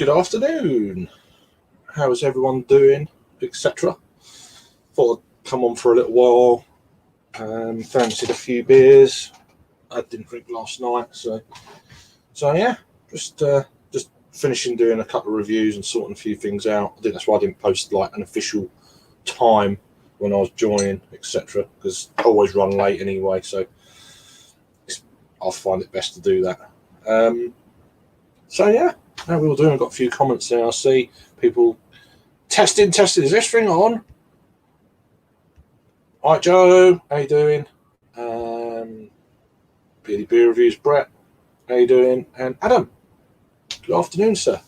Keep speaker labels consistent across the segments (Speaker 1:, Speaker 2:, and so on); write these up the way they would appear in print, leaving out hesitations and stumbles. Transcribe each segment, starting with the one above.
Speaker 1: Good afternoon. How is everyone doing, etc.? Thought I'd come on for a little while. Fancied a few beers. I didn't drink last night, so yeah, just finishing doing a couple of reviews and sorting a few things out. I think that's why I didn't post like an official time when I was joining, etc. Because I always run late anyway, so I'll find it best to do that. So yeah, how we all doing? I've got a few comments there. I see people testing. Is this thing on? All right, Joe, how you doing? Beardy Beer Reviews, Brett, how you doing? And Adam, good afternoon, sir.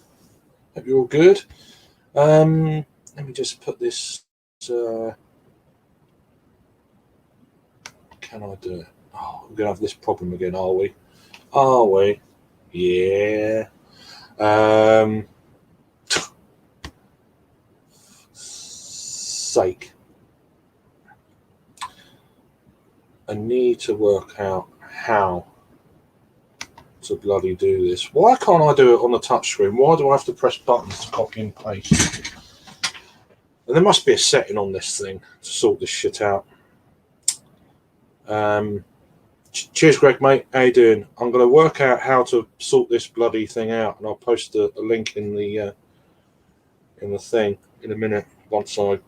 Speaker 1: Hope you're all good. Let me just put this. Can I do it? Oh, we're gonna have this problem again, are we? Are we? Yeah. Sake. I need to work out how to bloody do this. Why can't I do it on the touchscreen? Why do I have to press buttons to copy and paste? And there must be a setting on this thing to sort this shit out. Cheers, Greg, mate. How you doing? I'm going to work out how to sort this bloody thing out, and I'll post a link in the thing in a minute. Once I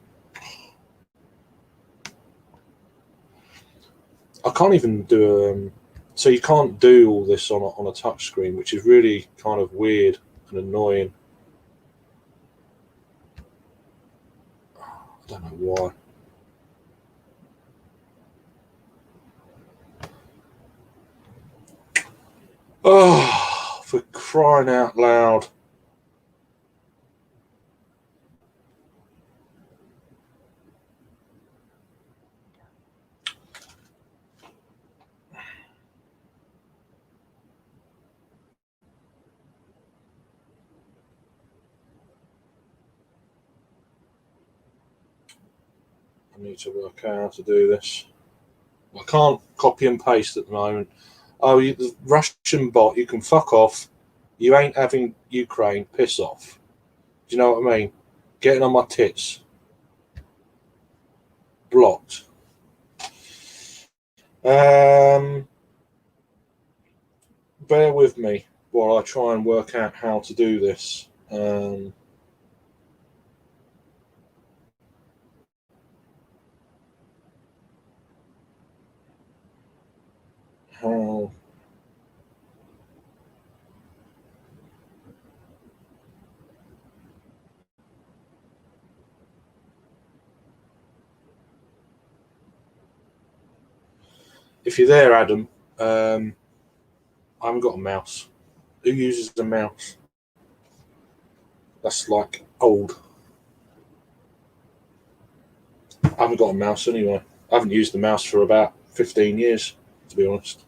Speaker 1: can't even do so you can't do all this on a touch screen, which is really kind of weird and annoying. I don't know why. Oh, for crying out loud. I need to work out how to do this. I can't copy and paste at the moment. Oh, the Russian bot, you can fuck off. You ain't having Ukraine. Piss off. Do you know what I mean? Getting on my tits. Blocked. Bear with me while I try and work out how to do this. How? If you're there, Adam, I haven't got a mouse. Who uses a mouse? That's like old. I haven't got a mouse anyway. I haven't used the mouse for about 15 years, to be honest.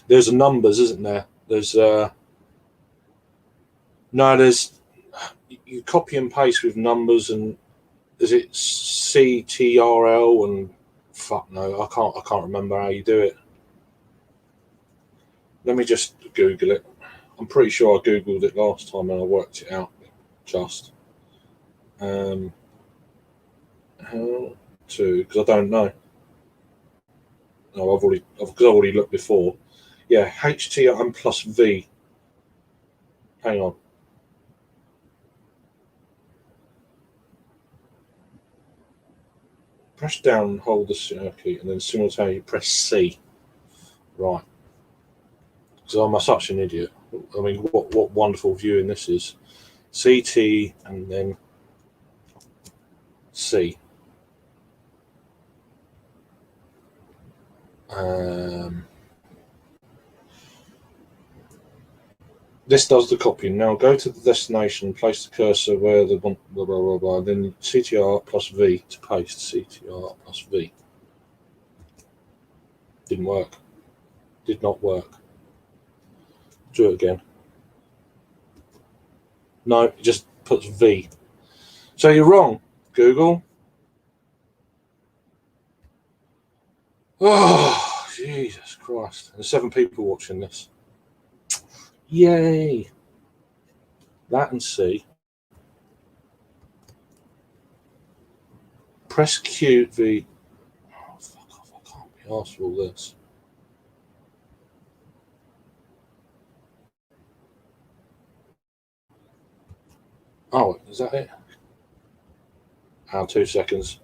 Speaker 1: There's a numbers, isn't there? There's you copy and paste with numbers, and is it CTRL and fuck no, I can't remember how you do it. Let me just Google it. I'm pretty sure I Googled it last time and I worked it out. Just how to, because I don't know. No, I've already looked before. Yeah, HTM plus V. Hang on. Press down and hold the circuit, and then simultaneously press C. Right. Because I'm such an idiot. I mean, what wonderful viewing this is. CT and then C. This does the copying. Now go to the destination and place the cursor where the blah, blah, blah, blah, then CTR plus V to paste. CTR plus V. Didn't work. Did not work. Do it again. No, it just puts V. So you're wrong, Google. Oh, Jesus Christ. There's 7 people watching this. Yay! That and C. Press Q V. Oh, fuck off! I can't be asked for all this. Oh, is that it? 2 seconds.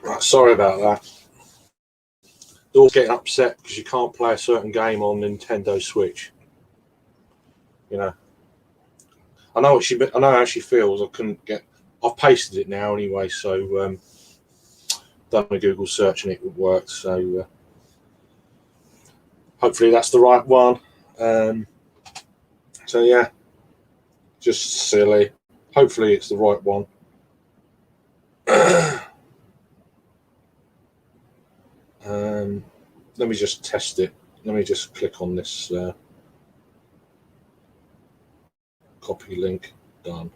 Speaker 1: Right, sorry about that. They're all getting upset because you can't play a certain game on Nintendo Switch. You know, I know how she feels. I couldn't get. I've pasted it now anyway, so done a Google search and it worked. So hopefully that's the right one. So yeah, just silly. Hopefully it's the right one. Let me just test it. Let me just click on this copy link. Done.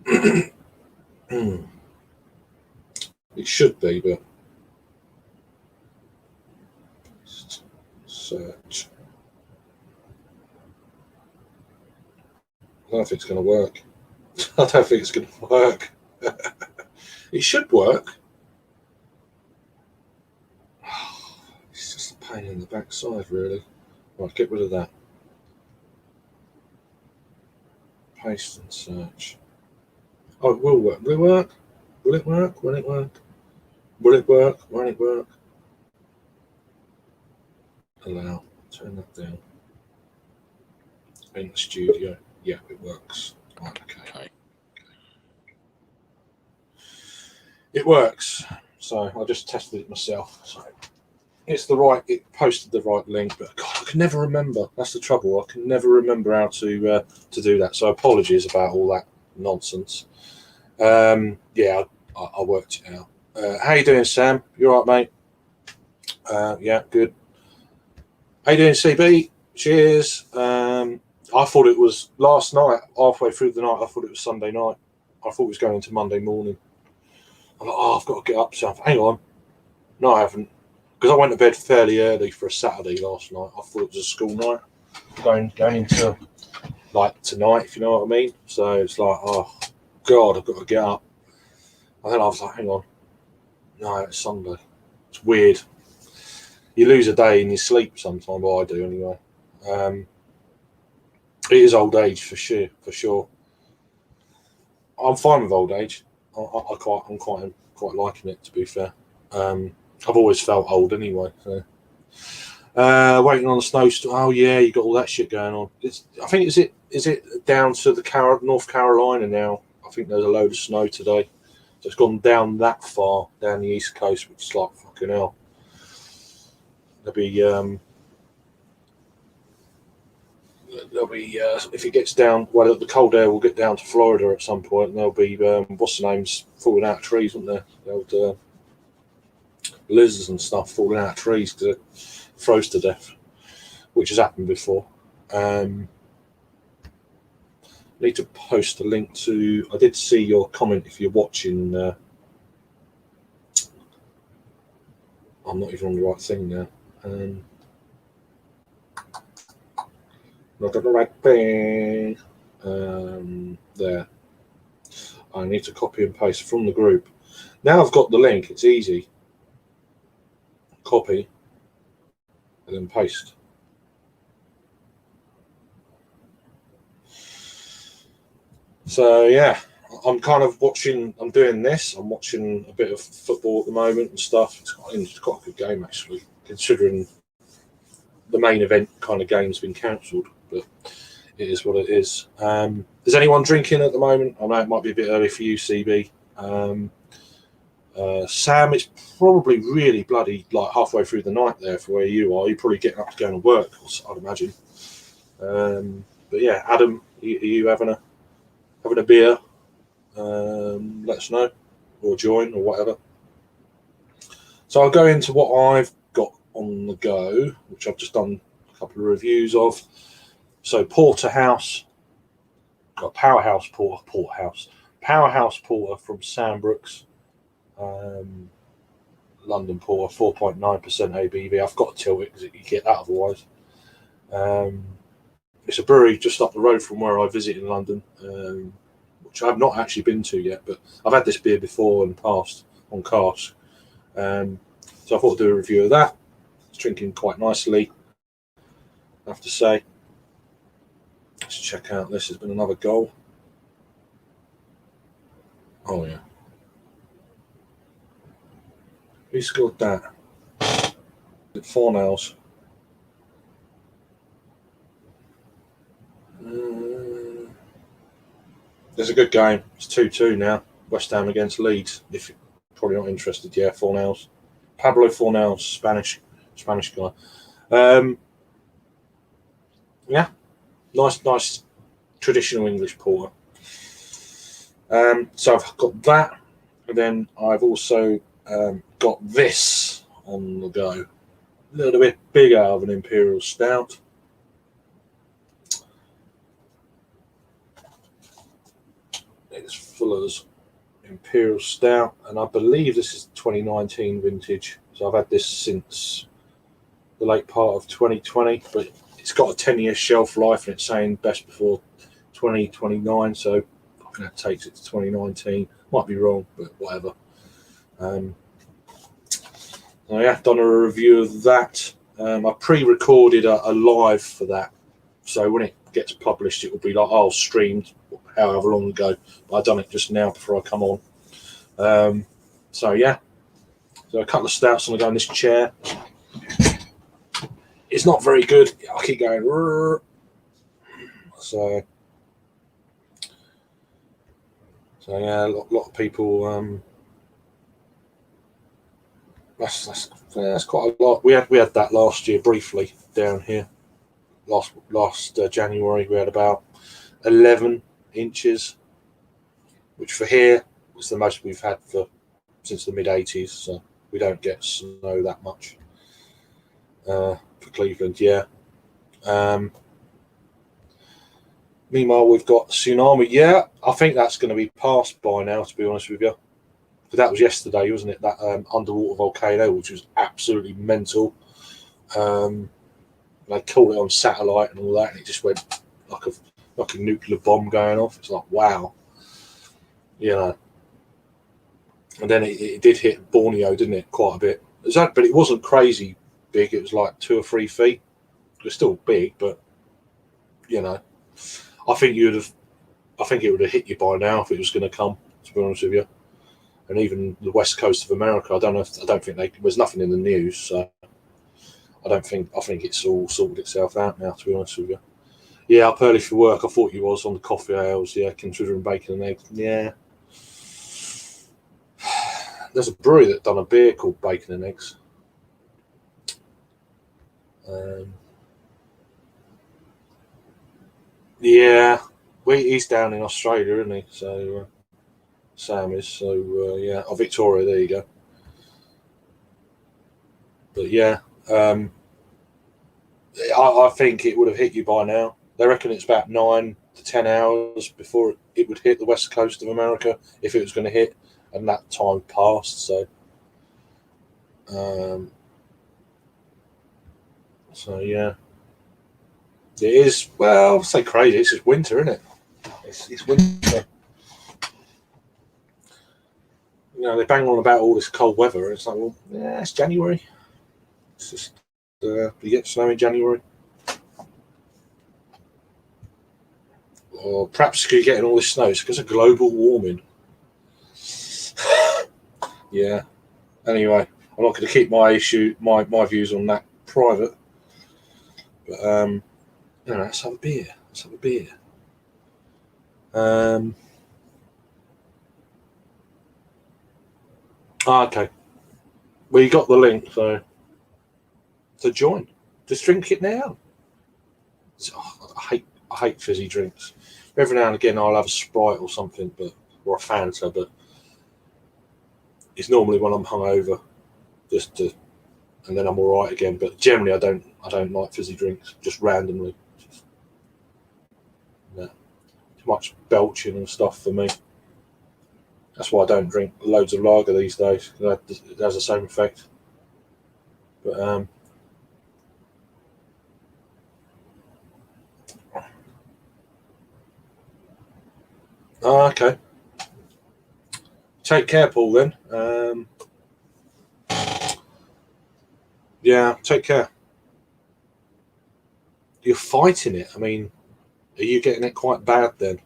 Speaker 1: It should be, but search. I don't know if it's going to work. I don't think it's going to work. It should work. It's just a pain in the backside, really. Right, get rid of that. Paste and search. Oh, it will work. Will it work? Will it work? Will it work? Will it work? Won't it work? Allow. Turn that down. In the studio. Yeah, it works. Right, okay. It works. So I just tested it myself. So it's the right. It posted the right link, but God, I can never remember. That's the trouble. I can never remember how to do that. So apologies about all that nonsense. Yeah, I worked it out. How you doing, Sam? You all right, mate? Yeah, good. How you doing, CB? Cheers. I thought it was last night, halfway through the night. I thought it was Sunday night. I thought it was going into Monday morning. I'm like, I've got to get up. So hang on. No, I haven't. Because I went to bed fairly early for a Saturday last night. I thought it was a school night. Going into like tonight, if you know what I mean. So it's like, oh God, I've got to get up. And then I was like, hang on. No, it's Sunday. It's weird. You lose a day in your sleep sometimes. Well, I do anyway. It is old age for sure. I'm fine with old age. I'm quite liking it, to be fair. I've always felt old anyway. So. Waiting on the snowstorm. Oh yeah, you got all that shit going on. I think is it down to the North Carolina now? I think there's a load of snow today. So it's gone down that far, down the east coast, which is like fucking hell. There'll be if it gets down, well, the cold air will get down to Florida at some point, and there'll be what's the names falling out of trees, won't there? There'll lizards and stuff falling out of trees because it froze to death, which has happened before. Need to post a link to. I did see your comment. If you're watching, I'm not even on the right thing now. Not on the right thing. There. I need to copy and paste from the group. Now I've got the link. It's easy. Copy and then paste. So yeah, I'm kind of watching. I'm doing this. I'm watching a bit of football at the moment and stuff. It's quite a good game actually, considering the main event kind of game's been cancelled. But it is what it is. Is anyone drinking at the moment? I know it might be a bit early for you, CB. Sam, it's probably really bloody like halfway through the night there for where you are. You're probably getting up to go to work, I'd imagine. But yeah, Adam, are you having a beer? Let us know, or join, or whatever. So I'll go into what I've got on the go, which I've just done a couple of reviews of. So Porterhouse, got Powerhouse Porter from Sandbrooks, London Porter, 4.9% ABV. I've got to tilt it because you get that otherwise. It's a brewery just up the road from where I visit in London, which I've not actually been to yet, but I've had this beer before in the past on cask. So I thought I'd do a review of that. It's drinking quite nicely, I have to say. Let's check out this. Has been another goal. Oh yeah. Who scored that? Fornals. There's a good game. It's 2-2 now. West Ham against Leeds. If you're probably not interested, yeah, Fornals. Pablo Fornals, Spanish guy. Yeah, nice traditional English porter. So I've got that, and then I've also got this on the go. A little bit bigger of an Imperial Stout. It's Fuller's Imperial Stout, and I believe this is 2019 vintage. So I've had this since the late part of 2020, but it's got a 10-year shelf life, and it's saying best before 2029. So I think that takes it to 2019. Might be wrong, but whatever. I have done a review of that. I pre-recorded a live for that, so when it gets published, it will be like, oh, streamed however long ago. But I've done it just now before I come on. So yeah, so a couple of stouts on the go in this chair. It's not very good. I keep going. So yeah, a lot of people. That's quite a lot. We had that last year briefly down here. Last January we had about 11 inches, which for here was the most we've had since the mid-80s. So we don't get snow that much for Cleveland. Yeah. Meanwhile, we've got tsunami. Yeah, I think that's going to be passed by now, to be honest with you. But that was yesterday, wasn't it? That underwater volcano, which was absolutely mental. They called it on satellite and all that, and it just went like a nuclear bomb going off. It's like, wow. You know. And then it did hit Borneo, didn't it? Quite a bit. But it wasn't crazy big. It was like 2 or 3 feet. It was still big, but, you know. I think it would have hit you by now if it was going to come, to be honest with you. And even the west coast of America, I don't think there's nothing in the news, so I think it's all sorted itself out now, to be honest with you. Yeah, up early for work. I thought you was on the coffee ales, yeah, considering bacon and eggs. Yeah. there's a brewery that done a beer called Bacon and Eggs. Yeah, he's down in Australia, isn't he? So Sam is. So yeah, Victoria. There you go. But yeah, I think it would have hit you by now. They reckon it's about 9 to 10 hours before it would hit the west coast of America if it was going to hit, and that time passed. So yeah, it is. Well, I'll say crazy. It's just winter, isn't it? It's winter. You know, they bang on about all this cold weather, and it's like, well, yeah, it's January. It's just you get snow in January. Or perhaps you're getting all this snow. It's because of global warming. Yeah. Anyway, I'm not going to keep my views on that private. But you know, let's have a beer. Let's have a beer. Okay. Well, you got the link, so to join, just drink it now. I hate fizzy drinks. Every now and again, I'll have a Sprite or something, or a Fanta, but it's normally when I'm hungover, and then I'm all right again. But generally, I don't like fizzy drinks, just randomly. No, too much belching and stuff for me. That's why I don't drink loads of lager these days. It has the same effect. But okay. Take care, Paul. Then. Yeah, take care. You're fighting it. I mean, are you getting it quite bad then?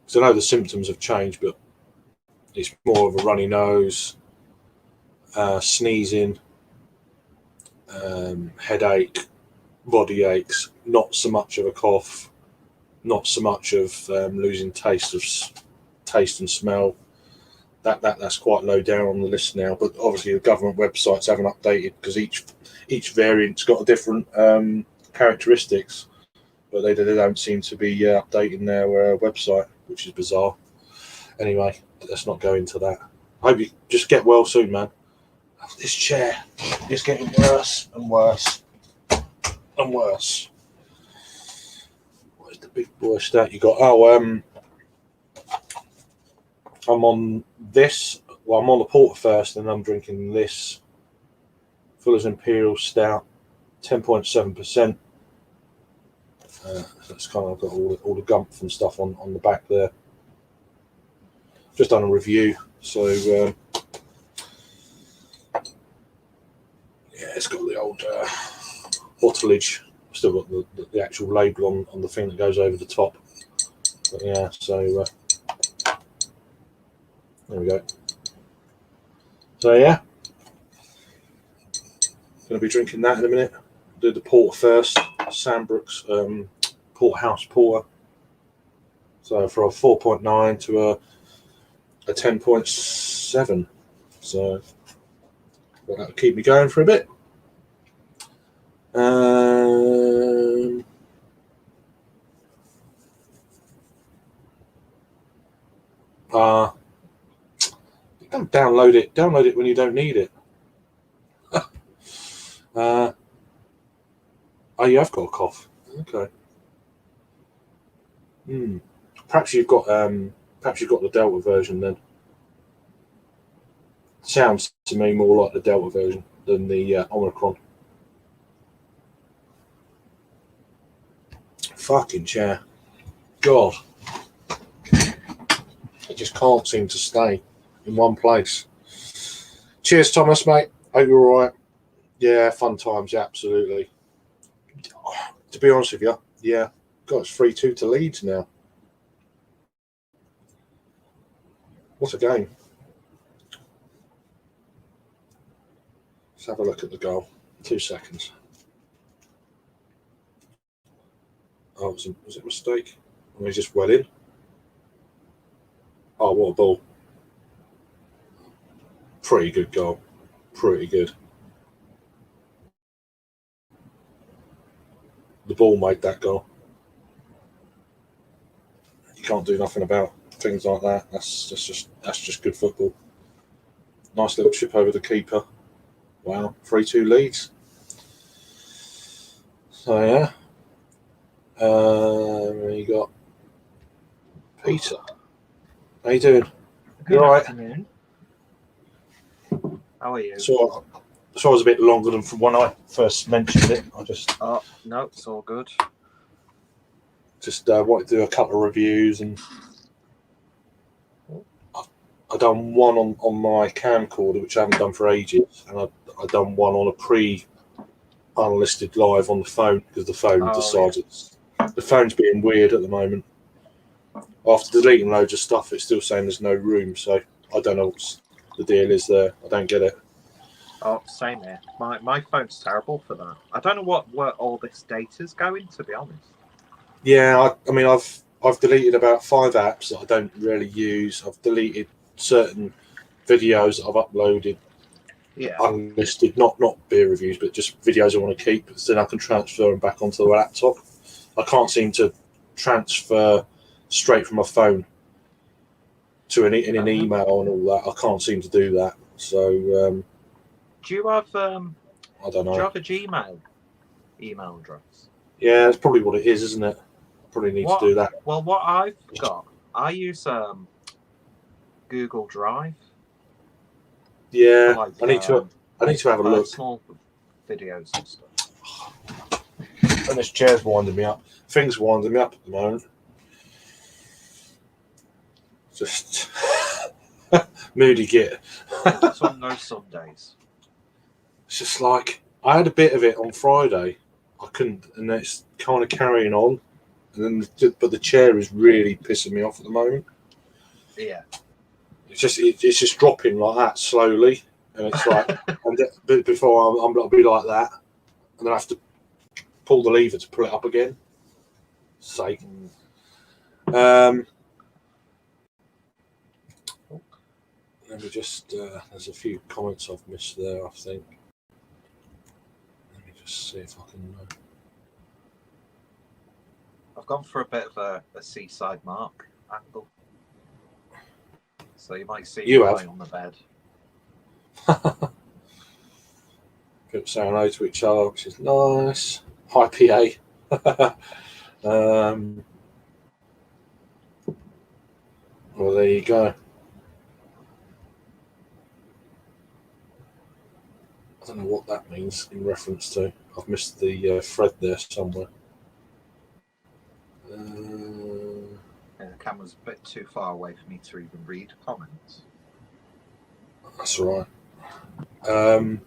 Speaker 1: Because I know the symptoms have changed, but it's more of a runny nose, sneezing, headache, body aches. Not so much of a cough. Not so much of losing taste and smell. That's quite low down on the list now. But obviously, the government websites haven't updated because each variant's got a different characteristics. But they don't seem to be updating their website, which is bizarre. Anyway, let's not go into that. I hope you just get well soon, man. This chair is getting worse and worse and worse. What is the big boy stat you got? Oh, I'm on this. Well, I'm on the porter first, and I'm drinking this Fuller's Imperial Stout, 10.7%. That's kind of got all the gumph and stuff on the back there. Just done a review, so yeah, it's got the old bottlage. Still got the actual label on the thing that goes over the top. But yeah, so there we go. So yeah, going to be drinking that in a minute. Do the porter first. Sandbrook's Porthouse Porter. So for a 4.9 to a 10.7. So that'll keep me going for a bit. Don't download it. Download it when you don't need it. Oh, you have got a cough. Okay. Perhaps you've got the Delta version then. Sounds to me more like the Delta version than the Omicron. Fucking chair. God. It just can't seem to stay in one place. Cheers, Thomas, mate. Hope you're all right. Yeah, fun times. Yeah, absolutely. To be honest with you, yeah. God, it's 3-2 to Leeds now. What a game. Let's have a look at the goal. 2 seconds. Oh, was it a mistake? Or he just went in? Oh, what a ball. Pretty good goal. Pretty good. The ball made that goal. You can't do nothing about things like that. That's just good football. Nice little chip over the keeper. Wow, 3-2 leads. So yeah. You got Peter. How you doing?
Speaker 2: Good
Speaker 1: right?
Speaker 2: Afternoon. How are you?
Speaker 1: So I was a bit longer than from when I first mentioned it. I just
Speaker 2: no, it's all good.
Speaker 1: Wanted to do a couple of reviews, and I done one on my camcorder, which I haven't done for ages, and I done one on a pre-unlisted live on the phone because the phone decided the phone's being weird at the moment. After deleting loads of stuff, it's still saying there's no room, so I don't know what the deal is there. I don't get it.
Speaker 2: Oh, same here. My phone's terrible for that. I don't know where all this data's going, to be honest.
Speaker 1: Yeah, I mean, I've deleted about 5 apps that I don't really use. I've deleted certain videos that I've uploaded, unlisted, not beer reviews, but just videos I want to keep. So then I can transfer them back onto the laptop. I can't seem to transfer straight from my phone to an email and all that. I can't seem to do that. So
Speaker 2: do you have
Speaker 1: I don't know.
Speaker 2: Do you have a Gmail email address?
Speaker 1: Yeah, that's probably what it is, isn't it? Probably need to do that.
Speaker 2: Well, what I've got, I use Google Drive.
Speaker 1: Yeah,
Speaker 2: for, like,
Speaker 1: I need to have a look.
Speaker 2: Small videos and stuff.
Speaker 1: And this chair's winding me up. Things winding me up at the moment. Just moody git.
Speaker 2: It's on those Sundays.
Speaker 1: It's just like I had a bit of it on Friday. I couldn't, and it's kind of carrying on. And then, but the chair is really pissing me off at the moment.
Speaker 2: Yeah,
Speaker 1: it's just dropping like that slowly, and it's like and before I'll be like that, and then I have to pull the lever to pull it up again. Sake. Let me just. There's a few comments I've missed there, I think. Let me just see if I can.
Speaker 2: I've gone for a bit of a seaside mark angle, so you might see me lying on the bed.
Speaker 1: People saying hello to each other, which is nice. Hi, PA. Well, there you go. I don't know what that means in reference to. I've missed the thread there somewhere.
Speaker 2: The camera's a bit too far away for me to even read comments.
Speaker 1: That's all right.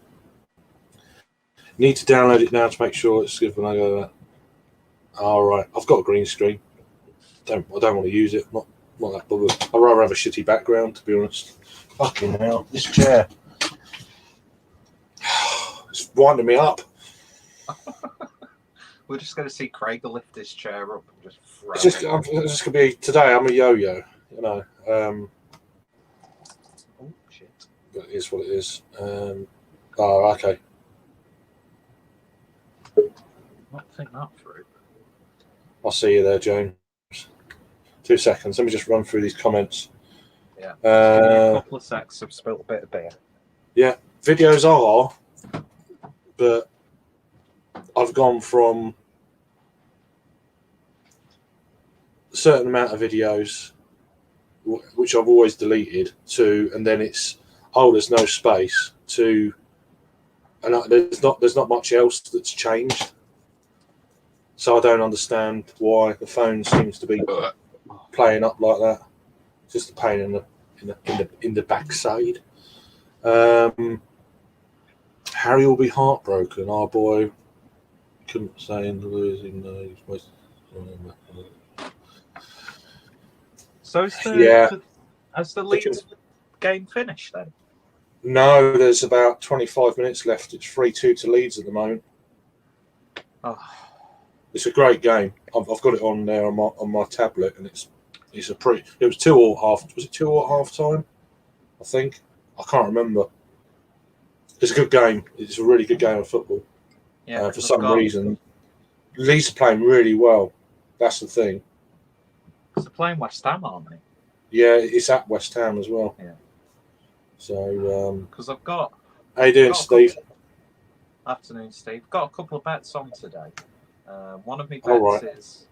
Speaker 1: Need to download it now to make sure it's good when I go there. All right, I've got a green screen. I don't want to use it. Not that bothered. I'd rather have a shitty background, to be honest. Fucking hell, this chair. It's winding me up.
Speaker 2: We're just going to see Craig lift his chair up and just throw
Speaker 1: it's just going to be today. I'm a yo-yo, you know.
Speaker 2: Oh shit!
Speaker 1: But it is what it is. Oh, okay.
Speaker 2: Not think that through.
Speaker 1: I'll see you there, James. 2 seconds. Let me just run through these comments.
Speaker 2: Yeah. Just give me a couple of secs. I've spilled a bit of beer.
Speaker 1: Yeah, videos are, but I've gone from a certain amount of videos, which I've always deleted, to, and then it's, there's no space, to, and there's not much else that's changed. So I don't understand why the phone seems to be playing up like that. It's just a pain in the backside. Harry will be heartbroken. Our boy couldn't say in the losing.
Speaker 2: So has the Leeds game finished then?
Speaker 1: No, there's about 25 minutes left. It's 3-2 to Leeds at the moment.
Speaker 2: Oh.
Speaker 1: It's a great game. I've got it on there on my tablet, and it's a pretty. It was 2 or half. Was it 2 or half time? I think. I can't remember. It's a good game. It's a really good game of football.
Speaker 2: Yeah,
Speaker 1: For some reason, Leeds are playing really well. That's the thing.
Speaker 2: They're playing West Ham, aren't they?
Speaker 1: Yeah, it's at West Ham as well.
Speaker 2: Yeah.
Speaker 1: So,
Speaker 2: because I've got.
Speaker 1: How you doing, Steve?
Speaker 2: Afternoon, Steve. Got a couple of bets on today. One of my bets is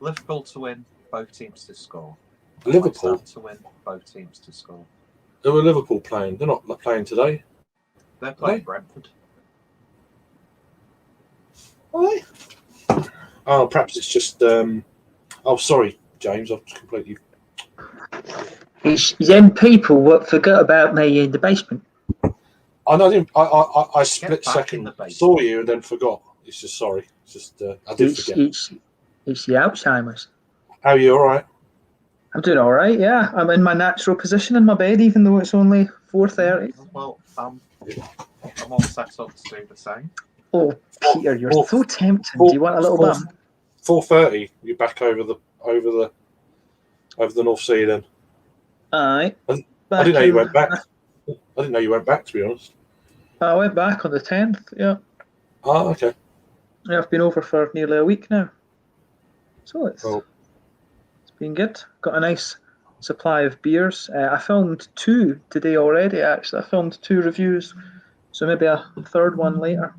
Speaker 2: Liverpool to win, both teams to score.
Speaker 1: Liverpool
Speaker 2: to win, both teams to score.
Speaker 1: Who are Liverpool playing? They're not playing today.
Speaker 2: They're playing Brentford.
Speaker 1: Are they? Oh, perhaps it's just. Oh, sorry, James. I've completely.
Speaker 3: It's them people what forgot about me in the basement.
Speaker 1: I know. I split second. Saw you and then forgot. It's just sorry. It's just I did forget.
Speaker 3: It's the Alzheimer's.
Speaker 1: How are you? All right.
Speaker 3: I'm doing all right. Yeah, I'm in my natural position in my bed, even though it's only 4:30.
Speaker 2: Well, I'm all set up to do the same.
Speaker 3: Oh, Peter, you're so tempting. Do you want a little bum?
Speaker 1: 4:30. You're back over the North Sea then.
Speaker 3: Aye.
Speaker 1: I didn't know you went back. I didn't know you went back, to be honest.
Speaker 3: I went back on the 10th. Yeah.
Speaker 1: Oh, okay.
Speaker 3: Yeah, I've been over for nearly a week now. So it's been good. Got a nice supply of beers. I filmed 2 today already, actually. I filmed 2 reviews, so maybe a third one later.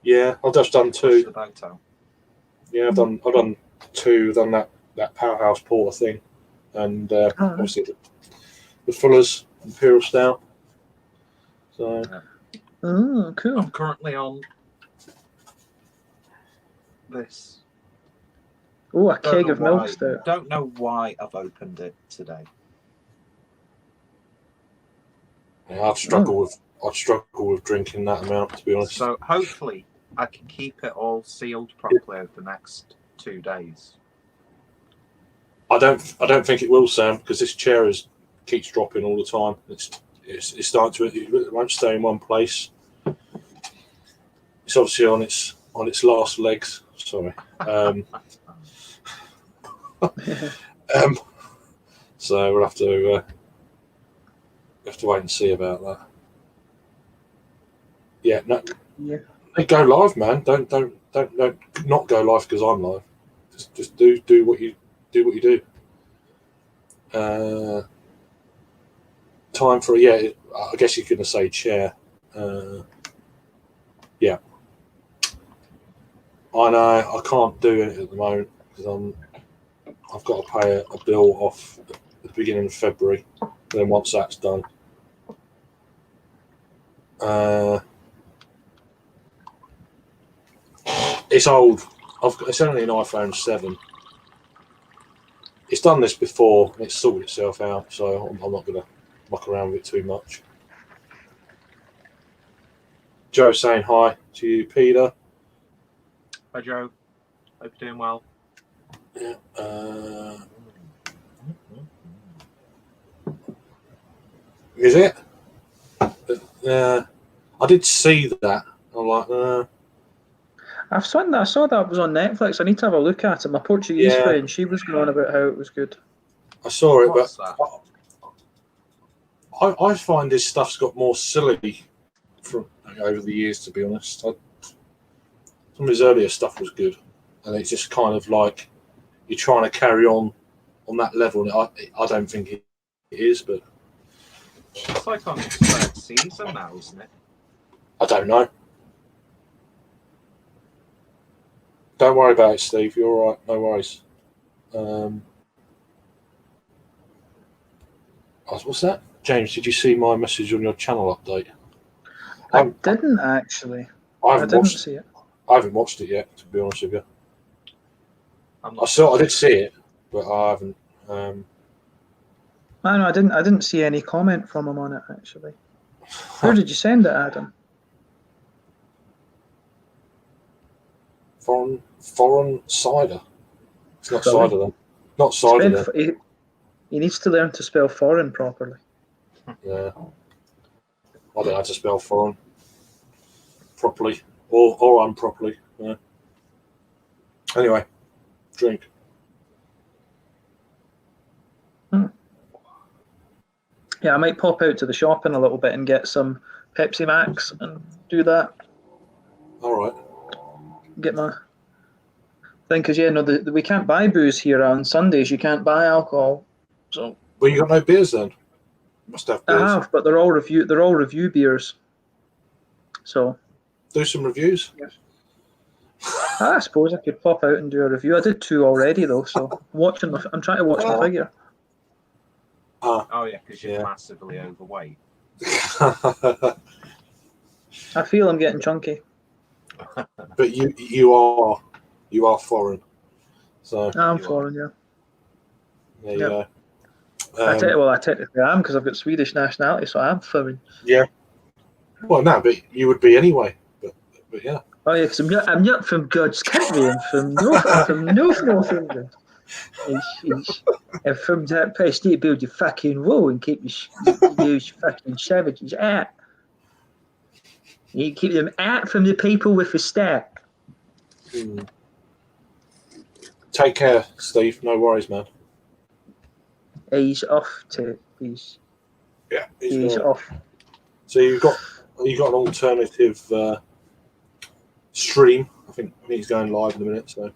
Speaker 1: Yeah, I've just done 2. Yeah, I've done 2. Done that Powerhouse Porter thing, and obviously the Fuller's Imperial Stout. So.
Speaker 3: Oh, cool.
Speaker 2: I'm currently on this.
Speaker 3: Oh, a keg of milk stout.
Speaker 2: Don't know why I've opened it today.
Speaker 1: Yeah, I've struggled with drinking that amount, to be honest.
Speaker 2: So hopefully I can keep it all sealed properly over the next 2 days.
Speaker 1: I don't think it will, Sam, because this chair keeps dropping all the time. It's starting to. It won't stay in one place. It's obviously on its last legs. Sorry. So we'll have to wait and see about that. Yeah, no.
Speaker 3: Yeah.
Speaker 1: Go live, man. Don't not go live because I'm live. Just do what you do. Time for I guess you're gonna say chair. Yeah. I know I can't do it at the moment because I've got to pay a bill off at the beginning of February. And then once that's done, it's old. It's only an iPhone 7. It's done this before and it's sorted itself out, so I'm not going to muck around with it too much. Joe saying hi to you, Peter.
Speaker 2: Hi, Joe. Hope you're doing well.
Speaker 1: Yeah. Is it? I did see that. I'm like,
Speaker 3: I saw that was on Netflix. I need to have a look at it. My Portuguese friend, she was going on about how it was good.
Speaker 1: I saw it, but I find this stuff's got more silly from over the years, to be honest. Some of his earlier stuff was good, and it's just kind of like you're trying to carry on that level. I don't think it is, but
Speaker 2: it's like on its 3rd season now, isn't it?
Speaker 1: I don't know. Don't worry about it, Steve. You're all right. No worries. What's that? James, did you see my message on your channel update?
Speaker 3: I didn't actually. I didn't see it.
Speaker 1: I haven't watched it yet, to be honest with you. I did see it, but I haven't.
Speaker 3: No, I didn't see any comment from him on it actually. Where did you send it, Adam?
Speaker 1: Foreign cider. It's not cider then. Not cider then.
Speaker 3: He needs to learn to spell foreign properly.
Speaker 1: Yeah. I don't know how to spell foreign properly or improperly. Yeah. Anyway, drink.
Speaker 3: Yeah, I might pop out to the shop in a little bit and get some Pepsi Max and do that.
Speaker 1: All right.
Speaker 3: Get my thing, because yeah, no, we can't buy booze here on Sundays. You can't buy alcohol. So
Speaker 1: Well, you got no beers then? Must have beers.
Speaker 3: I have, but they're all review beers. So
Speaker 1: Do some reviews.
Speaker 3: yes. I suppose I could pop out and do a review. I did 2 already though, so I'm trying to watch my figure.
Speaker 2: Oh yeah, because you're
Speaker 1: Yeah.
Speaker 2: massively overweight.
Speaker 3: I feel I'm getting chunky.
Speaker 1: But you are foreign. So
Speaker 3: I'm
Speaker 2: You
Speaker 3: foreign, yeah.
Speaker 1: there you
Speaker 3: Yep.
Speaker 1: go.
Speaker 3: I technically am, because I've got Swedish nationality, so I am foreign.
Speaker 1: Yeah. Well, no, but you would be anyway. But yeah.
Speaker 3: Oh yeah, because I'm not from God's country. I'm from North England. I'm from that place to build your fucking wall and keep those fucking savages out. You keep them out from the people with the stack.
Speaker 1: Take care, Steve. No worries, man.
Speaker 3: He's off to he's
Speaker 1: Yeah.
Speaker 3: he's
Speaker 1: Right.
Speaker 3: off.
Speaker 1: So you got an alternative stream. I think he's going live in a minute. So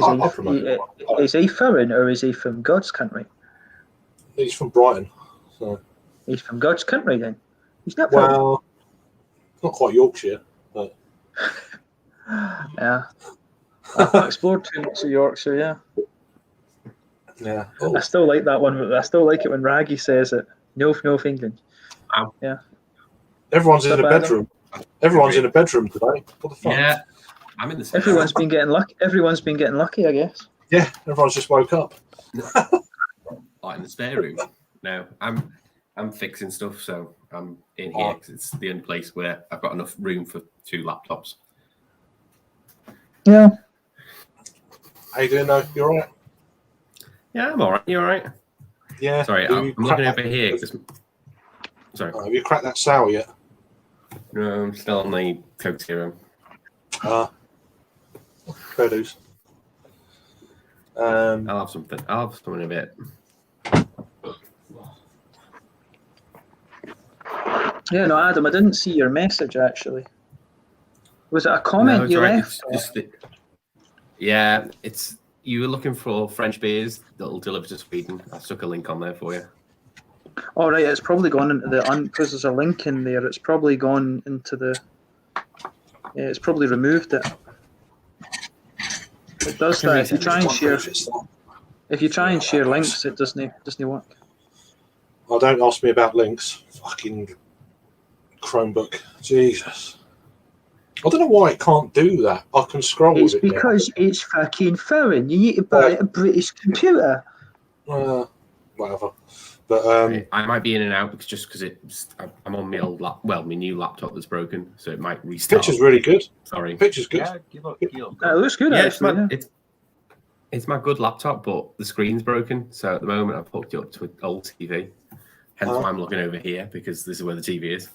Speaker 1: I'll promote it.
Speaker 3: Is he foreign or is he from God's country?
Speaker 1: He's from Brighton. So
Speaker 3: He's from God's country then. He's not foreign.
Speaker 1: well, not quite Yorkshire. But
Speaker 3: Yeah. I've explored too much of Yorkshire, yeah.
Speaker 1: yeah.
Speaker 3: I still like that one. I still like it when Raggy says it. North England.
Speaker 4: Wow.
Speaker 3: Yeah.
Speaker 1: Everyone's
Speaker 3: Not
Speaker 1: in a
Speaker 3: bad,
Speaker 1: bedroom. Everyone's in a bedroom today. What the fuck?
Speaker 4: Yeah, I'm in the same.
Speaker 3: Everyone's been getting lucky. Everyone's been getting lucky, I guess.
Speaker 1: Yeah, everyone's just woke up.
Speaker 4: Like in the spare room. No, I'm fixing stuff, so I'm in here because it's the only place where I've got enough room for 2 laptops.
Speaker 3: Yeah.
Speaker 1: How you doing though? You alright?
Speaker 4: Yeah, I'm all right. You all right?
Speaker 1: Yeah.
Speaker 4: Sorry,
Speaker 1: Have
Speaker 4: I'm
Speaker 1: you
Speaker 4: looking
Speaker 1: cracked
Speaker 4: over here. 'Cause... Sorry,
Speaker 1: have you cracked that sour yet?
Speaker 4: no, I'm still on the Coke Zero.
Speaker 1: Fair dues.
Speaker 4: I'll have something. I'll have something in a bit.
Speaker 3: Yeah, no, Adam, I didn't see your message actually. Was it a comment
Speaker 4: No, it's
Speaker 3: you
Speaker 4: all right.
Speaker 3: left?
Speaker 4: Yeah, it's you were looking for French beers that'll deliver to Sweden. I stuck a link on there for you.
Speaker 3: All right, it's probably gone into the because there's a link in there. It's probably gone into the. Yeah, it's probably removed it. It does that if you try and share. If you try and share links, it doesn't work.
Speaker 1: Oh, don't ask me about links. Fucking Chromebook. Jesus. I don't know why it can't do that. I can scroll
Speaker 3: It's
Speaker 1: with it.
Speaker 3: because it's fucking foreign. You need to buy a British computer.
Speaker 1: Whatever. But
Speaker 4: I might be in and out because I'm on my old my new laptop that's broken, so it might restart.
Speaker 1: picture's really good.
Speaker 4: Sorry.
Speaker 1: Picture's good.
Speaker 2: Yeah, you look
Speaker 3: It looks good,
Speaker 4: Yeah,
Speaker 3: actually.
Speaker 4: it's my good laptop, but the screen's broken. So at the moment, I've hooked it up to an old TV. Hence why I'm looking over here, because this is where the TV is.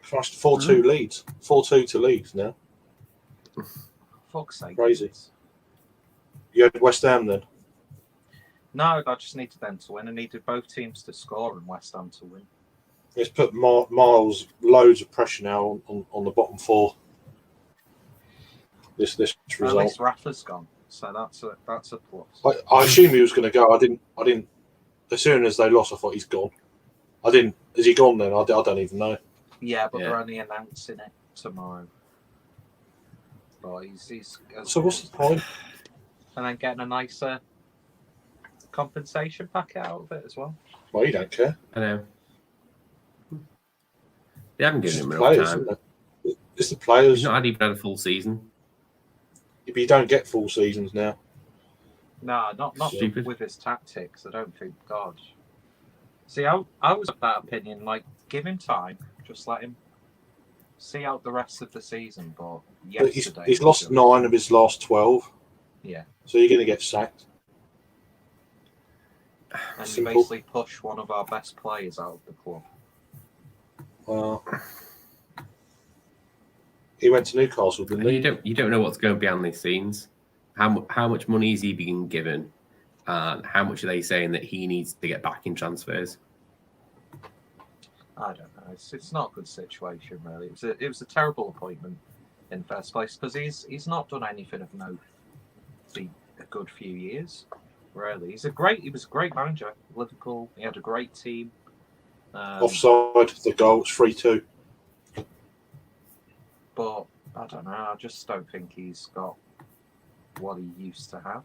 Speaker 1: Christ, 4-2 leads. 4-2 to Leeds now.
Speaker 2: Fuck's sake.
Speaker 1: Crazy. You had West Ham then?
Speaker 2: No, I just needed them to win. I needed both teams to score and West Ham to win.
Speaker 1: It's put Miles loads of pressure now on the bottom 4. This
Speaker 2: At
Speaker 1: result.
Speaker 2: least Rafa's gone, so that's a plus.
Speaker 1: I assume he was going to go. I didn't. As soon as they lost, I thought he's gone. I didn't. Is he gone then? I don't even know.
Speaker 2: Yeah, but
Speaker 4: Yeah.
Speaker 2: they're only announcing it tomorrow. But he's
Speaker 1: So what's the point?
Speaker 2: and then getting a nicer compensation packet out of it as well.
Speaker 1: Well, you don't care.
Speaker 4: I know. They haven't
Speaker 1: It's
Speaker 4: given
Speaker 1: the
Speaker 4: him enough
Speaker 1: players,
Speaker 4: time.
Speaker 1: isn't it? It's the players.
Speaker 4: He's not even had a full season.
Speaker 1: But you don't get full seasons now.
Speaker 2: No, not
Speaker 4: Stupid.
Speaker 2: with his tactics. I don't think. God. See, I was of that opinion. Like, give him time. Just let him see out the rest of the season. But
Speaker 1: But
Speaker 2: yesterday,
Speaker 1: he's lost 9 of his last 12.
Speaker 2: Yeah,
Speaker 1: So you're going to get sacked.
Speaker 2: and you
Speaker 1: Simple.
Speaker 2: basically push one of our best players out of the club.
Speaker 1: Well, he went to Newcastle, didn't
Speaker 4: And
Speaker 1: he?
Speaker 4: you don't know what's going behind these scenes. How much money is he being given And how much are they saying that he needs to get back in transfers?
Speaker 2: I don't know. It's not a good situation, really. It was a terrible appointment in the first place because he's not done anything of note for a good few years. Really, he was a great manager at Liverpool. He had a great team.
Speaker 1: Offside, the goal was 3-2.
Speaker 2: But I don't know. I just don't think he's got what he used to have.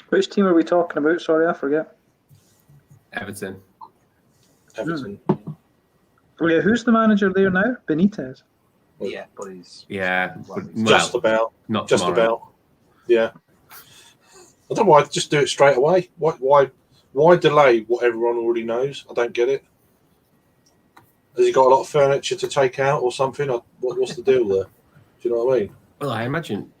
Speaker 3: Which team are we talking about? Sorry, I forget.
Speaker 4: Everton.
Speaker 1: Everton.
Speaker 3: Oh, yeah, who's the manager there now? Benitez.
Speaker 2: Yeah, but he's
Speaker 1: Just about.
Speaker 4: Not
Speaker 1: Just
Speaker 4: tomorrow.
Speaker 1: about. Yeah. I don't know why. Just do it straight away. Why delay what everyone already knows? I don't get it. Has he got a lot of furniture to take out or something? What's the deal there? Do you know what I mean?
Speaker 4: Well, I imagine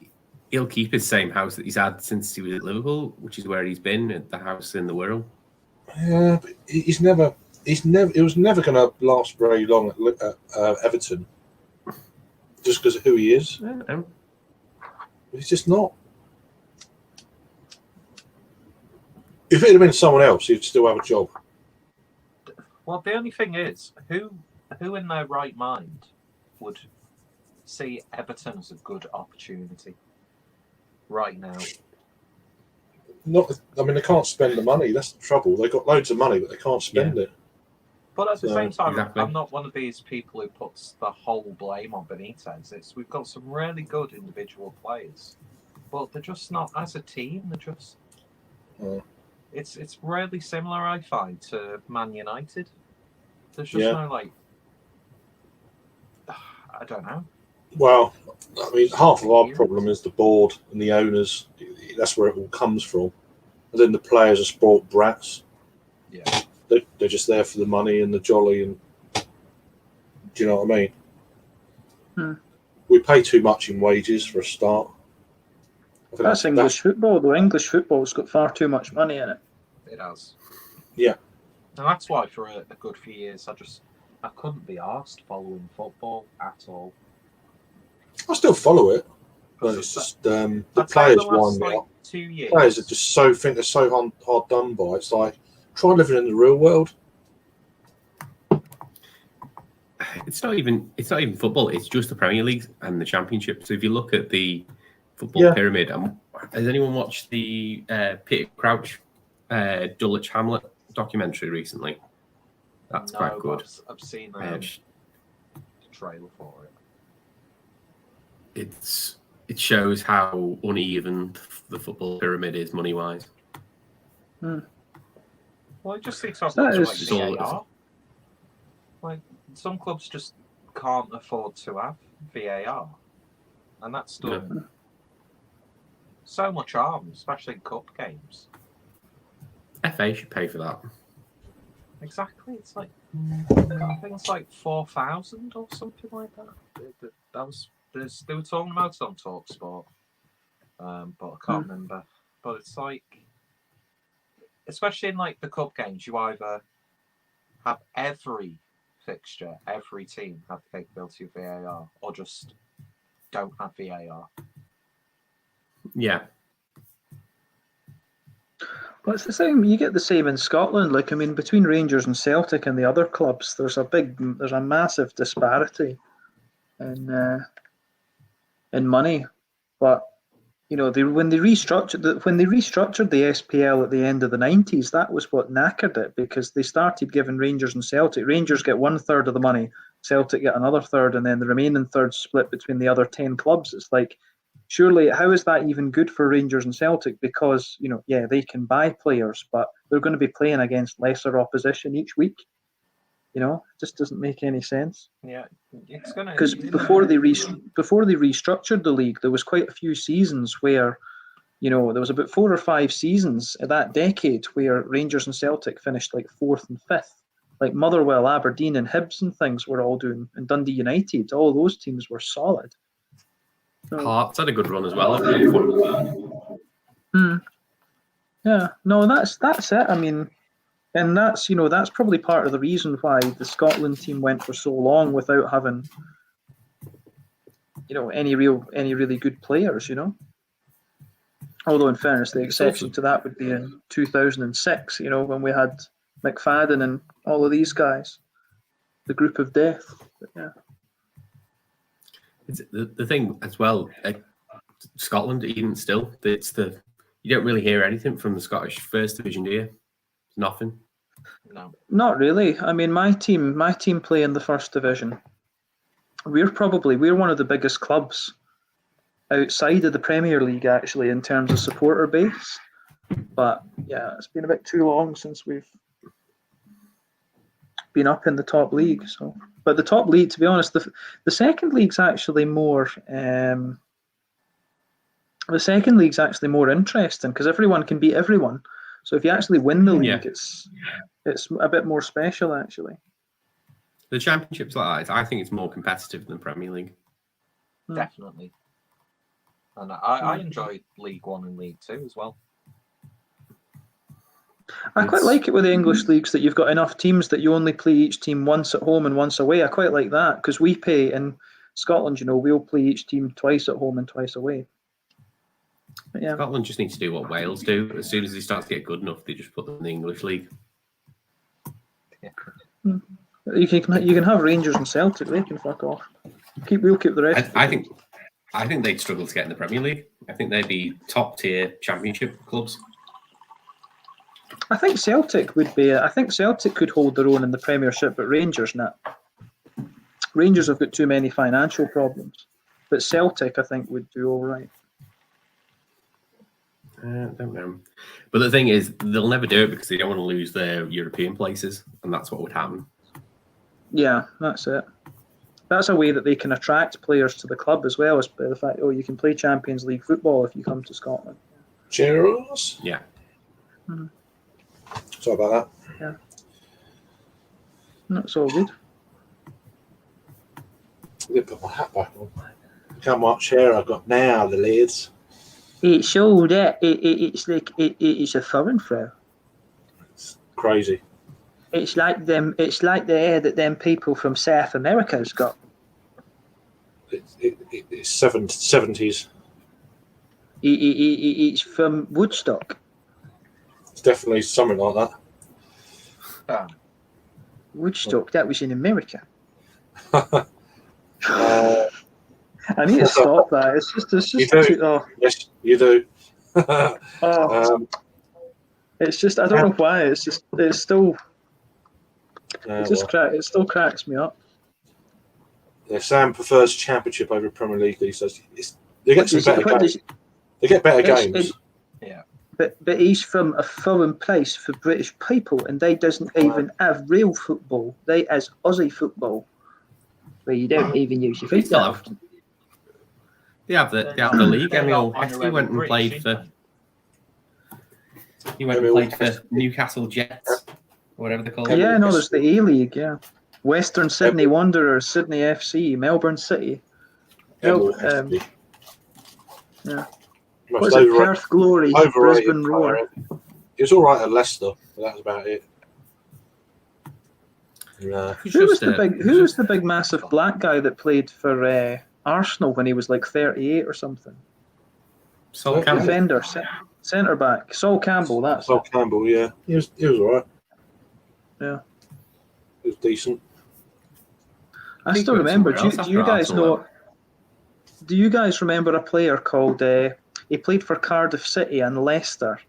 Speaker 4: he'll keep his same house that he's had since he was at Liverpool, which is where he's been, at the house in the Wirral.
Speaker 1: Yeah, but it was never going to last very long at Everton. Just because of who he is.
Speaker 4: I don't know.
Speaker 1: He's just not. If it had been someone else, he'd still have a job.
Speaker 2: Well, the only thing is, who in their right mind would see Everton as a good opportunity right now?
Speaker 1: They can't spend the money. That's the trouble. They've got loads of money, but they can't spend it.
Speaker 2: But at the same time,
Speaker 4: exactly.
Speaker 2: I'm not one of these people who puts the whole blame on Benitez. We've got some really good individual players, but they're just not, as a team, they're just... It's really similar, I find, to Man United. There's just no, I don't know.
Speaker 1: Well, half of our problem is the board and the owners. That's where it all comes from. And then the players are sport brats.
Speaker 2: Yeah.
Speaker 1: They're just there for the money and the jolly. And do you know what I mean? We pay too much in wages for a start.
Speaker 3: That's English football, though. English football's got far too much money in it.
Speaker 2: It has.
Speaker 1: Yeah.
Speaker 2: And that's why for a good few years I couldn't be arsed following football at all.
Speaker 1: I still follow it. But it's just the players wind me up.
Speaker 2: 2 years.
Speaker 1: Players are just think they're so hard done by. It's like, try living in the real world.
Speaker 4: It's not even football. It's just the Premier League and the Championship. So if you look at the football pyramid, has anyone watched the Peter Crouch, Dulwich Hamlet documentary recently? That's quite good.
Speaker 2: I've seen the trailer for it.
Speaker 4: It shows how uneven the football pyramid is money wise.
Speaker 2: Well, it just seems like VAR. Like some clubs just can't afford to have VAR, and that's done so much harm, especially in cup games.
Speaker 4: FA should pay for that.
Speaker 2: Exactly, it's like I think it's like 4,000 or something like that. They were talking about it on TalkSport, but I can't remember. But it's like, especially in like the cup games, you either have every fixture, every team have the capability of VAR, or just don't have VAR.
Speaker 3: Yeah. Well, it's the same. You get the same in Scotland. Between Rangers and Celtic and the other clubs, there's a massive disparity in money. But when they restructured the SPL at the end of the 90s, that was what knackered it, because they started giving Rangers and Celtic. Rangers get 1/3 of the money, Celtic get another third, and then the remaining third split between the other 10 clubs. It's like, surely, how is that even good for Rangers and Celtic? Because, they can buy players, but they're going to be playing against lesser opposition each week. It just doesn't make any sense.
Speaker 2: Yeah, it's going to...
Speaker 3: Because before they restructured the league, there was quite a few seasons where, there was about 4 or 5 seasons of that decade where Rangers and Celtic finished like 4th and 5th. Like Motherwell, Aberdeen and Hibs and things were all doing, and Dundee United, all those teams were solid.
Speaker 4: Hearts had a good run as well.
Speaker 3: Yeah, no, that's it. And that's probably part of the reason why the Scotland team went for so long without having, any really good players. Although, in fairness, the
Speaker 4: It's
Speaker 3: exception
Speaker 4: also-
Speaker 3: to that would be in 2006, when we had McFadden and all of these guys, the group of death. But yeah.
Speaker 4: It's the thing as well. Scotland, even still, you don't really hear anything from the Scottish First Division, do you? Nothing.
Speaker 2: No.
Speaker 3: Not really. I mean, my team play in the First Division. We're one of the biggest clubs outside of the Premier League, actually, in terms of supporter base. But yeah, it's been a bit too long since we've been up in the top league. So, but the top league, to be honest, the second league's actually more. The second league's actually more interesting because everyone can beat everyone. So if you actually win the league, it's a bit more special, actually.
Speaker 4: The Championship's like that. I think it's more competitive than the Premier League.
Speaker 2: Definitely. And I enjoyed League One and League Two as well.
Speaker 3: I quite like it with the English leagues that you've got enough teams that you only play each team once at home and once away. I quite like that because we pay in Scotland, we'll play each team twice at home and twice away. But yeah.
Speaker 4: Scotland just needs to do what Wales do. As soon as they start to get good enough, they just put them in the English league.
Speaker 2: Yeah.
Speaker 3: You can have Rangers and Celtic. They can fuck off. We'll keep the rest.
Speaker 4: I think they'd struggle to get in the Premier League. I think they'd be top tier Championship clubs.
Speaker 3: I think Celtic would be. I think Celtic could hold their own in the Premiership, but Rangers not. Rangers have got too many financial problems, but Celtic I think would do all right.
Speaker 4: I don't know. But the thing is, they'll never do it because they don't want to lose their European places, and that's what would happen.
Speaker 3: Yeah, that's it. That's a way that they can attract players to the club as well, as by the fact, you can play Champions League football if you come to Scotland.
Speaker 1: Cheers.
Speaker 4: Yeah.
Speaker 3: Mm-hmm.
Speaker 1: Sorry about that.
Speaker 3: Yeah. That's all good.
Speaker 1: I did put my hat back on. Look how much hair I've got now, the lids.
Speaker 3: It's all that. It's like it's a foreign throw.
Speaker 1: It's crazy.
Speaker 3: It's like them. It's like the hair that them people from South America's got.
Speaker 1: It's 70s.
Speaker 3: It's from Woodstock.
Speaker 1: It's definitely something like that.
Speaker 3: Woodstock. That was in America.
Speaker 1: Uh,
Speaker 3: I need to stop that. It's just.
Speaker 1: You do.
Speaker 3: Oh,
Speaker 1: yes, you do.
Speaker 3: It's just. I don't know why. It's just. It's still.
Speaker 1: Well,
Speaker 3: It still cracks me up.
Speaker 1: yeah, Sam prefers Championship over Premier League these days. They get some better games. They get better games.
Speaker 2: Yeah.
Speaker 3: But he's from a foreign place for British people, and they doesn't even have real football. They has Aussie football, where you don't even use your feet that often.
Speaker 4: They have the league. Emil Heskey went and played for. He went and played for Newcastle Jets, or whatever they're called.
Speaker 3: Yeah, no, there's the A-League. Yeah, Western Sydney Wanderers, Sydney FC, Melbourne City. Yeah. What is it? Perth Glory, Brisbane Roar.
Speaker 1: He was all right at Leicester, but that was about it. Nah.
Speaker 3: Who was the big massive black guy that played for Arsenal when he was like 38 or something?
Speaker 4: Sol Campbell.
Speaker 3: Defender, centre back. Sol Campbell. That's
Speaker 1: Sol Campbell. Yeah, he was all right.
Speaker 3: Yeah,
Speaker 1: he was decent.
Speaker 3: I still remember. Do you guys know? Do you guys remember a player called? He played for Cardiff City and Leicester.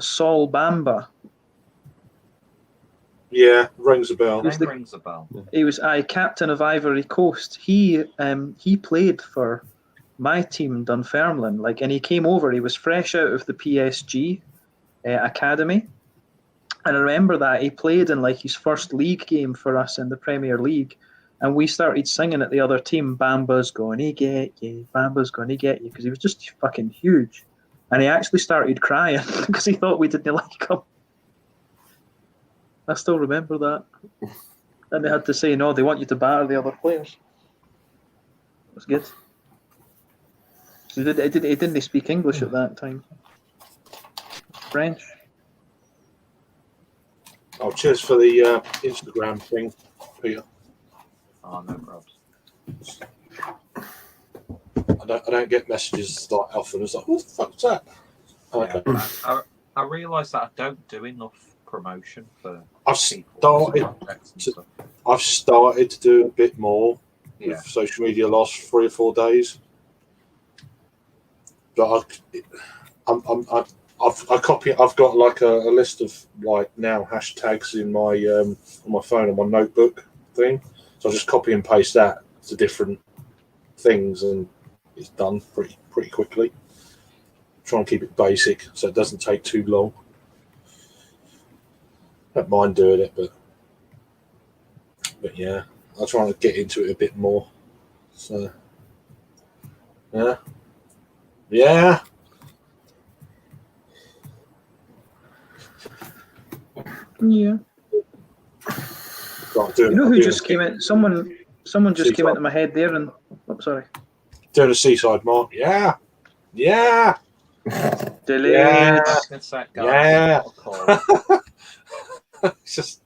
Speaker 3: Sol Bamba.
Speaker 1: Yeah, rings a bell.
Speaker 2: Rings a bell.
Speaker 3: He was captain of Ivory Coast. He played for my team, Dunfermline. And he came over. He was fresh out of the PSG academy, and I remember that he played in his first league game for us in the Premier League, and we started singing at the other team, "Bamba's gonna get you, Bamba's gonna get you," because he was just fucking huge, and he actually started crying because he thought we didn't like him. I still remember that. And they had to say, no, they want you to batter the other players. It was good. He didn't speak English at that time. French.
Speaker 1: Oh, cheers for the Instagram thing, Peter.
Speaker 2: Oh, no probs.
Speaker 1: I don't get messages like often. It's like, what the fuck's that? Okay.
Speaker 2: Yeah, I realise that I don't do enough promotion for
Speaker 1: I've
Speaker 2: people,
Speaker 1: started
Speaker 2: projects and stuff.
Speaker 1: I've started to do a bit more
Speaker 2: Yeah.
Speaker 1: with social media last 3 or 4 days. But I've got like a list of like now hashtags in my on my phone on my notebook thing. So I just copy and paste that to different things, and it's done pretty quickly. Try and keep it basic so it doesn't take too long. I don't mind doing it, but yeah, I'll try and get into it a bit more. So yeah.
Speaker 3: Yeah. You know who just came in? Someone just came into my head there, and sorry.
Speaker 1: Doing a seaside mark. Yeah.
Speaker 3: Delayed.
Speaker 2: It's that guy.
Speaker 1: It's just.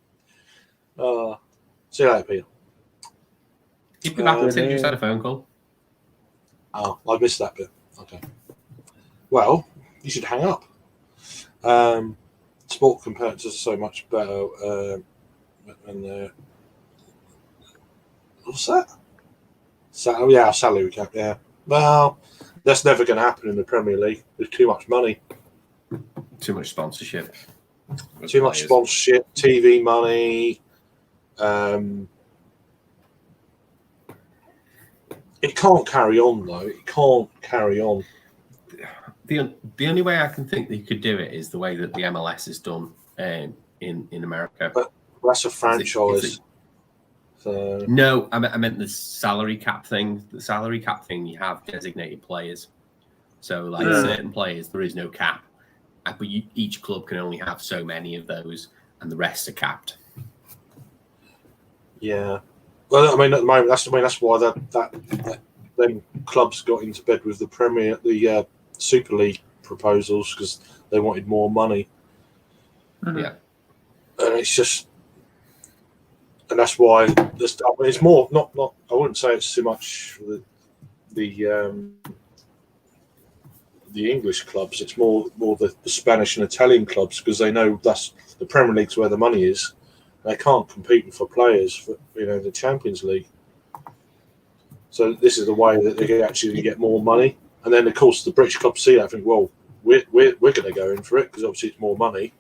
Speaker 1: See you later, Peter.
Speaker 4: Keep it back until you just had a phone call.
Speaker 1: Oh, I missed that bit. Okay. Well, you should hang up. Sport competitors are so much better. And what's that? Salary cap. Yeah. Well, that's never going to happen in the Premier League. There's too much money.
Speaker 4: Too much sponsorship.
Speaker 1: Too much sponsorship, TV money. It can't carry on, though. It can't carry on.
Speaker 4: The only way I can think that you could do it is the way that the MLS is done in America.
Speaker 1: But that's a franchise. So
Speaker 4: no, I meant the salary cap thing. The salary cap thing, you have designated players. So, like certain players, there is no cap. But each club can only have so many of those, and the rest are capped.
Speaker 1: Yeah. Well, I mean, at the moment, that's why that them clubs got into bed with the Super League proposals, because they wanted more money.
Speaker 3: Mm-hmm.
Speaker 4: Yeah.
Speaker 1: And it's just, and that's why it's more not. I wouldn't say it's so much the English clubs. It's more the Spanish and Italian clubs, because they know that's the Premier League's where the money is. They can't compete for players for the Champions League. So this is the way that they can actually get more money. And then of course the British clubs see that and think, well, we're going to go in for it because obviously it's more money.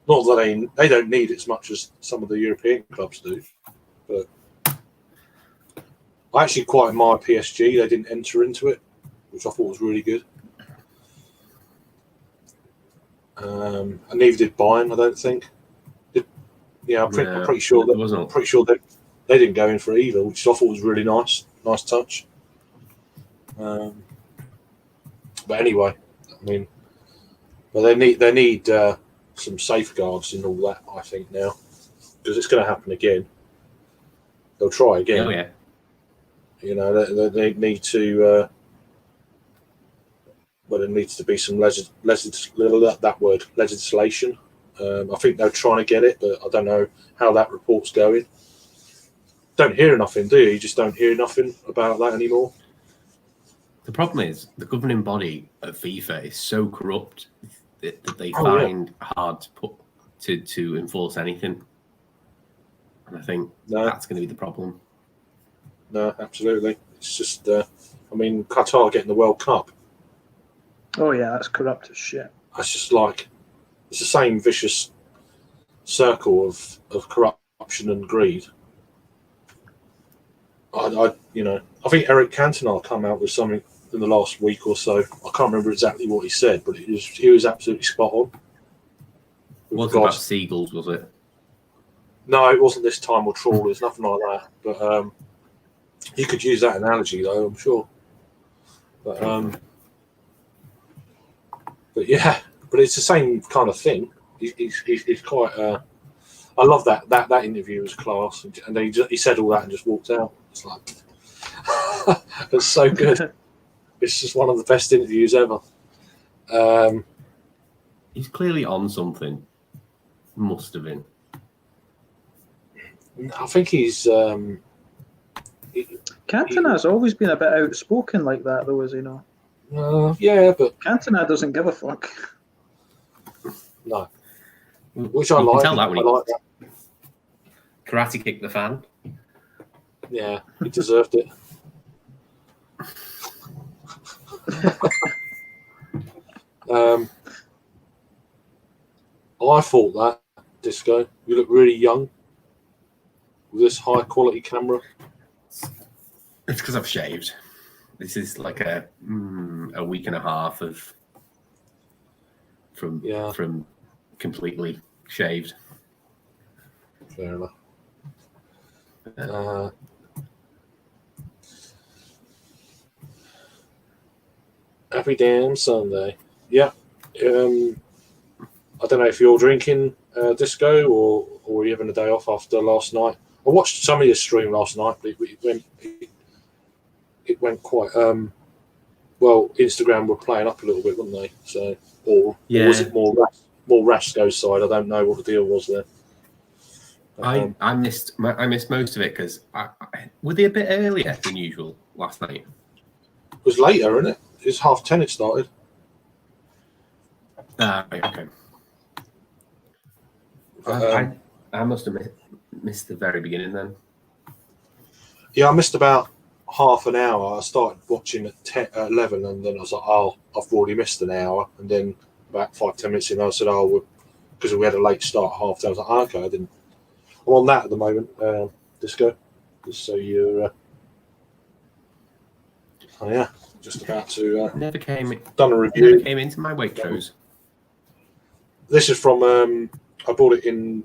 Speaker 1: Not that they don't need it as much as some of the European clubs do, but I actually quite admire PSG. They didn't enter into it, which I thought was really good. And neither did Bayern, I don't think. I'm pretty sure that they didn't go in for it either, which I thought was really nice touch. But anyway, I mean, but they need some safeguards and all that, I think, now, because it's going to happen again. They'll try again.
Speaker 4: Oh yeah.
Speaker 1: They need to. There needs to be some legislation. I think they're trying to get it, but I don't know how that report's going. Don't hear nothing, do you? You just don't hear nothing about that anymore.
Speaker 4: The problem is the governing body of FIFA is so corrupt that they find hard to enforce anything. And I think that's going to be the problem.
Speaker 1: No, absolutely. It's just, Qatar getting the World Cup.
Speaker 3: Oh yeah, that's corrupt as shit.
Speaker 1: That's just like, it's the same vicious circle of corruption and greed. I think Eric Cantona come out with something in the last week or so. I can't remember exactly what he said, but he was absolutely spot on.
Speaker 4: Wasn't about seagulls, was it?
Speaker 1: No, it wasn't this time, or trawlers, nothing like that. But you could use that analogy, though, I'm sure. But yeah, but it's the same kind of thing. He's quite. I love that interview was class, and then he said all that and just walked out. It's like it's so good. It's just one of the best interviews ever.
Speaker 4: He's clearly on something. Must have been.
Speaker 1: I think he's.
Speaker 3: Can Cantona's always been a bit outspoken like that, though, is he not?
Speaker 1: Yeah, but
Speaker 3: Cantona doesn't give a fuck.
Speaker 1: no. Which I
Speaker 4: You can
Speaker 1: like.
Speaker 4: tell that when
Speaker 1: I
Speaker 4: he
Speaker 1: like that.
Speaker 4: karate kicked the fan.
Speaker 1: Yeah, he deserved it. I thought that Disco. You look really young with this high quality camera.
Speaker 4: It's because I've shaved. This is like a week and a half of from completely shaved.
Speaker 1: Fair enough. Happy damn Sunday. Yeah. I don't know if you're drinking Disco or were you having a day off after last night. I watched some of your stream last night, but it went quite well. Instagram were playing up a little bit, weren't they? So, or was it more Rasco's side? I don't know what the deal was there.
Speaker 4: I missed most of it because were they a bit earlier than usual last night?
Speaker 1: It was later, isn't it? It was 10:30 it started.
Speaker 4: Right, okay. I must have missed the very beginning then.
Speaker 1: Yeah, I missed about half an hour. I started watching at 11, and then I was like, "Oh, I've already missed an hour." And then about 5-10 minutes in, I said, "Oh, because we had a late start, half time." I was like, oh, "Okay, I didn't." I'm on that at the moment, Disco. Just so you're. Oh yeah, just about to.
Speaker 4: Never came into my Waitrose.
Speaker 1: This is from. I bought it in.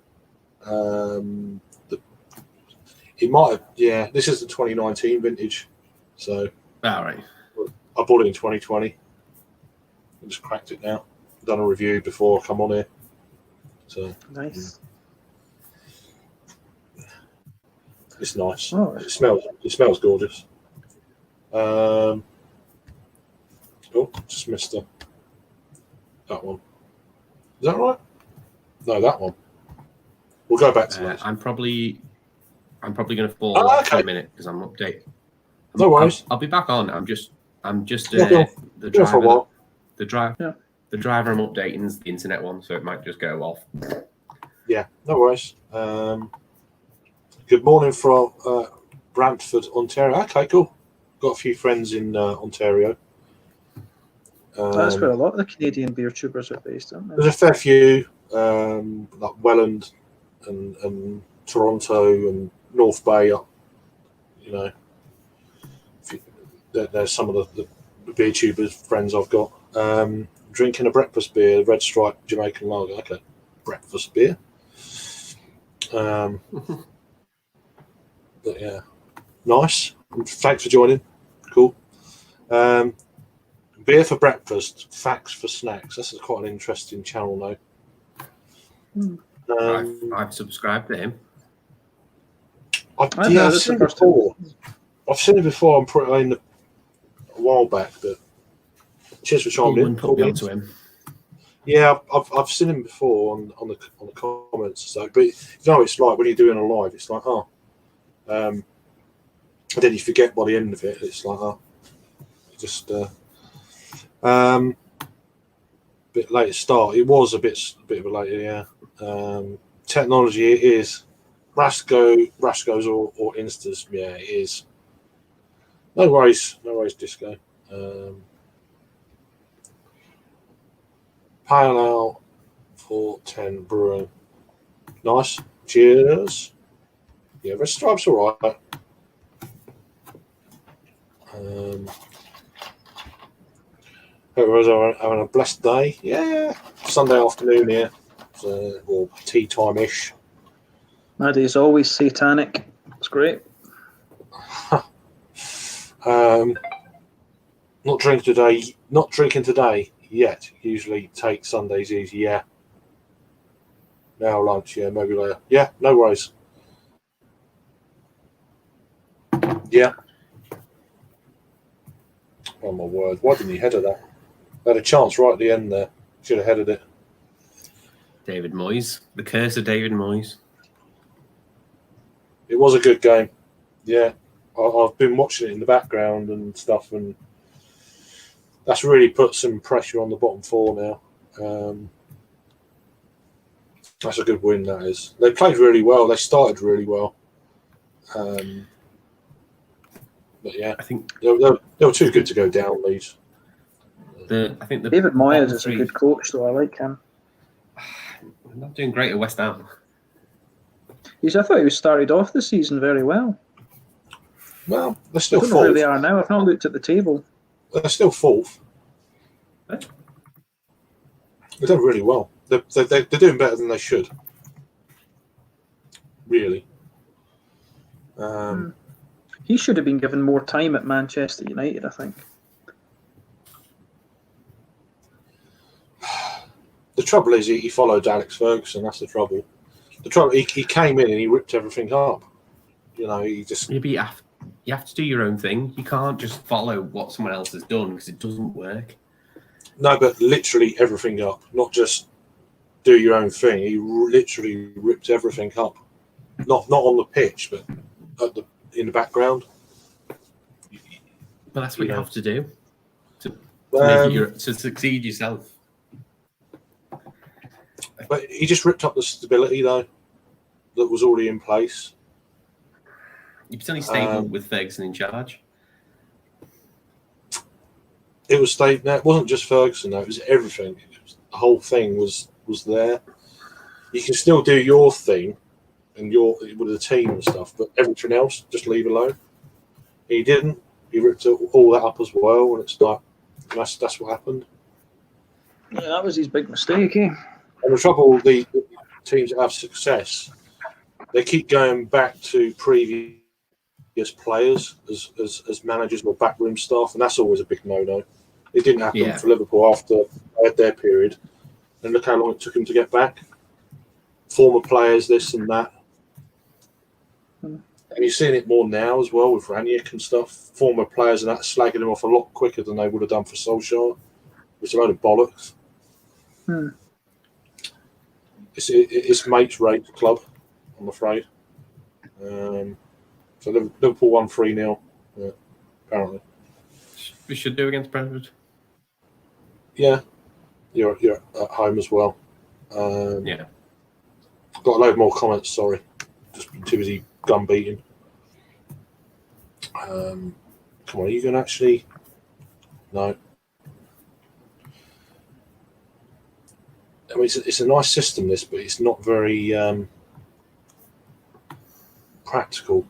Speaker 1: It might have. Yeah, this is the 2019 vintage. So.
Speaker 4: All right.
Speaker 1: I bought it in 2020. I just cracked it now. Done a review before I come on here. So
Speaker 3: Nice.
Speaker 1: It's nice.
Speaker 3: Oh.
Speaker 1: It smells gorgeous. Oh, just missed that one. Is that right? No, that one. We'll go back to that.
Speaker 4: I'm probably going to fall off in a minute because I'm updating.
Speaker 1: No worries.
Speaker 4: I'll be back on. I'm just
Speaker 1: the driver. For a while.
Speaker 4: The driver I'm updating is the internet one, so it might just go off.
Speaker 1: Yeah, no worries. Good morning from Brantford, Ontario. Okay, cool. Got a few friends in Ontario.
Speaker 3: That's where a lot of the Canadian beer tubers are based, aren't they?
Speaker 1: There's a fair few, like Welland and Toronto and North Bay. You know, there's some of the beer tubers friends I've got. Drinking a breakfast beer, Red Stripe Jamaican Lager. Okay, breakfast beer. But yeah, nice. Thanks for joining. Cool. Beer for breakfast, facts for snacks. That's quite an interesting channel now.
Speaker 4: I've subscribed to him.
Speaker 1: I've seen it before. I've seen it before. I'm pretty in a while back, but cheers for chiming in.
Speaker 4: Put me onto him.
Speaker 1: Yeah, I've seen him before on the comments. So, but you know, it's like when you're doing a live, it's like and then you forget by the end of it. It's like just bit later start. It was a bit of a later, yeah. Technology it is. Rascos or Instas, yeah, it is. No worries, Disco. Pale Ale 410 Brewing. Nice. Cheers. Yeah, Red Stripe's all right. Everyone's having a blessed day. Yeah. Sunday afternoon here. Or tea time-ish.
Speaker 3: Maddie's always satanic. It's great.
Speaker 1: Not drinking today yet. Usually take Sundays easy, yeah. Now lunch, yeah, maybe later. Yeah, no worries. Yeah. Oh my word, why didn't he header that? Had a chance right at the end there. Should have headed it.
Speaker 4: David Moyes. The curse of David Moyes.
Speaker 1: It was a good game. Yeah. I've been watching it in the background and stuff, and that's really put some pressure on the bottom four now. That's a good win, that is. They played really well. They started really well. But yeah,
Speaker 4: I think
Speaker 1: they were too good to go down, Leeds.
Speaker 4: I think the
Speaker 3: David Moyes
Speaker 4: bottom
Speaker 3: is a
Speaker 4: three-
Speaker 3: good coach, though. I like him.
Speaker 4: We're not doing great at West Ham.
Speaker 3: I thought he started off the season very well.
Speaker 1: Well, they're
Speaker 3: I
Speaker 1: still
Speaker 3: don't know where
Speaker 1: fourth.
Speaker 3: they are now. I've not looked at the table.
Speaker 1: They're still fourth.
Speaker 4: What?
Speaker 1: They're doing really well. They're doing better than they should. Really.
Speaker 3: He should have been given more time at Manchester United, I think.
Speaker 1: The trouble is he followed Alex Ferguson. That's the trouble. The trouble he came in and he ripped everything up. You know, he just
Speaker 4: Maybe you have to do your own thing. You can't just follow what someone else has done because it doesn't work.
Speaker 1: no, but literally everything up. Not just do your own thing. He literally ripped everything up. Not on the pitch, but in the background.
Speaker 4: But that's what you have to do to succeed yourself.
Speaker 1: But he just ripped up the stability though that was already in place.
Speaker 4: You're only stable with Ferguson in charge.
Speaker 1: It was stable. No, it wasn't just Ferguson though. It was everything. The whole thing was there. You can still do your thing and with the team and stuff, but everything else just leave alone. He didn't. He ripped all that up as well, and it's like that's what happened.
Speaker 3: Yeah, that was his big mistake, eh?
Speaker 1: And the trouble, the teams that have success, they keep going back to previous players as managers or backroom staff, and that's always a big no-no. It didn't happen for Liverpool after they had their period, and look how long it took them to get back. Former players, this and that. And you're seeing it more now as well with Ranić and stuff. Former players and that slagging him off a lot quicker than they would have done for Solskjaer. It's a load of bollocks. It's mates rate club, I'm afraid. So Liverpool won 3-0, apparently.
Speaker 4: We should do against Brentford.
Speaker 1: Yeah, you're at home as well.
Speaker 4: Yeah.
Speaker 1: Got a load more comments, sorry. Just been too busy gun beating. Come on, are you going to actually... No. I mean, it's a nice system, this, but it's not very practical.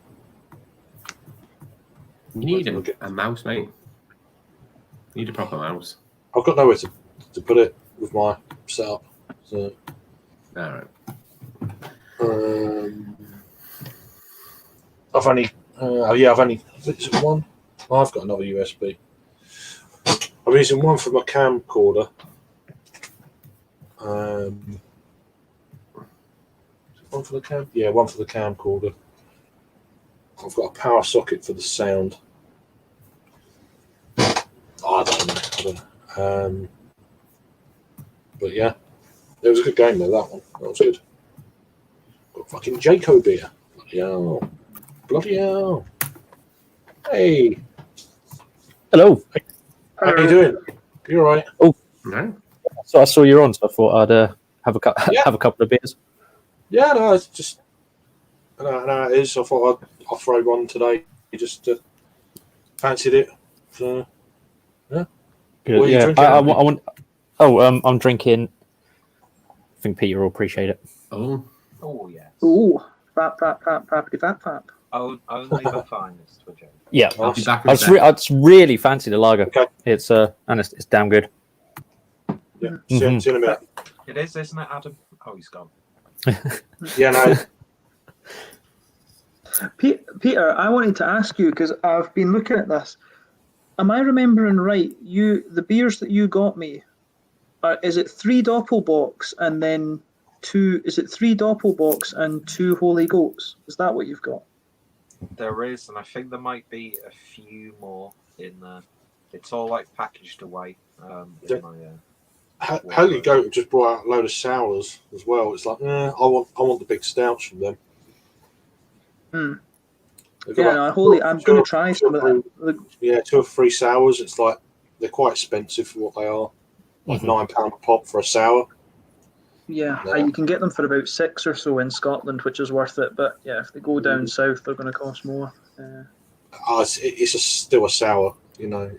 Speaker 4: You need a mouse, mate. You need a proper mouse.
Speaker 1: I've got nowhere to put it with my setup. So,
Speaker 4: All right.
Speaker 1: I've only. Is it one? Oh, I've got another USB. I'm using one for my camcorder. One for the cam? Yeah, one for the camcorder. I've got a power socket for the sound. I don't know. But yeah, it was a good game though. That one, that was good. Got fucking Jaco beer. Bloody hell! Bloody hell! Hey,
Speaker 5: Hello.
Speaker 1: how you doing? You all right?
Speaker 4: No.
Speaker 5: So I saw you're on, so I thought I'd have a couple of beers.
Speaker 1: Yeah, no, it's just. I know it is. I thought I'd off-road one today. Just fancied it. So, yeah.
Speaker 5: Good.
Speaker 1: What are you
Speaker 5: Yeah,
Speaker 1: drinking?
Speaker 5: I want. I'm drinking. I think Peter will appreciate it.
Speaker 4: Oh.
Speaker 2: Oh, yes.
Speaker 3: Ooh, fap.
Speaker 2: Only the finest for Joe.
Speaker 5: Yeah,
Speaker 4: I'll be back
Speaker 5: I
Speaker 4: with that.
Speaker 5: just really fancy the lager.
Speaker 1: Okay.
Speaker 5: It's and it's damn good.
Speaker 1: Yeah, see you in a minute.
Speaker 2: It is, isn't it, Adam? Oh, he's gone.
Speaker 1: Yeah, no.
Speaker 3: Peter, I wanted to ask you because I've been looking at this. Am I remembering right? The beers that you got me, is it 3 Doppelbocks and then 2? Is it 3 Doppelbocks and 2 Holy Goats? Is that what you've got?
Speaker 2: There is, and I think there might be a few more in there. It's all like packaged away.
Speaker 1: Yeah.
Speaker 2: In my,
Speaker 1: Holy Goat just brought out a load of sours as well. It's like, I want the big stouts from them. They've got
Speaker 3: Yeah,
Speaker 1: about
Speaker 3: no, holy, I'm going to try
Speaker 1: two
Speaker 3: some
Speaker 1: or
Speaker 3: of
Speaker 1: three-
Speaker 3: that.
Speaker 1: yeah, 2 or 3 sours. It's like they're quite expensive for what they are. Like
Speaker 5: Mhm.
Speaker 1: £9 a pop for a sour.
Speaker 3: Yeah,
Speaker 1: No.
Speaker 3: you can get them for about 6 or so in Scotland, which is worth it. But yeah, if they go down south, they're going to cost more.
Speaker 1: Still a sour, you know.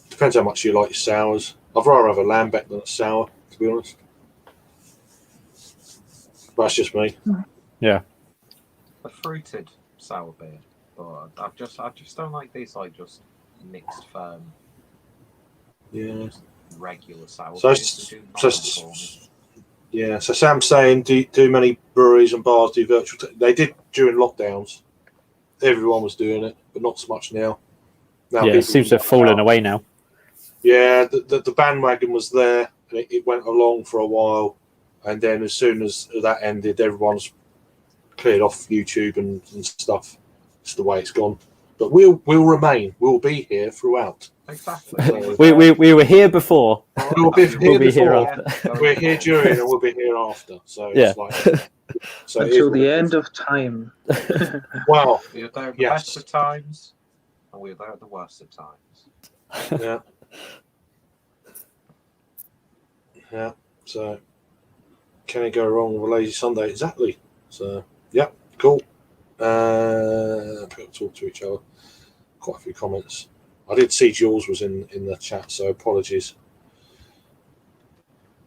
Speaker 1: Depends how much you like your sours. I'd rather have a lambic than a sour, to be honest. But that's just me.
Speaker 2: A fruited sour beer, but I just don't like these like just mixed firm
Speaker 1: Yeah.
Speaker 2: regular sour
Speaker 1: So,
Speaker 2: beers. They do
Speaker 1: so,
Speaker 2: nothing for me.
Speaker 1: yeah. So Sam's saying, do many breweries and bars do virtual? They did during lockdowns. Everyone was doing it, but not so much now. Now
Speaker 5: Yeah, it seems to have fallen away now.
Speaker 1: Yeah, the bandwagon was there, and it went along for a while, and then as soon as that ended, everyone's cleared off YouTube and stuff. It's the way it's gone. But we'll remain. We'll be here throughout.
Speaker 2: Exactly.
Speaker 1: So-
Speaker 5: We were here before.
Speaker 1: We'll be
Speaker 5: We'll be
Speaker 1: before.
Speaker 5: here after.
Speaker 1: We're here during, and we'll be here after. So
Speaker 5: Yeah.
Speaker 1: it's like so it is
Speaker 3: Until
Speaker 1: what
Speaker 3: the
Speaker 1: it is.
Speaker 3: end of time.
Speaker 1: Well,
Speaker 2: We were there at the
Speaker 1: Yes.
Speaker 2: best of times, and we were there at the worst of times.
Speaker 1: yeah, yeah. So can it go wrong with a lazy Sunday? Exactly. So yeah, cool. People talk to each other. Quite a few comments. I did see Jules was in the chat, so apologies.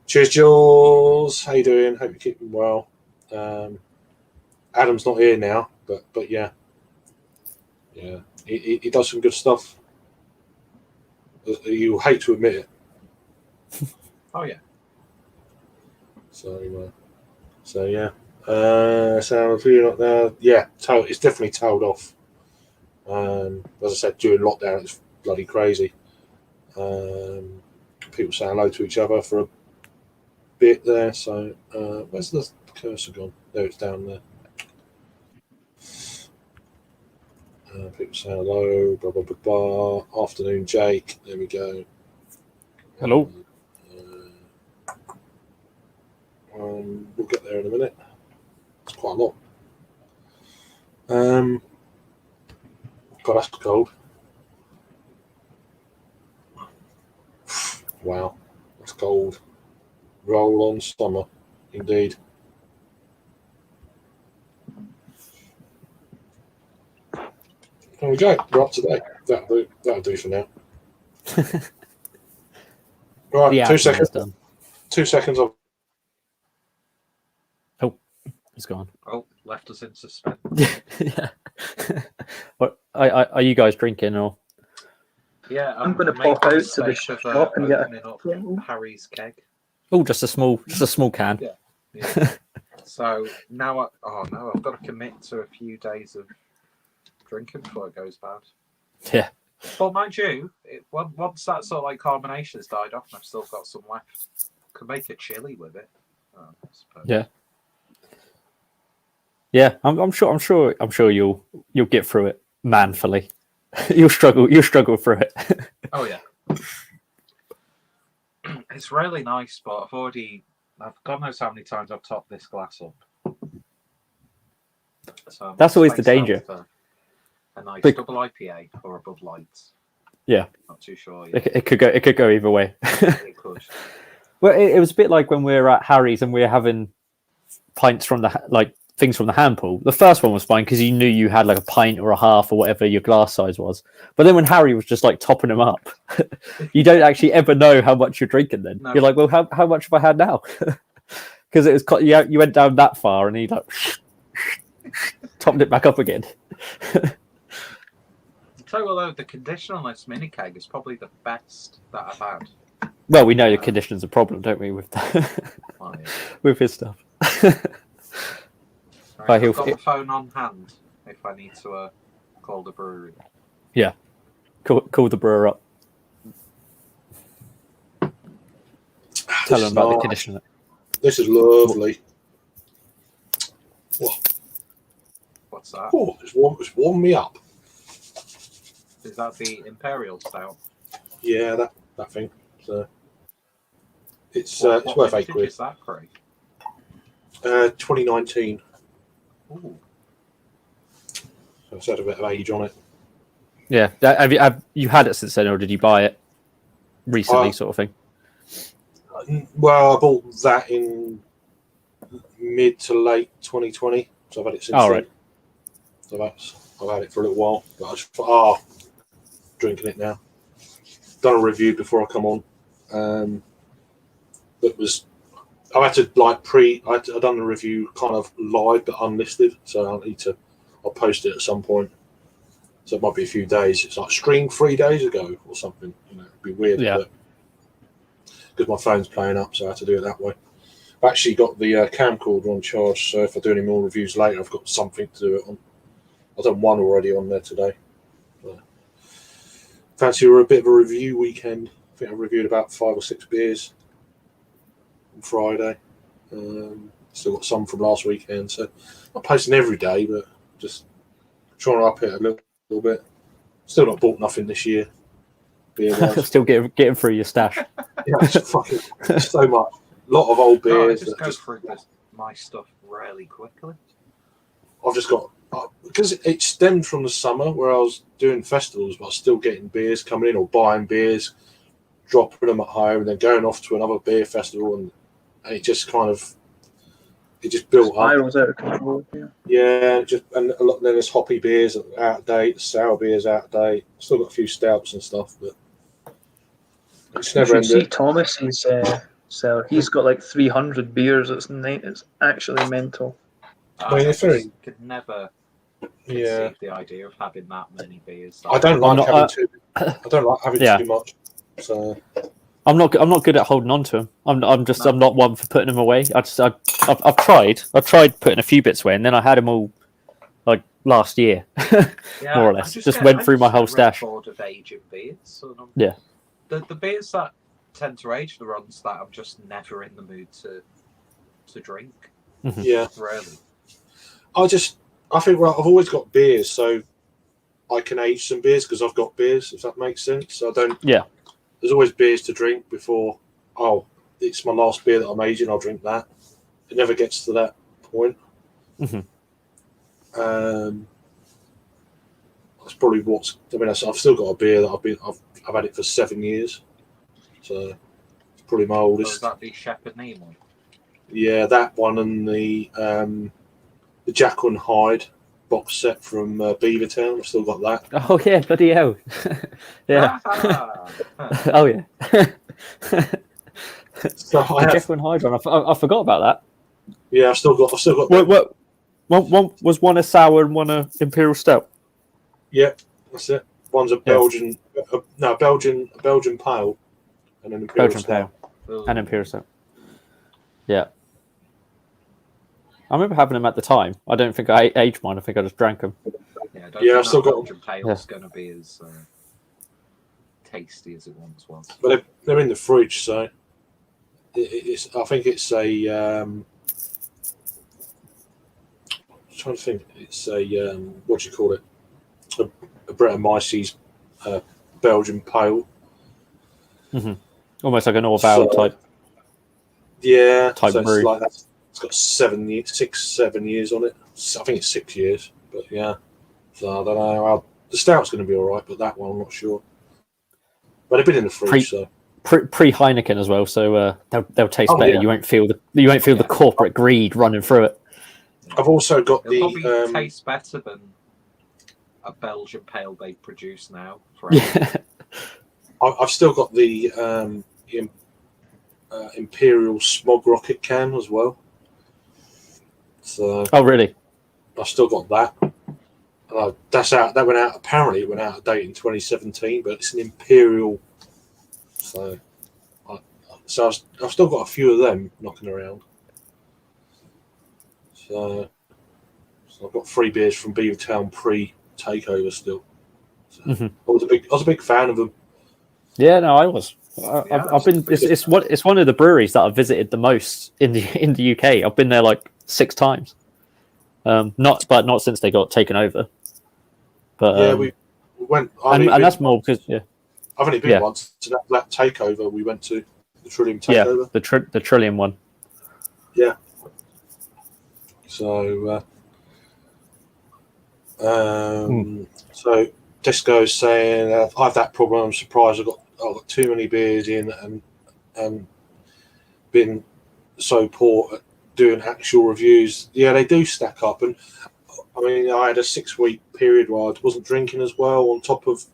Speaker 1: Cheers, Jules. How you doing? Hope you're keeping well. Adam's not here now, but yeah, he does some good stuff. You hate to admit it.
Speaker 2: Oh yeah.
Speaker 1: So yeah. So if you're not there, yeah, it's definitely tailed off. As I said, during lockdown, it's bloody crazy. People saying hello to each other for a bit there. So where's the cursor gone? There, it's down there. People say hello. Blah blah blah blah. Afternoon, Jake. There we go.
Speaker 5: Hello.
Speaker 1: We'll get there in a minute. It's quite a lot. God, that's cold. Wow, that's cold. Roll on summer, indeed. There we go. We're up to date. That'll do for now. Right,
Speaker 5: The
Speaker 1: 2
Speaker 5: admin
Speaker 1: seconds.
Speaker 5: is done.
Speaker 1: 2 seconds.
Speaker 5: It's gone.
Speaker 2: Oh, left us in suspense.
Speaker 5: Yeah. What are you guys drinking or?
Speaker 2: Yeah,
Speaker 3: I'm gonna
Speaker 2: making
Speaker 3: pop out to the
Speaker 2: mistake of,
Speaker 3: shop and get a-
Speaker 2: opening up Harry's keg.
Speaker 5: Oh, just a small can.
Speaker 2: Yeah. Yeah. So now, I've got to commit to a few days of drinking before it goes bad.
Speaker 5: Yeah.
Speaker 2: But mind you, once that sort of like carbonation's died off, and I've still got some left, could make a chili with it. I suppose.
Speaker 5: Yeah. Yeah, I'm sure you'll get through it manfully. You'll struggle through it.
Speaker 2: Oh yeah. It's really nice, but God knows how many times I've topped this glass up. So
Speaker 5: That's always the
Speaker 2: space
Speaker 5: danger.
Speaker 2: out for a nice
Speaker 5: Big-
Speaker 2: double IPA or a Bud Light.
Speaker 5: Yeah.
Speaker 2: Not too sure yet.
Speaker 5: It could go either way.
Speaker 2: It could.
Speaker 5: Well, it was a bit like when we were at Harry's and we were having pints from things from the hand pool. The first one was fine because you knew you had like a pint or a half or whatever your glass size was. But then when Harry was just like topping them up, you don't actually ever know how much you're drinking. Then
Speaker 2: No.
Speaker 5: you're like, well, how much have I had now? Because it was you went down that far and he like topped it back up again.
Speaker 2: Tell you what, though, the condition on this mini keg is probably the best that I've had.
Speaker 5: Well, we know the condition's a problem, don't we, with
Speaker 2: Oh, yeah.
Speaker 5: with his stuff.
Speaker 2: Right,
Speaker 5: he'll-
Speaker 2: I've got the phone on hand if I need to call the brewery.
Speaker 5: Call the brewer up. Tell him about the condition.
Speaker 1: This is lovely.
Speaker 2: What's that?
Speaker 1: Oh, it's warmed me up.
Speaker 2: Is that the Imperial Stout?
Speaker 1: Yeah, that thing. So it's
Speaker 2: What
Speaker 1: worth
Speaker 2: vintage
Speaker 1: £8.
Speaker 2: is that, Craig?
Speaker 1: 2019.
Speaker 2: Ooh.
Speaker 1: So it's had a bit of age on it.
Speaker 5: Yeah. Have you had it since then, or did you buy it recently, sort of thing?
Speaker 1: Well, I bought that in mid to late 2020, so I've had it since then.
Speaker 5: Right.
Speaker 1: So I've had it for a little while, but I just thought, drinking it now. Done a review before I come on. That was, I had to I'd done the review kind of live but unlisted, so I'll post it at some point. So it might be a few days. It's like streamed 3 days ago or something. It'd be weird, but because my phone's playing up, so I had to do it that way. I've actually got the camcorder on charge, so if I do any more reviews later, I've got something to do it on. I've done one already on there today. Fancy a bit of a review weekend. I think I reviewed about 5 or 6 beers on Friday. Still got some from last weekend, so not posting every day, but just trying to up it a little bit. Still not bought nothing this year. Beer-wise.
Speaker 5: Still getting through your stash.
Speaker 1: Yeah, it's fucking so much. A lot of old
Speaker 2: No, I
Speaker 1: beers.
Speaker 2: just go through my stuff really quickly.
Speaker 1: I've just got, because it stemmed from the summer where I was doing festivals, but I was still getting beers coming in or buying beers, dropping them at home, and then going off to another beer festival, and it just kind of, it just built up.
Speaker 3: Spirals out of control. Yeah.
Speaker 1: Yeah, and a lot. Then there's hoppy beers that are out of date, sour beers out of date. Still got a few stouts and stuff, but it's never
Speaker 3: You see
Speaker 1: ended.
Speaker 3: Thomas, he's got like 300 beers. It's actually mental.
Speaker 1: I mean, if
Speaker 2: just could never
Speaker 1: Yeah,
Speaker 2: conceive the idea of having that many beers.
Speaker 1: I don't like
Speaker 5: not-
Speaker 1: having too. I don't like having
Speaker 5: Yeah.
Speaker 1: too much. So
Speaker 5: I'm not good at holding on to them. I'm not one for putting them away. I've tried putting a few bits away, and then I had them all like last year,
Speaker 2: Yeah,
Speaker 5: more or
Speaker 2: I
Speaker 5: less. Just went through my whole stash.
Speaker 2: Bored of aging beers. So
Speaker 5: Yeah.
Speaker 2: The beers that tend to age, the ones that I'm just never in the mood to drink.
Speaker 1: yeah,
Speaker 2: Really.
Speaker 1: I think I've always got beers, so I can age some beers because I've got beers. If that makes sense, so I don't.
Speaker 5: Yeah.
Speaker 1: There's always beers to drink before. Oh, it's my last beer that I'm aging. I'll drink that. It never gets to that point.
Speaker 5: Mhm.
Speaker 1: That's probably what's. I mean, I've still got a beer that I've had it for 7 years, so it's probably my
Speaker 2: So
Speaker 1: oldest.
Speaker 2: is that the Shepherd Neame one?
Speaker 1: Yeah, that one and the Jackal and Hyde box set from Beavertown. I've still got that.
Speaker 5: Oh yeah, bloody hell. Yeah. Oh yeah.
Speaker 1: So I have,
Speaker 5: Jekyll and Hyde one. I forgot about that.
Speaker 1: yeah, I've still got.
Speaker 5: What? One was one a sour and one a imperial stout.
Speaker 1: Yeah, that's it. One's a Belgian, a Belgian pale, and an imperial
Speaker 5: Belgian
Speaker 1: stout.
Speaker 5: pale and imperial stout. Yeah. I remember having them at the time. I don't think I aged mine. I think I just drank them.
Speaker 2: Yeah, I don't
Speaker 1: Yeah,
Speaker 2: think
Speaker 1: I've still
Speaker 2: that
Speaker 1: got-
Speaker 2: Belgian Pale's going to be as tasty as it once was.
Speaker 1: But they're in the fridge, so it's. I think it's a. I'm trying to think. It's a what do you call it? A Brettanomyces Belgian pale.
Speaker 5: Almost like an Orval type.
Speaker 1: Yeah,
Speaker 5: Type
Speaker 1: so
Speaker 5: brew.
Speaker 1: it's like that. It's got 7 years on it. I think it's 6 years, but yeah. So I don't know. The stout's going to be all right, but that one I'm not sure. But they've been in the fridge, so
Speaker 5: Pre Heineken as well, so they'll taste
Speaker 1: Oh,
Speaker 5: better.
Speaker 1: yeah.
Speaker 5: You won't feel the corporate greed running through it.
Speaker 1: I've also got
Speaker 2: It'll probably
Speaker 1: the.
Speaker 2: taste better than a Belgian Pale they produce now. Forever.
Speaker 5: Yeah.
Speaker 1: I've still got the Imperial Smog Rocket can as well. So
Speaker 5: Oh really?
Speaker 1: I've still got that. That's out. That went out. Apparently, it went out of date in 2017, but it's an Imperial. So, I've still got a few of them knocking around. So I've got 3 beers from Beavertown pre-takeover still. So
Speaker 5: Mhm.
Speaker 1: I was a big fan of them.
Speaker 5: Yeah, no, I was.
Speaker 2: Yeah,
Speaker 5: I've been. It's one of the breweries that I've visited the most in the UK. I've been there like 6 times. Not since they got taken over. But
Speaker 1: Yeah, we went.
Speaker 5: and that's more because
Speaker 1: I've only been once to that takeover we went to, the Trillium takeover.
Speaker 5: the Trillium one.
Speaker 1: So So Disco's saying I have that problem. I'm surprised I've got too many beers in and been so poor at doing actual reviews. Yeah, they do stack up. And I mean, I had a 6-week period where I wasn't drinking as well. On top of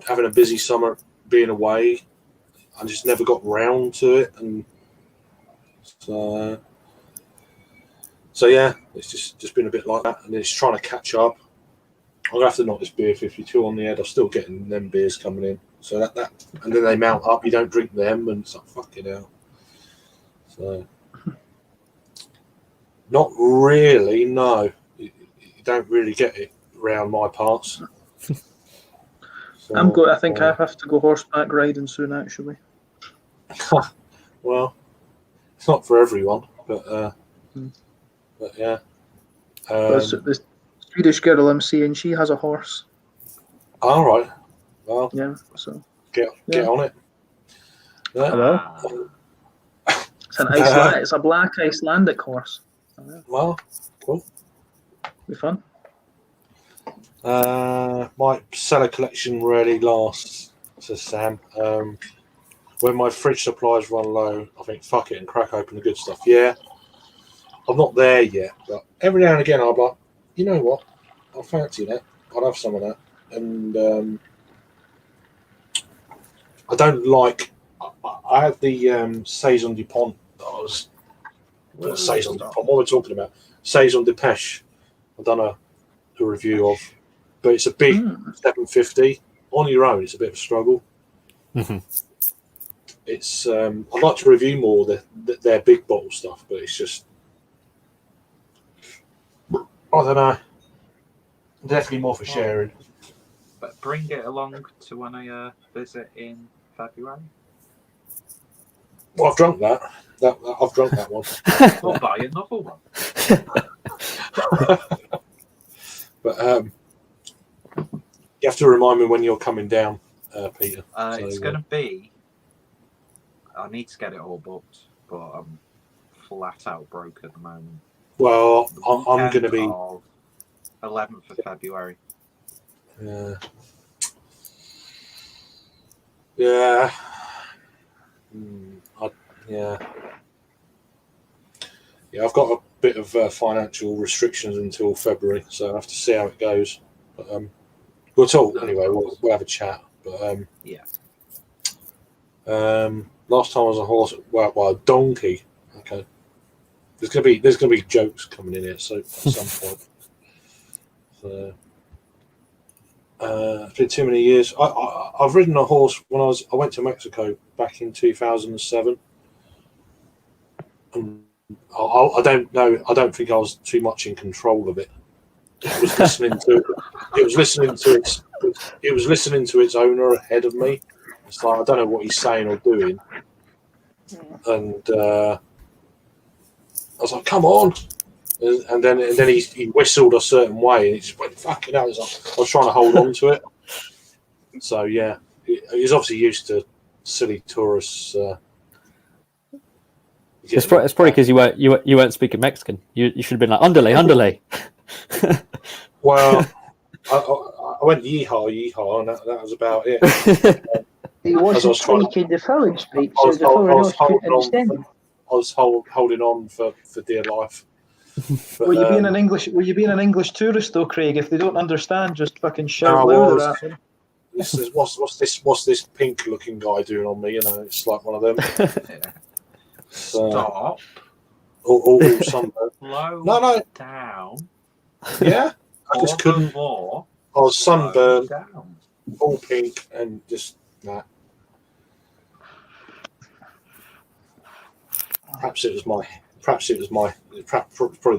Speaker 1: having a busy summer, being away, I just never got round to it. And so yeah, it's just been a bit like that, and it's trying to catch up. I'm gonna have to knock this beer 52 on the head. I'm still getting them beers coming in, so that and then they mount up. You don't drink them, and it's like fucking hell. So not really. No, you don't really get it around my parts. So,
Speaker 3: I'm good. I think I have to go horseback riding soon. Actually,
Speaker 1: well, it's not for everyone, but yeah.
Speaker 3: the Swedish girl I'm seeing, she has a horse.
Speaker 1: All right. Well,
Speaker 3: Yeah, so
Speaker 1: get on it. Yeah.
Speaker 3: Hello? It's an it's a black Icelandic horse.
Speaker 1: Well, cool.
Speaker 3: Be fun.
Speaker 1: My cellar collection rarely lasts, says Sam. When my fridge supplies run low, I think fuck it and crack open the good stuff. Yeah, I'm not there yet, but every now and again I'm like, you know what? I fancy that. I'd have some of that. And I don't like. I had the Saison du Pont. Saison du Pont. What are we talking about? Saison de Pêche. I've done a review of, but it's a big 750 on your own. It's a bit of a struggle.
Speaker 5: Mm-hmm.
Speaker 1: It's I'd like to review more their big bottle stuff, but it's just I don't know. Definitely more for sharing.
Speaker 2: But bring it along to when I visit in February.
Speaker 1: Well, I've drunk that. I've drunk that one.
Speaker 2: We'll buy another one.
Speaker 1: But you have to remind me when you're coming down, Peter.
Speaker 2: It's going to be. I need to get it all booked, but I'm flat out broke at the moment.
Speaker 1: Well, I'm going to be
Speaker 2: 11th of February.
Speaker 1: Yeah. I've got a bit of financial restrictions until February, so I have to see how it goes. But we'll talk anyway. We'll have a chat. But last time I was a horse, well, a donkey. Okay, there's gonna be jokes coming in here, so at some point. So, it's been too many years. I've ridden a horse when I went to Mexico back in 2007. And I don't know. I don't think I was too much in control of it. It was listening to its owner ahead of me. It's like I don't know what he's saying or doing, and I was like, "Come on!" And then he whistled a certain way, and it just went fucking out. I was trying to hold on to it. So yeah, he's obviously used to silly tourists.
Speaker 5: It's probably because you weren't speaking Mexican. You should have been like underlay.
Speaker 1: Well, I went yeehaw, and that was about it.
Speaker 6: He wasn't speaking the foreign speak, so the foreigners couldn't understand.
Speaker 1: I was holding on for dear life. But,
Speaker 3: Were you being an English tourist though, Craig? If they don't understand, just fucking shout louder at them.
Speaker 1: This is what's this pink looking guy doing on me? You know, it's like one of them.
Speaker 2: Stop.
Speaker 1: All sunburned. No.
Speaker 2: Down.
Speaker 1: Yeah, I just couldn't.
Speaker 2: More.
Speaker 1: I was sunburned,
Speaker 2: Down.
Speaker 1: all pink, and just nah. Perhaps it was probably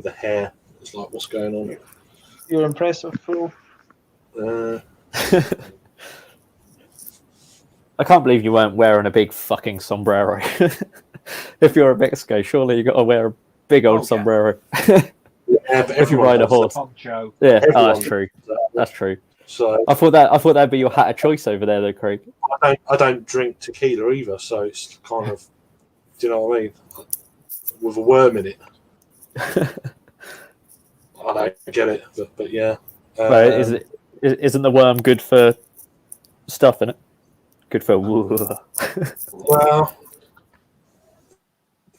Speaker 1: the hair. It's like, what's going on?
Speaker 3: You're impressive, fool.
Speaker 5: I can't believe you weren't wearing a big fucking sombrero. If you're in Mexico, surely you got to wear a big old sombrero.
Speaker 1: Yeah, but
Speaker 5: if you ride a horse.
Speaker 2: Poncho.
Speaker 5: Yeah, that's true. That's true.
Speaker 1: So
Speaker 5: I thought that'd be your hat of choice over there, though, Craig.
Speaker 1: I don't drink tequila either, so it's kind of, do you know what I mean? With a worm in it. I don't get it, but yeah.
Speaker 5: But isn't the worm good for stuff in it? Good for.
Speaker 1: Well,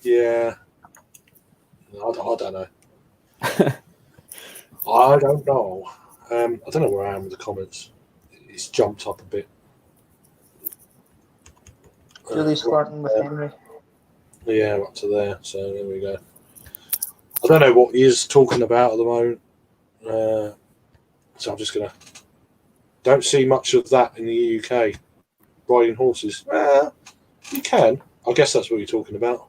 Speaker 1: yeah. I don't know. I don't know. I don't know where I am with the comments. It's jumped up a bit.
Speaker 6: Julie's flirting with Henry.
Speaker 1: Yeah, up to there. So there we go. I don't know what he is talking about at the moment. So I'm just gonna. Don't see much of that in the UK. Riding horses. You can. I guess that's what you're talking about.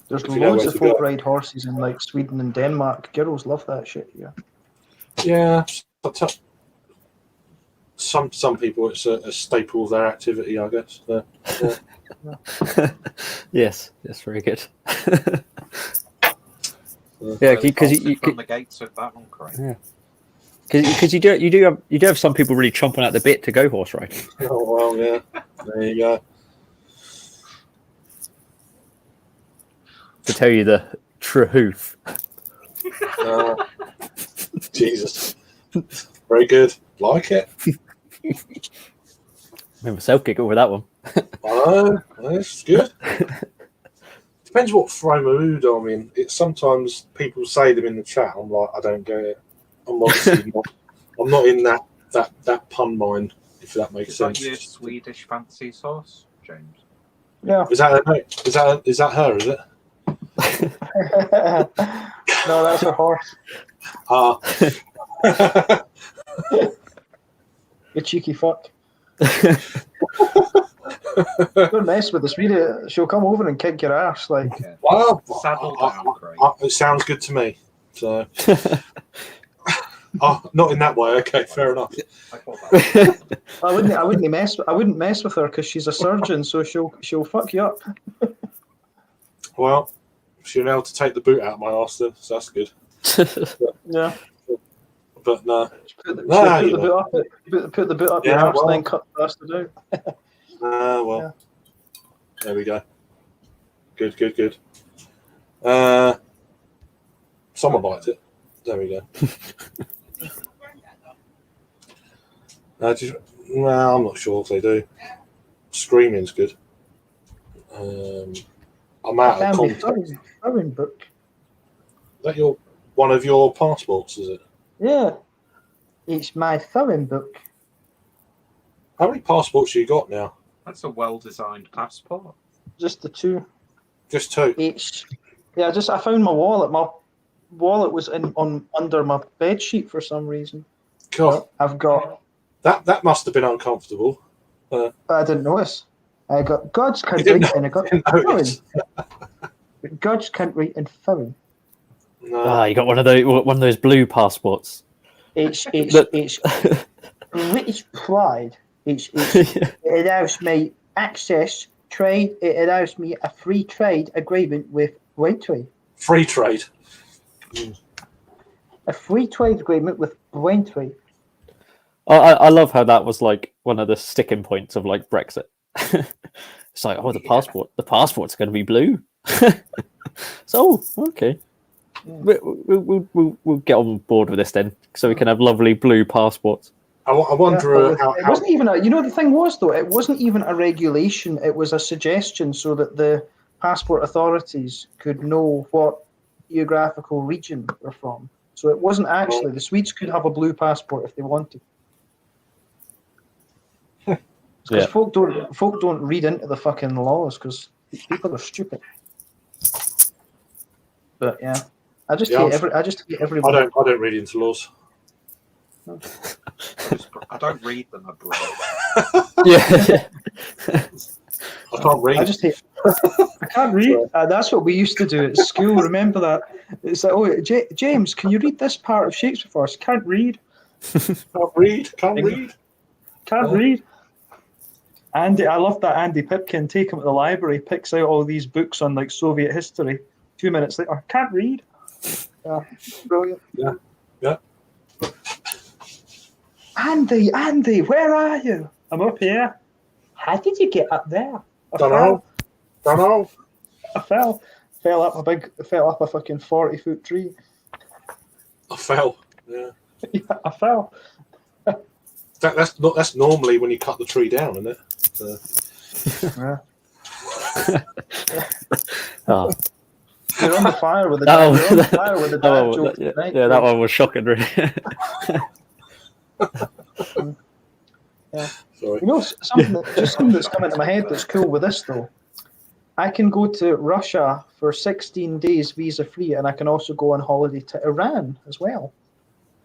Speaker 6: There's
Speaker 1: If you know
Speaker 6: loads
Speaker 1: where
Speaker 6: of
Speaker 1: to
Speaker 6: folk
Speaker 1: go.
Speaker 6: ride horses in like Sweden and Denmark. Girls love that shit here.
Speaker 1: Yeah. Some people, it's a staple of their activity, I guess.
Speaker 5: Yes, very good.
Speaker 1: Yeah,
Speaker 5: because
Speaker 2: Bolted
Speaker 5: you
Speaker 2: from the gates of that one, Craig.
Speaker 5: Yeah. Because you do have some people really chomping at the bit to go horse riding.
Speaker 1: Oh well, yeah. There you go.
Speaker 5: To tell you the truth.
Speaker 1: Jesus. Very good. Like it.
Speaker 5: Made myself giggle with that one.
Speaker 1: I know. That's good. Depends what frame of mood I'm in. It's sometimes people say them in the chat. I'm like, I don't get it. I'm obviously not. I'm not in that pun mind. If that makes
Speaker 2: Is
Speaker 1: sense.
Speaker 2: that your Swedish fancy sauce, James?
Speaker 6: Yeah.
Speaker 1: Is that her? Is it?
Speaker 6: No, that's a horse. You cheeky fuck. Don't mess with the Swede. She'll come over and kick your ass. Like,
Speaker 1: Well,
Speaker 2: Saddle down, Craig.
Speaker 1: it sounds good to me. So, not in that way. Okay, fair enough.
Speaker 2: I thought that
Speaker 6: I wouldn't mess with her because she's a surgeon, so she'll fuck you up.
Speaker 1: Well, she'll able to take the boot out of my arse then, so that's good.
Speaker 6: Yeah.
Speaker 1: But no,
Speaker 6: Put the boot up
Speaker 1: Yeah,
Speaker 6: your arse
Speaker 1: well.
Speaker 6: and then cut the bastard out.
Speaker 1: well,
Speaker 6: Yeah.
Speaker 1: There we go. Good. Someone liked it. There we go. Well, I'm not sure if they do. Screaming's good. I'm out of
Speaker 6: Family
Speaker 1: context.
Speaker 6: throwing book.
Speaker 1: Is that one of your passports, is it?
Speaker 6: Yeah. It's my throwing book.
Speaker 1: How many passports you got now?
Speaker 2: That's a well-designed passport.
Speaker 6: Just the two.
Speaker 1: Just two.
Speaker 6: I found my wallet. My wallet was under my bed sheet for some reason.
Speaker 1: God,
Speaker 6: I've got.
Speaker 1: that must have been uncomfortable.
Speaker 6: I didn't notice. I got God's
Speaker 1: You
Speaker 6: country
Speaker 1: didn't
Speaker 6: and I got
Speaker 1: notice.
Speaker 6: foreign. God's country and foreign.
Speaker 5: Ah, you got one of those blue passports.
Speaker 6: It's
Speaker 5: Look.
Speaker 6: British pride. It allows me access trade. It allows me a free trade agreement with Braintree.
Speaker 1: Free trade.
Speaker 6: A free trade agreement with Braintree.
Speaker 5: I love how that was like one of the sticking points of like Brexit. It's like, the passport's going to be blue. So okay, we'll get on board with this then, so we can have lovely blue passports.
Speaker 1: I wonder
Speaker 6: It wasn't even the thing was though, it wasn't even a regulation. It was a suggestion so that the passport authorities could know what geographical region they're from. So it wasn't actually the Swedes could have a blue passport if they wanted. Because folk don't read into the fucking laws because people are stupid. But yeah, I just hate everybody.
Speaker 1: I don't read into laws.
Speaker 2: I don't read them abroad.
Speaker 5: Yeah.
Speaker 1: I can't read.
Speaker 6: I just hate. I can't read. That's what we used to do at school. Remember that? It's like, James, can you read this part of Shakespeare for us? Can't read.
Speaker 1: Can't read.
Speaker 6: Can't read. Andy, I love that Andy Pipkin. Take him to the library, picks out all these books on like Soviet history. 2 minutes later, can't read. Yeah, brilliant.
Speaker 1: Yeah.
Speaker 6: Andy, where are you? I'm up here. How did you get up there?
Speaker 1: Don't know.
Speaker 6: I fell up a fucking 40-foot tree.
Speaker 1: I fell. Yeah.
Speaker 6: Yeah, I fell.
Speaker 1: That's normally when you cut the tree down, isn't it?
Speaker 6: Yeah.
Speaker 5: Oh,
Speaker 6: You're on the fire with the
Speaker 5: that
Speaker 6: dad. You're on the
Speaker 5: one,
Speaker 6: fire with the
Speaker 5: that
Speaker 6: dad
Speaker 5: one-
Speaker 6: joke
Speaker 5: yeah,
Speaker 6: tonight.
Speaker 5: yeah, that one was shocking, really.
Speaker 1: Sorry.
Speaker 6: You know, something that's come into my head that's cool with this though. I can go to Russia for 16 days visa free, and I can also go on holiday to Iran as well.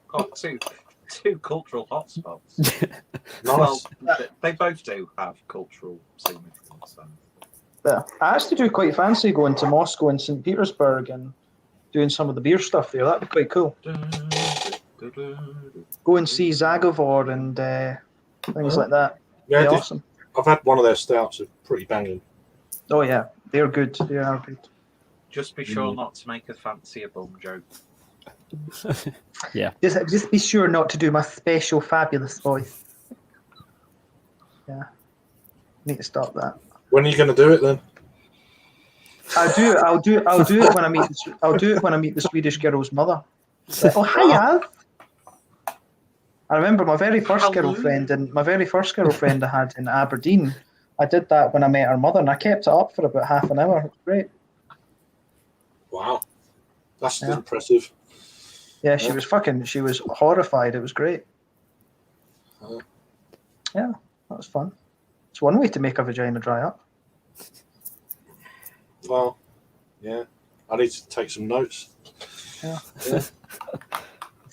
Speaker 2: Got two cultural hotspots.
Speaker 1: Nice.
Speaker 2: Well, they both do have cultural significance. So.
Speaker 6: Yeah, I actually do quite fancy going to Moscow and St. Petersburg and doing some of the beer stuff there. That'd be quite cool. Go and see Zagovor and things like that.
Speaker 1: Yeah,
Speaker 6: Be
Speaker 1: they-
Speaker 6: awesome.
Speaker 1: I've had one of their stouts. Are pretty banging.
Speaker 6: Oh yeah, they're good. They are good.
Speaker 2: Just be sure not to make a fancier bum joke.
Speaker 6: Just be sure not to do my special fabulous voice. Yeah, need to stop that.
Speaker 1: When are you going to do it then?
Speaker 6: I'll do it when I meet. I'll do it when I meet the Swedish girl's mother. Like, oh hiya! I remember my very first
Speaker 2: Hello.
Speaker 6: girlfriend I had in Aberdeen. I did that when I met her mother, and I kept it up for about half an hour. It was great.
Speaker 1: Wow, that's
Speaker 6: Yeah.
Speaker 1: impressive.
Speaker 6: Yeah, she was horrified. It was great.
Speaker 1: Uh.
Speaker 6: Yeah, that was fun. It's one way to make a vagina dry up.
Speaker 1: Well, yeah, I need to take some notes.
Speaker 6: It's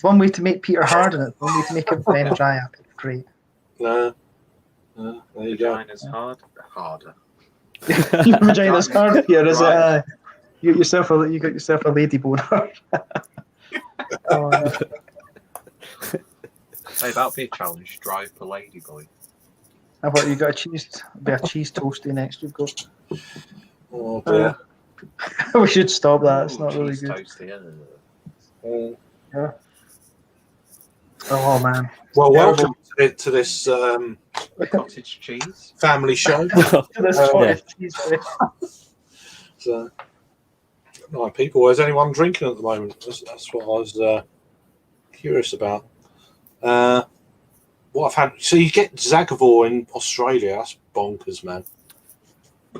Speaker 6: one way to make Peter harden it. One way to make a vagina dry up. It's great.
Speaker 1: There you go.
Speaker 2: Vagina's harder.
Speaker 6: Your vagina's hard here, is it? You got yourself a lady boner. Oh, yeah.
Speaker 2: Hey, that'll be a challenge. Drive the lady boy.
Speaker 6: How about you got a cheese toasty next? You've got.
Speaker 1: Oh dear.
Speaker 6: We should stop that. It's
Speaker 2: Ooh,
Speaker 6: not really
Speaker 2: cheese
Speaker 6: good.
Speaker 2: toasty,
Speaker 6: Oh man.
Speaker 1: Well, welcome to this
Speaker 2: Cottage cheese.
Speaker 1: family show.
Speaker 6: This Scottish cheese place.
Speaker 1: So, 9 people. Is anyone drinking at the moment? That's what I was curious about. What I've had. So you get Zagovor in Australia. That's bonkers, man.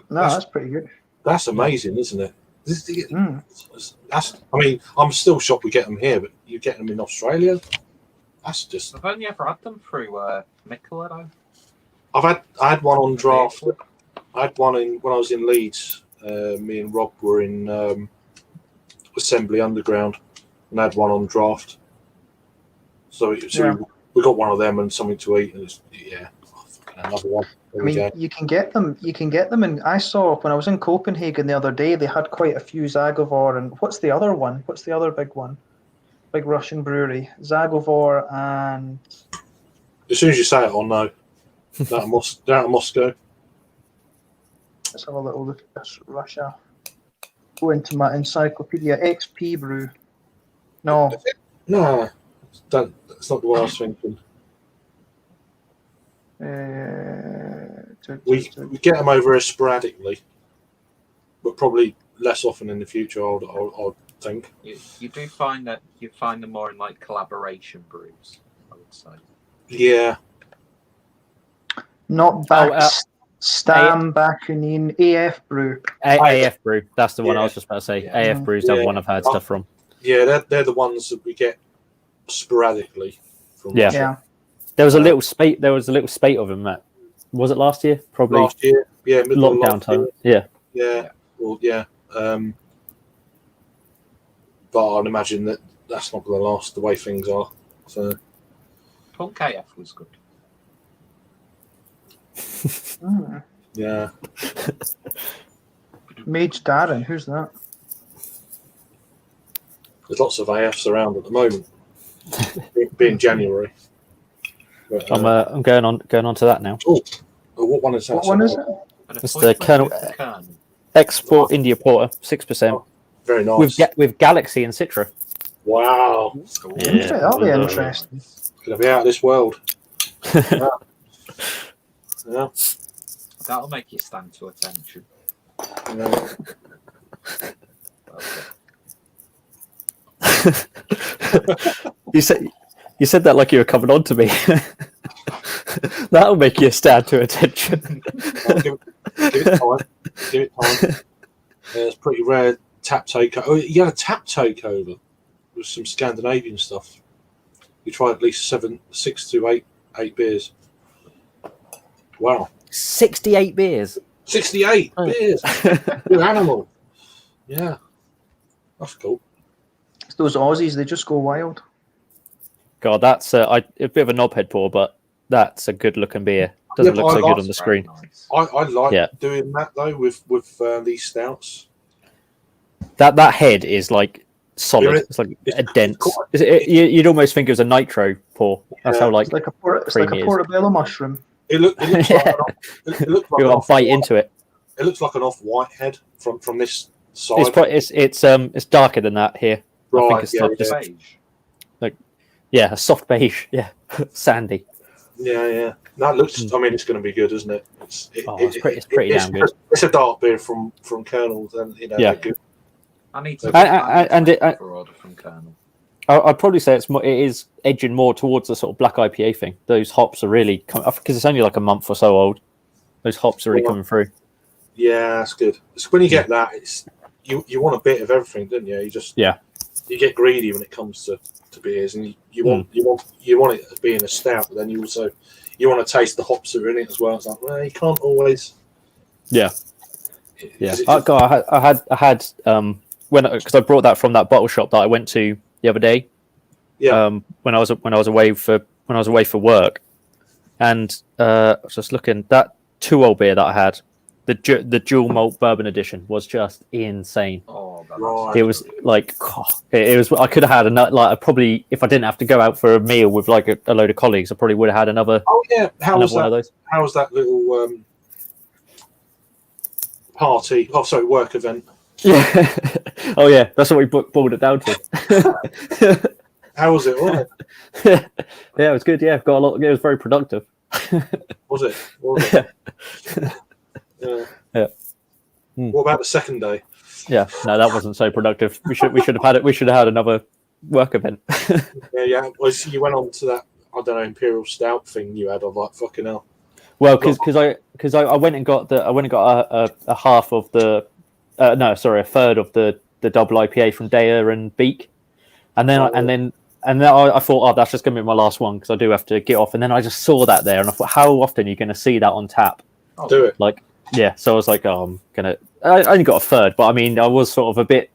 Speaker 6: No, that's pretty good.
Speaker 1: That's amazing, isn't it?
Speaker 6: Mm.
Speaker 1: I mean, I'm still shocked we get them here, but you get them in Australia. That's just.
Speaker 2: I've only ever had them through Mikkeler.
Speaker 1: I had one on draft. I had one when I was in Leeds. Me and Rob were in Assembly Underground, and I had one on draft. So we got one of them and something to eat, and it's, another one. There
Speaker 6: I
Speaker 1: we
Speaker 6: mean,
Speaker 1: go.
Speaker 6: you can get them, and I saw when I was in Copenhagen the other day, they had quite a few Zagovor, and what's the other one? What's the other big one? Big Russian brewery, Zagovor, and
Speaker 1: As soon as you say it, I'll know. Down at Moscow.
Speaker 6: let's have a little look at this. Russia. Go into my encyclopedia. XP Brew. No,
Speaker 1: No, that's not the one I was thinking. We get them over here sporadically, but probably less often in the future. I'd think.
Speaker 2: You do find that you find them more in like collaboration brews, I would say.
Speaker 1: Yeah,
Speaker 6: not back. Stam Bakunin AF Brew.
Speaker 5: AF Brew. That's the one I
Speaker 1: Yeah.
Speaker 5: was just about to say.
Speaker 2: Yeah.
Speaker 5: AF Brew's the
Speaker 1: Yeah.
Speaker 5: other one I've heard stuff from.
Speaker 1: yeah, they're the ones that we get sporadically from
Speaker 5: Yeah.
Speaker 1: Russia.
Speaker 6: Yeah.
Speaker 5: There was a little spate. There was a little spate of them. That was it last year. Probably
Speaker 1: Last year, yeah, middle of
Speaker 5: lockdown
Speaker 1: last
Speaker 5: time.
Speaker 1: year.
Speaker 5: Yeah.
Speaker 1: Yeah, well, yeah. But I'd imagine that's not going to last the way things are. So
Speaker 2: Punk AF was good.
Speaker 6: Mm.
Speaker 1: yeah,
Speaker 6: Mage Darren, who's that?
Speaker 1: there's lots of AFs around at the moment. being January. But,
Speaker 5: I'm going on to that now.
Speaker 1: what one is that?
Speaker 6: What one is it?
Speaker 2: An
Speaker 5: It's the
Speaker 2: appointment
Speaker 5: Colonel-
Speaker 2: with the Colonel.
Speaker 5: Export India Porter, 6%.
Speaker 1: Very nice.
Speaker 5: With Galaxy and Citra.
Speaker 1: Wow,
Speaker 5: Yeah.
Speaker 6: That'll be interesting.
Speaker 1: it's going to be out of this world. Yeah.
Speaker 2: That'll make you stand to attention.
Speaker 1: Yeah.
Speaker 2: Okay.
Speaker 5: You said that like you were coming on to me. That'll make you stand to attention.
Speaker 1: Give it time. Give it time. It's pretty rare tap takeover. Oh, you had a tap takeover with some Scandinavian stuff. You tried at least 6 to 8 beers. Wow.
Speaker 5: 68 beers.
Speaker 1: 68
Speaker 5: Oh.
Speaker 1: beers. Good animal. Yeah. That's cool.
Speaker 6: It's those Aussies, they just go wild.
Speaker 5: God, that's a bit of a knobhead pour, but that's a good looking beer. Doesn't
Speaker 1: Yeah,
Speaker 5: look so
Speaker 1: I
Speaker 5: good on the
Speaker 2: Very
Speaker 5: screen.
Speaker 2: nice.
Speaker 1: I like
Speaker 5: Yeah.
Speaker 1: doing that though with these stouts.
Speaker 5: That head is like solid.
Speaker 1: Yeah,
Speaker 5: It's like
Speaker 1: it's
Speaker 5: a dense.
Speaker 1: quite-
Speaker 5: You'd almost think it was a nitro pour. That's
Speaker 1: Yeah.
Speaker 5: how like
Speaker 6: It's like a
Speaker 5: creamy is.
Speaker 6: portobello mushroom.
Speaker 1: It looks like it looks like
Speaker 5: you
Speaker 1: an
Speaker 5: got to
Speaker 1: off-
Speaker 5: bite into it.
Speaker 1: It looks like an off-white head from this side.
Speaker 5: It's darker than that here. I think
Speaker 1: right,
Speaker 5: it's
Speaker 1: yeah,
Speaker 5: like
Speaker 1: yeah,
Speaker 2: Beige.
Speaker 5: Yeah, a soft beige. Yeah, sandy.
Speaker 1: yeah. No, it looks. I mean, it's going to be good, isn't it? It's
Speaker 5: pretty damn good.
Speaker 1: It's a dark beer from Colonel's, and
Speaker 5: Yeah.
Speaker 1: they're good.
Speaker 2: I need to.
Speaker 5: And it-
Speaker 2: for order from Colonel.
Speaker 5: I'd probably say it is edging more towards the sort of black IPA thing. Those hops are really because it's only like a month or so old. Those hops are really
Speaker 1: Well,
Speaker 5: coming through.
Speaker 1: Yeah, that's good. It's when you get that, it's you want a bit of everything, don't you? You just
Speaker 5: Yeah.
Speaker 1: You get greedy when it comes to beers, and you want it being a stout, but then you want to taste the hops that are in it as well. It's like, well, you can't always.
Speaker 5: Yeah. Yeah,
Speaker 1: Is it
Speaker 5: I had because I brought that from that bottle shop that I went to the other day.
Speaker 1: Yeah.
Speaker 5: When I was away for work, and I was just looking that 2-0 beer that I had, the dual malt bourbon edition was just insane.
Speaker 2: Oh, that's
Speaker 1: Right.
Speaker 5: It was like it was. I could have had another. Like I probably, if I didn't have to go out for a meal with like a load of colleagues, I probably would have had another
Speaker 1: Oh yeah, how was
Speaker 5: one of
Speaker 1: that?
Speaker 5: those.
Speaker 1: How was that little party? Oh, sorry, work event.
Speaker 5: Yeah. Oh yeah, that's what we boiled it down to.
Speaker 1: How was it? All right.
Speaker 5: Yeah, it was good. Yeah, got a lot. It was very productive.
Speaker 1: Was it? Was it? Yeah.
Speaker 5: Yeah. Hmm.
Speaker 1: What about the second day?
Speaker 5: Yeah, no, that wasn't so productive. We should have had it. We should have had another work event.
Speaker 1: Yeah. Well, so you went on to that, I don't know, Imperial Stout thing you had. I'm like, fucking hell.
Speaker 5: Well, because I went and got a half of the a third of the double IPA from Daya and Beak, and then I thought, oh, that's just going to be my last one because I do have to get off. And then I just saw that there, and I thought, how often are you going to see that on tap?
Speaker 1: Do it.
Speaker 5: Like, yeah. So I was like, oh, I'm gonna. I only got a third, but I mean, I was sort of a bit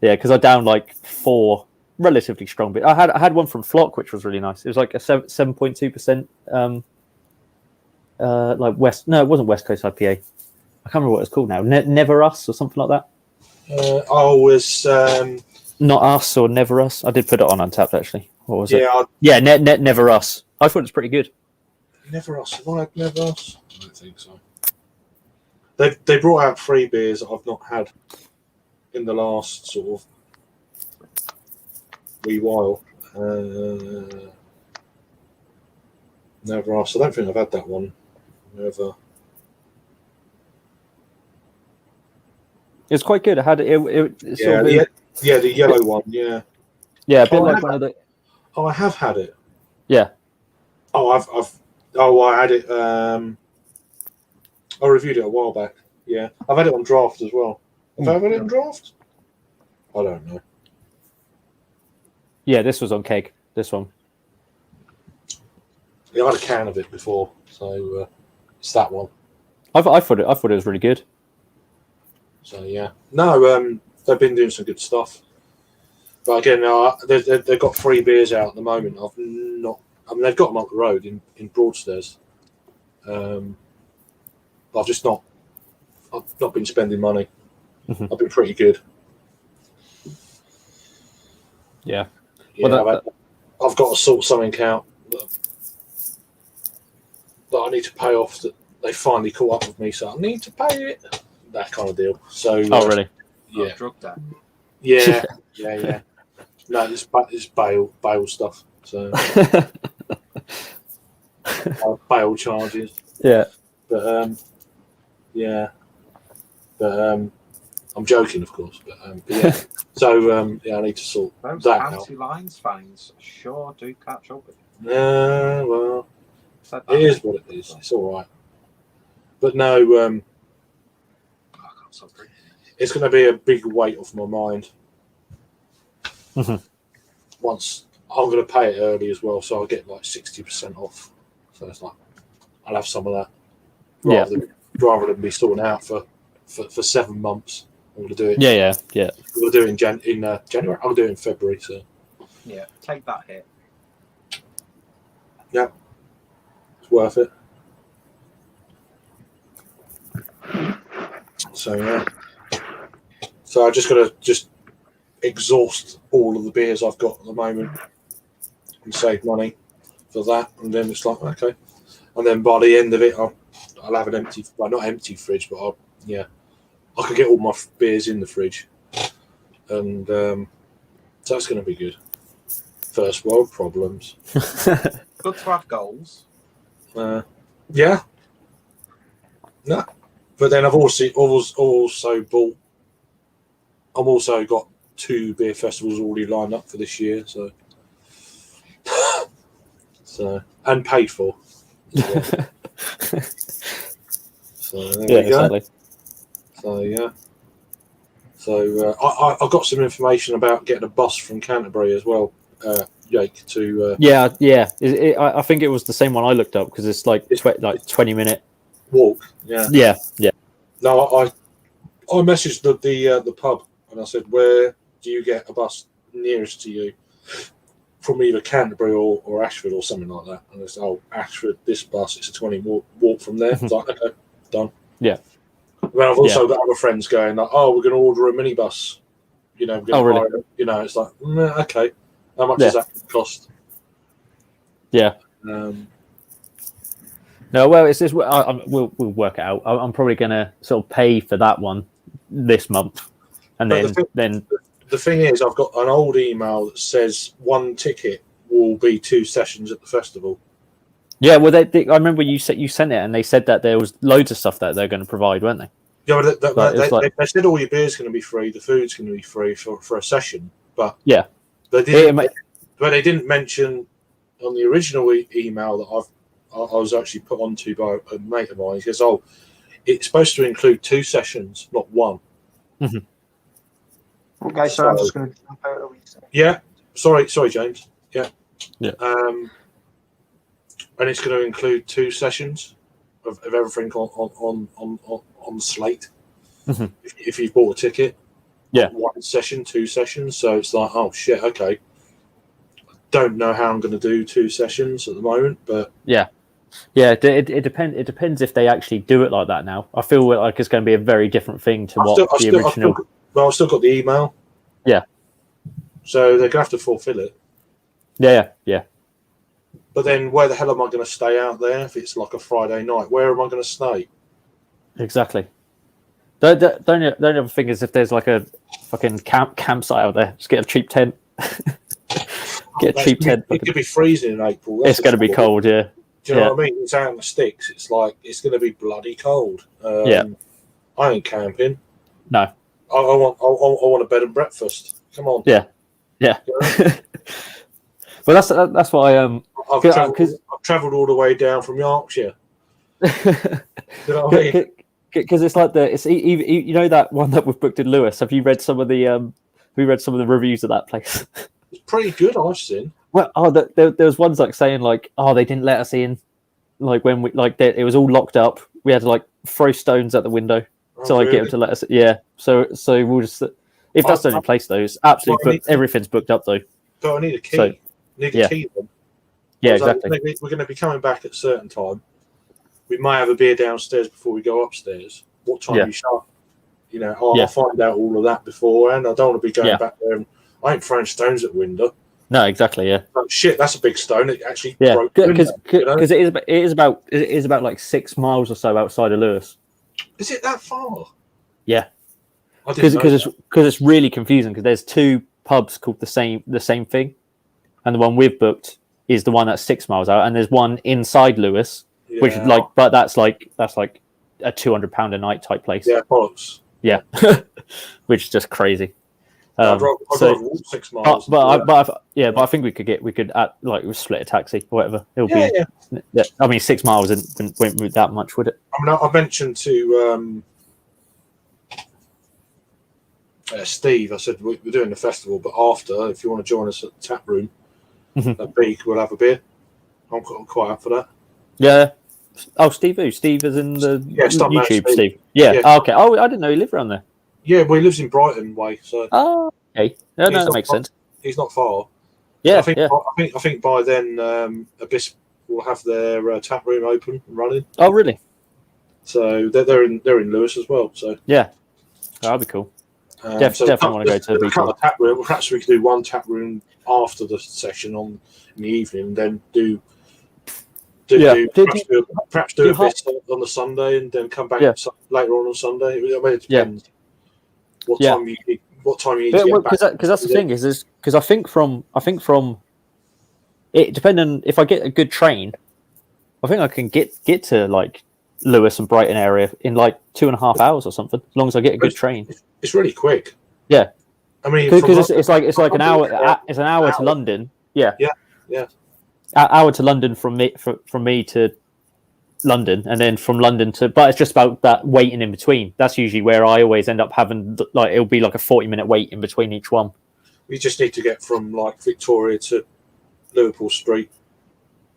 Speaker 5: yeah, because I downed like 4 relatively strong bit. I had one from Flock, which was really nice. It was like a 7.2%. Like it wasn't West Coast IPA. I can't remember what it's called now. Never Us or something like that.
Speaker 1: Was
Speaker 5: Not Us or Never Us. I did put it on Untapped actually. What was it?
Speaker 1: yeah,
Speaker 5: Yeah, Never Us. I thought it was pretty good.
Speaker 1: Never Us. Have I had Never Us? I don't think so. They brought out 3 beers that I've not had in the last sort of wee while. Never Us. I don't think I've had that one. Never.
Speaker 5: It was quite good. I had it. It's
Speaker 1: Yeah,
Speaker 5: sort of,
Speaker 1: the yellow one. Yeah.
Speaker 5: yeah, a bit
Speaker 1: Oh,
Speaker 5: like
Speaker 1: I
Speaker 5: one of the.
Speaker 1: Oh, I have had it.
Speaker 5: Yeah.
Speaker 1: Oh, I had it. I reviewed it a while back. Yeah, I've had it on draft as well. Have I had it on draft? I don't know.
Speaker 5: Yeah, this was on keg. This one.
Speaker 1: Yeah, I had a can of it before, so it's that one.
Speaker 5: I thought it was really good.
Speaker 1: So yeah, no, they've been doing some good stuff. But again, they've got 3 beers out at the moment. I've not. I mean, they've got them up the road in Broadstairs. But I've just not. I've not been spending money.
Speaker 5: Mhm.
Speaker 1: I've been pretty good.
Speaker 5: Yeah.
Speaker 1: Yeah,
Speaker 5: Well,
Speaker 1: I've got to sort something out that I need to pay off. That they finally caught up with me, so I need to pay it. That kind of deal. So.
Speaker 5: Oh really?
Speaker 1: Yeah.
Speaker 2: Drug that.
Speaker 1: Yeah. Yeah. No, it's bail stuff. So bail charges.
Speaker 5: Yeah.
Speaker 1: But yeah. But I'm joking, of course, but yeah. So yeah, I need to sort
Speaker 2: Those
Speaker 1: that out.
Speaker 2: anti-lines fans sure do catch up with you.
Speaker 1: Yeah, well,
Speaker 2: Said that
Speaker 1: it is
Speaker 2: before.
Speaker 1: what it is. It's all right. But no,
Speaker 2: Oh, I can't stop drinking.
Speaker 1: it's going to be a big weight off my mind.
Speaker 5: Mhm.
Speaker 1: Once I'm going to pay it early as well, so I'll get like 60% off. So it's like I'll have some of that rather than be sorting out for 7 months. I'm going to do it.
Speaker 5: Yeah.
Speaker 1: We'll do it in January. I'll do it in February. So
Speaker 2: Yeah, take that hit.
Speaker 1: it's worth it. So yeah. So I just got to exhaust all of the beers I've got at the moment and save money for that, and then it's like okay, and then by the end of it, I'll have an empty, well, not empty fridge, but I could get all my beers in the fridge, and so that's going to be good. First world problems.
Speaker 2: Good to have goals.
Speaker 1: Yeah. No, but then I've also bought. I've also got 2 beer festivals already lined up for this year, so and paid for. So there we go.
Speaker 5: Exactly.
Speaker 1: So yeah. So I got some information about getting a bus from Canterbury as well, Jake. To
Speaker 5: Yeah. I think it was the same one I looked up because it's like 20-minute
Speaker 1: walk. Yeah.
Speaker 5: Yeah.
Speaker 1: No, I messaged the pub and I said, where do you get a bus nearest to you from either Canterbury or Ashford or something like that? And they said, oh, Ashford, this bus, it's a 20 walk from there. It's like, okay, done.
Speaker 5: Yeah.
Speaker 1: But I've also got other friends going like, oh, we're going to order a minibus. You know, we're going to
Speaker 5: really?
Speaker 1: hire it. You know, it's like, okay, how much does that cost?
Speaker 5: Yeah. No, well, it's just we'll work it out. I'm probably going to sort of pay for that one this month, and then
Speaker 1: the thing is, I've got an old email that says 1 ticket will be 2 sessions at the festival.
Speaker 5: Yeah, well, I remember you sent it, and they said that there was loads of stuff that they're going to provide, weren't they?
Speaker 1: Yeah, but they said all your beer's going to be free, the food's going to be free for a session, but they didn't mention on the original email that I was actually put onto by a mate of mine. He says, "Oh, it's supposed to include 2 sessions, not 1."
Speaker 5: Mm-hmm.
Speaker 6: Okay, so I'm just going to jump out a wee second.
Speaker 1: Yeah, sorry, James. Yeah. And it's going to include 2 sessions of everything on the slate.
Speaker 5: Mm-hmm.
Speaker 1: If you've bought a ticket, 1 session, 2 sessions. So it's like, oh shit, okay. Don't know how I'm going to do 2 sessions at the moment, but
Speaker 5: it depends. It depends if they actually do it like that now. I feel like it's going to be a very different thing to the original.
Speaker 1: I've still got the email.
Speaker 5: Yeah.
Speaker 1: So they're going to have to fulfill it.
Speaker 5: Yeah.
Speaker 1: But then where the hell am I going to stay out there if it's like a Friday night? Where am I going to stay?
Speaker 5: Exactly. The only other thing is if there's like a fucking campsite out there, just get a cheap tent. Get a cheap tent.
Speaker 1: It could be freezing in April.
Speaker 5: It's going to be cold, yeah.
Speaker 1: Do you know what I mean? It's out in the sticks. It's like it's going to be bloody cold. I ain't camping.
Speaker 5: No.
Speaker 1: I want a bed and breakfast. Come on.
Speaker 5: Yeah. Well, that's why
Speaker 1: I've travelled all the way down from Yorkshire. You know what I mean?
Speaker 5: Because it's like you know that one that we've booked in Lewis. Have you read some of the reviews of that place?
Speaker 1: It's pretty good, I've seen.
Speaker 5: Well, there was ones like saying like, oh, they didn't let us in, like when we it was all locked up. We had to like throw stones out the window to like get them to let us. Yeah, so we'll just if that's the only place though, it's absolutely booked. Everything's booked up though.
Speaker 1: But I need a key.
Speaker 5: So,
Speaker 1: need a key then.
Speaker 5: Yeah, exactly.
Speaker 1: We're going to be coming back at a certain time. We might have a beer downstairs before we go upstairs. What time you shut? You know, I'll find out all of that beforehand. I don't want to be going back there and I ain't throwing stones at the window.
Speaker 5: No, exactly. Yeah.
Speaker 1: Oh, shit, that's a big stone. It actually broke.
Speaker 5: Because it is about like 6 miles or so outside of Lewis.
Speaker 1: Is it that far?
Speaker 5: Yeah. Because it's really confusing because there's 2 pubs called the same thing, and the one we've booked is the one that's 6 miles out, and there's one inside Lewis, which is like, but that's like a £200 a night type place.
Speaker 1: Yeah, bollocks.
Speaker 5: Yeah, which is just crazy.
Speaker 1: I'd rather walk 6 miles.
Speaker 5: But I think we could like we split a taxi or whatever. It'll be. Yeah. I mean, 6 miles won't move that much, would it?
Speaker 1: I mean, I mentioned to Steve, I said we're doing the festival, but after, if you want to join us at the tap room at Beak, we'll have a beer. I'm quite up for that.
Speaker 5: Yeah. Oh, Steve who? Steve is in the YouTube, Steve. Yeah.
Speaker 1: Yeah.
Speaker 5: Oh, okay. Oh, I didn't know he lived around there.
Speaker 1: Yeah, well, he lives in Brighton way, so.
Speaker 5: Oh, okay. No, that makes sense.
Speaker 1: He's not far.
Speaker 5: Yeah,
Speaker 1: I think by then Abyss will have their tap room open and running.
Speaker 5: Oh, really?
Speaker 1: So they're in Lewis as well. So
Speaker 5: yeah, that'd be cool. Definitely want to go to the
Speaker 1: tap room. Perhaps we could do one tap room after the session in the evening, then perhaps do a bit on the Sunday, and then come back later on Sunday. I mean, it depends what time you need to get back.
Speaker 5: Because that's the thing is because I think from it, depending if I get a good train, I think I can get to like Lewis and Brighton area in like 2.5 hours or something, as long as I get a good train.
Speaker 1: It's really quick.
Speaker 5: Yeah,
Speaker 1: I mean,
Speaker 5: because it's like an hour. It's an hour to London. Yeah. Hour to London from me to London, and then from London to. But it's just about that waiting in between. That's usually where I always end up having like it'll be like a 40-minute wait in between each one.
Speaker 1: We just need to get from like Victoria to Liverpool Street.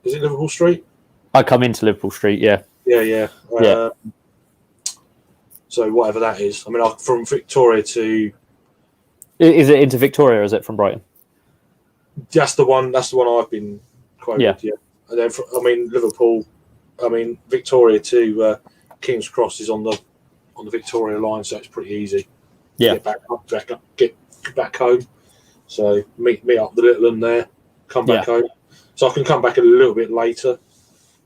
Speaker 1: Is it Liverpool Street?
Speaker 5: I come into Liverpool Street. Yeah.
Speaker 1: Yeah. So whatever that is, I mean, from Victoria to.
Speaker 5: Is it into Victoria? Or is it from Brighton?
Speaker 1: That's the one I've been quoted. Yeah. And then Liverpool. I mean, Victoria to King's Cross is on the Victoria line, so it's pretty easy.
Speaker 5: Yeah.
Speaker 1: Get back home. So meet up the little one there. Come back home. So I can come back a little bit later.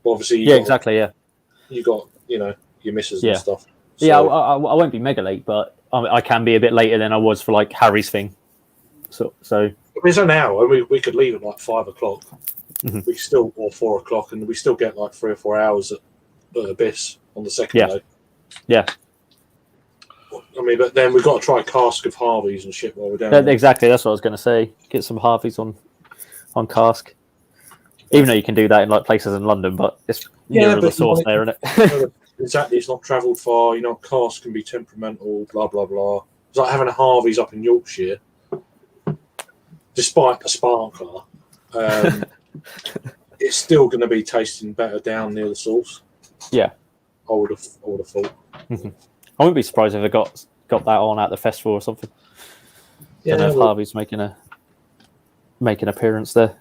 Speaker 1: Obviously.
Speaker 5: Exactly. Yeah.
Speaker 1: You got your missus and stuff. So,
Speaker 5: yeah, I won't be mega late, but I can be a bit later than I was for like Harry's thing. So
Speaker 1: it's an hour. We could leave at like 5 o'clock.
Speaker 5: Mm-hmm.
Speaker 1: We still or 4 o'clock, and we still get like 3 or 4 hours at Abyss on the second day. Yeah. I mean, but then we've got to try a cask of Harvey's and shit while we're down there.
Speaker 5: Exactly, that's what I was going to say. Get some Harvey's on cask. Even though you can do that in like places in London, but it's nearer the source there, isn't it?
Speaker 1: Exactly, it's not travelled far. Cask can be temperamental, blah blah blah. It's like having a Harvey's up in Yorkshire, despite a sparkler. It's still going to be tasting better down near the source.
Speaker 5: Yeah,
Speaker 1: I would have thought.
Speaker 5: Mm-hmm. I wouldn't be surprised if they got that on at the festival or something.
Speaker 1: Yeah,
Speaker 5: I don't know if Harvey's make an appearance there.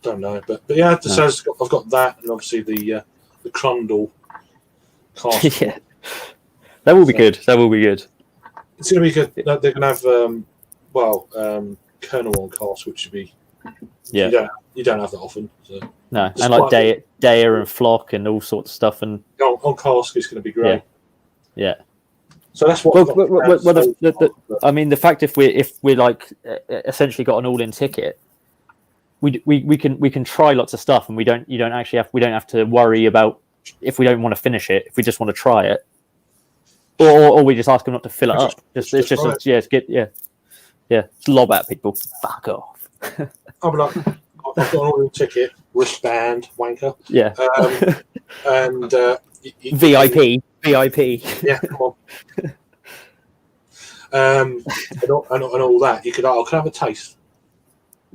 Speaker 1: Don't know, but yeah. So I've got that, and obviously the Crundle cask.
Speaker 5: Yeah, that will be good. That will be good.
Speaker 1: It's going to be good. They're going to have Colonel on cask, which would be you don't have that often. So.
Speaker 5: No, and like Daya and Flock and all sorts of stuff, and
Speaker 1: on cask is going to be great.
Speaker 5: Yeah.
Speaker 1: So that's what.
Speaker 5: I mean, the fact if we're like essentially got an all-in ticket, we can try lots of stuff, and we don't have to worry about if we don't want to finish it, if we just want to try it, or we just ask them not to fill it up. Just lob at people. Fuck off.
Speaker 1: I'll be like, I've got an all-in ticket, wristband, wanker.
Speaker 5: Yeah.
Speaker 1: And
Speaker 5: VIP.
Speaker 1: Yeah, come on. And all that. You could. Can I have a taste?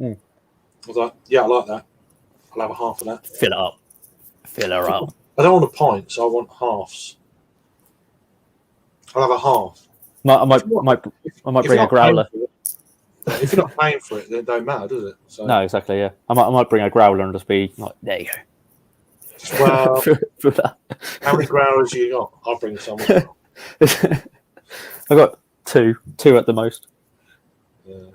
Speaker 5: Mm.
Speaker 1: I was like, yeah, I like that. I'll have a half of that.
Speaker 5: Fill it up. Fill her up.
Speaker 1: I don't want a pint, so I want halves. I'll have a half.
Speaker 5: I might bring a growler.
Speaker 1: If you're not paying for it, then it don't matter, does it? So,
Speaker 5: no, exactly. Yeah, I might bring a growler and just be like, there you go.
Speaker 1: Well, how many growlers you got? I'll bring some.
Speaker 5: I've got two at the most.
Speaker 1: Yeah.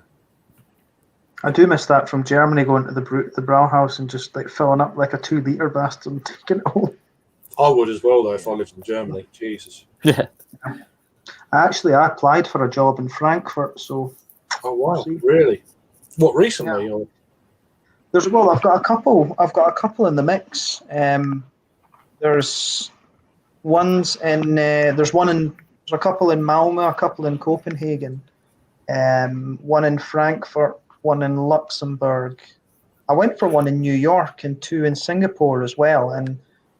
Speaker 6: I do miss that from Germany, going to the Brauhaus and just like filling up like a 2-liter bastard and taking it home.
Speaker 1: I would as well though if I lived in Germany. Jesus.
Speaker 5: Yeah.
Speaker 6: I applied for a job in Frankfurt, so.
Speaker 1: Oh wow! Really? What recently?
Speaker 6: Yeah.
Speaker 1: Or?
Speaker 6: I've got a couple in the mix. There's one in There's a couple in Malmö, a couple in Copenhagen, one in Frankfurt, one in Luxembourg. I went for one in New York and 2 in Singapore as well. And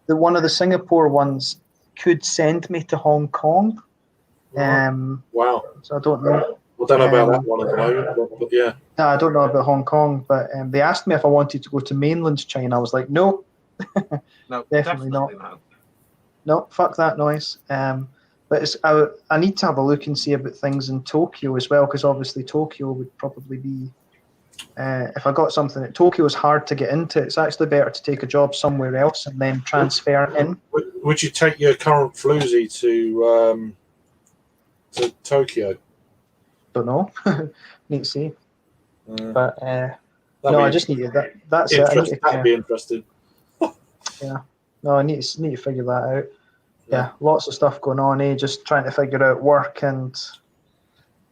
Speaker 6: one of the Singapore ones could send me to Hong Kong.
Speaker 1: Wow.
Speaker 6: So I don't know.
Speaker 1: I don't know about that one at the moment, but yeah.
Speaker 6: No, I don't know about Hong Kong, but they asked me if I wanted to go to mainland China. I was like, no,
Speaker 2: No,
Speaker 6: Definitely not.
Speaker 2: no.
Speaker 6: no, fuck that noise. But I need to have a look and see about things in Tokyo as well, because obviously Tokyo would probably be, if I got something at Tokyo is hard to get into. It's actually better to take a job somewhere else and then transfer in.
Speaker 1: Would you take your current floozy to Tokyo?
Speaker 6: Don't know. Need to see. But
Speaker 1: That'd
Speaker 6: no,
Speaker 1: be
Speaker 6: I just need to, that's it. I need to,
Speaker 1: That'd be interesting.
Speaker 6: no, I need to figure that out. Yeah, lots of stuff going on. Just trying to figure out work and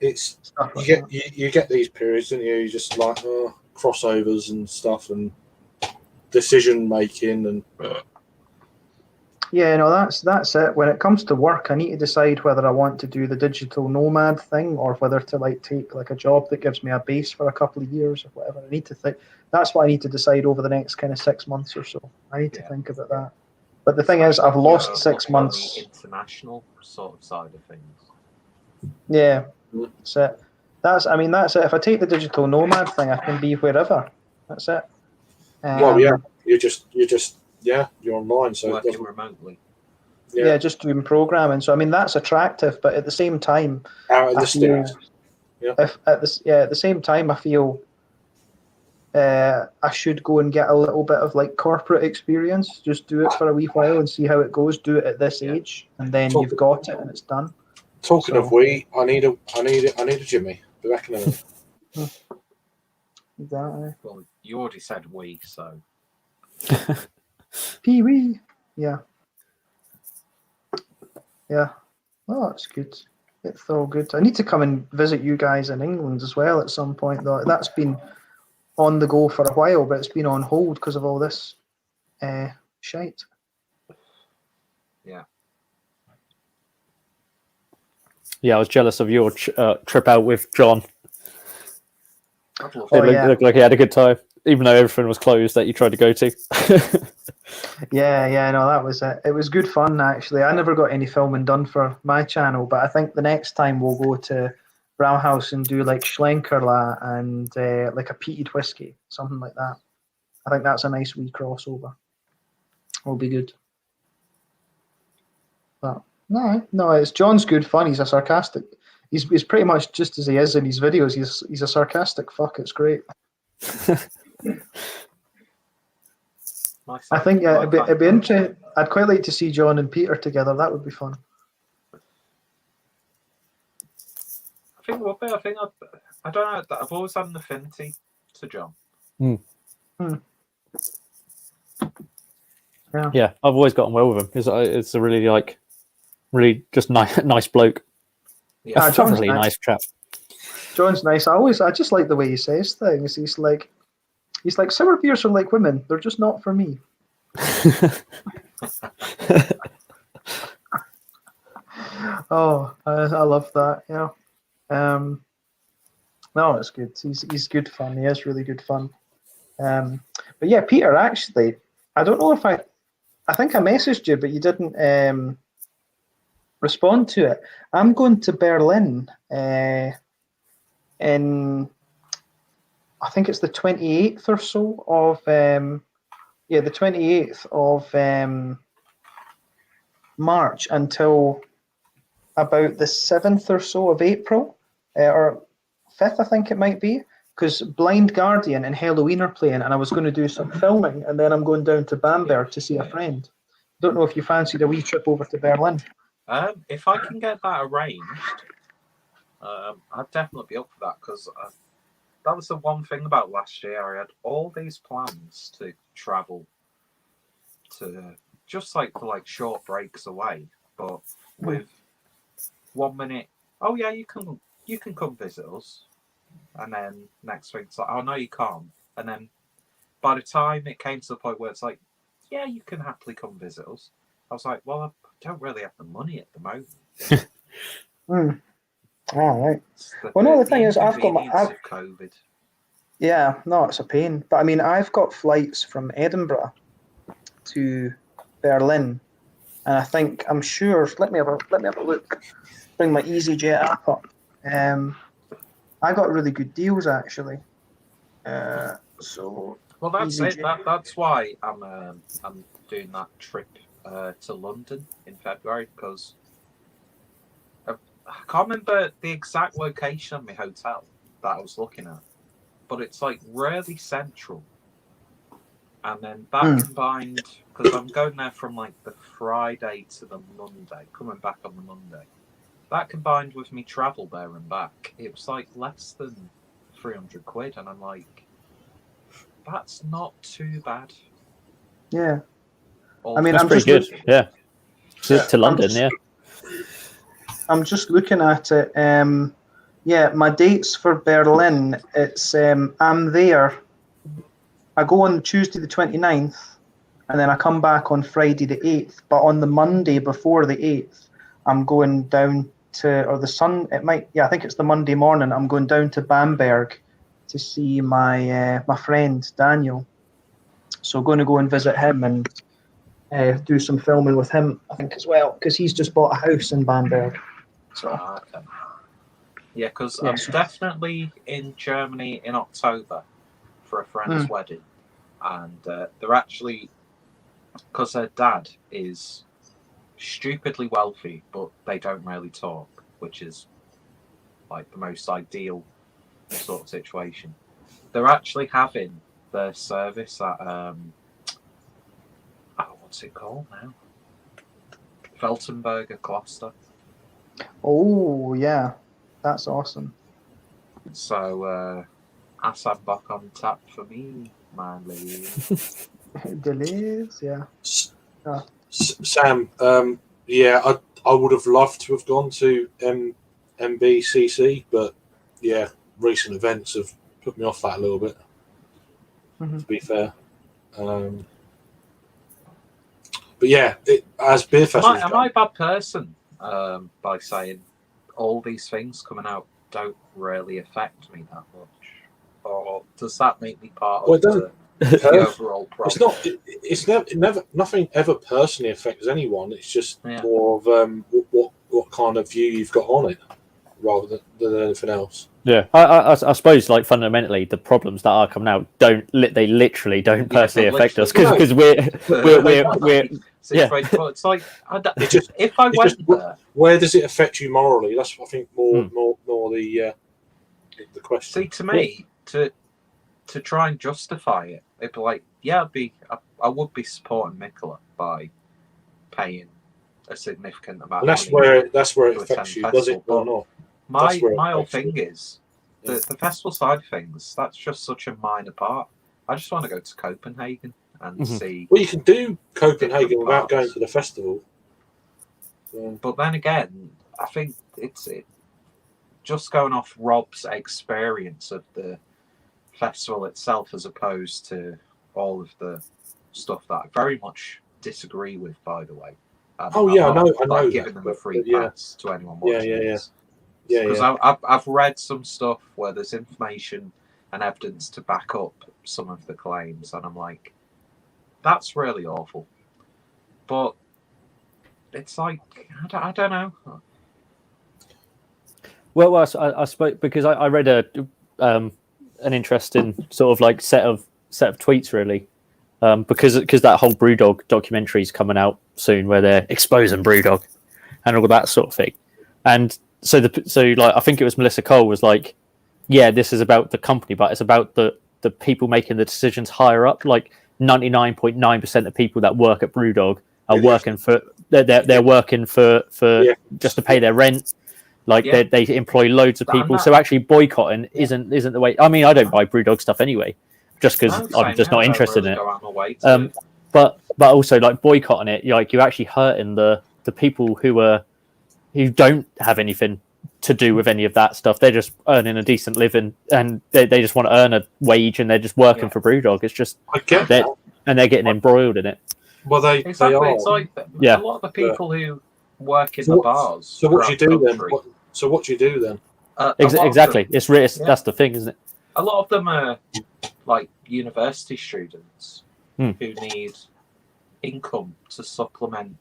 Speaker 1: It's
Speaker 6: stuff like
Speaker 1: you
Speaker 6: that.
Speaker 1: get you get these periods, don't you? You just like crossovers and stuff and decision making and
Speaker 6: Yeah, no, that's it. When it comes to work, I need to decide whether I want to do the digital nomad thing or whether to like take like a job that gives me a base for a couple of years or whatever. I need to think. That's what I need to decide over the next kind of 6 months or so. I need to think about that. But the thing is, I've lost 6 months.
Speaker 2: The international sort of side of things.
Speaker 6: Yeah, that's it. That's it. If I take the digital nomad thing, I can be wherever. That's it.
Speaker 1: well, yeah, you're online, so it
Speaker 2: Working
Speaker 1: doesn't,
Speaker 2: remotely.
Speaker 6: yeah, just doing programming. So that's attractive, but at the same time,
Speaker 1: out in
Speaker 6: I
Speaker 1: the
Speaker 6: feel,
Speaker 1: sticks. Yeah.
Speaker 6: if at the same time, I feel I should go and get a little bit of like corporate experience. Just do it for a wee while and see how it goes. Do it at this age, and then you've got it and it's done.
Speaker 1: Talking of I need a Jimmy. Be back in a minute.
Speaker 6: Exactly.
Speaker 2: Well, you already said we, so
Speaker 6: Pee wee. Yeah. Yeah. Oh, it's good. It's all good. I need to come and visit you guys in England as well at some point, though. That's been on the go for a while, but it's been on hold because of all this shite.
Speaker 2: yeah.
Speaker 5: Yeah, I was jealous of your trip out with John.
Speaker 2: I'd love
Speaker 6: Oh,
Speaker 5: It
Speaker 6: yeah.
Speaker 5: looked like he had a good time, even though everything was closed that you tried to go to.
Speaker 6: Yeah, no, that was it. It was good fun, actually. I never got any filming done for my channel, but I think the next time we'll go to Brauhaus and do like Schlenkerla and like a peated whiskey, something like that. I think that's a nice wee crossover. Will be good. But no, it's John's good fun. He's a sarcastic. He's pretty much just as he is in his videos. He's a sarcastic fuck. It's great. I think it'd be interesting. I'd quite like to see John and Peter together. That would be fun.
Speaker 2: I think it would be. I don't know. I've always had an affinity to John.
Speaker 5: Yeah, I've always gotten well with him. It's a really just nice bloke.
Speaker 2: Yeah,
Speaker 5: A thoroughly nice chap.
Speaker 6: John's nice. I just like the way he says things. He's like sour beers are like women. They're just not for me. Oh, I love that. Yeah. No, it's good. He's good fun. He is really good fun. But yeah, Peter. Actually, I don't know if I think I messaged you, but you didn't respond to it. I'm going to Berlin in, I think it's the 28th or so of the 28th of March until about the 7th or so of April, or 5th, I think it might be, because Blind Guardian and Halloween are playing, and I was going to do some filming, and then I'm going down to Bamberg to see a friend. Don't know if you fancied a wee trip over to Berlin.
Speaker 2: If I can get that arranged, I'd definitely be up for that, because that was the one thing about last year. I had all these plans to travel to just for short breaks away, but with 1 minute, oh yeah, you can come visit us, and then next week it's like, oh no, you can't, and then by the time it came to the point where it's like, yeah, you can happily come visit us, I was like, well, I don't really have the money at the moment.
Speaker 6: All right.
Speaker 2: It's
Speaker 6: Well, no, the thing is, I've got my-
Speaker 2: inconvenience of COVID.
Speaker 6: Yeah, no, it's a pain. But I mean, I've got flights from Edinburgh to Berlin, and I'm sure. Let me have a look. Bring my EasyJet app up. I got really good deals actually. So
Speaker 2: Well, that's it.
Speaker 6: EasyJet.
Speaker 2: That's why I'm doing that trip to London in February, because I can't remember the exact location of my hotel that I was looking at, but it's like really central. And then that combined, because I'm going there from like the Friday to the Monday, coming back on the Monday. That combined with me travel there and back, it was like less than 300 quid, and I'm like, that's not too bad.
Speaker 6: Yeah.
Speaker 2: Or-
Speaker 6: I mean,
Speaker 5: That's
Speaker 6: I'm
Speaker 5: pretty
Speaker 6: just
Speaker 5: good. Yeah. To London, yeah.
Speaker 6: I'm just looking at it. Yeah, my dates for Berlin, it's I'm there. I go on Tuesday the 29th, and then I come back on Friday the 8th. But on the Monday before the 8th, I'm going down to, or the sun, it might, yeah, I think it's the Monday morning, I'm going down to Bamberg to see my friend Daniel. So going to go and visit him and do some filming with him, I think, as well, because he's just bought a house in Bamberg. So
Speaker 2: Okay. Yeah, because
Speaker 6: Yeah,
Speaker 2: I'm
Speaker 6: so-
Speaker 2: definitely in Germany in October for a friend's wedding, and they're actually, because their dad is stupidly wealthy, but they don't really talk, which is like the most ideal sort of situation. They're actually having their service at what's it called now? Feltenberger Kloster.
Speaker 6: Oh yeah, that's awesome.
Speaker 2: So Asambok on tap for me, my lady.
Speaker 6: Delays, yeah.
Speaker 1: Sam, yeah, I would have loved to have gone to MBCC, but yeah, recent events have put me off that a little bit.
Speaker 6: Mhm.
Speaker 1: To be fair, but yeah, as beer festivals
Speaker 2: Am I a bad person by saying all these things coming out don't really affect me that much, or does that make me part of
Speaker 1: Well, it doesn't.
Speaker 2: the overall problem?
Speaker 1: It's never nothing ever personally affects anyone. It's just
Speaker 2: Yeah.
Speaker 1: more of what kind of view you've got on it, rather than anything else.
Speaker 5: Yeah, I suppose like fundamentally the problems that are coming out they literally don't
Speaker 2: Yeah,
Speaker 5: personally
Speaker 2: they
Speaker 5: affect us
Speaker 1: literally
Speaker 5: because we're
Speaker 2: Situation, but it's like
Speaker 1: It just-
Speaker 2: if I
Speaker 1: it
Speaker 2: went
Speaker 1: just-
Speaker 2: there.
Speaker 1: Where does it affect you morally? That's I think more the question.
Speaker 2: See, to me, to try and justify it, it'd be like, yeah, I would be supporting Mikola by paying a significant amount.
Speaker 1: And
Speaker 2: of money
Speaker 1: that's where it
Speaker 2: to
Speaker 1: affects
Speaker 2: attend
Speaker 1: you,
Speaker 2: festival,
Speaker 1: does it or not?
Speaker 2: My
Speaker 1: That's where it
Speaker 2: whole
Speaker 1: affects you.
Speaker 2: thing is the festival side of things. That's just such a minor part. I just want to go to Copenhagen and see.
Speaker 1: Well, you can do Copenhagen
Speaker 2: Different
Speaker 1: without going
Speaker 2: parts.
Speaker 1: to the festival.
Speaker 2: But then again, I think it's just going off Rob's experience of the festival itself, as opposed to all of the stuff that I very much disagree with. By the way.
Speaker 1: Oh, yeah, I know
Speaker 2: Like
Speaker 1: that,
Speaker 2: giving them a
Speaker 1: but-
Speaker 2: free
Speaker 1: but yeah.
Speaker 2: pass to anyone
Speaker 1: Yeah,
Speaker 2: watching
Speaker 1: yeah, yeah.
Speaker 2: this.
Speaker 1: Yeah,
Speaker 2: Because
Speaker 1: yeah.
Speaker 2: I've read some stuff where there's information and evidence to back up some of the claims, and I'm like, that's really awful. But it's like, I don't know.
Speaker 5: Well, I spoke because I read an interesting sort of like set of tweets really, because that whole BrewDog documentary is coming out soon, where they're exposing BrewDog and all that sort of thing, and so like I think it was Melissa Cole was like, yeah, this is about the company, but it's about the people making the decisions higher up. Like 99.9% of people that work at BrewDog are working for they're working for just to pay their rent. Like they employ loads of people, so actually boycotting isn't the way. I mean, I don't buy BrewDog stuff anyway, just because I'm just not interested in it. But also like boycotting it, like you're actually hurting the people who don't have anything to do with any of that stuff. They're just earning a decent living, and they just want to earn a wage, and they're just working for BrewDog. It's just
Speaker 1: I get that.
Speaker 5: and they're getting embroiled in it.
Speaker 1: Well, they
Speaker 2: Exactly.
Speaker 1: are.
Speaker 2: It's like
Speaker 5: Yeah.
Speaker 2: a lot of the people who work in
Speaker 1: So
Speaker 2: the
Speaker 1: what-
Speaker 2: bars.
Speaker 1: So what do you do
Speaker 2: throughout the
Speaker 1: then?
Speaker 2: country.
Speaker 1: So what do you do then?
Speaker 2: A lot of
Speaker 5: Exactly.
Speaker 2: them-
Speaker 5: It's
Speaker 2: Yeah.
Speaker 5: that's the thing, isn't it?
Speaker 2: A lot of them are like university students
Speaker 5: Hmm.
Speaker 2: who need income to supplement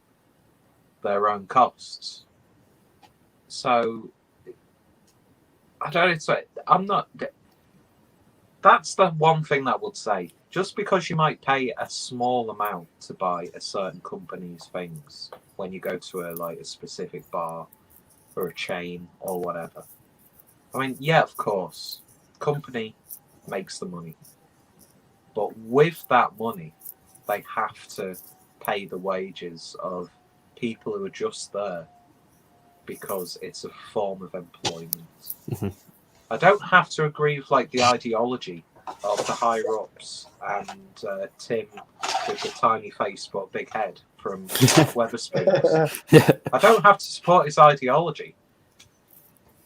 Speaker 2: their own costs. So I don't know. I'm not. That's the one thing that I would say. Just because you might pay a small amount to buy a certain company's things when you go to a specific bar or a chain or whatever. I mean, yeah, of course, company makes the money, but with that money, they have to pay the wages of people who are just there because it's a form of employment.
Speaker 5: Mhm.
Speaker 2: I don't have to agree with the ideology of the higher ups and Tim with the tiny face but big head from Weatherspoons.
Speaker 5: Yeah.
Speaker 2: I don't have to support his ideology,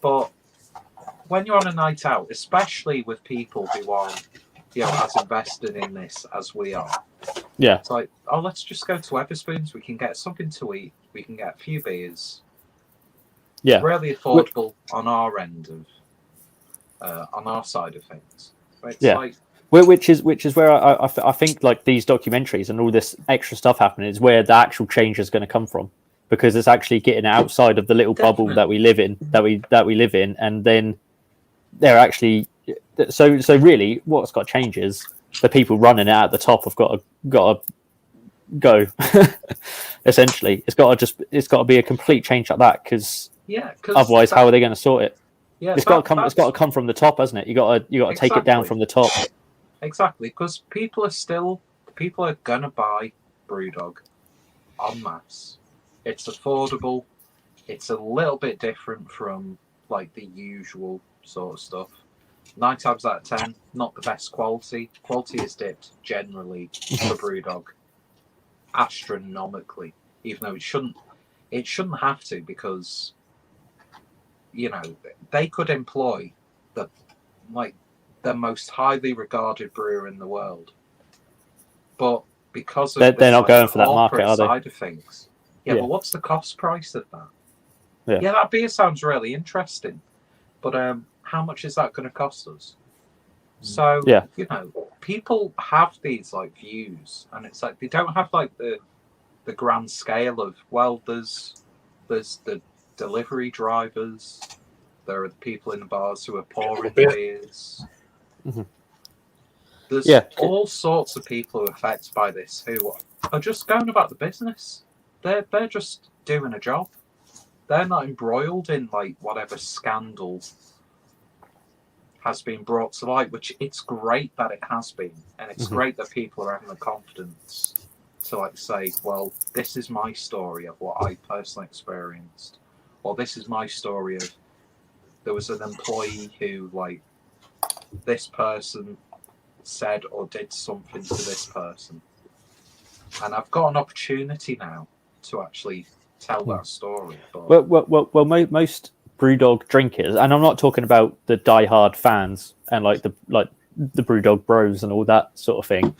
Speaker 2: but when you're on a night out, especially with people who aren't, as invested in this as we are,
Speaker 5: Yeah.
Speaker 2: it's like, oh, let's just go to Weatherspoons. We can get something to eat. We can get a few beers.
Speaker 5: Yeah.
Speaker 2: Really affordable on our end of, on our side of things. It's
Speaker 5: Yeah.
Speaker 2: like,
Speaker 5: Which is where I think like these documentaries and all this extra stuff happening is where the actual change is going to come from, because it's actually getting outside of the little bubble that we live in, that we live in, and then they're actually so really what's got to change is the people running it at the top have got to go. Essentially, it's got to be a complete change like that, because
Speaker 2: yeah, because
Speaker 5: otherwise, how are they going to sort it?
Speaker 2: Yeah,
Speaker 5: It's got to come. It's got to come from the top, hasn't it? You got to take it down
Speaker 2: Exactly.
Speaker 5: from the top.
Speaker 2: Exactly, because people are gonna buy BrewDog en masse. It's affordable. It's a little bit different from the usual sort of stuff. 9 times out of 10, not the best quality. Quality is dipped generally for BrewDog astronomically, even though it shouldn't have to, because they could employ the most highly regarded brewer in the world, but because of
Speaker 5: They're not going for that market,
Speaker 2: corporate
Speaker 5: are they?
Speaker 2: side of things, yeah.
Speaker 5: Yeah.
Speaker 2: But what's the cost price of that?
Speaker 5: Yeah.
Speaker 2: That beer sounds really interesting, but how much is that going to cost us? So
Speaker 5: Yeah.
Speaker 2: people have these views, and it's they don't have the grand scale of, well, there's the delivery drivers, there are the people in the bars who are pouring
Speaker 1: beer.
Speaker 2: beers.
Speaker 5: Mhm.
Speaker 2: There's
Speaker 5: Yeah.
Speaker 2: all sorts of people who are affected by this who are just going about the business. They're just doing a job. They're not embroiled in whatever scandal has been brought to light, which it's great that it has been, and it's
Speaker 5: Mhm.
Speaker 2: great that people are having the confidence to say, well, this is my story of what I personally experienced, or this is my story of there was an employee who this person said or did something to this person, and I've got an opportunity now to actually tell that story. But
Speaker 5: Well, most BrewDog drinkers, and I'm not talking about the diehard fans and the BrewDog bros and all that sort of thing.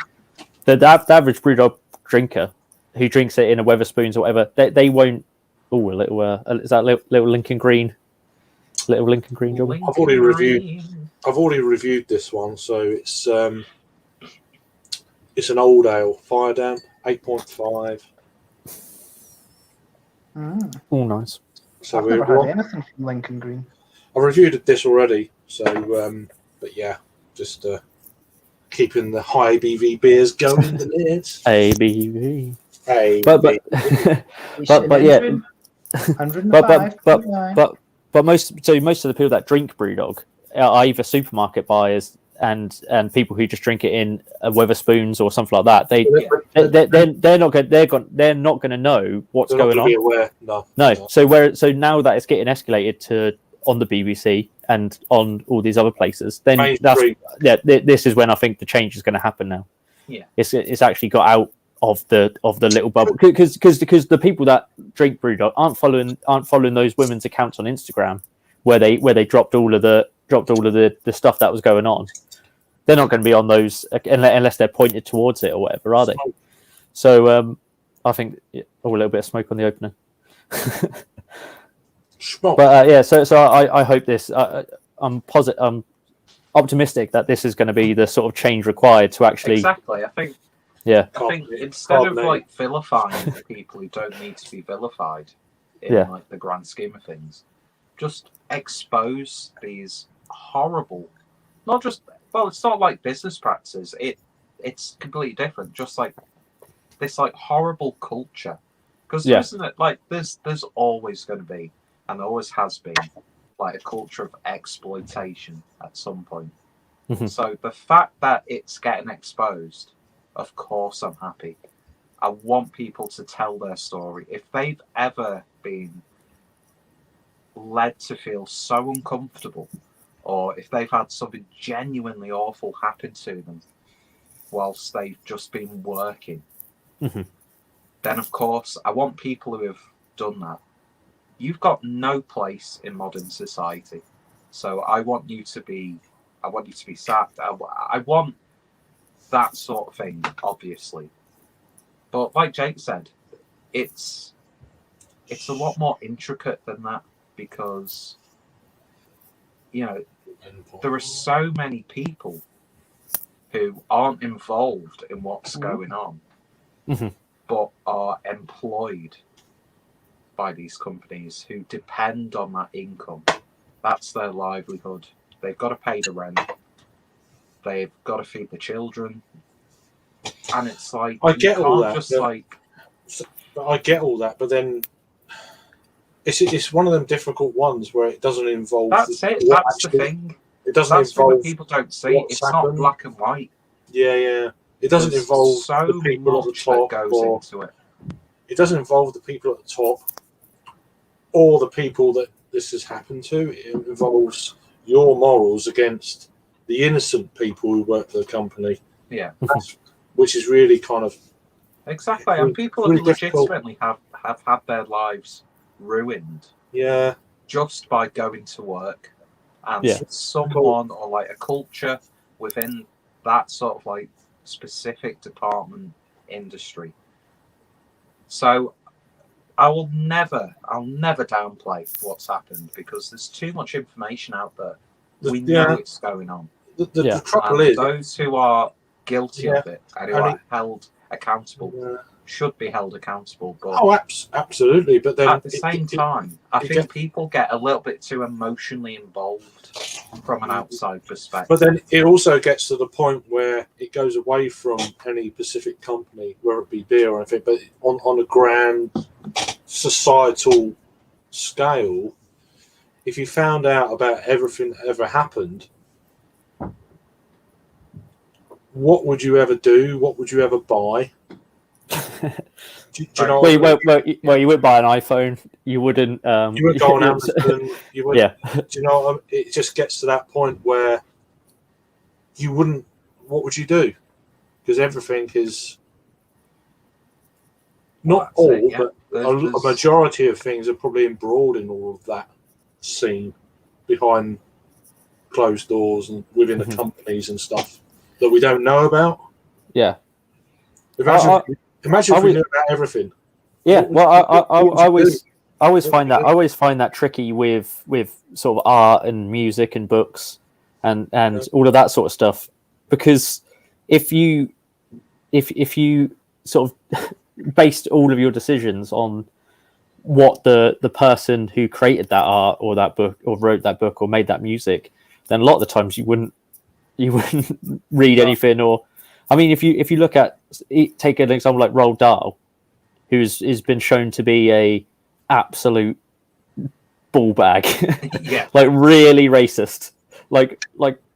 Speaker 5: The average BrewDog drinker who drinks it in a Weatherspoons or whatever, they won't. Oh, a little is that little Lincoln Green? Little Lincoln Green job.
Speaker 2: Lincoln
Speaker 1: I've already reviewed-
Speaker 2: Green.
Speaker 1: I've already reviewed this one, so it's an old ale, Fire Damp, 8.5.
Speaker 5: Oh, nice.
Speaker 1: So
Speaker 6: I've
Speaker 1: we're
Speaker 6: never had
Speaker 1: on-
Speaker 6: anything from Lincoln Green.
Speaker 1: I reviewed this already, so but yeah, just keeping the high ABV beers going in the lids.
Speaker 5: ABV.
Speaker 1: Hey,
Speaker 5: But yeah.
Speaker 6: 105.
Speaker 5: But most of the people that drink BrewDog are either supermarket buyers and people who just drink it in Weatherspoons or something like that. They're not going to know what's going on.
Speaker 1: Be aware. No.
Speaker 5: So now that it's getting escalated on the BBC and on all these other places, then
Speaker 1: Mainstream.
Speaker 5: this is when I think the change is going to happen now.
Speaker 2: Yeah.
Speaker 5: It's actually got out of the little bubble, because the people that drink BrewDog aren't following those women's accounts on Instagram where they dropped all of the stuff that was going on. They're not going to be on those unless they're pointed towards it or whatever, are they? So I think a little bit of smoke on the opener.
Speaker 1: Schmuck.
Speaker 5: But yeah, so I hope this. I'm positive. I'm optimistic that this is going to be the sort of change required to actually.
Speaker 2: Exactly. I think instead of like vilifying people who don't need to be vilified in like the grand scheme of things, just expose these horrible, not just it's not like business practices. It's completely different. Just like this like horrible culture, because isn't it like there's always going to be, and there always has been, like a culture of exploitation at some point.
Speaker 5: Mhm.
Speaker 2: So the fact that it's getting exposed, of course I'm happy. I want people to tell their story. If they've ever been led to feel so uncomfortable, or if they've had something genuinely awful happen to them whilst they've just been working,
Speaker 5: Mhm.
Speaker 2: then of course I want people who have done that. You've got no place in modern society, so I want you to be sacked. I want that sort of thing, obviously. But like Jake said, it's a lot more intricate than that, because there are so many people who aren't involved in what's going on,
Speaker 5: Mhm.
Speaker 2: but are employed by these companies who depend on that income. That's their livelihood. They've got to pay the rent. They've got to feed the children. And it's like,
Speaker 1: I get
Speaker 2: you
Speaker 1: all
Speaker 2: can't
Speaker 1: that,
Speaker 2: just
Speaker 1: yeah.
Speaker 2: like...
Speaker 1: I get all that, but then it's one of them difficult ones where it doesn't involve.
Speaker 2: That's it. That's the thing.
Speaker 1: It doesn't
Speaker 2: That's what
Speaker 1: involve.
Speaker 2: people don't see.
Speaker 1: what's
Speaker 2: It's not
Speaker 1: happened.
Speaker 2: black and white.
Speaker 1: Yeah. It doesn't
Speaker 2: There's
Speaker 1: involve
Speaker 2: so
Speaker 1: the people at the
Speaker 2: much
Speaker 1: top,
Speaker 2: that goes
Speaker 1: or
Speaker 2: into it.
Speaker 1: it doesn't involve the people at the top, or the people that this has happened to. It involves your morals against the innocent people who work for the company.
Speaker 2: Yeah.
Speaker 1: Which is really kind of
Speaker 2: Exactly. And people
Speaker 1: really
Speaker 2: have
Speaker 1: difficult.
Speaker 2: legitimately have had their lives ruined
Speaker 1: Yeah.
Speaker 2: just by going to work, and
Speaker 5: Yeah.
Speaker 2: someone or like a culture within that sort of like specific department industry. So I'll never downplay what's happened, because there's too much information out there. We know it's going on.
Speaker 1: The trouble
Speaker 2: And
Speaker 1: is,
Speaker 2: those who are guilty of it and who
Speaker 1: Only-
Speaker 2: are held accountable should be held accountable. But
Speaker 1: absolutely. But then
Speaker 2: at the same time, I think
Speaker 1: gets-
Speaker 2: people get a little bit too emotionally involved from an outside perspective.
Speaker 1: But then it also gets to the point where it goes away from any specific company, whether it be beer or anything, but on a grand societal scale, if you found out about everything that ever happened, what would you ever do? What would you ever buy? Do you know?
Speaker 5: Well, you wouldn't buy an iPhone. You wouldn't.
Speaker 1: You would go on Amazon. You would.
Speaker 5: Yeah.
Speaker 1: Do you know? What I mean? It just gets to that point where you wouldn't. What would you do? Because everything is not
Speaker 2: Well, that's
Speaker 1: all,
Speaker 2: it, yeah.
Speaker 1: but a
Speaker 2: There's-
Speaker 1: majority of things are probably embroiled in all of that scene behind closed doors and within the companies and stuff that we don't know about.
Speaker 5: Yeah.
Speaker 1: Imagine
Speaker 5: I
Speaker 1: if we
Speaker 5: would-
Speaker 1: knew about everything.
Speaker 5: Yeah,
Speaker 1: What would
Speaker 5: well,
Speaker 1: you- what would
Speaker 5: I
Speaker 1: you
Speaker 5: always,
Speaker 1: do?
Speaker 5: I always
Speaker 1: What
Speaker 5: find
Speaker 1: would
Speaker 5: that
Speaker 1: you
Speaker 5: I always find that tricky with sort of art and music and books and all of that sort of stuff, because if you sort of based all of your decisions on what the person who created that art or that book or wrote that book or made that music, then a lot of the times you wouldn't read anything. Or I mean, if you look at, take an example like Roald Dahl, who's been shown to be a absolute ball bag,
Speaker 2: Yeah.
Speaker 5: like really racist, like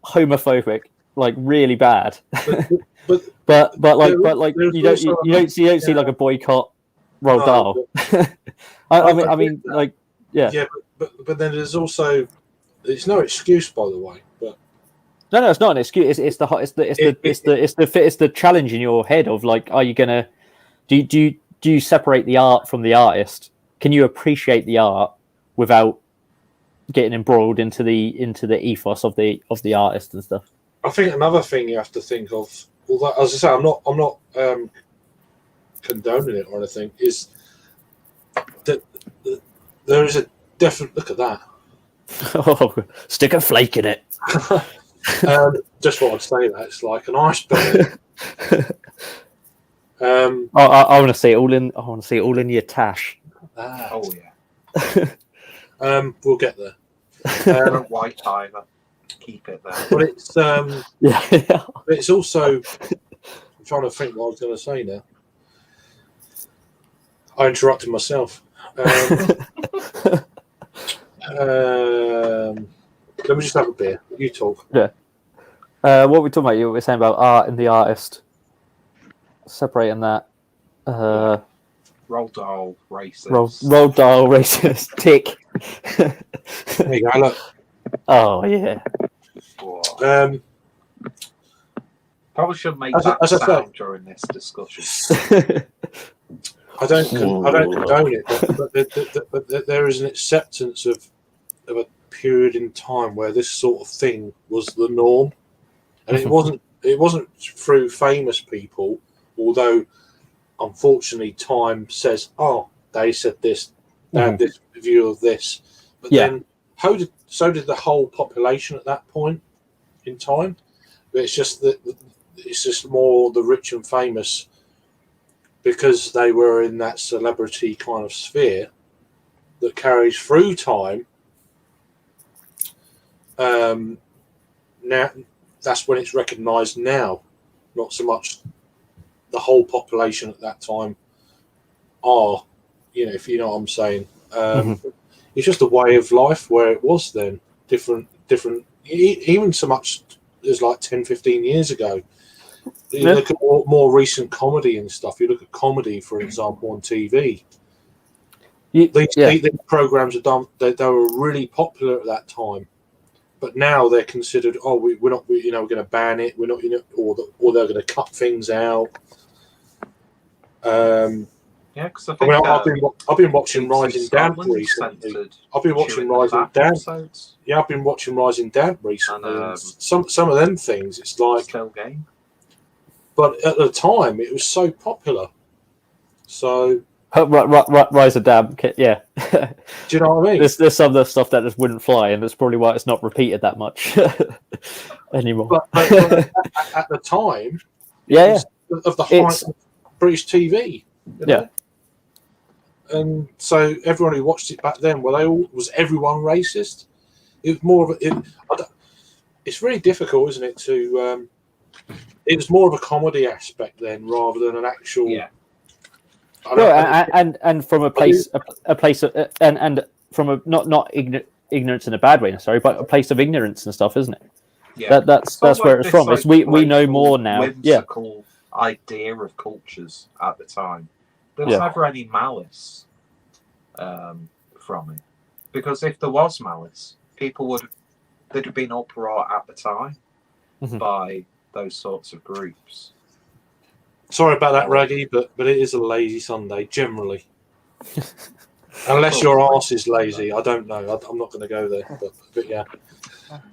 Speaker 5: homophobic, like really bad.
Speaker 1: But
Speaker 5: but
Speaker 1: there's
Speaker 5: you don't
Speaker 1: also
Speaker 5: see like a boycott Roald
Speaker 1: No,
Speaker 5: Dahl. I mean like yeah.
Speaker 1: but then there's also, it's no excuse, by the way, but
Speaker 5: No, it's not an excuse. It's the challenge in your head of like, are you gonna do you separate the art from the artist? Can you appreciate the art without getting embroiled into the ethos of the artist and stuff?
Speaker 1: I think another thing you have to think of, although as I say, I'm not condoning it or anything, is that there is a definite look at that.
Speaker 5: Oh, stick a flake in it.
Speaker 1: Just what I'd say, that it's like an iceberg.
Speaker 5: I want to see it all in. I want to see it all in your tash.
Speaker 2: Oh yeah.
Speaker 1: We'll get there.
Speaker 2: Don't white either. Keep it there.
Speaker 1: But it's
Speaker 5: Yeah.
Speaker 1: it's also. I'm trying to think what I was going to say now. I interrupted myself. Let me just have a beer. You talk.
Speaker 5: What were we talking about? You were saying about art and the artist. Separating that.
Speaker 2: Roald Dahl racist.
Speaker 5: Roald Dahl racist. Tick.
Speaker 1: There you go. Look.
Speaker 5: Oh yeah.
Speaker 2: Whoa. Probably should make
Speaker 1: As I
Speaker 2: that
Speaker 1: say-
Speaker 2: sound during this discussion.
Speaker 1: I don't condone it, but there is an acceptance of a period in time where this sort of thing was the norm, and it wasn't through famous people. Although, unfortunately, time says, "Oh, they said this, they had this view of this," but then so did the whole population at that point in time. But it's just that it's just more the rich and famous, because they were in that celebrity kind of sphere that carries through time. Now that's when it's recognised now, not so much the whole population at that time are, if you know what I'm saying. It's just a way of life where it was then different, even so much as like 10, 15 years ago. You look at more recent comedy and stuff. You look at comedy, for example, on TV. These programs are done. They were really popular at that time, but now they're considered. Oh, we're not. We're going to ban it. We're not. Or they're going to cut things out.
Speaker 2: Yeah, because I think
Speaker 1: I've been watching Rising Damp recently. I've been watching Rising Damp. Yeah, I've been watching Rising Damp recently. And some of them things, it's like
Speaker 2: still game.
Speaker 1: But at the time, it was so popular. So
Speaker 5: Rise of Damp, yeah.
Speaker 1: Do you know what I mean?
Speaker 5: There's some of the stuff that just wouldn't fly, and that's probably why it's not repeated that much anymore.
Speaker 1: But at the time, of the height of British TV, and so everyone who watched it back then, was everyone racist? It was more of it's really difficult, isn't it? To it was more of a comedy aspect then, rather than an actual.
Speaker 2: Yeah.
Speaker 5: And from a place of, and from a not ignorance in a bad way, sorry, but a place of ignorance and stuff, isn't it?
Speaker 2: Yeah,
Speaker 5: that's where it's from. It's we know more now.
Speaker 2: Whimsical idea of cultures at the time. There was never any malice from it, because if there was malice, there'd have been uproar at the time by those sorts of groups.
Speaker 1: Sorry about that, Raggy, but it is a lazy Sunday generally. Unless your arse is lazy, I don't know. I'm not going to go there, but yeah.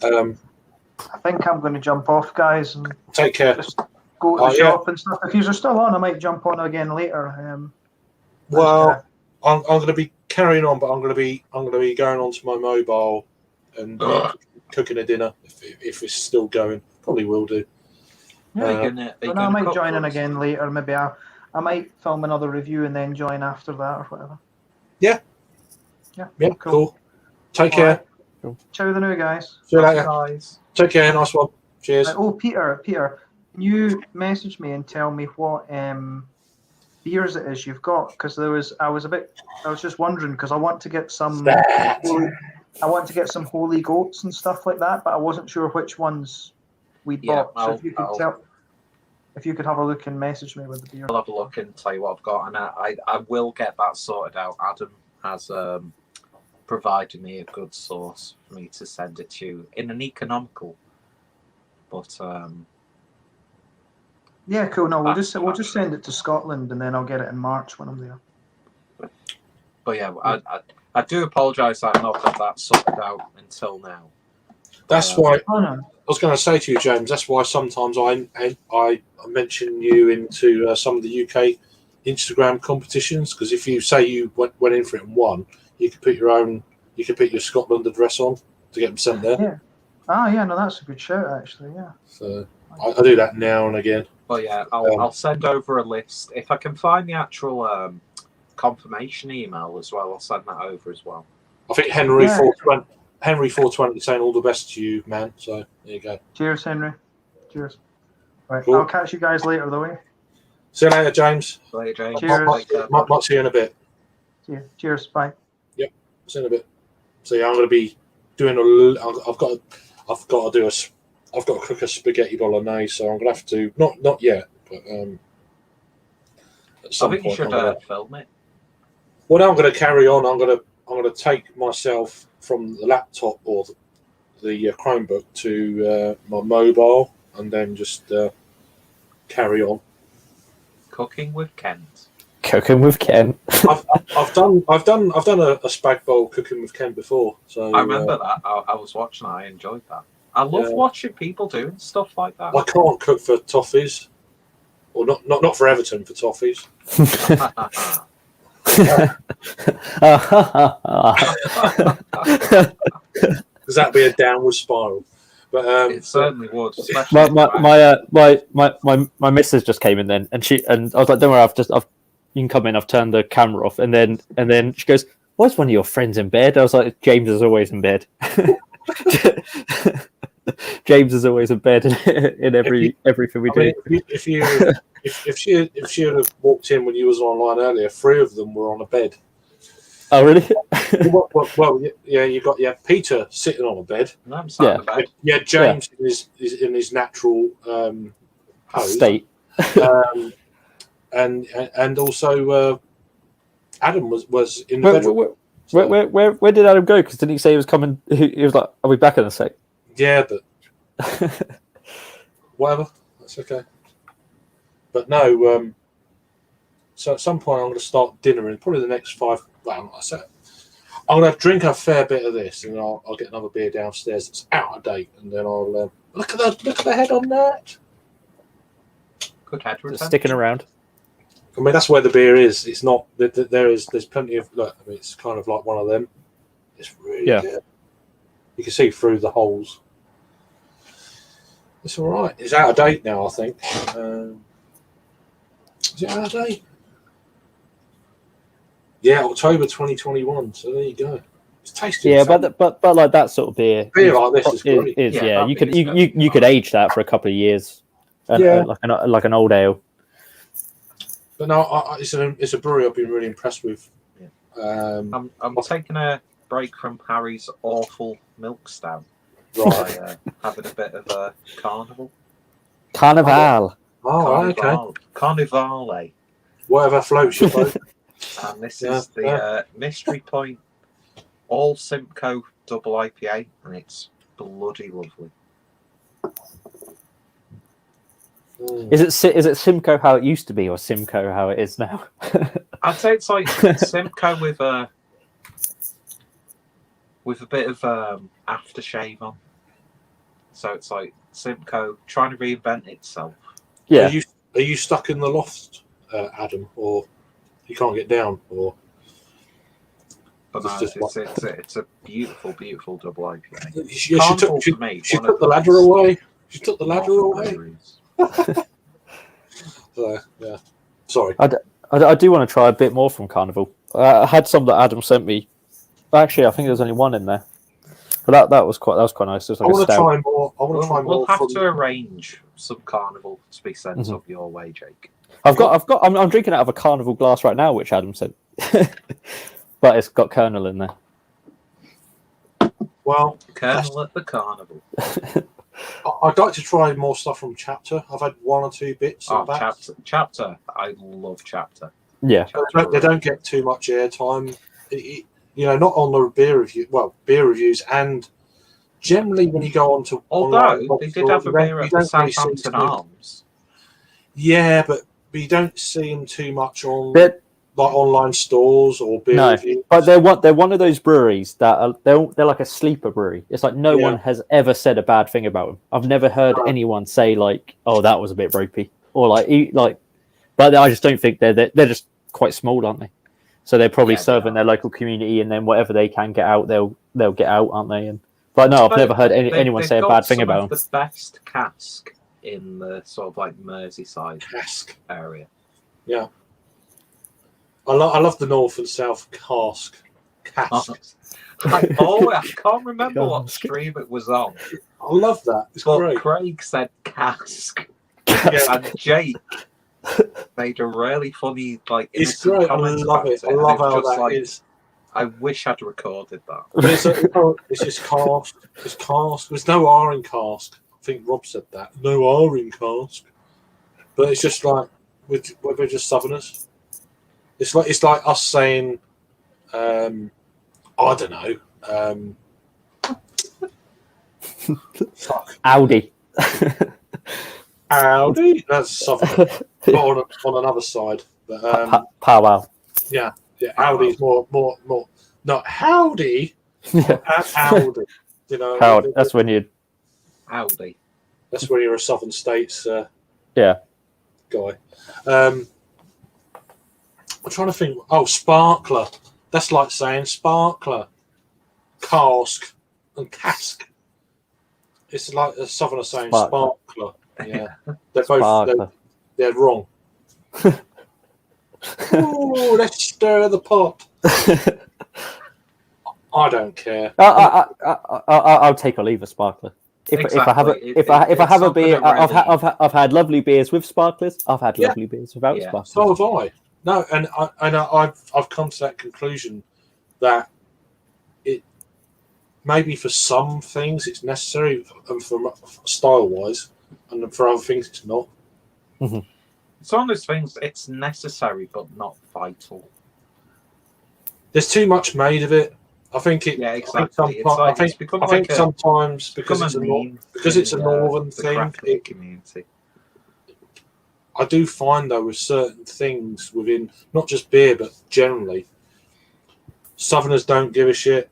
Speaker 6: I think I'm going to jump off, guys, and
Speaker 1: take care.
Speaker 6: Just go to the shop and stuff. If you're still on, I might jump on again later.
Speaker 1: I'm going to be carrying on, but I'm going to be going onto my mobile and cooking a dinner if it's still going. Probably will do.
Speaker 6: I might join in again later. Maybe I might film another review and then join after that or whatever.
Speaker 1: Yeah, cool. Take care.
Speaker 6: Right. Ciao the new guys.
Speaker 1: See you later.
Speaker 2: Guys.
Speaker 1: Take care. Nice one. Cheers.
Speaker 6: Peter, can you message me and tell me what beers it is you've got? Because I was just wondering, because I want to get some Holy Goats and stuff like that, but I wasn't sure which ones we'd bought. So if you could have a look and message me with the beer.
Speaker 2: I'll have a look and tell you what I've got, and I will get that sorted out. Adam has provided me a good source for me to send it to you in an economical. But
Speaker 6: yeah, cool. No, we'll just send it to Scotland, and then I'll get it in March when I'm there.
Speaker 2: But yeah, I do apologise that I've not got that sorted out until now.
Speaker 1: That's why I was going to say to you, James. That's why sometimes I mention you into some of the UK Instagram competitions, because if you say you went in for it and won, you could put your Scotland address on to get them sent there.
Speaker 6: Yeah. Yeah, no, that's a good shout, actually, yeah.
Speaker 1: So I do that now and again.
Speaker 2: But yeah, I'll send over a list. If I can find the actual confirmation email as well, I'll send that over as well.
Speaker 1: I think Henry 420 is saying all the best to you, man. So there you go.
Speaker 6: Cheers, Henry. Cheers. Right,
Speaker 1: Cool.
Speaker 6: I'll catch you guys later, though. Eh?
Speaker 1: See you later, James.
Speaker 2: Later, James.
Speaker 6: Cheers.
Speaker 1: Might see you in a bit.
Speaker 6: Cheers. Bye.
Speaker 1: See you in a bit. So yeah, I'm going to be doing I've got to cook a spaghetti bolognese, so I'm going to have to not yet, but at
Speaker 2: I
Speaker 1: some
Speaker 2: think you
Speaker 1: point.
Speaker 2: should film it.
Speaker 1: Well, now I'm going to carry on. I'm going to take myself from the laptop or the Chromebook to my mobile, and then just carry on.
Speaker 2: Cooking with Kent.
Speaker 5: Cooking with Ken.
Speaker 1: I've done a spag bowl cooking with Ken before. So
Speaker 2: I remember that. I was watching. I enjoyed that. I love watching people doing stuff like that.
Speaker 1: I can't cook for Toffees, or not for Everton, for Toffees. Because that'd be a downward spiral. But
Speaker 2: It certainly would. Especially
Speaker 5: my missus just came in then, and I was like, "Don't worry, you can come in. I've turned the camera off." And then she goes, "Why is one of your friends in bed?" I was like, "James is always in bed." James is always in bed in everything we do.
Speaker 1: If she had have walked in when you was online earlier, 3 of them were on a bed.
Speaker 5: Oh, really?
Speaker 1: Well, yeah, you got Peter sitting on a bed.
Speaker 2: No, I'm sat in the bed.
Speaker 1: Yeah, James is in his natural pose.
Speaker 5: State.
Speaker 1: And also Adam was in the bedroom.
Speaker 5: Where did Adam go? Because didn't he say he was coming? He was like, "I'll be back in a sec."
Speaker 1: Yeah, but whatever, that's okay. But no, so at some point I'm going to start dinner in probably the next 5. Well, I said I'm going to drink a fair bit of this, and I'll get another beer downstairs that's out of date, and then I'll look at the head on that.
Speaker 2: Good head
Speaker 5: Just
Speaker 2: retention.
Speaker 5: sticking around.
Speaker 1: I mean, that's where the beer is. It's not. There's plenty of. Look, I mean, it's kind of like one of them. It's really good. You can see through the holes. It's all right. It's out of date now, I think. Is it out of date? Yeah, October 2021. So there you go. It's tasty.
Speaker 5: Yeah, but like that sort of beer
Speaker 1: like this is great.
Speaker 5: You could age that for a couple of years. Like an old ale.
Speaker 1: But no, it's a brewery I've been really impressed with.
Speaker 2: Yeah. I'm taking a break from Harry's awful milk stout.
Speaker 1: Right.
Speaker 2: By having a bit of a carnival.
Speaker 5: Carnival.
Speaker 1: Oh, okay.
Speaker 2: Carnivale.
Speaker 1: Whatever floats your boat.
Speaker 2: And this is the Mystery Point All Simcoe Double IPA, and it's bloody lovely.
Speaker 5: Is it Simcoe how it used to be, or Simcoe how it is now?
Speaker 2: I'd say it's like Simcoe with a bit of aftershave on. So it's like Simcoe trying to reinvent itself.
Speaker 5: Yeah.
Speaker 1: Are you stuck in the loft, Adam, or you can't get down, or?
Speaker 2: But no, it's a beautiful, beautiful double IPA.
Speaker 1: She took the ladder away. She took the ladder away. So, yeah. Sorry.
Speaker 5: I do want to try a bit more from Carnival. I had some that Adam sent me. Actually, I think there's only one in there. But that was quite nice. It was like
Speaker 1: I want to try more.
Speaker 2: We'll have to arrange some Carnival to be sent up your way, Jake.
Speaker 5: I'm drinking out of a Carnival glass right now, which Adam sent. But it's got Colonel in there.
Speaker 1: Well,
Speaker 2: Colonel at the Carnival.
Speaker 1: I'd like to try more stuff from Chapter. I've had 1 or 2 bits.
Speaker 2: Chapter. I love Chapter.
Speaker 5: Yeah.
Speaker 1: They don't get too much airtime. Not on the beer review. Well, beer reviews, and generally when you go on to.
Speaker 2: Although they did have a beer at the Southampton Arms.
Speaker 1: Yeah, but you don't see them too much on like online stores or beer reviews.
Speaker 5: But they're one of those breweries that they're like a sleeper brewery. It's like no one has ever said a bad thing about them. I've never heard anyone say like, "Oh, that was a bit ropey," or like. But I just don't think they're just quite small, aren't they? So they're probably
Speaker 2: Yeah, they
Speaker 5: serving
Speaker 2: are.
Speaker 5: their local community, and then whatever they can get out, they'll get out, aren't they? But no, I've never heard anyone say a bad thing about them.
Speaker 2: The best cask in the sort of like Merseyside
Speaker 1: Cask.
Speaker 2: area.
Speaker 1: Yeah. I love the north and south cask. Cask.
Speaker 2: I can't remember what
Speaker 5: Cask.
Speaker 2: stream it was on,
Speaker 1: I love that. It's
Speaker 2: but
Speaker 1: great.
Speaker 2: Craig said cask,
Speaker 1: Yeah.
Speaker 2: and Jake made a really funny like
Speaker 1: It's
Speaker 2: innocent
Speaker 1: great. I
Speaker 2: comment
Speaker 1: love
Speaker 2: about
Speaker 1: it. I
Speaker 2: and
Speaker 1: love
Speaker 2: was
Speaker 1: how
Speaker 2: just
Speaker 1: that
Speaker 2: like,
Speaker 1: is.
Speaker 2: I wish I'd recorded that.
Speaker 1: But it's just cask. It's cask. There's no R in cask. I think Rob said that. No R in cask. But it's just like we're just Southerners. It's like us saying, I don't know. Fuck.
Speaker 5: Audi.
Speaker 1: Audi. That's Southern. But on another side. But
Speaker 5: Powwow.
Speaker 1: yeah, Audi's more. Not howdy. Audi. You know.
Speaker 5: Howard. That's when you.
Speaker 2: Audi.
Speaker 1: That's when you're a Southern States.
Speaker 5: Yeah.
Speaker 1: Guy. I'm trying to think. Oh, sparkler. That's like saying sparkler, cask, and cask. It's like a Southerner saying
Speaker 5: Sparkler.
Speaker 1: sparkler. Yeah, they're both
Speaker 5: Sparkler.
Speaker 1: they're wrong. Ooh, let's stir the pot. I don't care.
Speaker 5: I'll take or leave a sparkler. If I have a
Speaker 2: Exactly.
Speaker 5: if I
Speaker 2: It's
Speaker 5: have a
Speaker 2: something
Speaker 5: beer,
Speaker 2: that really-
Speaker 5: I've had lovely beers with sparklers. I've had
Speaker 1: Yeah.
Speaker 5: lovely beers without
Speaker 2: Yeah.
Speaker 5: sparklers.
Speaker 1: So have I. No, and I've come to that conclusion that it maybe for some things it's necessary, and for style wise, and for other things it's not.
Speaker 2: It's one of those things. It's necessary, but not vital.
Speaker 1: There's too much made of it. I think it.
Speaker 2: Yeah,
Speaker 1: I
Speaker 2: exactly.
Speaker 1: think,
Speaker 2: It's like,
Speaker 1: I
Speaker 2: it's become
Speaker 1: think
Speaker 2: like
Speaker 1: sometimes because it's a northern
Speaker 2: the
Speaker 1: thing.
Speaker 2: craft community.
Speaker 1: I do find though with certain things within not just beer but generally, Southerners don't give a shit,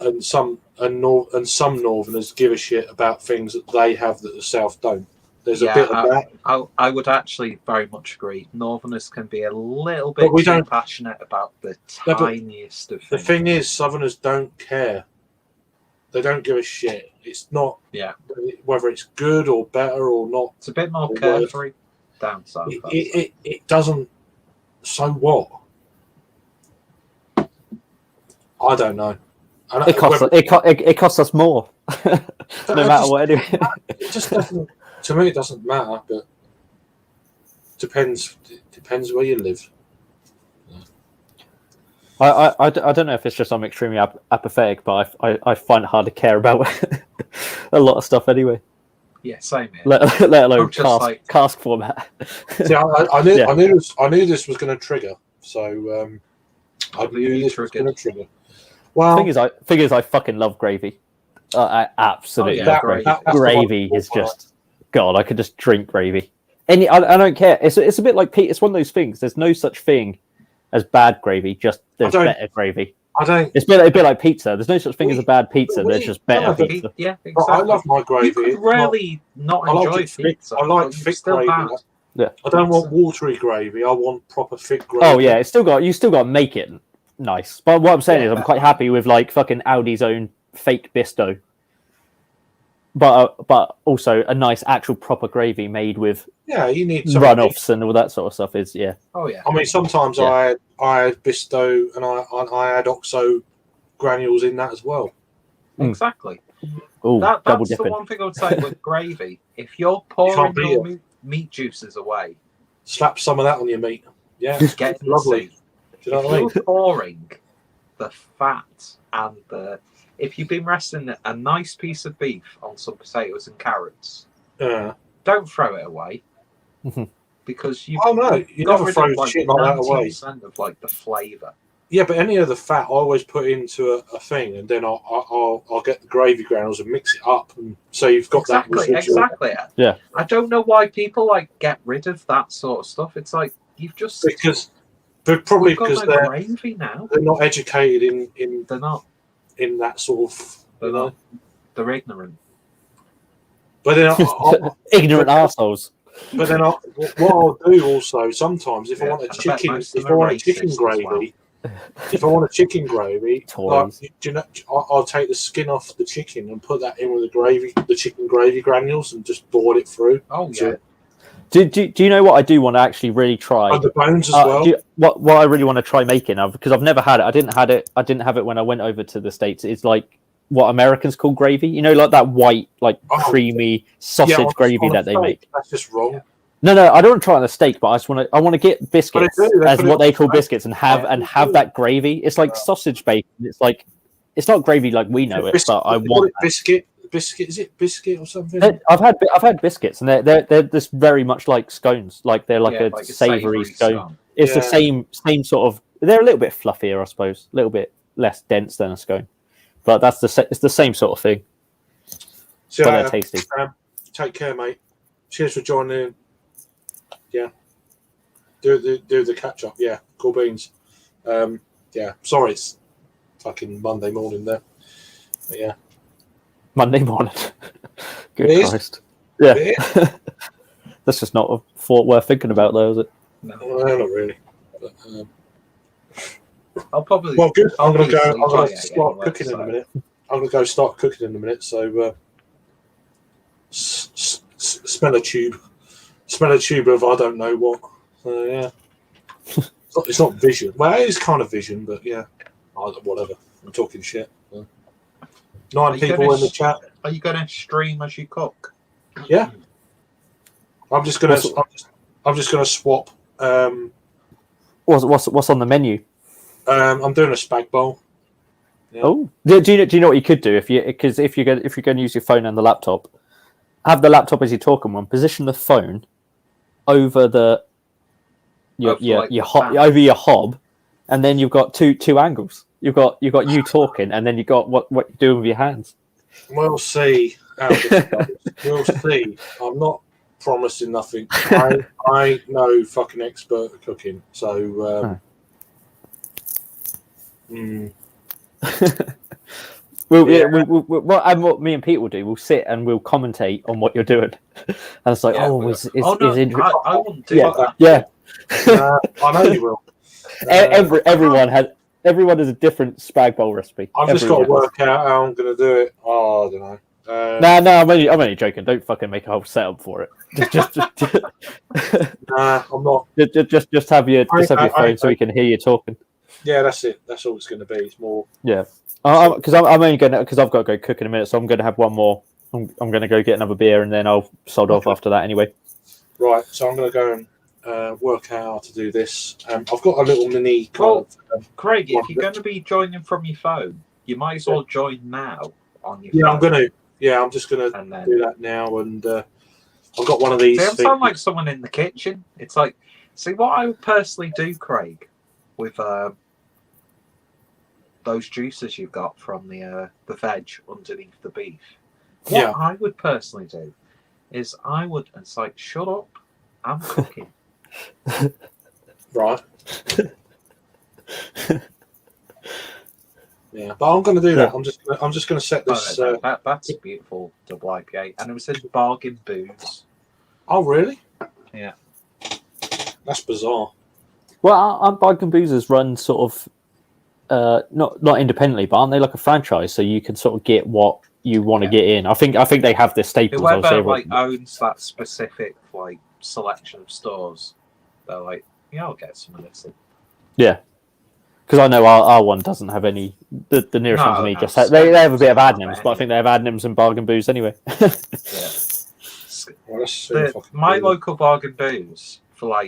Speaker 1: and some Northerners give a shit about things that they have that the South don't. There's a bit of that.
Speaker 2: I would actually very much agree. Northerners can be a little bit
Speaker 1: we
Speaker 2: too
Speaker 1: don't-
Speaker 2: passionate about the
Speaker 1: No, but
Speaker 2: tiniest of
Speaker 1: The
Speaker 2: things.
Speaker 1: thing is, Southerners don't care. They don't give a shit. It's not
Speaker 2: Yeah.
Speaker 1: whether it's good or better or not.
Speaker 2: It's a bit more
Speaker 1: Or
Speaker 2: carefree down south.
Speaker 1: It doesn't. So what? I don't know.
Speaker 5: It costs us more, no matter what. Anyway,
Speaker 1: It just doesn't. To me, it doesn't matter. But depends where you live.
Speaker 5: I don't know if it's just I'm extremely apathetic, but I find it hard to care about a lot of stuff anyway.
Speaker 2: Yeah, same here.
Speaker 5: Let alone
Speaker 2: I'm just
Speaker 5: cask format.
Speaker 1: See, I knew
Speaker 5: Yeah.
Speaker 1: I knew this was going to trigger. So I knew this was going to trigger. Well,
Speaker 5: thing is, I fucking love gravy. I absolutely
Speaker 2: Oh, yeah,
Speaker 5: love gravy.
Speaker 2: that's
Speaker 1: the
Speaker 5: Gravy
Speaker 1: one-
Speaker 5: is just God. I could just drink gravy. I don't care. It's a bit like Pete. It's one of those things. There's no such thing as bad gravy. Just there's
Speaker 1: don't-
Speaker 5: better gravy.
Speaker 1: I don't.
Speaker 5: It's a bit like pizza. There's no such thing as a bad pizza. There's just better
Speaker 1: but-
Speaker 5: pizza.
Speaker 2: Yeah,
Speaker 1: But
Speaker 2: exactly.
Speaker 1: I love my gravy.
Speaker 2: You could
Speaker 1: It's not-
Speaker 2: really not
Speaker 1: I like
Speaker 2: enjoy
Speaker 1: it thick.
Speaker 2: pizza.
Speaker 1: I like
Speaker 2: but you
Speaker 1: thick
Speaker 2: still
Speaker 1: gravy.
Speaker 2: have.
Speaker 5: Yeah.
Speaker 1: I don't want watery gravy. I want proper thick gravy.
Speaker 5: Oh yeah, you still got to make it nice. But what I'm saying is, I'm quite happy with like fucking Audi's own fake Bisto. But also a nice actual proper gravy made with
Speaker 1: Yeah, you need some
Speaker 5: runoffs and all that sort of stuff. Is yeah.
Speaker 2: Oh yeah.
Speaker 1: I mean, sometimes
Speaker 5: Yeah.
Speaker 1: I add Bisto and I add Oxo granules in that as well.
Speaker 2: Exactly.
Speaker 5: Oh, double
Speaker 2: That's the
Speaker 5: dipping.
Speaker 2: one thing I would say with gravy. If you're pouring
Speaker 1: beat
Speaker 2: your
Speaker 1: it.
Speaker 2: meat juices away,
Speaker 1: Slap some of that on your meat. Yeah,
Speaker 2: get in the
Speaker 1: lovely.
Speaker 2: sea.
Speaker 1: Do you know
Speaker 2: If
Speaker 1: what I mean?
Speaker 2: you're pouring the fat and if you've been resting a nice piece of beef on some potatoes and carrots,
Speaker 1: Yeah.
Speaker 2: don't throw it away
Speaker 5: Mhm.
Speaker 2: because you've
Speaker 1: Oh no, you
Speaker 2: got
Speaker 1: never
Speaker 2: rid
Speaker 1: throw
Speaker 2: of like
Speaker 1: shit like that away.
Speaker 2: 90% of like the flavour.
Speaker 1: Yeah, but any of the fat I always put into a thing, and then I'll get the gravy granules and mix it up, and so you've got that residual.
Speaker 2: Exactly.
Speaker 5: Yeah.
Speaker 2: I don't know why people like get rid of that sort of stuff. It's like you've just
Speaker 1: But probably
Speaker 2: we've got
Speaker 1: because
Speaker 2: no gravy now.
Speaker 1: they're not educated in
Speaker 2: They're not.
Speaker 1: that sort of.
Speaker 2: They're not. They're ignorant.
Speaker 1: But then
Speaker 5: Ignorant arseholes.
Speaker 1: But then what I'll do also sometimes if I
Speaker 2: Yeah,
Speaker 1: want a
Speaker 2: and I bet
Speaker 1: chicken,
Speaker 2: most of
Speaker 1: if I
Speaker 2: them are
Speaker 1: want a chicken
Speaker 2: racist as
Speaker 1: gravy,
Speaker 2: well.
Speaker 1: if I want a chicken gravy, like,
Speaker 5: Toys.
Speaker 1: do you know, I'll take the skin off the chicken and put that in with the chicken gravy granules, and just boil it through.
Speaker 2: Oh
Speaker 1: So-
Speaker 2: yeah,
Speaker 5: Do you know what I do want to actually really try?
Speaker 1: And the bones as well.
Speaker 5: What I really want to try making because I've never had it. I didn't have it when I went over to the States. It's like what Americans call gravy. You know, like that white, like creamy sausage gravy
Speaker 1: on a
Speaker 5: that they
Speaker 1: steak,
Speaker 5: make.
Speaker 1: That's just wrong.
Speaker 5: No, I don't want to try it on a steak, but I want to get biscuits
Speaker 1: They
Speaker 5: as
Speaker 1: put it
Speaker 5: what they
Speaker 1: on
Speaker 5: call
Speaker 1: steak.
Speaker 5: biscuits and have that gravy. It's like sausage bacon. It's not gravy like we know it, but I want that.
Speaker 1: Biscuit. Is it biscuit or something?
Speaker 5: I've had biscuits, and they're just very much like scones. Like they're like a savoury scone. It's the same sort of. They're a little bit fluffier, I suppose, a little bit less dense than a scone, but it's the same sort of thing.
Speaker 1: So,
Speaker 5: but they're tasty.
Speaker 1: Take care, mate. Cheers for joining in. Yeah. Do the catch up. Yeah. Cool beans. Yeah. Sorry, it's fucking Monday morning there. But yeah.
Speaker 5: Monday morning. Good
Speaker 1: It is.
Speaker 5: Christ. Yeah.
Speaker 1: It is.
Speaker 5: That's just not a thought worth thinking about, though, is it?
Speaker 1: Well, not really. But,
Speaker 2: I'll probably.
Speaker 1: well, good. I'm gonna go. I'm
Speaker 2: enjoy
Speaker 1: gonna
Speaker 2: it
Speaker 1: start
Speaker 2: anyway,
Speaker 1: cooking in
Speaker 2: so-
Speaker 1: a minute. I'm gonna go start cooking in a minute. So, smell a tube of I don't know what. So yeah, it's not vision. Well, it is kind of vision, but yeah, whatever. I'm talking shit. So. 9
Speaker 2: Are you
Speaker 1: people
Speaker 2: gonna
Speaker 1: in the chat.
Speaker 2: Are you going to stream as you cook?
Speaker 1: Yeah, I'm just gonna swap.
Speaker 5: What's on the menu?
Speaker 1: I'm doing a spag bowl. Yeah.
Speaker 5: Oh, do you know what you could do if you're going to use your phone and the laptop, have the laptop as your talking one, position the phone over over your hob, and then you've got two angles. You've got you talking, and then you've got what you're doing with your hands.
Speaker 1: We'll see. We'll see. I'm not promising nothing. I ain't no fucking expert at cooking, so.
Speaker 5: What me and Pete will do, we'll sit and we'll commentate on what you're doing, and it's like, is interesting.
Speaker 2: I wouldn't do that.
Speaker 5: Yeah.
Speaker 1: I know you will.
Speaker 5: Everyone has a different spag bowl recipe.
Speaker 1: I've just got to work out how I'm going to do it. Oh, I don't know.
Speaker 5: No, I'm only joking. Don't fucking make a whole setup for it.
Speaker 1: Nah, I'm not.
Speaker 5: Just have your phone so we can hear you talking.
Speaker 1: Yeah, that's it. That's all it's going to be. It's more.
Speaker 5: Yeah, because I'm only gonna because I've got to go cook in a minute, so I'm going to have one more. I'm going to go get another beer and then I'll sod off after that anyway.
Speaker 1: Right, so I'm going to go and work out how to do this. I've got a little mini.
Speaker 2: Craig, if you're going to be joining from your phone, you might as well join now on your phone.
Speaker 1: Yeah, I'm going to. Yeah, I'm just going to do that now, and I've got one of these.
Speaker 2: I sound like someone in the kitchen. It's like, see, what I would personally do, Craig, with those juices you've got from the veg underneath the beef. What I would personally do is it's like, shut up, I'm cooking.
Speaker 1: Right. Yeah, but I'm going to do that. I'm just going to set this.
Speaker 2: That's a beautiful double IPA, and it was in Bargain Booze.
Speaker 1: Oh, really?
Speaker 2: Yeah.
Speaker 1: That's bizarre.
Speaker 5: Well, Bargain Boozers run sort of not independently, but aren't they like a franchise? So you can sort of get what you want to get in. I think they have their staples.
Speaker 2: Whoever owns that specific selection of stores, they're like, yeah, I'll get some of this.
Speaker 5: Yeah. Because I know our one doesn't have any. The nearest one to me they have a bit of Adnams, but I think they have Adnams and Bargain Booze anyway.
Speaker 2: My local Bargain Booze for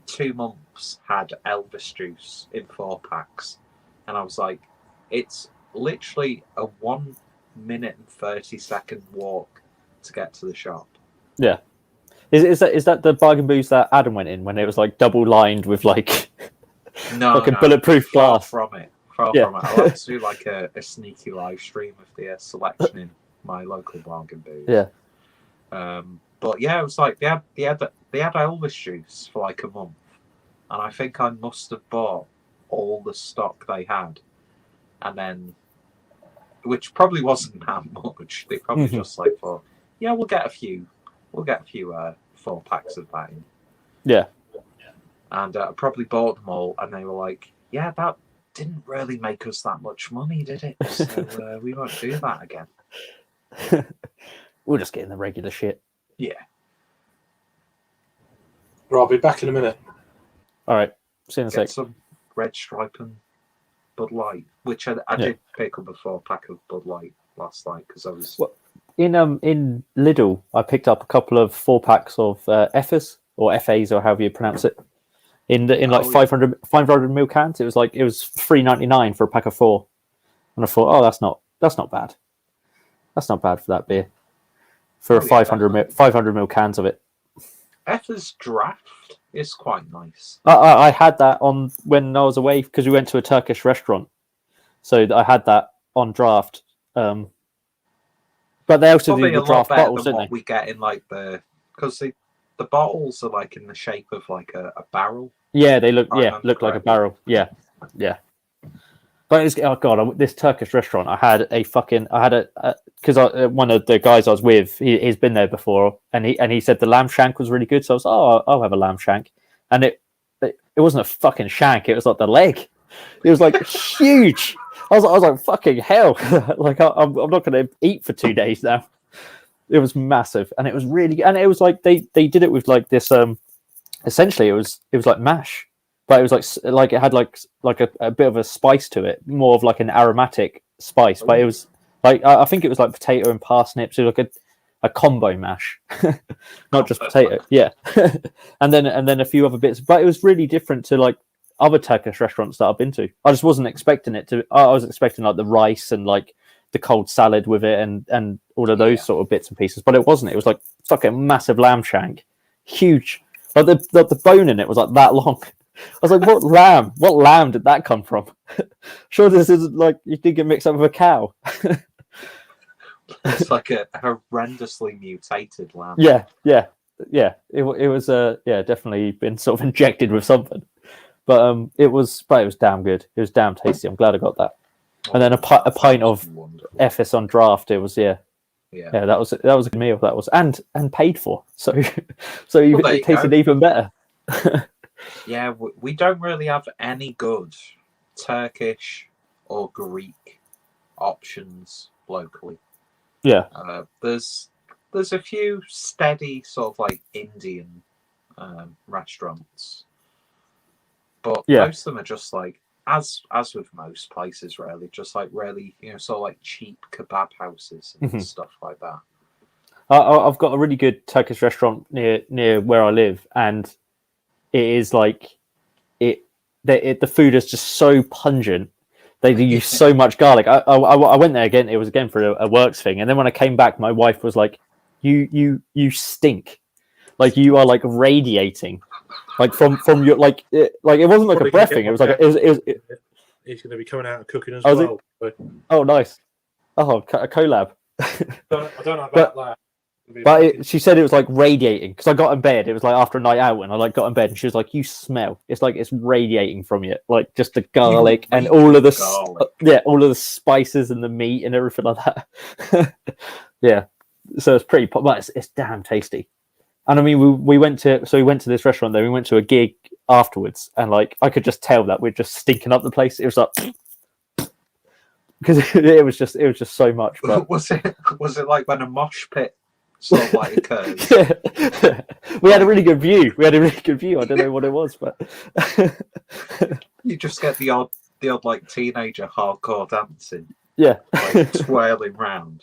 Speaker 2: 2 months had Elvis juice in 4 packs, and I was like, it's literally a 1 minute and 30-second walk to get to the shop.
Speaker 5: Yeah, is that the Bargain Booze that Adam went in when it was double lined with
Speaker 2: No,
Speaker 5: bulletproof glass?
Speaker 2: Far from it. I'll have to do a sneaky live stream of the selection in my local Bargain Booze.
Speaker 5: Yeah.
Speaker 2: But yeah, it was like they had Elvis juice for a month, and I think I must have bought all the stock they had, and then, which probably wasn't that much. They probably just thought, yeah, we'll get a few 4 packs of that in.
Speaker 5: Yeah.
Speaker 2: And I probably bought them all, and they were like, "Yeah, that didn't really make us that much money, did it? So we won't do that again."
Speaker 5: We'll just get in the regular shit.
Speaker 2: Yeah.
Speaker 1: Right, I'll be back in a minute.
Speaker 5: All right. See you in a
Speaker 2: Get
Speaker 5: sec.
Speaker 2: some Red Stripe and Bud Light, which I
Speaker 5: Yeah.
Speaker 2: did pick up a 4-pack of Bud Light last night because I was.
Speaker 5: What? In Lidl, I picked up a couple of 4-packs of FAs or FAs or however you pronounce it. In like 500 ml cans, it was $3.99 for a pack of 4, and I thought, oh, that's not bad. That's not bad for that beer. For 500 ml cans of it.
Speaker 2: Effa's Draft is quite nice.
Speaker 5: I had that on when I was away because we went to a Turkish restaurant, so I had that on draft. But they also
Speaker 2: Probably
Speaker 5: do
Speaker 2: a
Speaker 5: the draft
Speaker 2: lot better
Speaker 5: bottles,
Speaker 2: than
Speaker 5: don't
Speaker 2: what
Speaker 5: they?
Speaker 2: we get in like because the bottles are like in the shape of like a barrel.
Speaker 5: Yeah, they look
Speaker 2: I remember
Speaker 5: like a
Speaker 2: correctly.
Speaker 5: barrel. Yeah. But it's, oh god, this Turkish restaurant, I had because one of the guys I was with, he's been there before, and he said the lamb shank was really good. So I was, I'll have a lamb shank, and it wasn't a fucking shank. It was like the leg. It was like huge. I was like, fucking hell! Like I'm not going to eat for 2 days now. It was massive, and it was really good. And it was like they did it with like this. Essentially, it was like mash, but it was like it had like a bit of a spice to it, more of like an aromatic spice. But it was like I think it was like potato and parsnips. It was like a combo mash, not just potato. Yeah, and then a few other bits. But it was really different to like other Turkish restaurants that I've been to. I just wasn't expecting it to. I was expecting like the rice and like the cold salad with it and all of those sort of bits and pieces. But it wasn't. It was like fucking massive lamb shank, huge. Like the bone in it was like that long. I was like, what lamb? What lamb did that come from? Sure, this isn't like you did get mixed up with a cow.
Speaker 2: It's like a horrendously mutated lamb.
Speaker 5: Yeah. It was definitely been sort of injected with something, but it was damn good. It was damn tasty. I'm glad I got that. And then a pint of
Speaker 2: Wonderful.
Speaker 5: FS on draft. It was
Speaker 2: Yeah.
Speaker 5: that was a good meal. That was and paid for. So
Speaker 2: Well, there
Speaker 5: it
Speaker 2: you
Speaker 5: tasted
Speaker 2: go.
Speaker 5: even better.
Speaker 2: Yeah, we don't really have any good Turkish or Greek options locally.
Speaker 5: Yeah.
Speaker 2: There's a few steady sort of like Indian restaurants, but most of them are just like as with most places, really, just like really sort of like cheap kebab houses and stuff like that.
Speaker 5: I've got a really good Turkish restaurant near where I live, and it is like the food is just so pungent. They use so much garlic. I went there again. It was again for a works thing, and then when I came back, my wife was like, "You stink, like you are like radiating, like from your like it wasn't like a breath thing. It was like it was.
Speaker 1: He's going to be coming out and cooking as
Speaker 5: Oh, is
Speaker 1: well. But
Speaker 5: Oh, nice. Oh, a collab.
Speaker 1: I don't know about that.
Speaker 5: But she said it was like radiating because I got in bed. It was like after a night out, and I like got in bed, and she was like, "You smell. It's like it's radiating from you, like just the garlic and all of the all of the spices and the meat and everything like that." Yeah, so it's pretty, but it's damn tasty. And I mean, we went to this restaurant. Then we went to a gig afterwards, and like I could just tell that we're just stinking up the place. It was like because it was just so much. But
Speaker 2: was it like when a mosh pit sort of like occurs?
Speaker 5: We had a really good view. I don't know what it was, but
Speaker 2: You just get the odd like teenager hardcore dancing,
Speaker 5: yeah,
Speaker 2: like twirling round.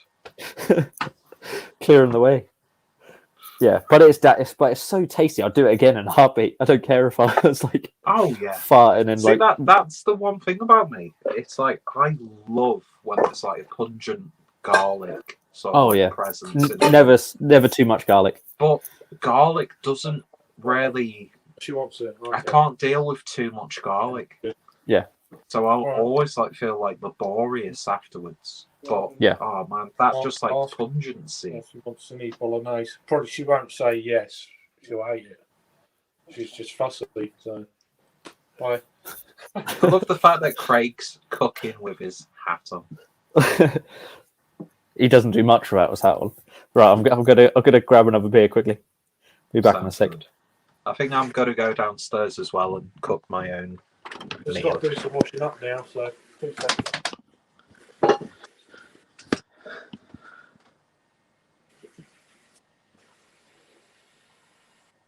Speaker 5: clearing the way. Yeah, but it's so tasty. I'll do it again in a heartbeat. I don't care if I was like
Speaker 2: Oh yeah,
Speaker 5: farting and
Speaker 2: see
Speaker 5: like
Speaker 2: that's the one thing about me. It's like I love when there's like a pungent garlic sort of like presence. in it.
Speaker 5: never too much garlic.
Speaker 2: But garlic doesn't really.
Speaker 1: she wants it.
Speaker 2: I can't deal with too much garlic.
Speaker 5: Yeah.
Speaker 2: So I'll
Speaker 1: Right.
Speaker 2: always like feel like laborious afterwards. But
Speaker 5: Yeah.
Speaker 2: oh man, that's
Speaker 1: I'll-
Speaker 2: just like
Speaker 1: I'll-
Speaker 2: pungency.
Speaker 1: She wants to eat bolognese. Probably she won't say yes. She'll hate it. She's just fussy. So, bye.
Speaker 2: I love the fact that Craig's cooking with his hat on.
Speaker 5: He doesn't do much without his hat on. Right, I'm gonna grab another beer quickly. Be back in a
Speaker 2: Sounds
Speaker 5: second.
Speaker 2: good. I think I'm going to go downstairs as well and cook my own
Speaker 1: Just
Speaker 2: meal.
Speaker 1: got to do some washing up now, so 2 seconds.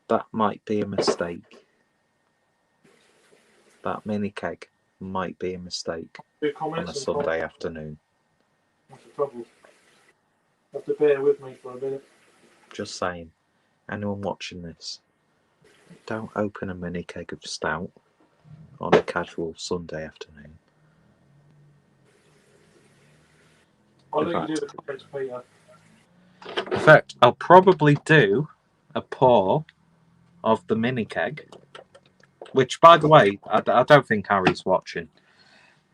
Speaker 2: That might be a mistake. That mini keg might be a mistake
Speaker 1: Do
Speaker 2: on
Speaker 1: comments
Speaker 2: a
Speaker 1: and
Speaker 2: Sunday afternoon.
Speaker 1: That's the trouble. You have to bear with me for a minute.
Speaker 2: Just saying. Anyone watching this, don't open a mini keg of stout on a casual Sunday afternoon.
Speaker 1: I'll
Speaker 2: In
Speaker 1: let you do
Speaker 2: fact-
Speaker 1: the comments, Peter.
Speaker 2: In fact, I'll probably do a pour of the mini keg, which, by the way, I don't think Harry's watching.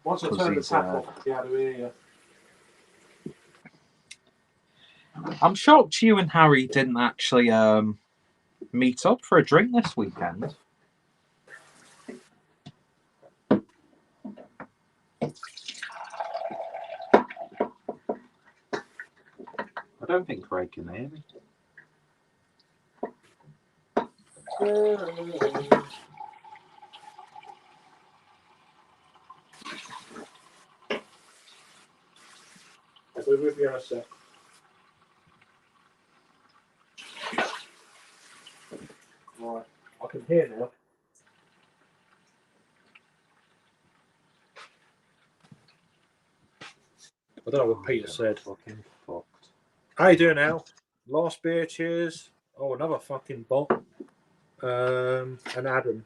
Speaker 1: Once I
Speaker 2: 'Cause
Speaker 1: turn the
Speaker 2: he's,
Speaker 1: tap off, I'll be able to hear you.
Speaker 2: I'm shocked you and Harry didn't actually meet up for a drink this weekend. I don't think Craig can hear me.
Speaker 1: I'll be with you in a sec. Right, I can hear now. I don't know what Peter said.
Speaker 2: Fucking fucked.
Speaker 1: How you doing, Al? Last beer, cheers. Oh, another fucking bot. And Adam.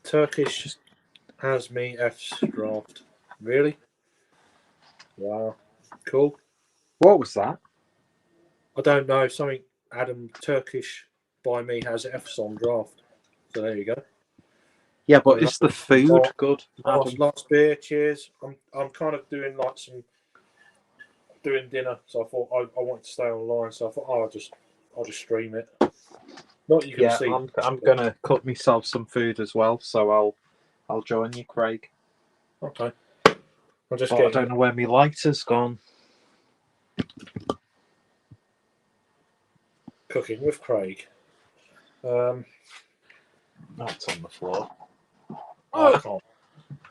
Speaker 1: Turkish has me F's draft. Really? Wow. Cool.
Speaker 2: What was that?
Speaker 1: I don't know. Something Adam Turkish by me has F's on draft. So there you go.
Speaker 2: Yeah, but is the food good?
Speaker 1: Last beer, cheers. I'm kind of doing doing dinner, so I thought I wanted to stay online, so I thought I'll just stream it. Not you can
Speaker 2: Yeah,
Speaker 1: see.
Speaker 2: I'm gonna cook myself some food as well, so I'll join you, Craig.
Speaker 1: Okay. I'll just
Speaker 2: But I
Speaker 1: get.
Speaker 2: don't know where my lighter's gone.
Speaker 1: Cooking with Craig.
Speaker 2: That's on the floor.
Speaker 1: I can't.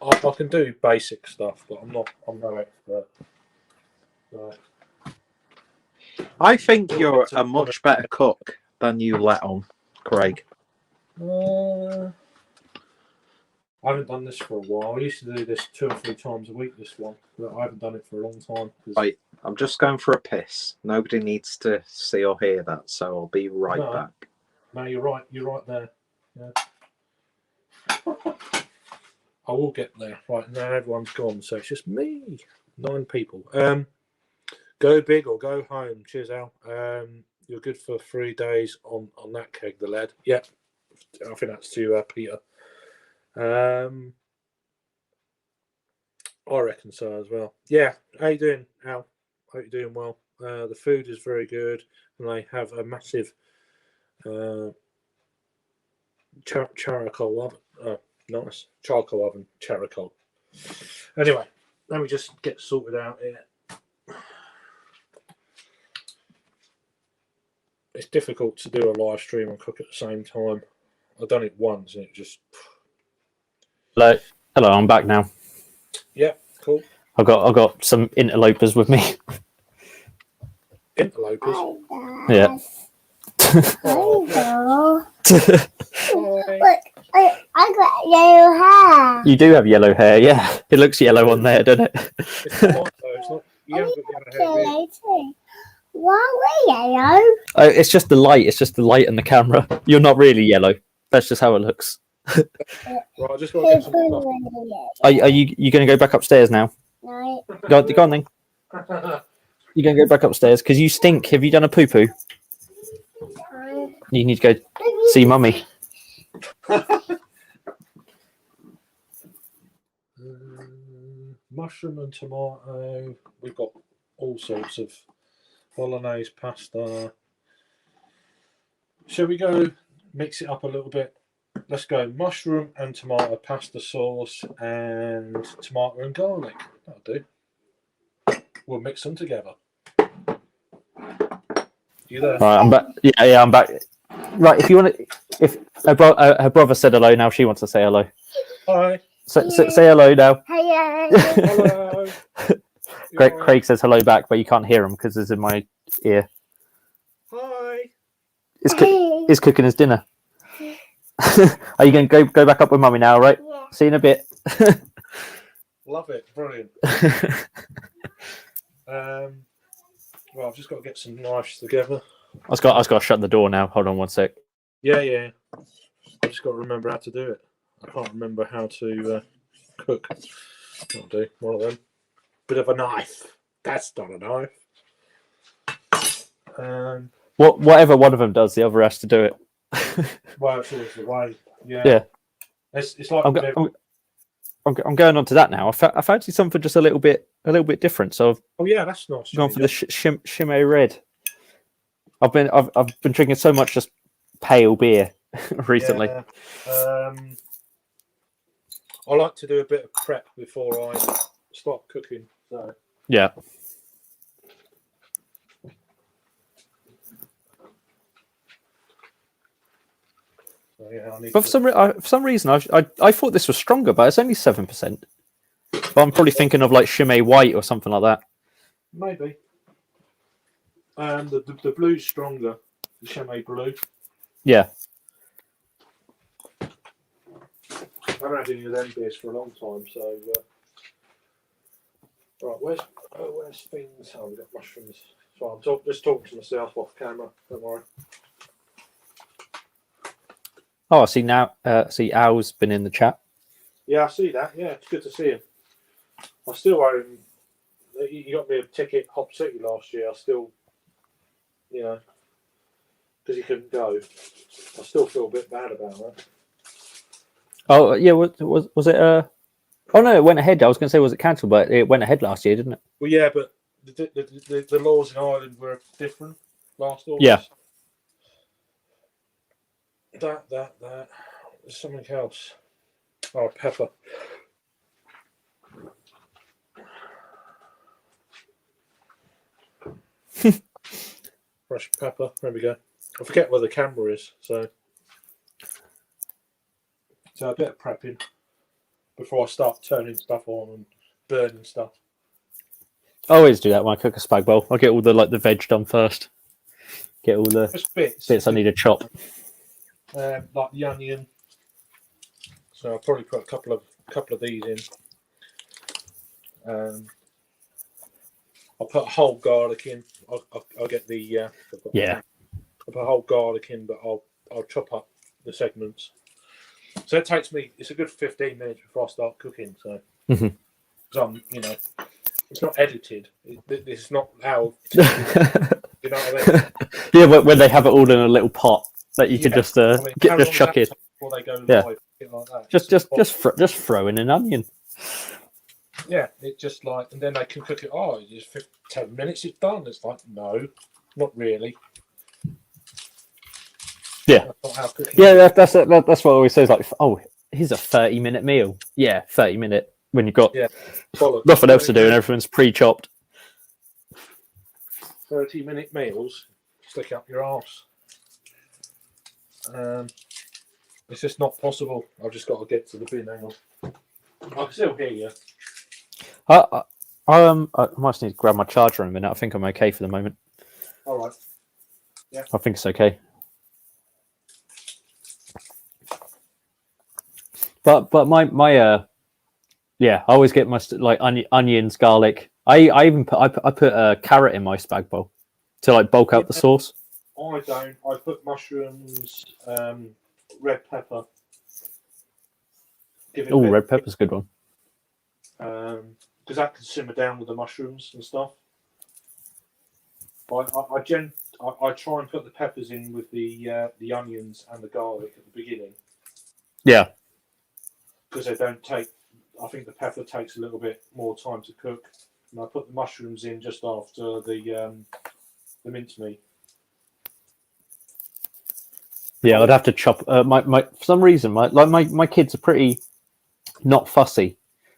Speaker 1: I can do basic stuff, but I'm no expert. No.
Speaker 2: I think you're a much better cook than you let on, Craig.
Speaker 1: I haven't done this for a while. I used to do this 2 or 3 times a week. This one, but I haven't done it for a long time.
Speaker 2: Right, I'm just going for a piss. Nobody needs to see or hear that, so I'll be right
Speaker 1: No.
Speaker 2: back.
Speaker 1: No, you're right. You're right there. Yeah. I will get there. Right now, everyone's gone, so it's just me. 9 people. Go big or go home. Cheers, Al. You're good for 3 days on that keg, the lad. Yeah, I think that's to Peter. I reckon so as well. Yeah, how you doing, Al? Hope you're doing well. The food is very good, and they have a massive charcoal oven. Nice charcoal oven, charcoal. Anyway, let me just get sorted out here. It's difficult to do a live stream and cook at the same time. I've done it once and it just.
Speaker 5: Hello, I'm back now.
Speaker 1: Yeah, cool.
Speaker 5: I got some interlopers with me.
Speaker 1: Interlopers.
Speaker 5: Yeah.
Speaker 1: Oh,
Speaker 7: Look, I got yellow hair.
Speaker 5: You do have yellow hair, yeah. It looks yellow on there, doesn't it?
Speaker 1: it's not white though. It's not. You haven't got yellow hair.
Speaker 7: Yellow too. Why are we yellow?
Speaker 5: Oh, it's just the light. It's just the light and the camera. You're not really yellow. That's just how it looks.
Speaker 1: Right, I just got to get some stuff.
Speaker 5: Are you going to go back upstairs now?
Speaker 7: No.
Speaker 5: Go on then. You're going to go back upstairs because you stink. Have you done a poo poo? You need to go see mummy.
Speaker 1: Mushroom and tomato. We've got all sorts of bolognese pasta. Shall we go mix it up a little bit? Let's go mushroom and tomato pasta sauce and tomato and garlic. That'll do. We'll mix them together. You there?
Speaker 5: Right, I'm back. Yeah, I'm back. Right, if you want to, if her brother said hello, now she wants to say hello.
Speaker 1: Hi.
Speaker 5: Say hello now.
Speaker 7: Hello.
Speaker 1: Hello.
Speaker 5: Craig says hello back, but you can't hear him because it's in my ear.
Speaker 1: Hi.
Speaker 5: He's cooking his dinner. Are you going to go back up with mummy now, right?
Speaker 7: Yeah.
Speaker 5: See you in a bit.
Speaker 1: Love it. Brilliant. Well, I've just got to get some knives together.
Speaker 5: I was got to shut the door now. Hold on one sec.
Speaker 1: Yeah. I just got to remember how to do it. I can't remember how to cook. I'll do one of them. Bit of a knife. That's not a knife.
Speaker 5: Whatever one of them does, the other has to do it.
Speaker 1: Well, it's always the way. Yeah.
Speaker 5: Yeah.
Speaker 1: It's like
Speaker 5: I'm going on to that now. I fancy something just a little bit different. So
Speaker 1: oh yeah, that's nice.
Speaker 5: I've gone for the Chimay Red. I've been drinking so much just pale beer recently.
Speaker 1: Yeah. I like to do a bit of prep before I start cooking. So
Speaker 5: Yeah.
Speaker 1: yeah, I need
Speaker 5: But for some reason, I thought this was stronger, but it's only 7%. But I'm probably thinking of like Chimay White or something like that.
Speaker 1: maybe. The blue's stronger. The Chimay Blue.
Speaker 5: Yeah.
Speaker 1: I haven't had any of them beers for a long time, so. Right, where's things? Oh, we've got mushrooms. So I'm just talking to myself off camera. Don't worry.
Speaker 5: Oh, I see now. See, Al's been in the chat.
Speaker 1: Yeah, I see that. Yeah, it's good to see him. I still own. You got me a ticket Hop City last year. I still, because he couldn't go. I still feel a bit bad about that.
Speaker 5: Oh, yeah. Was it? Oh no, it went ahead. I was going to say, was it cancelled? But it went ahead last year, didn't it?
Speaker 1: Well, yeah, but the laws in Ireland were different last August.
Speaker 5: Yeah.
Speaker 1: That. There's something else. Oh, pepper. Fresh pepper. There we go. I forget where the camera is, so a bit of prepping before I start turning stuff on and burning stuff.
Speaker 5: I always do that when I cook a spag bowl. I get all the veg done first. Get all the
Speaker 1: Just bits.
Speaker 5: bits I need to chop.
Speaker 1: Like the onion. So I'll probably put a couple of these in. I'll put a whole garlic in. I'll get the
Speaker 5: Yeah.
Speaker 1: I'll put a whole garlic in, but I'll chop up the segments. So it takes me. It's a good 15 minutes before I start cooking. So,
Speaker 5: Mhm.
Speaker 1: 'cause I'm, it's not edited. This is not how. You know what I mean?
Speaker 5: Yeah, when they have it all in a little pot that you can just
Speaker 1: I mean, how
Speaker 5: just
Speaker 1: long
Speaker 5: chuck
Speaker 1: does
Speaker 5: in.
Speaker 1: that take before they go
Speaker 5: Yeah.
Speaker 1: live, shit like that.
Speaker 5: Just throw in an onion.
Speaker 1: Yeah, it just like, and then they can cook it. Oh, just 10 minutes, it's done. It's like, no, not really.
Speaker 5: Yeah.
Speaker 1: That's not how cooking
Speaker 5: Yeah,
Speaker 1: is.
Speaker 5: that's what I always say. Like, oh, here's a 30-minute meal. Yeah, 30-minute when you've got
Speaker 1: Bollocks.
Speaker 5: nothing else to do and everything's pre-chopped.
Speaker 1: 30-minute meals, stick up your arse. It's just not possible. I've just got to get to the bin. Hang on. I can still hear you.
Speaker 5: I might need to grab my charger in a minute. I think I'm okay for the moment.
Speaker 1: All right.
Speaker 5: I think it's okay. But my yeah, I always get my onions, garlic. I even put a carrot in my spag bowl to like bulk out the sauce.
Speaker 1: I don't. I put mushrooms, red pepper. Give it a
Speaker 5: Oh,
Speaker 1: bit-
Speaker 5: red pepper's a good one.
Speaker 1: because that can simmer down with the mushrooms and stuff. I try and put the peppers in with the onions and the garlic at the beginning
Speaker 5: Yeah.
Speaker 1: because they don't take. I think the pepper takes a little bit more time to cook, and I put the mushrooms in just after the mincemeat.
Speaker 5: Yeah, I'd have to chop. My for some reason, my kids are pretty not fussy,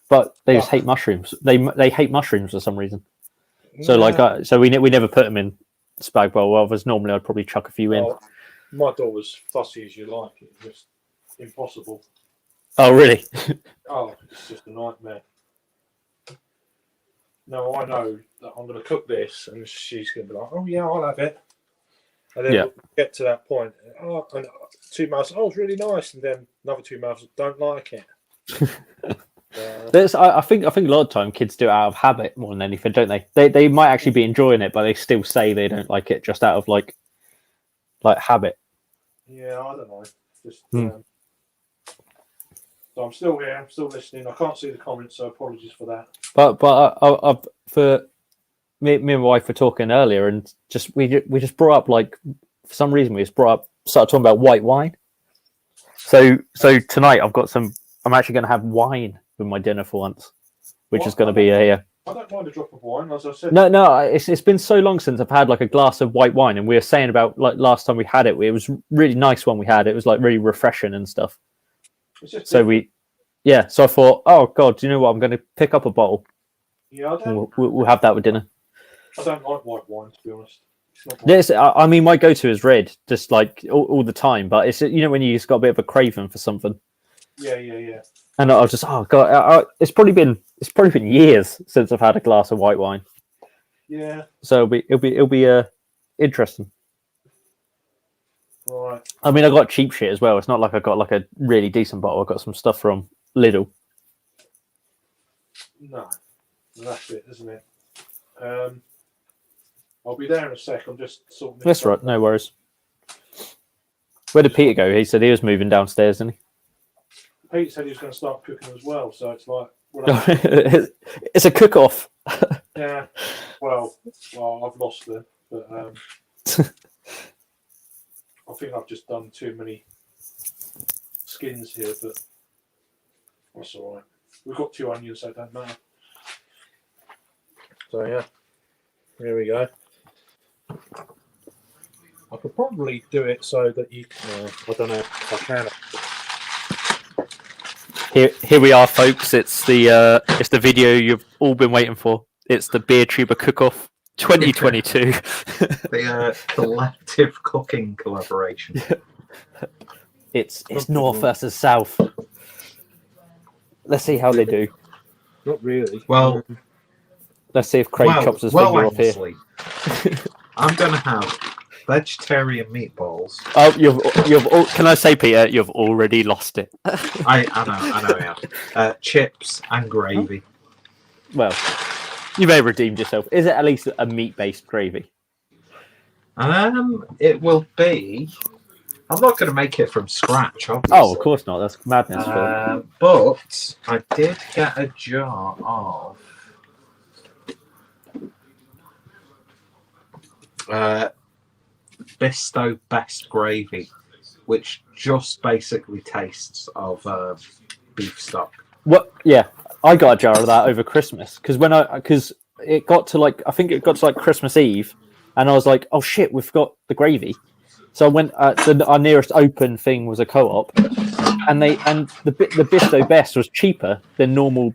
Speaker 5: but they just hate mushrooms. They hate mushrooms for some reason. So
Speaker 1: Yeah.
Speaker 5: so we never put them in spag bowl. Whereas normally I'd probably chuck a few in.
Speaker 1: Oh, my daughter's fussy as you like. It's just impossible.
Speaker 5: Oh, really?
Speaker 1: Oh, it's just a nightmare. No, I know that I'm going to cook this, and she's going to be like, "Oh yeah, I'll have it." And then we'll get to that point. Oh, and two mouths. Oh, it's really nice, and then another two mouths don't like it.
Speaker 5: I think a lot of time kids do it out of habit more than anything, don't they? They might actually be enjoying it, but they still say they don't like it just out of like habit.
Speaker 1: Yeah, I don't know. Just. So I'm still here. I'm still listening. I can't see the comments, so apologies for that.
Speaker 5: But for me and my wife were talking earlier, and we just brought up, like, for some reason we just started talking about white wine. So tonight I'm actually going to have wine with my dinner for once, which is going to be a.
Speaker 1: I don't mind a drop of wine, as I said.
Speaker 5: No, it's been so long since I've had like a glass of white wine, and we were saying about like last time we had it. It was really nice when we had it. It was like really refreshing and stuff. So so I thought, oh god, do you know what? I'm going to pick up a bottle.
Speaker 1: Yeah,
Speaker 5: we'll have that with dinner.
Speaker 1: I don't like white wine, to be honest.
Speaker 5: Yes, I mean my go-to is red, just like all the time. But it's when you just got a bit of a craving for something.
Speaker 1: Yeah.
Speaker 5: And I was just, oh god, it's probably been years since I've had a glass of white wine.
Speaker 1: Yeah.
Speaker 5: So it'll be interesting.
Speaker 1: Right.
Speaker 5: I mean, I got cheap shit as well. It's not like I got like a really decent bottle. I got some stuff from Lidl.
Speaker 1: No, that's it, isn't it? I'll be there in a sec. I'm just sorting this.
Speaker 5: That's right. No worries. Where did Peter go? He said he was moving downstairs, didn't he?
Speaker 1: Pete said he was going to start cooking as well, so it's like
Speaker 5: it's a cook-off.
Speaker 1: Yeah. Well, I've lost them, but I think I've just done too many skins here, but that's all right. We've got 2 onions, so it don't matter. So yeah, here we go. I could probably do it so that you can. I don't know if I can.
Speaker 5: Here we are, folks. It's the video you've all been waiting for. It's the Beer Tuber Cook-Off 2022.
Speaker 8: The collective cooking collaboration.
Speaker 5: It's North versus South. Let's see how they do.
Speaker 1: Not really.
Speaker 8: Well,
Speaker 5: let's see if Craig chops his finger off here.
Speaker 8: I'm going to have vegetarian meatballs.
Speaker 5: Oh, you've. Can I say, Peter, you've already lost it.
Speaker 8: I know, yeah. Chips and gravy.
Speaker 5: Well, you may have redeemed yourself. Is it at least a meat-based gravy?
Speaker 8: It will be. I'm not going to make it from scratch, obviously.
Speaker 5: Oh, of course not. That's madness.
Speaker 8: But I did get a jar of Bisto Best Gravy, which just basically tastes of beef stock.
Speaker 5: What? Yeah, I got a jar of that over Christmas because it got to like, I think it got to like Christmas Eve, and I was like, oh shit, we've got the gravy. So I went. Our nearest open thing was a Co-op, and the Bisto Best was cheaper than normal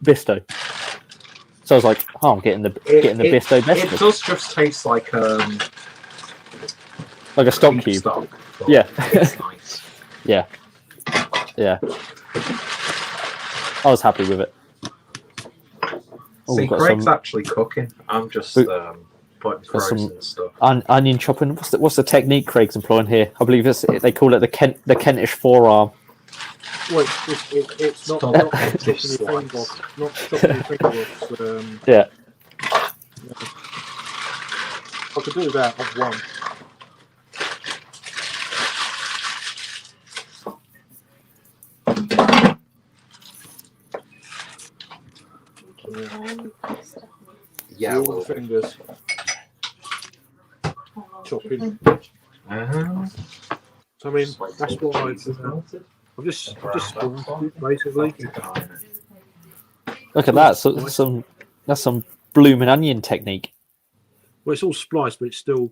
Speaker 5: Bisto. So I was like, oh, I'm getting the Bisto Best.
Speaker 8: It does just taste like a
Speaker 5: stock cube.
Speaker 8: Stock,
Speaker 5: yeah.
Speaker 8: It's nice.
Speaker 5: Yeah. I was happy with it. Oh,
Speaker 8: See, Craig's actually cooking. I'm just putting frozen stuff.
Speaker 5: Onion chopping. What's the technique Craig's employing here? I believe they call it the Kentish forearm.
Speaker 1: Well, it's not chopping your finger off. Not chopping your finger off.
Speaker 5: Yeah.
Speaker 1: I could do that of one.
Speaker 8: Yeah,
Speaker 1: all the fingers. Chopping. So I mean, that's what I've just spawned it, basically.
Speaker 5: Look at that! So, that's some blooming onion technique.
Speaker 1: Well, it's all spliced, but it's still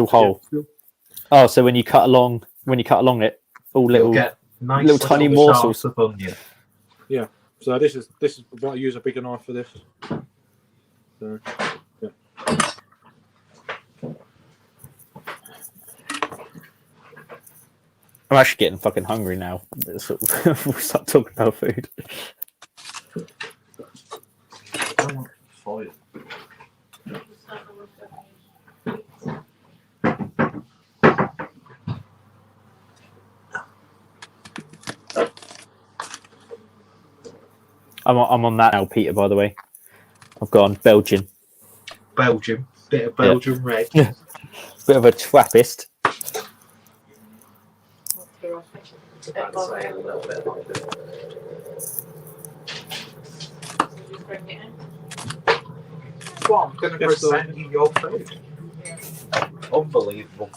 Speaker 5: whole. Oh, so when you cut along it, all little tiny morsels
Speaker 8: of onion.
Speaker 1: Yeah. So this is what I use a bigger knife for this. So, yeah.
Speaker 5: I'm actually getting fucking hungry now. So we'll start talking about food.
Speaker 2: I want foil.
Speaker 5: I'm on that now, Peter. By the way, I've gone Belgian.
Speaker 8: Belgium, bit of Belgium red.
Speaker 5: Bit of a Trappist.
Speaker 8: Well, I'm going to present you your food. Unbelievable.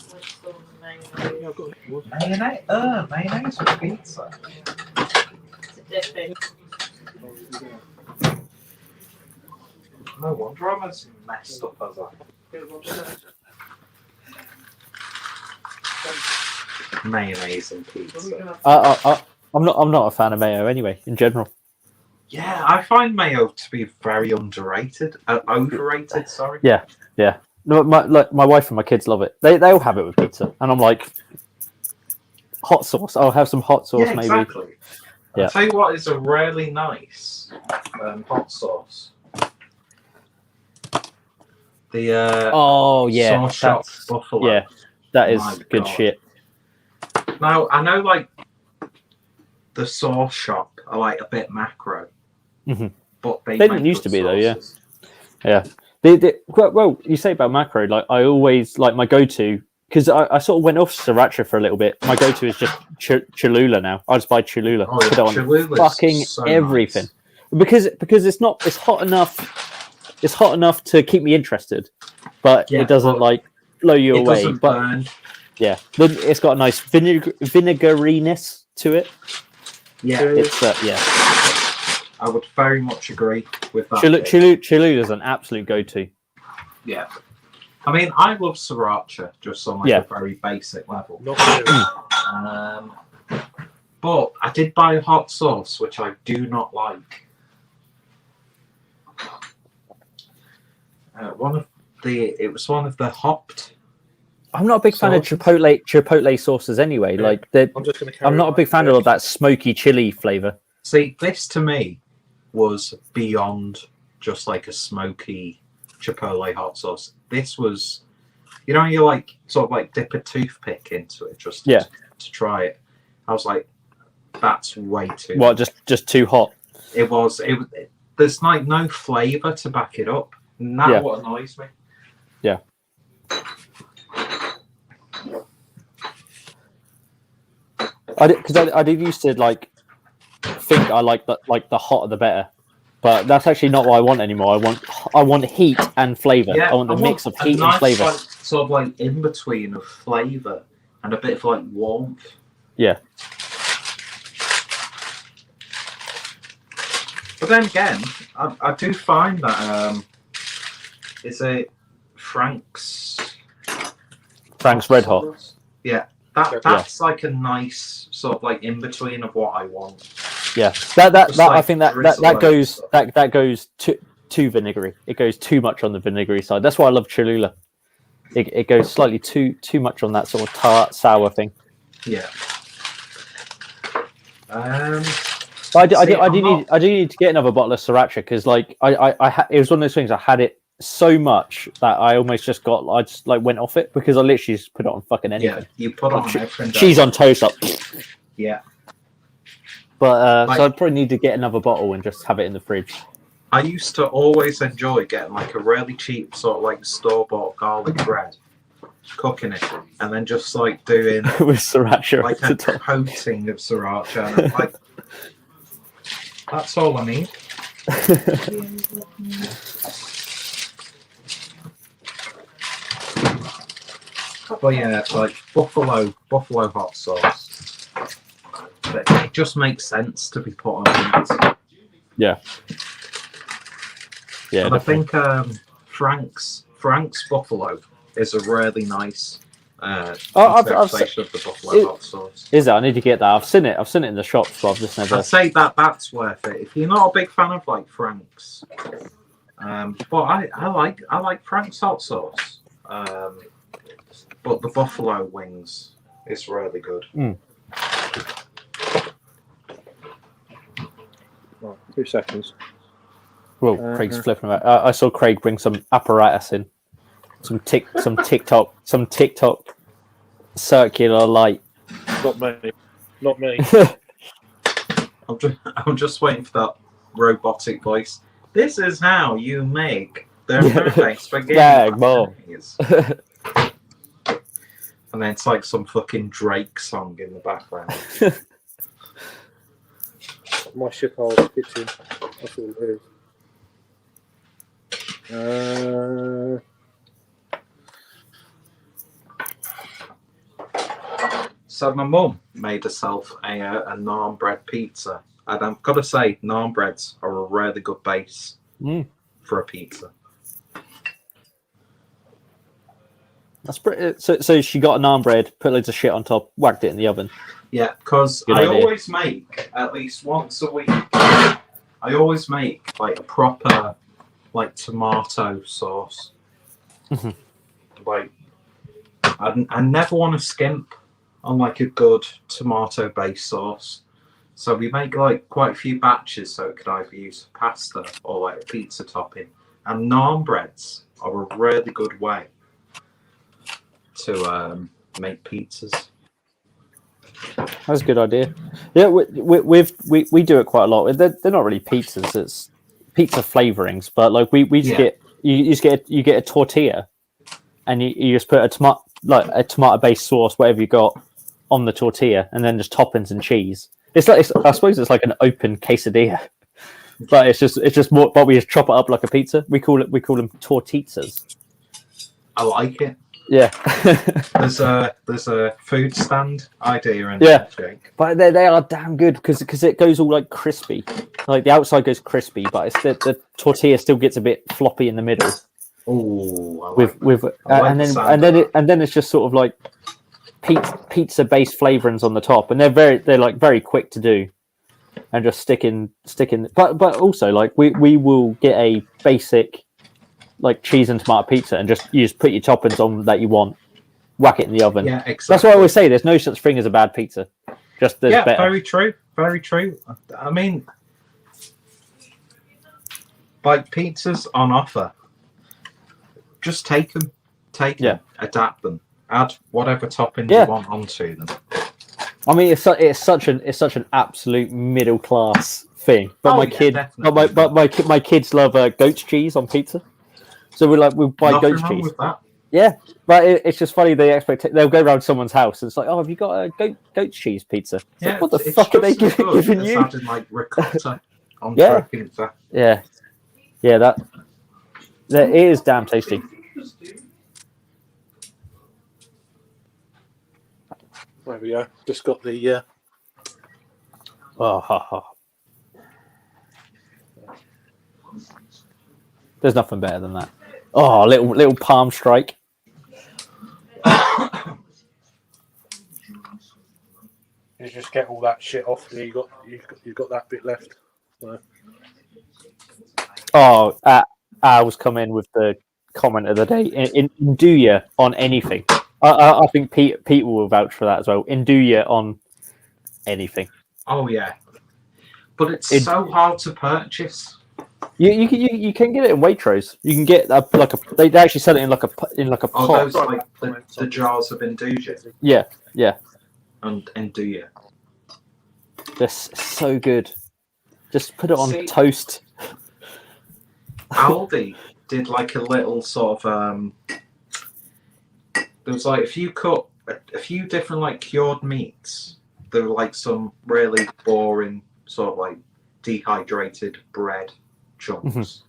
Speaker 8: Mayonnaise with pizza. No wonder I'm as messed up as I am. Mayonnaise and pizza.
Speaker 5: I'm not a fan of mayo anyway. In general.
Speaker 8: Yeah, I find mayo to be very underrated. Overrated, sorry.
Speaker 5: Yeah. No, my wife and my kids love it. They all have it with pizza, and I'm like, hot sauce. I'll have some hot sauce,
Speaker 8: Yeah,
Speaker 5: maybe.
Speaker 8: exactly.
Speaker 5: Yeah.
Speaker 8: I'll tell you what is a really nice hot sauce. The
Speaker 5: Oh yeah,
Speaker 8: sauce shop
Speaker 5: that's
Speaker 8: buffalo.
Speaker 5: yeah, that is
Speaker 8: My
Speaker 5: good
Speaker 8: God.
Speaker 5: shit.
Speaker 8: Now I know, like the sauce shop are like a bit macro,
Speaker 5: Mhm.
Speaker 8: but they
Speaker 5: didn't
Speaker 8: make
Speaker 5: used
Speaker 8: good
Speaker 5: to be though, yeah.
Speaker 8: sauces.
Speaker 5: Yeah. Well, you say about macro, like I always like my go-to because I sort of went off sriracha for a little bit. My go-to is just Cholula now. I just buy Cholula,
Speaker 8: Oh, yeah.
Speaker 5: put it on
Speaker 8: Cholula's
Speaker 5: fucking
Speaker 8: so
Speaker 5: everything
Speaker 8: nice.
Speaker 5: because it's hot enough. It's hot enough to keep me interested, but
Speaker 8: Yeah,
Speaker 5: it doesn't
Speaker 8: well,
Speaker 5: like blow you
Speaker 8: It
Speaker 5: away.
Speaker 8: doesn't
Speaker 5: But
Speaker 8: burn.
Speaker 5: yeah, then it's got a nice vinegariness to it.
Speaker 8: Yeah,
Speaker 5: It's yeah.
Speaker 8: I would very much agree with that.
Speaker 5: Cholula's an absolute go-to.
Speaker 8: Yeah. I mean, I love sriracha just on like
Speaker 5: Yeah.
Speaker 8: a very basic level.
Speaker 1: Not really.
Speaker 8: But I did buy a hot sauce, which I do not like. It was one of the hopped.
Speaker 5: I'm not a big fan of
Speaker 8: Sauces?
Speaker 5: chipotle sauces anyway.
Speaker 1: Yeah.
Speaker 5: Like
Speaker 1: I'm just going to.
Speaker 5: I'm not a big fan of that smoky chili flavor.
Speaker 8: See, this to me was beyond just like a smoky chipotle hot sauce. This was, you know, you like sort of like dip a toothpick into it just
Speaker 5: Yeah.
Speaker 8: to try it. I was like, that's way too.
Speaker 5: What, just too hot?
Speaker 8: It was. There's like no flavor to back it up. And that's
Speaker 5: Yeah.
Speaker 8: what annoys me.
Speaker 5: Yeah. I did used to like think I like the hotter the better, but that's actually not what I want anymore. I want heat and flavor. I want the mix of
Speaker 8: a
Speaker 5: heat
Speaker 8: nice,
Speaker 5: and flavor.
Speaker 8: like, sort of like in between of flavor and a bit of like warmth.
Speaker 5: Yeah.
Speaker 8: But then again, I do find that is it Frank's
Speaker 5: Red Hot.
Speaker 8: Yeah, that's like a nice sort of like in between of what I want.
Speaker 5: Yeah, that
Speaker 8: Just like
Speaker 5: I think that
Speaker 8: drizzle
Speaker 5: goes
Speaker 8: over
Speaker 5: that goes too vinegary. It goes too much on the vinegary side. That's why I love Cholula. It goes slightly too much on that sort of tart sour thing.
Speaker 8: Yeah.
Speaker 5: I do need to get another bottle of sriracha because like it was one of those things. I had it so much that I almost just went off it because I literally just put it on fucking anything.
Speaker 8: Yeah, you put on everything.
Speaker 5: Cheese on toast up.
Speaker 8: Yeah.
Speaker 5: But so I'd probably need to get another bottle and just have it in the fridge.
Speaker 8: I used to always enjoy getting like a really cheap sort of like store-bought garlic bread, cooking it, and then just like doing
Speaker 5: with sriracha
Speaker 8: like
Speaker 5: at
Speaker 8: a
Speaker 5: the top.
Speaker 8: coating of sriracha. And like, that's all I need. But yeah, like buffalo hot sauce. But it just makes sense to be put on it.
Speaker 5: Yeah. Yeah.
Speaker 8: And I
Speaker 5: Definitely.
Speaker 8: think Frank's buffalo is a really nice
Speaker 5: I've
Speaker 8: interpretation of the buffalo hot sauce.
Speaker 5: Is it? I need to get that. I've seen it in the shops, but I've just never.
Speaker 8: I'd say that's worth it. If you're not a big fan of like Frank's, but I like Frank's hot sauce. But the buffalo wings is really good.
Speaker 1: Right, 2 seconds.
Speaker 5: Well, Craig's flipping about. I saw Craig bring some apparatus in, some TikTok circular light.
Speaker 1: Not me. Not me.
Speaker 8: I'm just waiting for that robotic voice. This is how you make the perfect spaghetti.
Speaker 5: Yeah, well.
Speaker 8: And then it's like some fucking Drake song in the background.
Speaker 1: My shithole's kitchen. That's all it is.
Speaker 8: So my mum made herself a naan bread pizza. And I've got to say, naan breads are a really good base for a pizza.
Speaker 5: That's pretty. So she got a naan bread, put loads of shit on top, whacked it in the oven.
Speaker 8: Yeah, because
Speaker 5: Good
Speaker 8: I
Speaker 5: idea.
Speaker 8: always make at least once a week. I always make like a proper like tomato sauce. Like I never want to skimp on like a good tomato based sauce. So we make like quite a few batches, so it could either use for pasta or like a pizza topping. And naan breads are a really good way to make pizzas.
Speaker 5: That's a good idea. Yeah, we do it quite a lot. They're not really pizzas; it's pizza flavorings. But like we just get you get a tortilla, and you just put a tomato based sauce, whatever you got, on the tortilla, and then just toppings and cheese. It's like I suppose it's like an open quesadilla, but it's just more. But we just chop it up like a pizza. We call them tortitas.
Speaker 8: I like it.
Speaker 5: Yeah.
Speaker 8: There's a food stand idea in
Speaker 5: Yeah.
Speaker 8: Jake.
Speaker 5: But they are damn good because it goes all like crispy. Like the outside goes crispy, but it's the tortilla still gets a bit floppy in the middle.
Speaker 8: Oh,
Speaker 5: With and then it's just sort of like pizza based flavorings on the top, and they're very quick to do, and just stick in. But also like we will get a basic like cheese and tomato pizza, and you just put your toppings on that you want, whack it in the oven.
Speaker 8: Yeah, exactly.
Speaker 5: That's what I always say. There's no such thing as a bad pizza. Just there's better.
Speaker 8: Very true. Very true. I mean, like pizzas on offer, just take them, adapt them, add whatever toppings you want onto them.
Speaker 5: I mean, it's such an absolute middle class thing. But my kids love goat's cheese on pizza. So we buy
Speaker 8: Nothing
Speaker 5: goat's
Speaker 8: wrong
Speaker 5: cheese.
Speaker 8: with that.
Speaker 5: Yeah, but it's just funny. They'll go around someone's house and it's like, oh, have you got a goat's cheese pizza? It's like, what the fuck are they giving you?
Speaker 8: Adding like ricotta on for a pizza.
Speaker 5: Yeah, that it is damn tasty.
Speaker 1: There we go. Just got the.
Speaker 5: There's nothing better than that. Oh, little palm strike.
Speaker 1: You just get all that shit off, and you got that bit left. So.
Speaker 5: Oh, Al's come in with the comment of the day. Induya on anything. I think Pete will vouch for that as well. Induya on anything.
Speaker 8: Oh yeah, but it's so hard to purchase.
Speaker 5: You can get it in Waitrose. You can get they actually sell it in like a pot.
Speaker 8: Oh, those like the jars of Induja.
Speaker 5: Yeah.
Speaker 8: And Induja.
Speaker 5: They're so good. Just put it on toast.
Speaker 8: Aldi did like a little sort of there was like a few different like cured meats. There were like some really boring sort of like dehydrated bread chunks.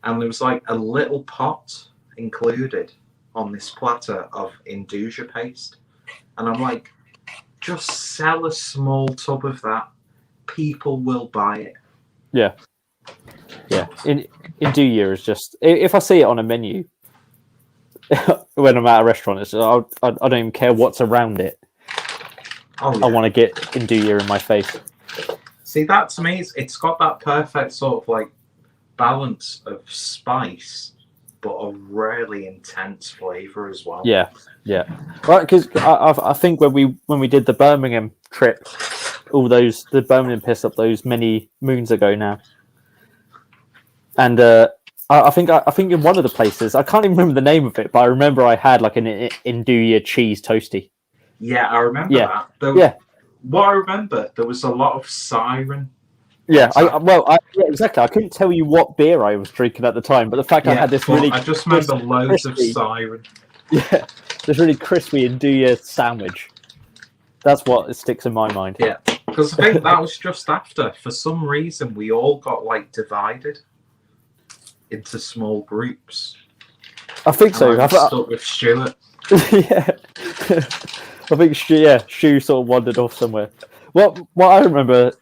Speaker 8: And there was like a little pot included on this platter of Induja paste. And I'm like, just sell a small tub of that. People will buy it.
Speaker 5: Yeah. Induya is just, if I see it on a menu when I'm at a restaurant, it's I don't even care what's around it.
Speaker 8: Oh, yeah.
Speaker 5: I want to get Induya in my face.
Speaker 8: See, that to me, it's got that perfect sort of like balance of spice but a really intense flavour as well.
Speaker 5: Yeah. Right, because I think when we did the Birmingham trip, the Birmingham piss up those many moons ago now, and I think in one of the places, I can't even remember the name of it, but I remember I had like an Induja cheese toasty.
Speaker 8: Yeah, I remember
Speaker 5: Yeah.
Speaker 8: that. What I remember, there was a lot of siren.
Speaker 5: Yeah, exactly. I couldn't tell you what beer I was drinking at the time, but the fact I had this really
Speaker 8: I just remember loads
Speaker 5: crispy,
Speaker 8: of siren.
Speaker 5: Yeah, this really crispy Induja sandwich. That's what sticks in my mind.
Speaker 8: Yeah, because I think that was just after. For some reason, we all got like divided into small groups.
Speaker 5: I think so.
Speaker 8: And I was stuck with Stuart.
Speaker 5: Yeah, I think Shu sort of wandered off somewhere. What I remember,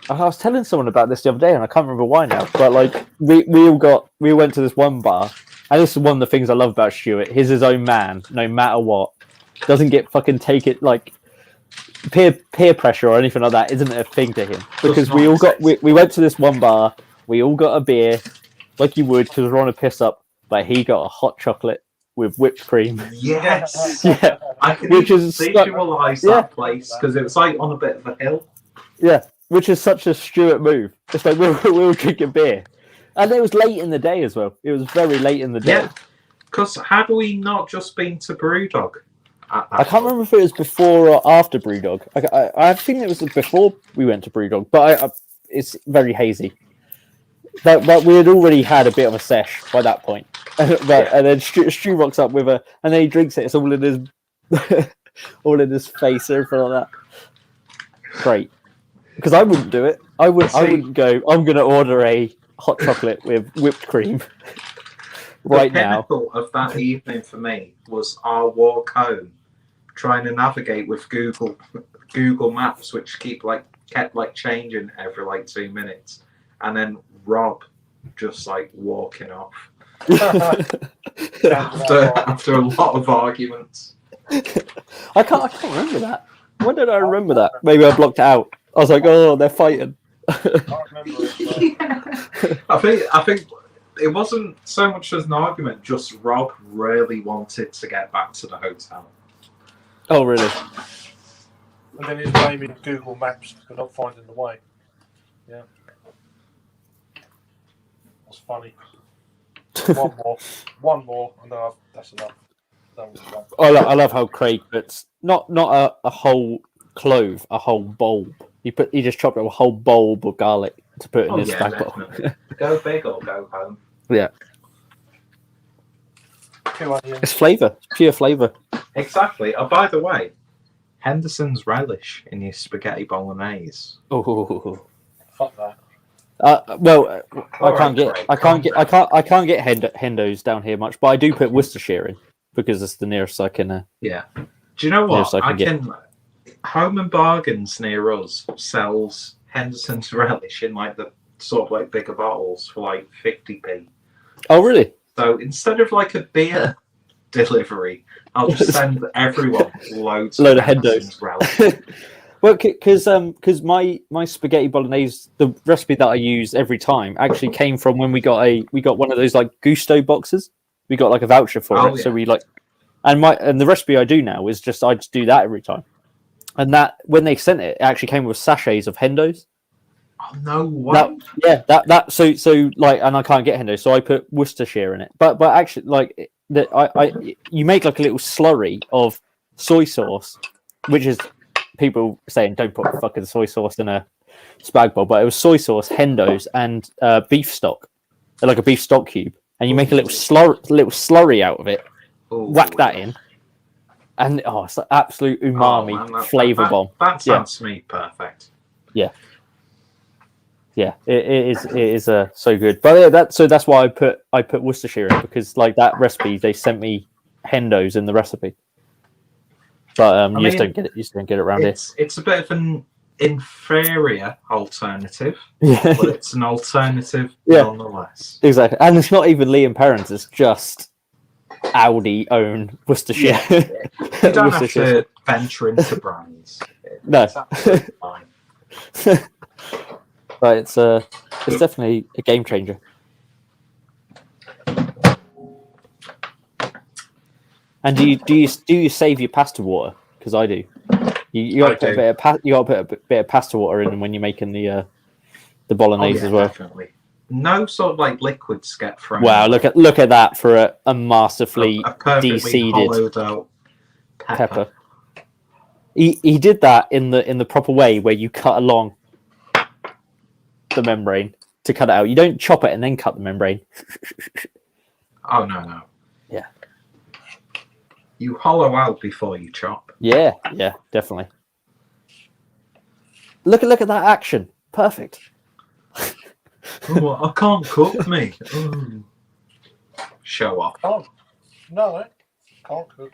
Speaker 5: I was telling someone about this the other day, and I can't remember why now. But like we went to this one bar, and this is one of the things I love about Stuart. He's his own man, no matter what. Doesn't get fucking take it like peer pressure or anything like that. Isn't a thing to him because we went to this one bar. We all got a beer, like you would, because we're on a piss up. But he got a hot chocolate with whipped cream.
Speaker 8: Yes.
Speaker 5: Yeah.
Speaker 8: I can
Speaker 5: Which
Speaker 8: even
Speaker 5: is
Speaker 8: visualise that place because it was like on a bit of a hill.
Speaker 5: Yeah, which is such a Stuart move. It's like we were drinking beer, and it was late in the day as well. It was very late in the day.
Speaker 8: Yeah, because had we not just been to Brewdog?
Speaker 5: I can't remember if it was before or after Brewdog. I think it was before we went to Brewdog, but it's very hazy. But we had already had a bit of a sesh by that point. And then Stu rocks up with and then he drinks it. It's all in his, all in his face and everything like that. Great, because I wouldn't do it. I wouldn't go. I'm going to order a hot chocolate with whipped cream right now.
Speaker 8: The pinnacle of that evening for me was our walk home, trying to navigate with Google Maps, which kept changing every 2 minutes, and then Rob just walking off. after a lot of arguments.
Speaker 5: I can't remember that. When did I remember that? Maybe I blocked it out. I was like, oh, they're fighting.
Speaker 1: I remember it.
Speaker 8: I think it wasn't so much as an argument, just Rob really wanted to get back to the hotel.
Speaker 5: Oh, really?
Speaker 1: And then he's blaming Google Maps for not finding the way. Yeah. That's funny. One more, and then that's enough.
Speaker 5: I love how Craig puts not a whole clove, a whole bulb. He just chopped up a whole bulb of garlic to put in his spag bol.
Speaker 8: Go big or go home.
Speaker 5: Yeah.
Speaker 1: 2 onions.
Speaker 5: It's flavour, pure flavour.
Speaker 8: Exactly. Oh, by the way, Henderson's relish in your spaghetti bolognese.
Speaker 5: Oh.
Speaker 1: Fuck that.
Speaker 5: I can't get Hendos down here much, but I do put Worcestershire in because it's the nearest I can.
Speaker 8: Yeah. Do you know what?
Speaker 5: I can
Speaker 8: Home and Bargains near us sells Henderson's relish in the sort of bigger bottles for 50p.
Speaker 5: Oh, really?
Speaker 8: So instead of a beer delivery, I'll just send everyone load of
Speaker 5: Hendos
Speaker 8: relish.
Speaker 5: Well, because my spaghetti bolognese, the recipe that I use every time actually came from when we got one of those Gusto boxes. We got a voucher for it,
Speaker 8: yeah.
Speaker 5: so we and the recipe I do now is I just do that every time. And that when they sent it, it actually came with sachets of Hendos.
Speaker 8: Oh no way!
Speaker 5: And I can't get Hendos, so I put Worcestershire in it. But actually, you make a little slurry of soy sauce, which is people saying don't put fucking soy sauce in a spag bol, but it was soy sauce, Hendos, and beef stock, a beef stock cube, and you make a little slurry out of it.
Speaker 8: Ooh,
Speaker 5: whack that in, and it's an absolute umami flavor bomb.
Speaker 8: That sounds to me perfect.
Speaker 5: Yeah, it is so good. But that's why I put Worcestershire in, because that recipe they sent me Hendos in the recipe. But you just don't get it. You just don't get it around here.
Speaker 8: It's a bit of an inferior alternative,
Speaker 5: Yeah,
Speaker 8: but it's an alternative nonetheless.
Speaker 5: exactly. And it's not even Liam Perrins. It's just Audi own Worcestershire.
Speaker 8: You don't have to venture into brands.
Speaker 5: No.
Speaker 8: It's absolutely fine.
Speaker 5: But it's definitely a game changer. And do you save your pasta water? Because I do. You got to put a bit of pasta water in when you're making the bolognese as well.
Speaker 8: Definitely. No sort of like liquids get thrown.
Speaker 5: Wow,
Speaker 8: out.
Speaker 5: look at that for a masterfully
Speaker 8: a perfectly
Speaker 5: de-seeded
Speaker 8: hollowed out
Speaker 5: pepper. He did that in the proper way where you cut along the membrane to cut it out. You don't chop it and then cut the membrane.
Speaker 8: Oh no.
Speaker 5: Yeah.
Speaker 8: You hollow out before you chop.
Speaker 5: Yeah, definitely. Look at that action. Perfect.
Speaker 8: Oh, I can't cook, me. Ooh. Show off.
Speaker 1: No, can't cook.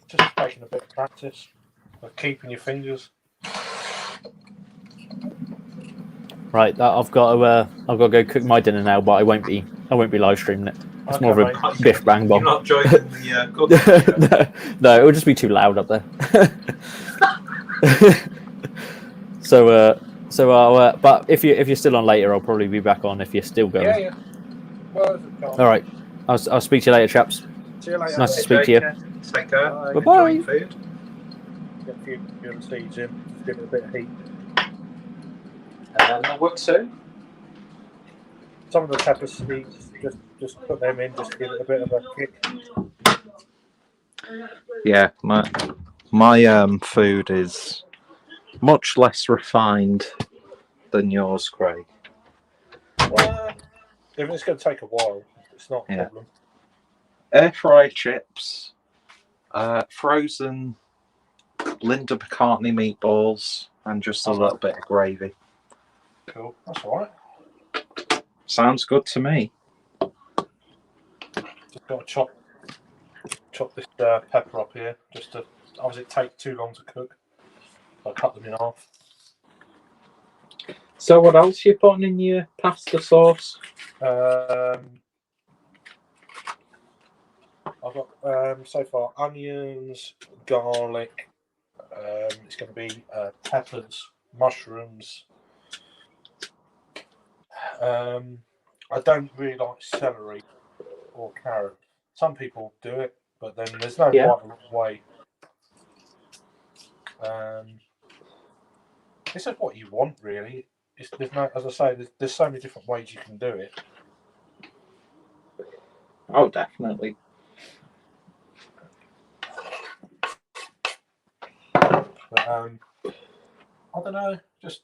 Speaker 1: Just taking a bit of practice of keeping your fingers.
Speaker 5: Right, I've got to go cook my dinner now, but I won't be live streaming it. It's more of a biff bang bomb.
Speaker 8: You're not joining the cooking.
Speaker 5: No, it would just be too loud up there. So I'll, but if you're still on later, I'll probably be back on if you're still going.
Speaker 1: Yeah. Well,
Speaker 5: all right, I'll speak to you later, chaps.
Speaker 1: See you later.
Speaker 5: Nice to speak to you.
Speaker 8: Take care.
Speaker 5: Bye-bye.
Speaker 8: Enjoy food.
Speaker 1: Get a few of the seeds in. Just give it a bit of heat.
Speaker 8: And then what soon?
Speaker 1: Some of the pepper seeds, just put them in, just to give it a bit of a kick.
Speaker 8: Yeah, my food is much less refined than yours, Craig.
Speaker 1: If it's going to take a while, it's not a problem.
Speaker 8: Air fried chips, frozen Linda McCartney meatballs, and just a little bit of gravy.
Speaker 1: Cool, that's all right.
Speaker 8: Sounds good to me.
Speaker 1: Just got to chop this pepper up here, just to obviously it takes too long to cook. So I cut them in half.
Speaker 8: So what else are you putting in your pasta sauce?
Speaker 1: I've got so far onions, garlic. It's going to be peppers, mushrooms. I don't really like celery or carrot. Some people do it, but then there's no right way. This is what you want, really. There's no, as I say, there's so many different ways you can do it.
Speaker 8: Oh, definitely.
Speaker 1: But I don't know, just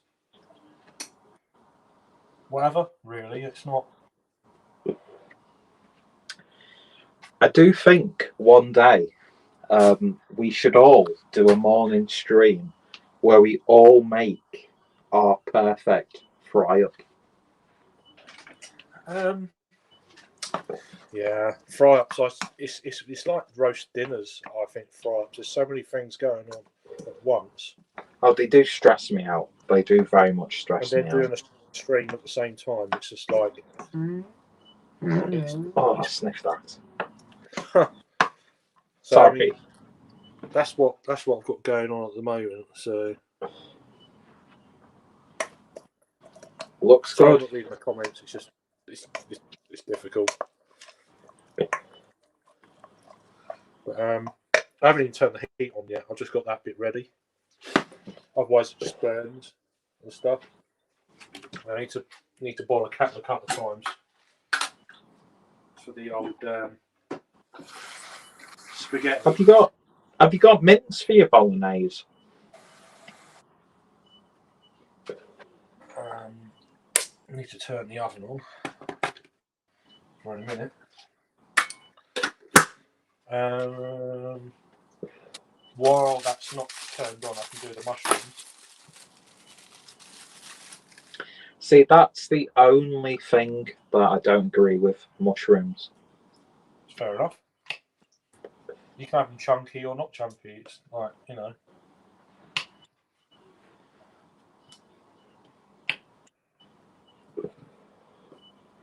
Speaker 1: whatever. Really, it's not.
Speaker 8: I do think one day we should all do a morning stream where we all make our perfect fry up.
Speaker 1: Yeah, fry ups. It's like roast dinners. I think fry ups. There's so many things going on at once.
Speaker 8: Oh, they do stress me out. They do very much stress me out.
Speaker 1: And they're doing a stream at the same time. It's just like.
Speaker 8: Oh, I sniffed that.
Speaker 1: So,
Speaker 8: Sorry.
Speaker 1: I mean, that's what I've got going on at the moment. So
Speaker 8: looks
Speaker 1: so I'm
Speaker 8: good.
Speaker 1: not leaving the comments. It's just it's difficult. But I haven't even turned the heat on yet. I've just got that bit ready. Otherwise, it just burns and stuff. I need to boil a couple of times for the old spaghetti.
Speaker 8: Have you got mince for your bolognese?
Speaker 1: I need to turn the oven on for a minute. While that's not turned on, I can do the mushrooms.
Speaker 8: See, that's the only thing that I don't agree with mushrooms.
Speaker 1: Fair enough. You can have them chunky or not chunky. It's like, you know.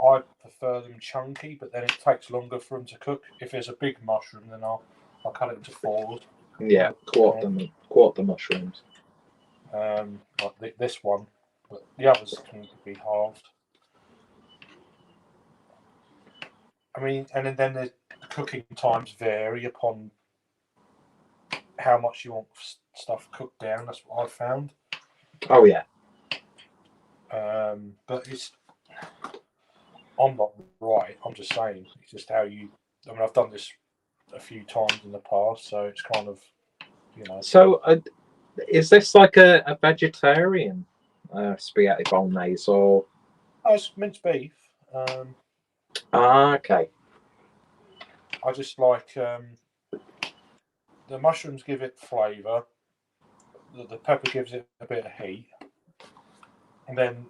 Speaker 1: I prefer them chunky, but then it takes longer for them to cook. If there's a big mushroom, then I'll cut it into fours.
Speaker 8: Yeah, quarter the mushrooms.
Speaker 1: Like this one, but the others can be halved. I mean, and then there's cooking times vary upon how much you want stuff cooked down. That's what I've found.
Speaker 8: Oh yeah.
Speaker 1: But I'm not right. I'm just saying. It's just how you. I mean, I've done this a few times in the past, so it's kind of, you know.
Speaker 8: So, is this like a vegetarian spaghetti bolognese or?
Speaker 1: Oh, it's minced beef.
Speaker 8: Okay.
Speaker 1: I just like the mushrooms give it flavour. The pepper gives it a bit of heat, and then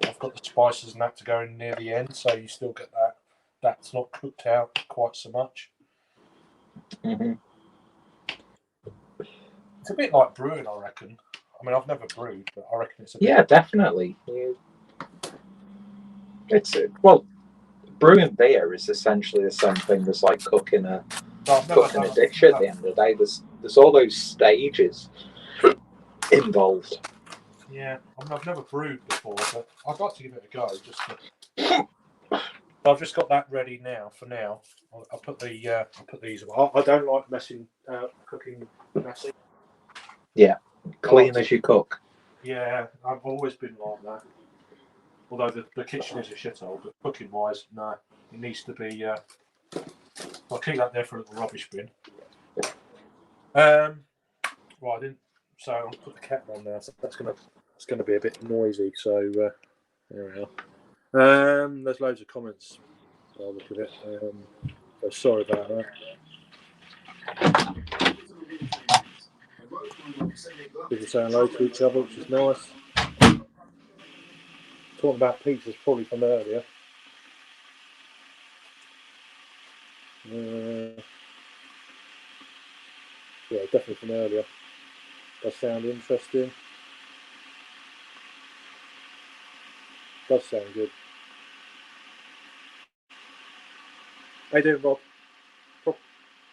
Speaker 1: I've got the spices and that to go in near the end, so you still get that. That's not cooked out quite so much.
Speaker 8: Mm-hmm.
Speaker 1: It's a bit like brewing, I reckon. I mean, I've never brewed, but I reckon it's a bit.
Speaker 8: Yeah, definitely. It's well, brewing beer is essentially the same thing as like cooking a dish. At the end of the day, there's all those stages involved.
Speaker 1: Yeah, I mean, I've never brewed before, but I'd like to give it a go. I've just got that ready now. For now, I'll put these. I don't like cooking messy.
Speaker 8: Yeah, clean as you cook.
Speaker 1: Yeah, I've always been like that. Although the kitchen is a shithole, but cooking wise, no, it needs to be. I'll keep that there for a little rubbish bin. Right, I didn't. So I'll put the kettle on there. So it's gonna be a bit noisy. So there we are. There's loads of comments. I'll look at it. So sorry about that. People saying hello to each other, which is nice. Talking about pizzas, probably from earlier. Yeah, definitely from earlier. Does sound interesting. Does sound good. How you doing, Rob?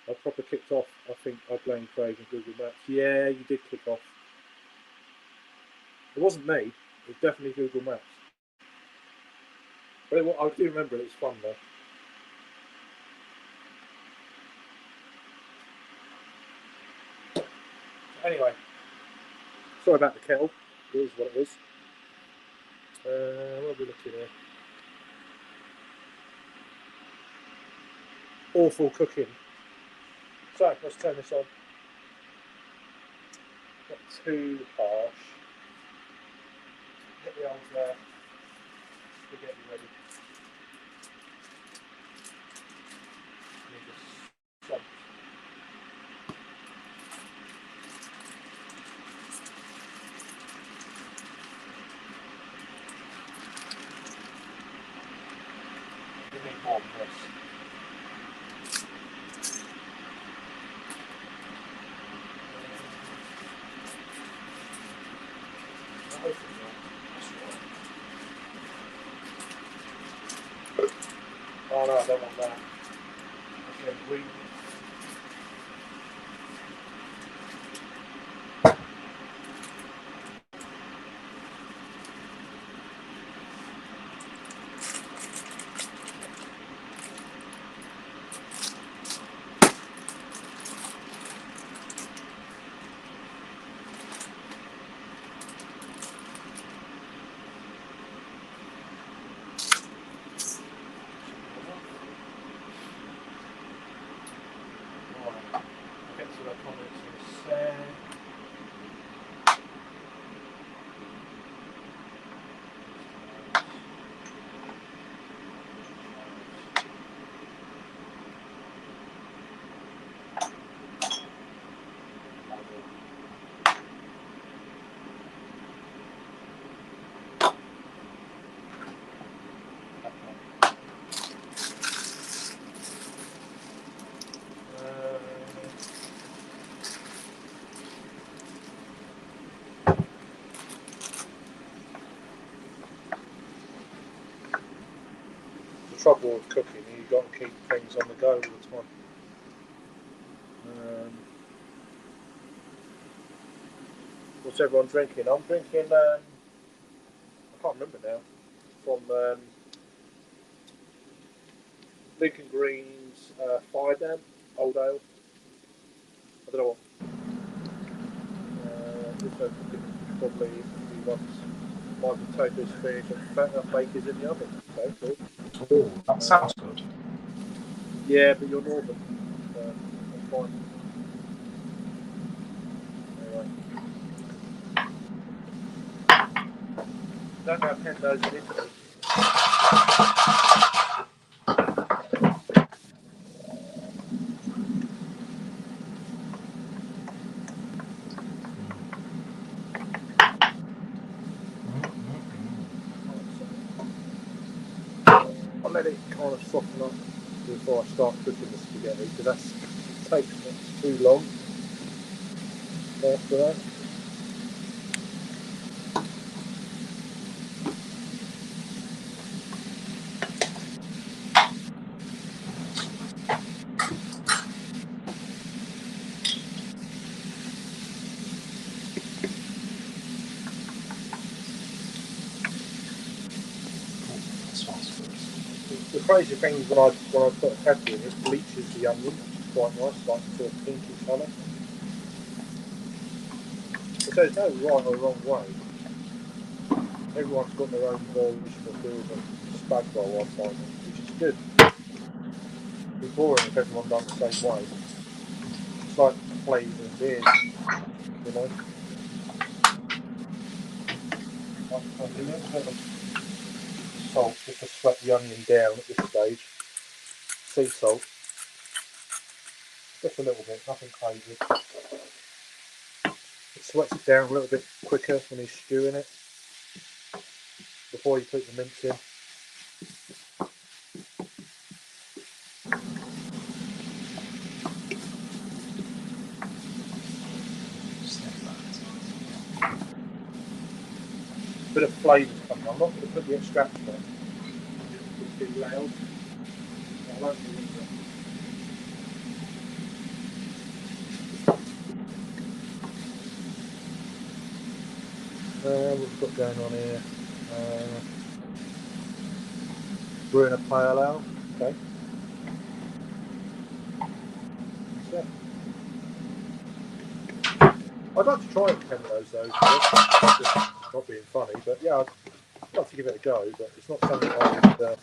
Speaker 1: I proper kicked off. I think I blame Craig and Google Maps. Yeah, you did kick off. It wasn't me. It was definitely Google Maps. But I do remember it was fun though. Anyway, sorry about the kettle. It is what it is. What are we looking at? Awful cooking. So let's turn this on. Not too harsh. Get the old spaghetti ready. Some. Give me more press. Oh no, I don't want that. Okay, we. Get to the comments in a sec. The trouble with cooking, you've got to keep things on the go all the time. What's everyone drinking? I'm drinking, I can't remember now, from Lincoln Greens it's fire damp, old ale. I don't know what. Also probably once my potatoes finished and bakers in the oven. Okay, cool.
Speaker 8: Oh, that sounds good.
Speaker 1: Yeah, but you're northern. That's fine. Anyway. Don't have Hendos in Italy. I'll let it kind of soften up before I start cooking the spaghetti because that takes too long after that.
Speaker 8: That smells good.
Speaker 1: The crazy thing is when I put a pepper in, it bleaches the onion, which is quite nice, like sort of pinky colour. So there's no right or wrong way. Everyone's got their own version of doing a spag roll, I find, which is good. It'd be boring if everyone done the same way. It's like flavouring beers, you know. I'll do a little bit of salt just to sweat the onion down at this stage. Sea salt. Just a little bit, nothing crazy. It sweats it down a little bit quicker when you're stewing it before you put the mince in. Bit of flavour coming. I'm not going to put the extraction on. It's too loud. I like the window. What we've got going on here? Brewing a pale ale. Okay. So, I'd like to try 10 of those though. Not being funny, but yeah, I'd like to give it a go. But it's not something I would.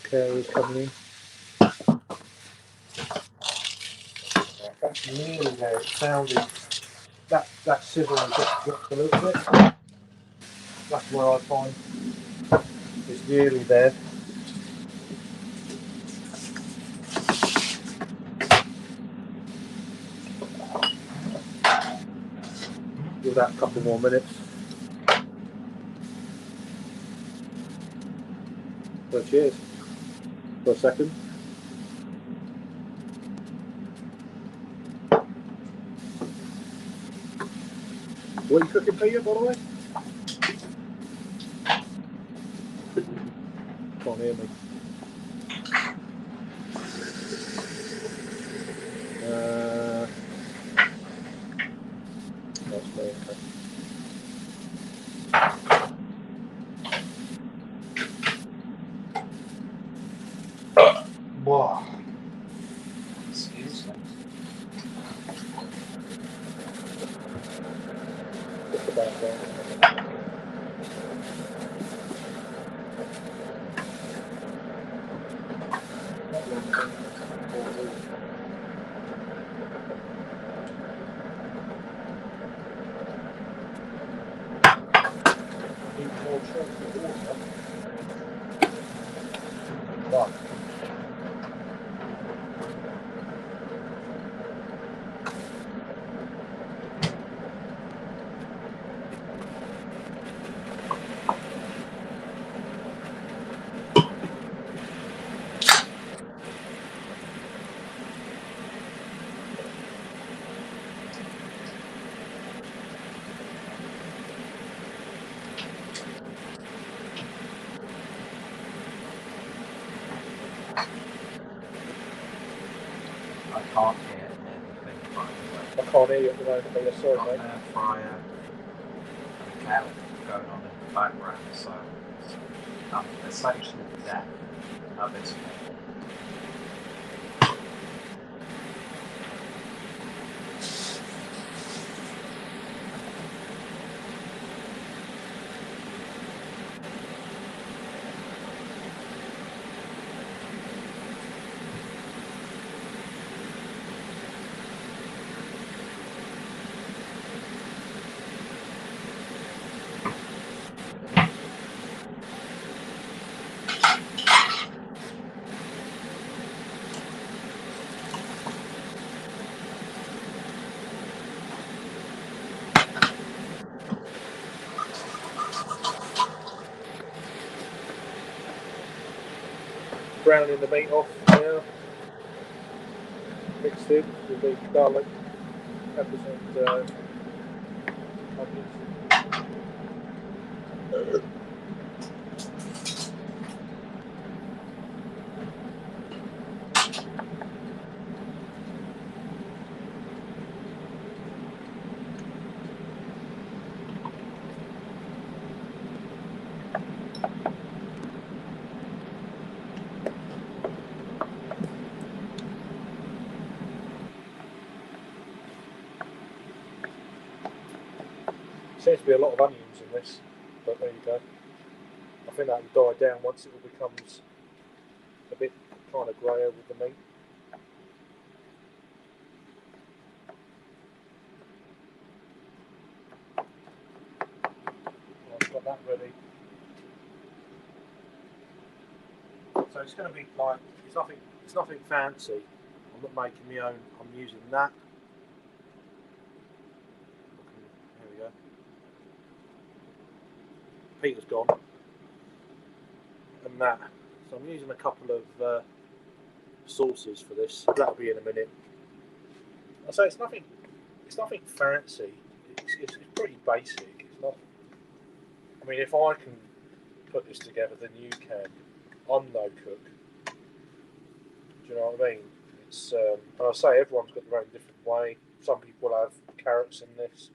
Speaker 1: Carers coming in. Right, that's nearly there. It sounded that sizzle just dropped a little bit. That's where I find it's nearly there. Give that a couple more minutes. So cheers. For a second. What are you cooking, Peter, by the way? Can't hear me. That's me, okay. Wow.
Speaker 8: Excuse me.
Speaker 1: Just about there. Need more chunky water. Right.
Speaker 8: I can't hear anything by the way.
Speaker 1: I can't hear you at the moment, Peter. Sorry,
Speaker 8: Got
Speaker 1: mate.
Speaker 8: an air fryer and a kettle going on in the background, so I'm essentially deaf at this point.
Speaker 1: Browning the meat off now. Mixed in with the garlic, peppers, and onions. Seems to be a lot of onions in this, but there you go. I think that will die down once it all becomes a bit kind of greyer with the meat. I've got that ready. So it's going to be like it's nothing fancy. I'm not making my own. I'm using that. There we go. Peter's gone, and that. So I'm using a couple of sauces for this. That'll be in a minute. I say it's nothing fancy. It's pretty basic. It's not. I mean, if I can put this together, then you can. I'm no cook. Do you know what I mean? It's and I say everyone's got their own different way. Some people have carrots in this.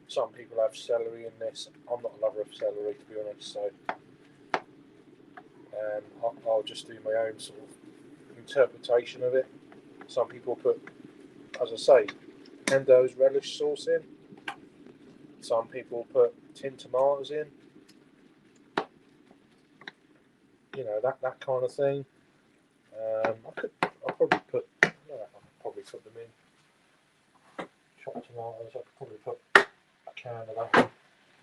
Speaker 1: Some people have celery in this. I'm not a lover of celery, to be honest. So I'll just do my own sort of interpretation of it. Some people put, as I say, Nando's relish sauce in. Some people put tinned tomatoes in. You know, that kind of thing. I'll probably put them in. Chopped tomatoes. I could probably put a can of that in,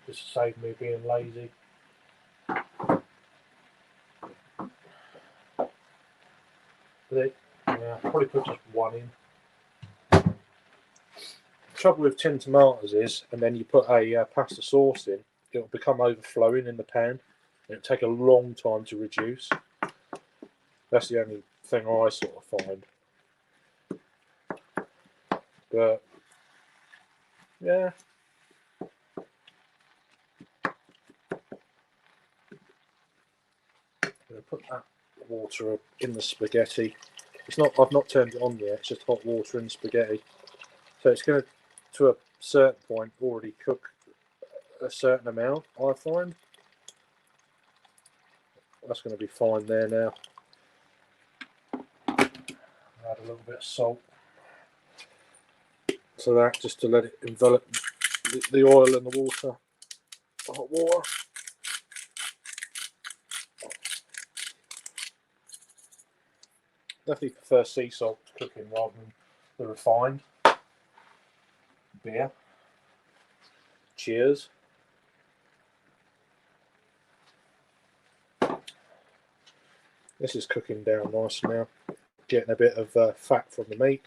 Speaker 1: just to save me being lazy. Yeah, I'll probably put just one in. The trouble with tinned tomatoes is, and then you put a pasta sauce in, it'll become overflowing in the pan. It'll take a long time to reduce. That's the only thing I sort of find. But yeah. I'm gonna put that water in the spaghetti. It's not. I've not turned it on yet. It's just hot water in spaghetti. So it's going to a certain point, already cook a certain amount. I find that's going to be fine there now. Add a little bit of salt. So that just to let it envelop the oil and the water, the hot water. Definitely prefer sea salt to cooking rather than the refined beer. Cheers. This is cooking down nice now. Getting a bit of fat from the meat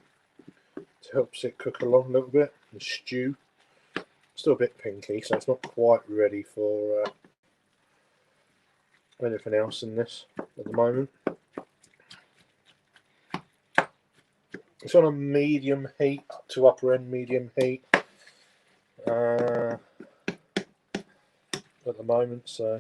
Speaker 1: to help it cook along a little bit and stew. Still a bit pinky, so it's not quite ready for anything else in this at the moment. It's on a medium heat to upper end medium heat at the moment, so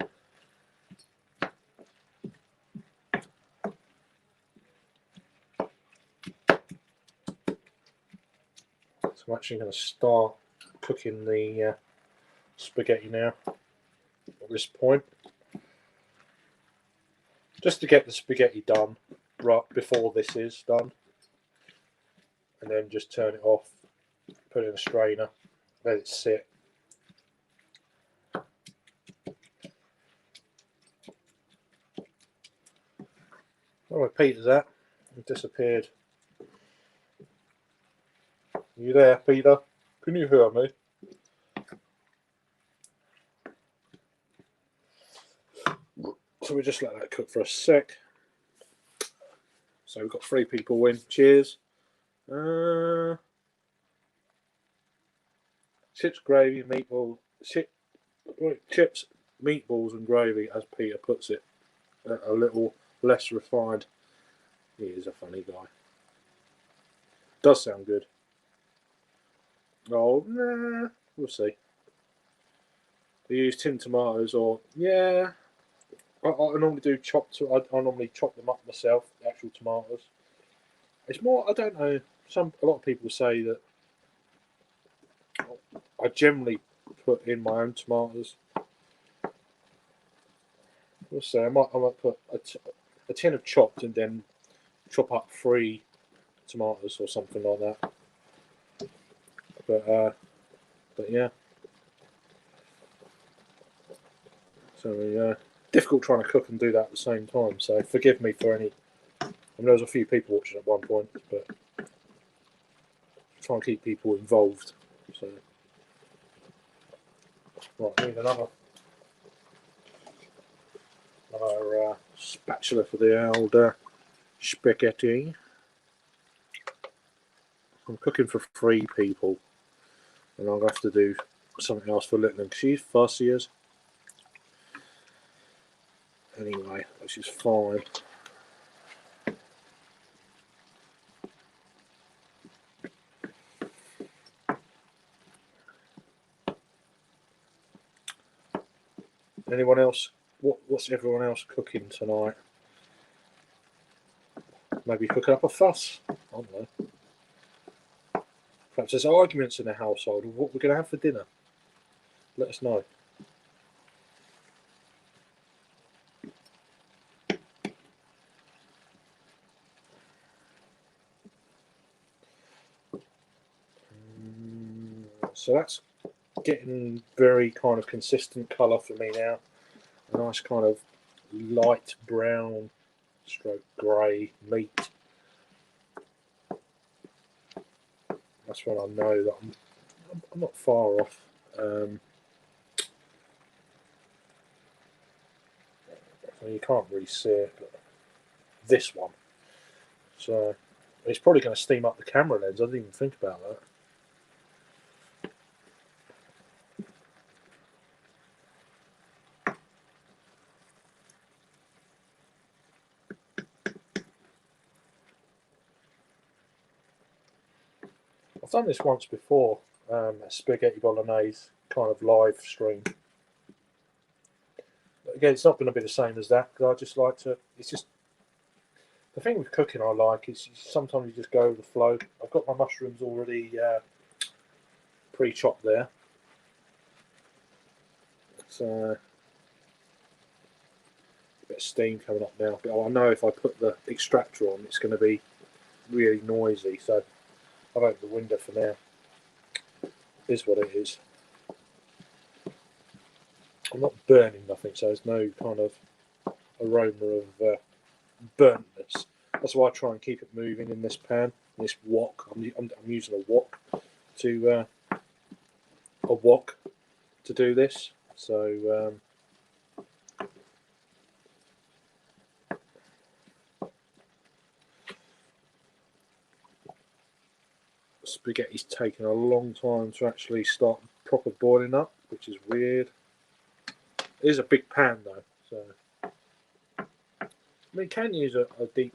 Speaker 1: So I'm actually going to start cooking the spaghetti now at this point. Just to get the spaghetti done right before this is done. And then just turn it off, put it in a strainer, let it sit. Oh, where Peter's at? He disappeared. You there, Peter? Can you hear me? So we just let that cook for a sec. So we've got 3 people in. Cheers. Chips, gravy, meatball. Chips, meatballs, and gravy, as Peter puts it. A little less refined. He is a funny guy. Does sound good. Oh, nah, we'll see. They use tinned tomatoes, or yeah. I normally do I normally chop them up myself, the actual tomatoes. It's more, I don't know. A lot of people say that I generally put in my own tomatoes. We'll see. I might put a tin of chopped and then chop up 3 tomatoes or something like that. But yeah. So difficult trying to cook and do that at the same time. So forgive me for any. I mean, there was a few people watching at one point, but try and keep people involved. So right, need another spatula for the old spaghetti. I'm cooking for 3 people, and I'll have to do something else for Little, because she's fussy as. Anyway, which is fine. Anyone else? What's everyone else cooking tonight? Maybe cooking up a fuss. I don't know. Perhaps there's arguments in the household of what we're going to have for dinner. Let us know. So that's getting very kind of consistent colour for me now. A nice kind of light brown stroke grey meat. That's when I know that I'm not far off. You can't really see it, but this one. So it's probably going to steam up the camera lens. I didn't even think about that. I've done this once before, a spaghetti bolognese kind of live stream. But again, it's not going to be the same as that, because I just like to. It's just the thing with cooking I like is sometimes you just go with the flow. I've got my mushrooms already pre-chopped there. So a bit of steam coming up now. But I know if I put the extractor on, it's going to be really noisy. So I've opened the window for now. It is what it is. I'm not burning nothing, so there's no kind of aroma of burntness. That's why I try and keep it moving in this pan, this wok. I'm using a wok to do this. So spaghetti's taken a long time to actually start proper boiling up, which is weird. It is a big pan though, so I mean, you can use a deep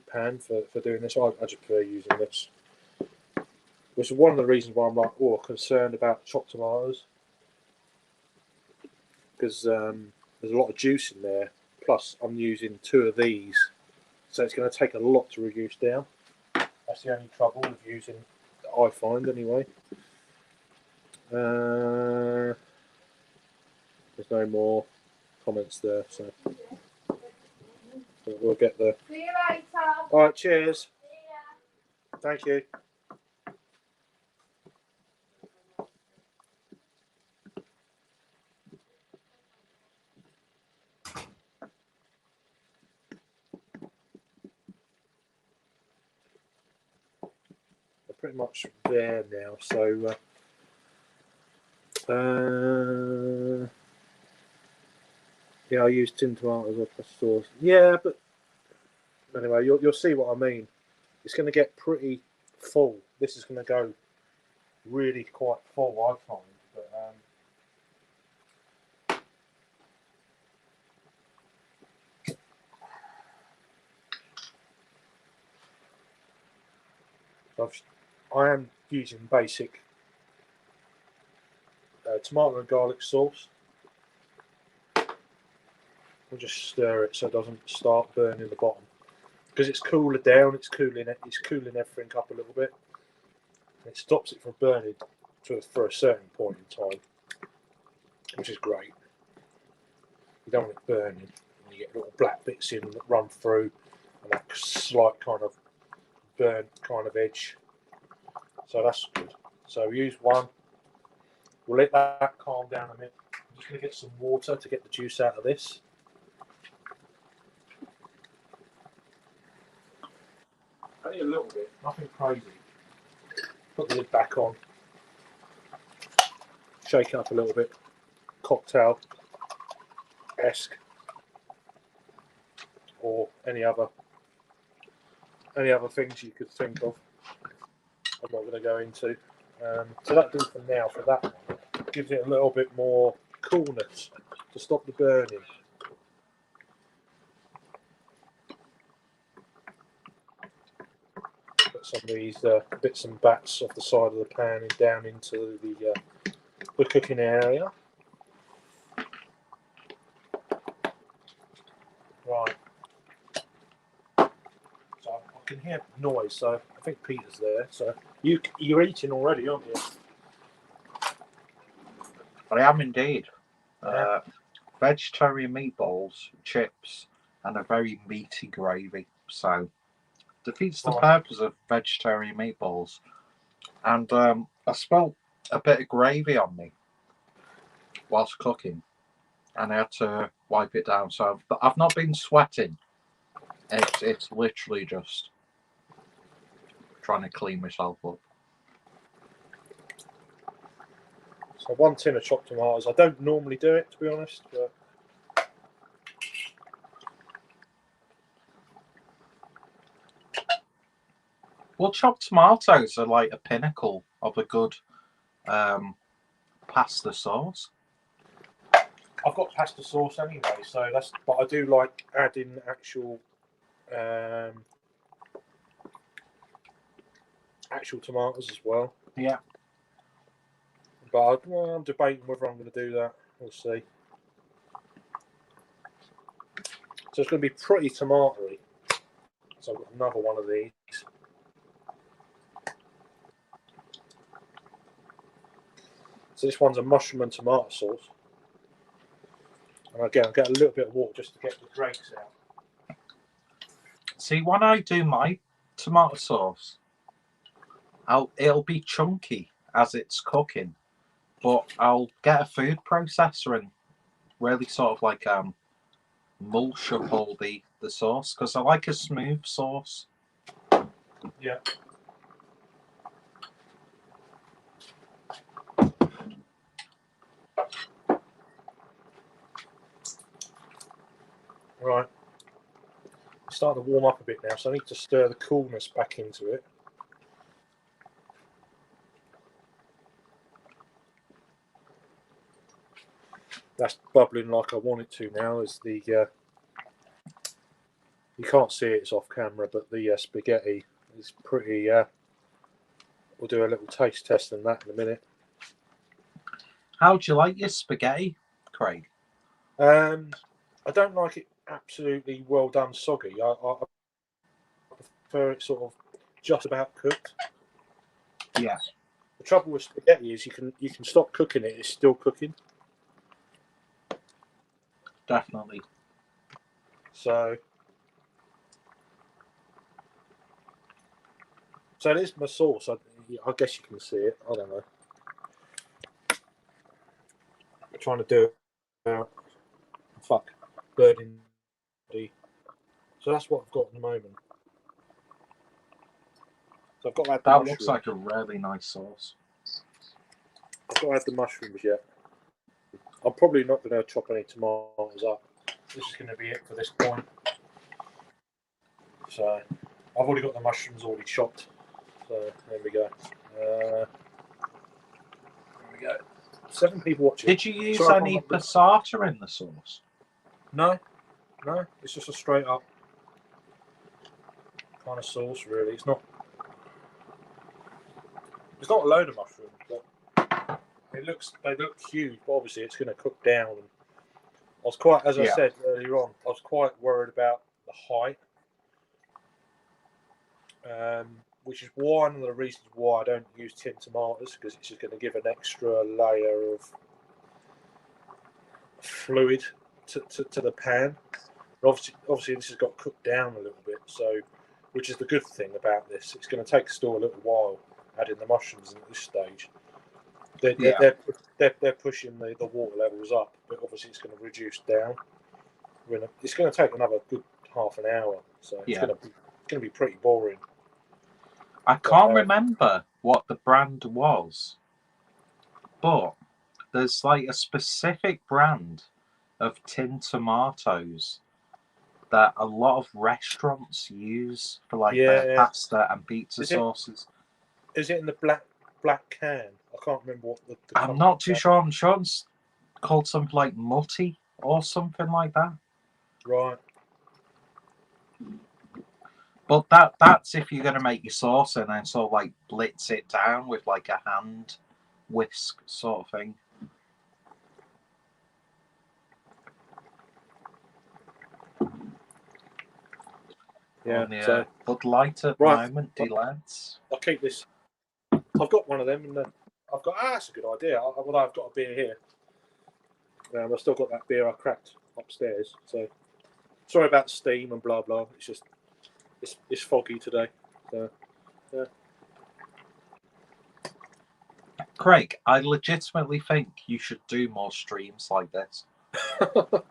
Speaker 1: pan for doing this. I just prefer using this, which is one of the reasons why I'm like, concerned about chopped tomatoes, because there's a lot of juice in there. Plus, I'm using 2 of these, so it's going to take a lot to reduce down. I That's the only trouble with using that I find anyway. There's no more comments there, so we'll get there.
Speaker 7: See you later.
Speaker 1: All right, cheers. Thank you. We're pretty much there now, so yeah, I use tin tomatoes or pasta sauce. Yeah, but anyway, you'll see what I mean. It's going to get pretty full. This is going to go really quite full, I find. But I am using basic tomato and garlic sauce. We'll just stir it so it doesn't start burning the bottom. Because it's cooler down, it's cooling everything up a little bit. And it stops it from burning for a certain point in time, which is great. You don't want it burning. You get little black bits in that run through, and that slight kind of burnt kind of edge. So that's good. So we use one. We'll let that calm down a minute. I'm just going to get some water to get the juice out of this. Only a little bit, nothing crazy. Put the lid back on. Shake it up a little bit. Cocktail-esque. Or any other things you could think of. I'm not going to go into. So that'll do for now for that one. Gives it a little bit more coolness to stop the burning. Put some of these bits and bats off the side of the pan and down into the cooking area. Right. So I can hear noise, so I think Peter's there. So you're eating already, aren't you?
Speaker 8: I am indeed. Vegetarian meatballs, chips, and a very meaty gravy. So defeats the purpose of vegetarian meatballs. And I spilled a bit of gravy on me whilst cooking, and I had to wipe it down. So I've not been sweating. It's literally just trying to clean myself up.
Speaker 1: So 1 tin of chopped tomatoes. I don't normally do it, to be honest, but
Speaker 8: well, chopped tomatoes are like a pinnacle of a good pasta sauce.
Speaker 1: I've got pasta sauce anyway, so that's. But I do like adding actual tomatoes as well.
Speaker 8: Yeah.
Speaker 1: But I'm debating whether I'm going to do that. We'll see. So it's going to be pretty tomatoey. So I've got another one of these. So this one's a mushroom and tomato sauce. And again, I'll get a little bit of water just to get the dregs out.
Speaker 8: See, when I do my tomato sauce, it'll be chunky as it's cooking, but I'll get a food processor and really sort of like mulch up all the sauce, because I like a smooth sauce.
Speaker 1: Yeah. Right. It's starting to warm up a bit now, so I need to stir the coolness back into it. That's bubbling like I want it to now. Is the you can't see it, it's off camera, but the spaghetti is pretty. We'll do a little taste test on that in a minute.
Speaker 8: How do you like your spaghetti, Craig?
Speaker 1: I don't like it absolutely well done soggy. I prefer it sort of just about cooked.
Speaker 2: Yeah.
Speaker 1: The trouble with spaghetti is you can stop cooking it; it's still cooking.
Speaker 2: Definitely.
Speaker 1: So there's my sauce. I guess you can see it. I don't know. I'm trying to do it. Fuck. Birding. So that's what I've got at the moment. So I've got to add the
Speaker 2: That
Speaker 1: mushrooms.
Speaker 2: looks like a really nice sauce.
Speaker 1: I've got to add the mushrooms yet. I'm probably not going to chop any tomatoes up. This is going to be it for this point. So I've already got the mushrooms already chopped. So there we go. There we go. 7 people watching.
Speaker 2: Did you use
Speaker 1: Sorry,
Speaker 2: any passata in the sauce?
Speaker 1: No, it's just a straight up kind of sauce. Really, it's not a load of mushrooms, but they look huge. But obviously, it's going to cook down. And I was quite, as I said earlier on, I was quite worried about the height, which is one of the reasons why I don't use tinned tomatoes, because it's just going to give an extra layer of fluid to the pan. Obviously, this has got cooked down a little bit, so which is the good thing about this. It's going to take still a little while adding the mushrooms in at this stage. They're pushing the water levels up, but obviously it's going to reduce down. It's going to take another good half an hour, so it's going to be pretty boring.
Speaker 2: I can't remember what the brand was, but there's like a specific brand of tinned tomatoes that a lot of restaurants use for like their pasta and pizza sauces.
Speaker 1: Is it in the black can? I can't remember what the
Speaker 2: I'm not too sure. I'm sure it's called something like Mutty or something like that.
Speaker 1: Right.
Speaker 2: But that's if you're going to make your sauce and then sort of like blitz it down with like a hand whisk sort of thing.
Speaker 1: Yeah.
Speaker 2: So Bud Light at the moment, lads.
Speaker 1: I'll keep this. I've got one of them, and then I've got. That's a good idea. Well, I've got a beer here. I've still got that beer I cracked upstairs. So sorry about the steam and blah blah. It's just it's foggy today. So yeah.
Speaker 2: Craig, I legitimately think you should do more streams like this.
Speaker 1: I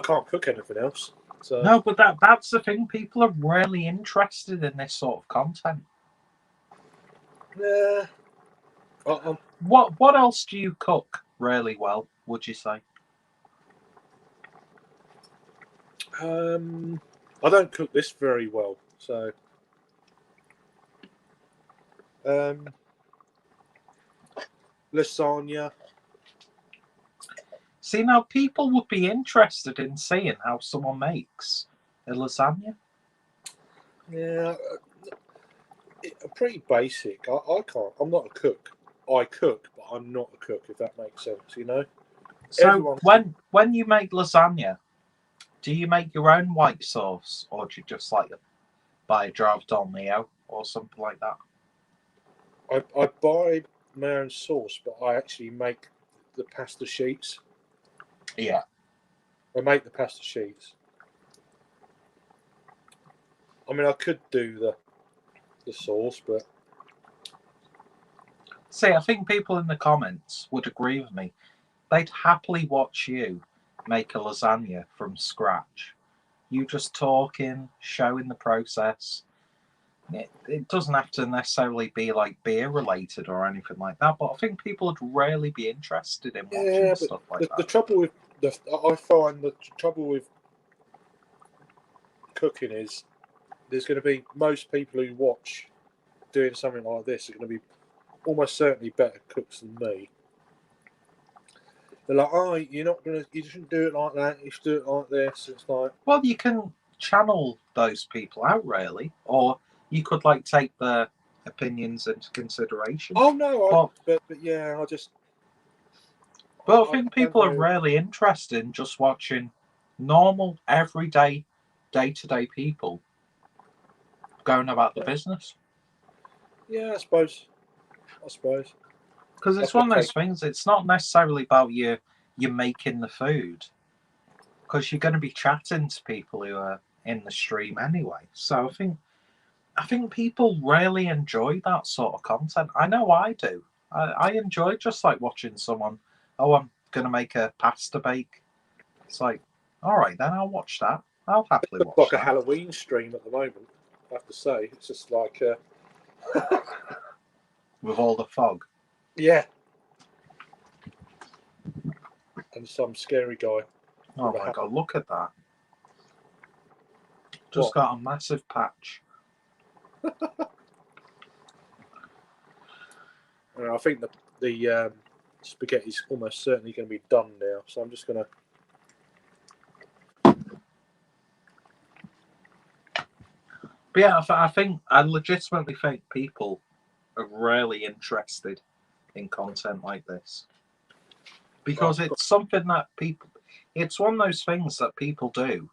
Speaker 1: can't cook anything else. So.
Speaker 2: No, but that's the thing. People are really interested in this sort of content.
Speaker 1: Yeah.
Speaker 2: What else do you cook really well, would you say?
Speaker 1: I don't cook this very well, so lasagna.
Speaker 2: See, now people would be interested in seeing how someone makes a lasagna.
Speaker 1: Yeah, pretty basic. I can't. I'm not a cook. I cook, but I'm not a cook. If that makes sense, you know.
Speaker 2: So when you make lasagna, do you make your own white sauce, or do you just like buy a jar of Don Leo or something like that?
Speaker 1: I buy my own sauce, but I actually make the pasta sheets.
Speaker 2: Yeah.
Speaker 1: I make the pasta sheets. I mean, I could do the sauce, but
Speaker 2: see, I think people in the comments would agree with me. They'd happily watch you make a lasagna from scratch. You just talking, showing the process. It doesn't have to necessarily be like beer related or anything like that, but I think people would really be interested in watching stuff like that.
Speaker 1: The trouble with I find the trouble with cooking is there's going to be most people who watch doing something like this are going to be almost certainly better cooks than me. They're like, oh, you shouldn't do it like that. You should do it like this. It's like,
Speaker 2: well, you can channel those people out, really, or you could like take their opinions into consideration.
Speaker 1: Oh no, but yeah,
Speaker 2: But I think people are really interested in just watching normal, everyday, day-to-day people going about the business.
Speaker 1: Yeah, I suppose. Because
Speaker 2: Because it's one of those things. It's not necessarily about you making the food, because you're going to be chatting to people who are in the stream anyway. So I think people really enjoy that sort of content. I know I do. I enjoy just like watching someone. Oh, I'm going to make a pasta bake. It's like, all right, then I'll watch that. I'll happily
Speaker 1: it's
Speaker 2: watch
Speaker 1: like
Speaker 2: that.
Speaker 1: a Halloween stream at the moment. I have to say, it's just like,
Speaker 2: With all the fog.
Speaker 1: yeah, and some scary guy.
Speaker 2: Oh my god, look at that. Just got a massive patch.
Speaker 1: I think the spaghetti's almost certainly going to be done now, so I'm just going to.
Speaker 2: But yeah, I legitimately think people are really interested in content like this. Because it's something that it's one of those things that people do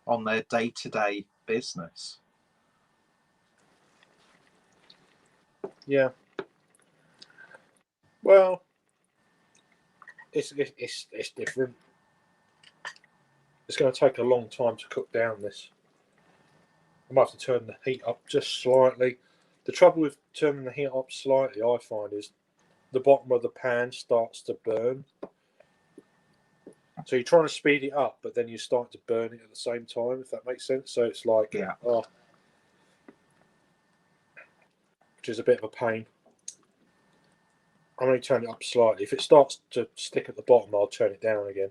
Speaker 2: on their day-to-day business.
Speaker 1: Yeah. Well, it's different. It's going to take a long time to cook down this. I might have to turn the heat up just slightly. The trouble with turning the heat up slightly, I find, is the bottom of the pan starts to burn. So you're trying to speed it up, but then you start to burn it at the same time, if that makes sense. So it's like,
Speaker 2: Yeah.
Speaker 1: Which is a bit of a pain. I'm only turning it up slightly. If it starts to stick at the bottom, I'll turn it down again.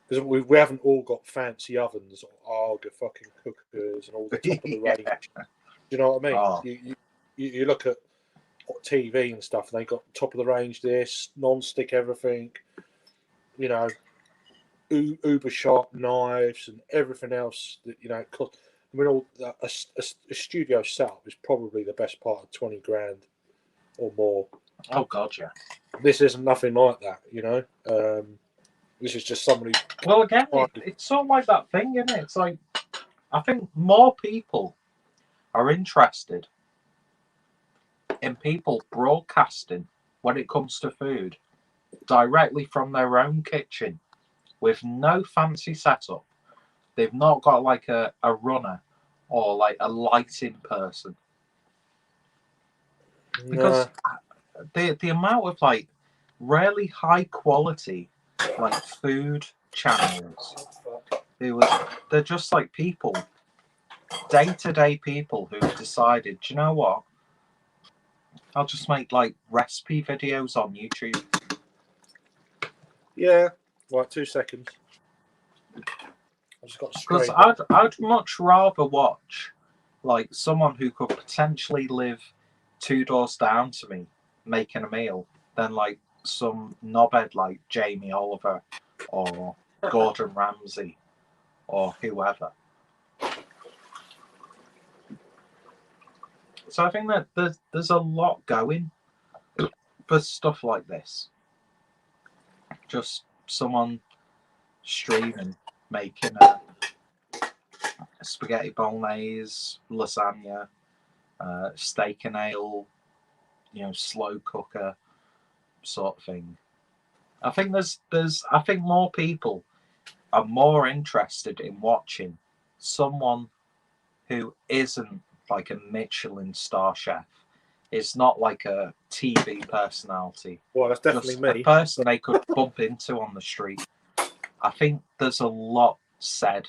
Speaker 1: Because we haven't all got fancy ovens or Arga fucking cookers and all the top of the range. Do you know what I mean?
Speaker 2: Oh.
Speaker 1: You look at TV and stuff, and they got top of the range this, non-stick everything, you know, uber sharp knives and everything else that, you know, cost. I mean, a studio setup is probably the best part of 20 grand or more.
Speaker 2: Oh god, yeah.
Speaker 1: This isn't nothing like that, you know. This is just somebody.
Speaker 2: Well, again, it's sort of like that thing, isn't it? It's like, I think more people are interested in people broadcasting when it comes to food directly from their own kitchen with no fancy setup. They've not got like a runner or like a lighting person. Because the amount of like really high quality like food channels, they're just like people, day-to-day people who've decided, do you know what? I'll just make like recipe videos on YouTube.
Speaker 1: Yeah, right, 2 seconds. I just got straight.
Speaker 2: Because I'd much rather watch like someone who could potentially live 2 doors down to me making a meal than like some knobhead like Jamie Oliver or Gordon Ramsay or whoever. So I think that there's a lot going for stuff like this. Just someone streaming, making a spaghetti bolognese, lasagna, steak and ale, you know, slow cooker sort of thing. I think I think more people are more interested in watching someone who isn't like a Michelin star chef. It's not like a TV personality.
Speaker 1: Well, that's definitely
Speaker 2: Just
Speaker 1: me.
Speaker 2: a person they could bump into on the street. I think there's a lot said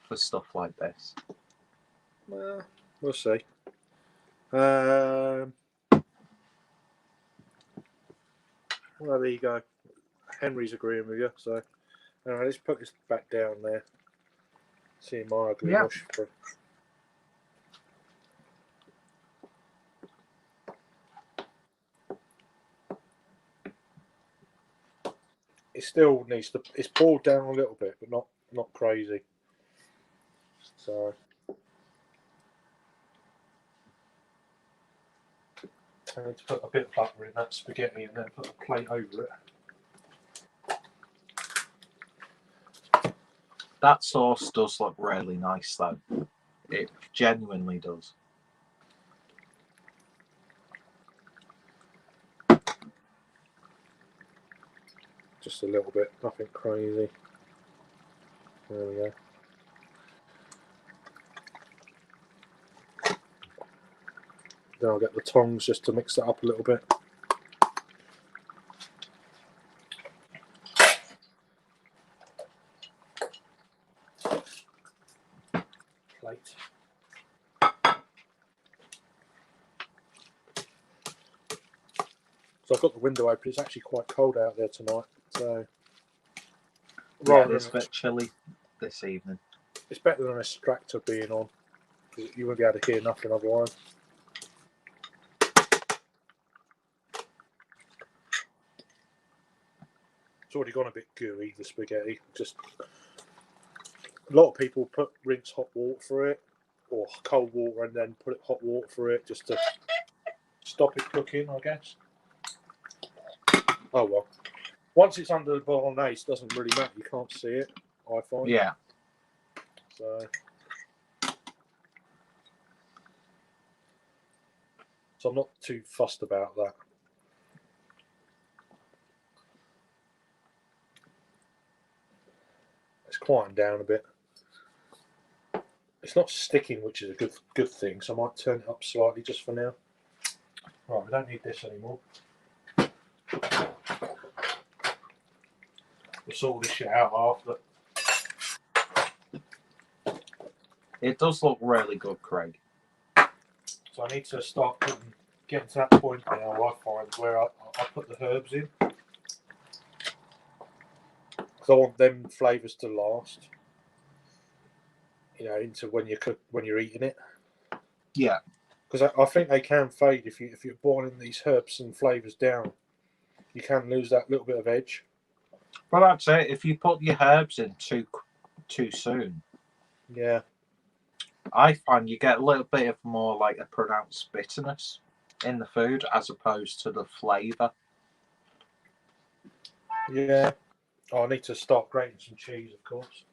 Speaker 2: for stuff like this.
Speaker 1: Well, we'll see. Well, there you go. Henry's agreeing with you. So, all right, let's put this back down there. See my ugly mush. It still needs to. It's boiled down a little bit, but not crazy. So, I need to put a bit of butter in that spaghetti and then put a plate over it.
Speaker 2: That sauce does look really nice, though. It genuinely does.
Speaker 1: Just a little bit, nothing crazy. There we go. Then I'll get the tongs just to mix it up a little bit. Plate. So I've got the window open. It's actually quite cold out there tonight. So
Speaker 2: Yeah, it's a bit chilly this evening.
Speaker 1: it's better than an extractor being on. You won't be able to hear nothing otherwise. It's already gone a bit gooey, the spaghetti. Just a lot of people rinse hot water for it, or cold water, and then put hot water for it just to stop it cooking, I guess. Oh well. Once it's under the bolognese, it doesn't really matter. You can't see it, I find.
Speaker 2: Yeah.
Speaker 1: So I'm not too fussed about that. It's quieting down a bit. It's not sticking, which is a good thing, so I might turn it up slightly just for now. Right, we don't need this anymore. We'll sort this shit out after.
Speaker 2: It does look really good, Craig.
Speaker 1: So I need to start getting to that point now, I find, where I put the herbs in. Because I want them flavours to last. You know, into when you're eating it.
Speaker 2: Yeah.
Speaker 1: Because I think they can fade if you're boiling these herbs and flavours down. You can lose that little bit of edge.
Speaker 2: Well, that's it. If you put your herbs in too soon,
Speaker 1: Yeah.
Speaker 2: I find you get a little bit of more like a pronounced bitterness in the food as opposed to the flavour.
Speaker 1: Yeah. Oh, I need to start grating some cheese, of course.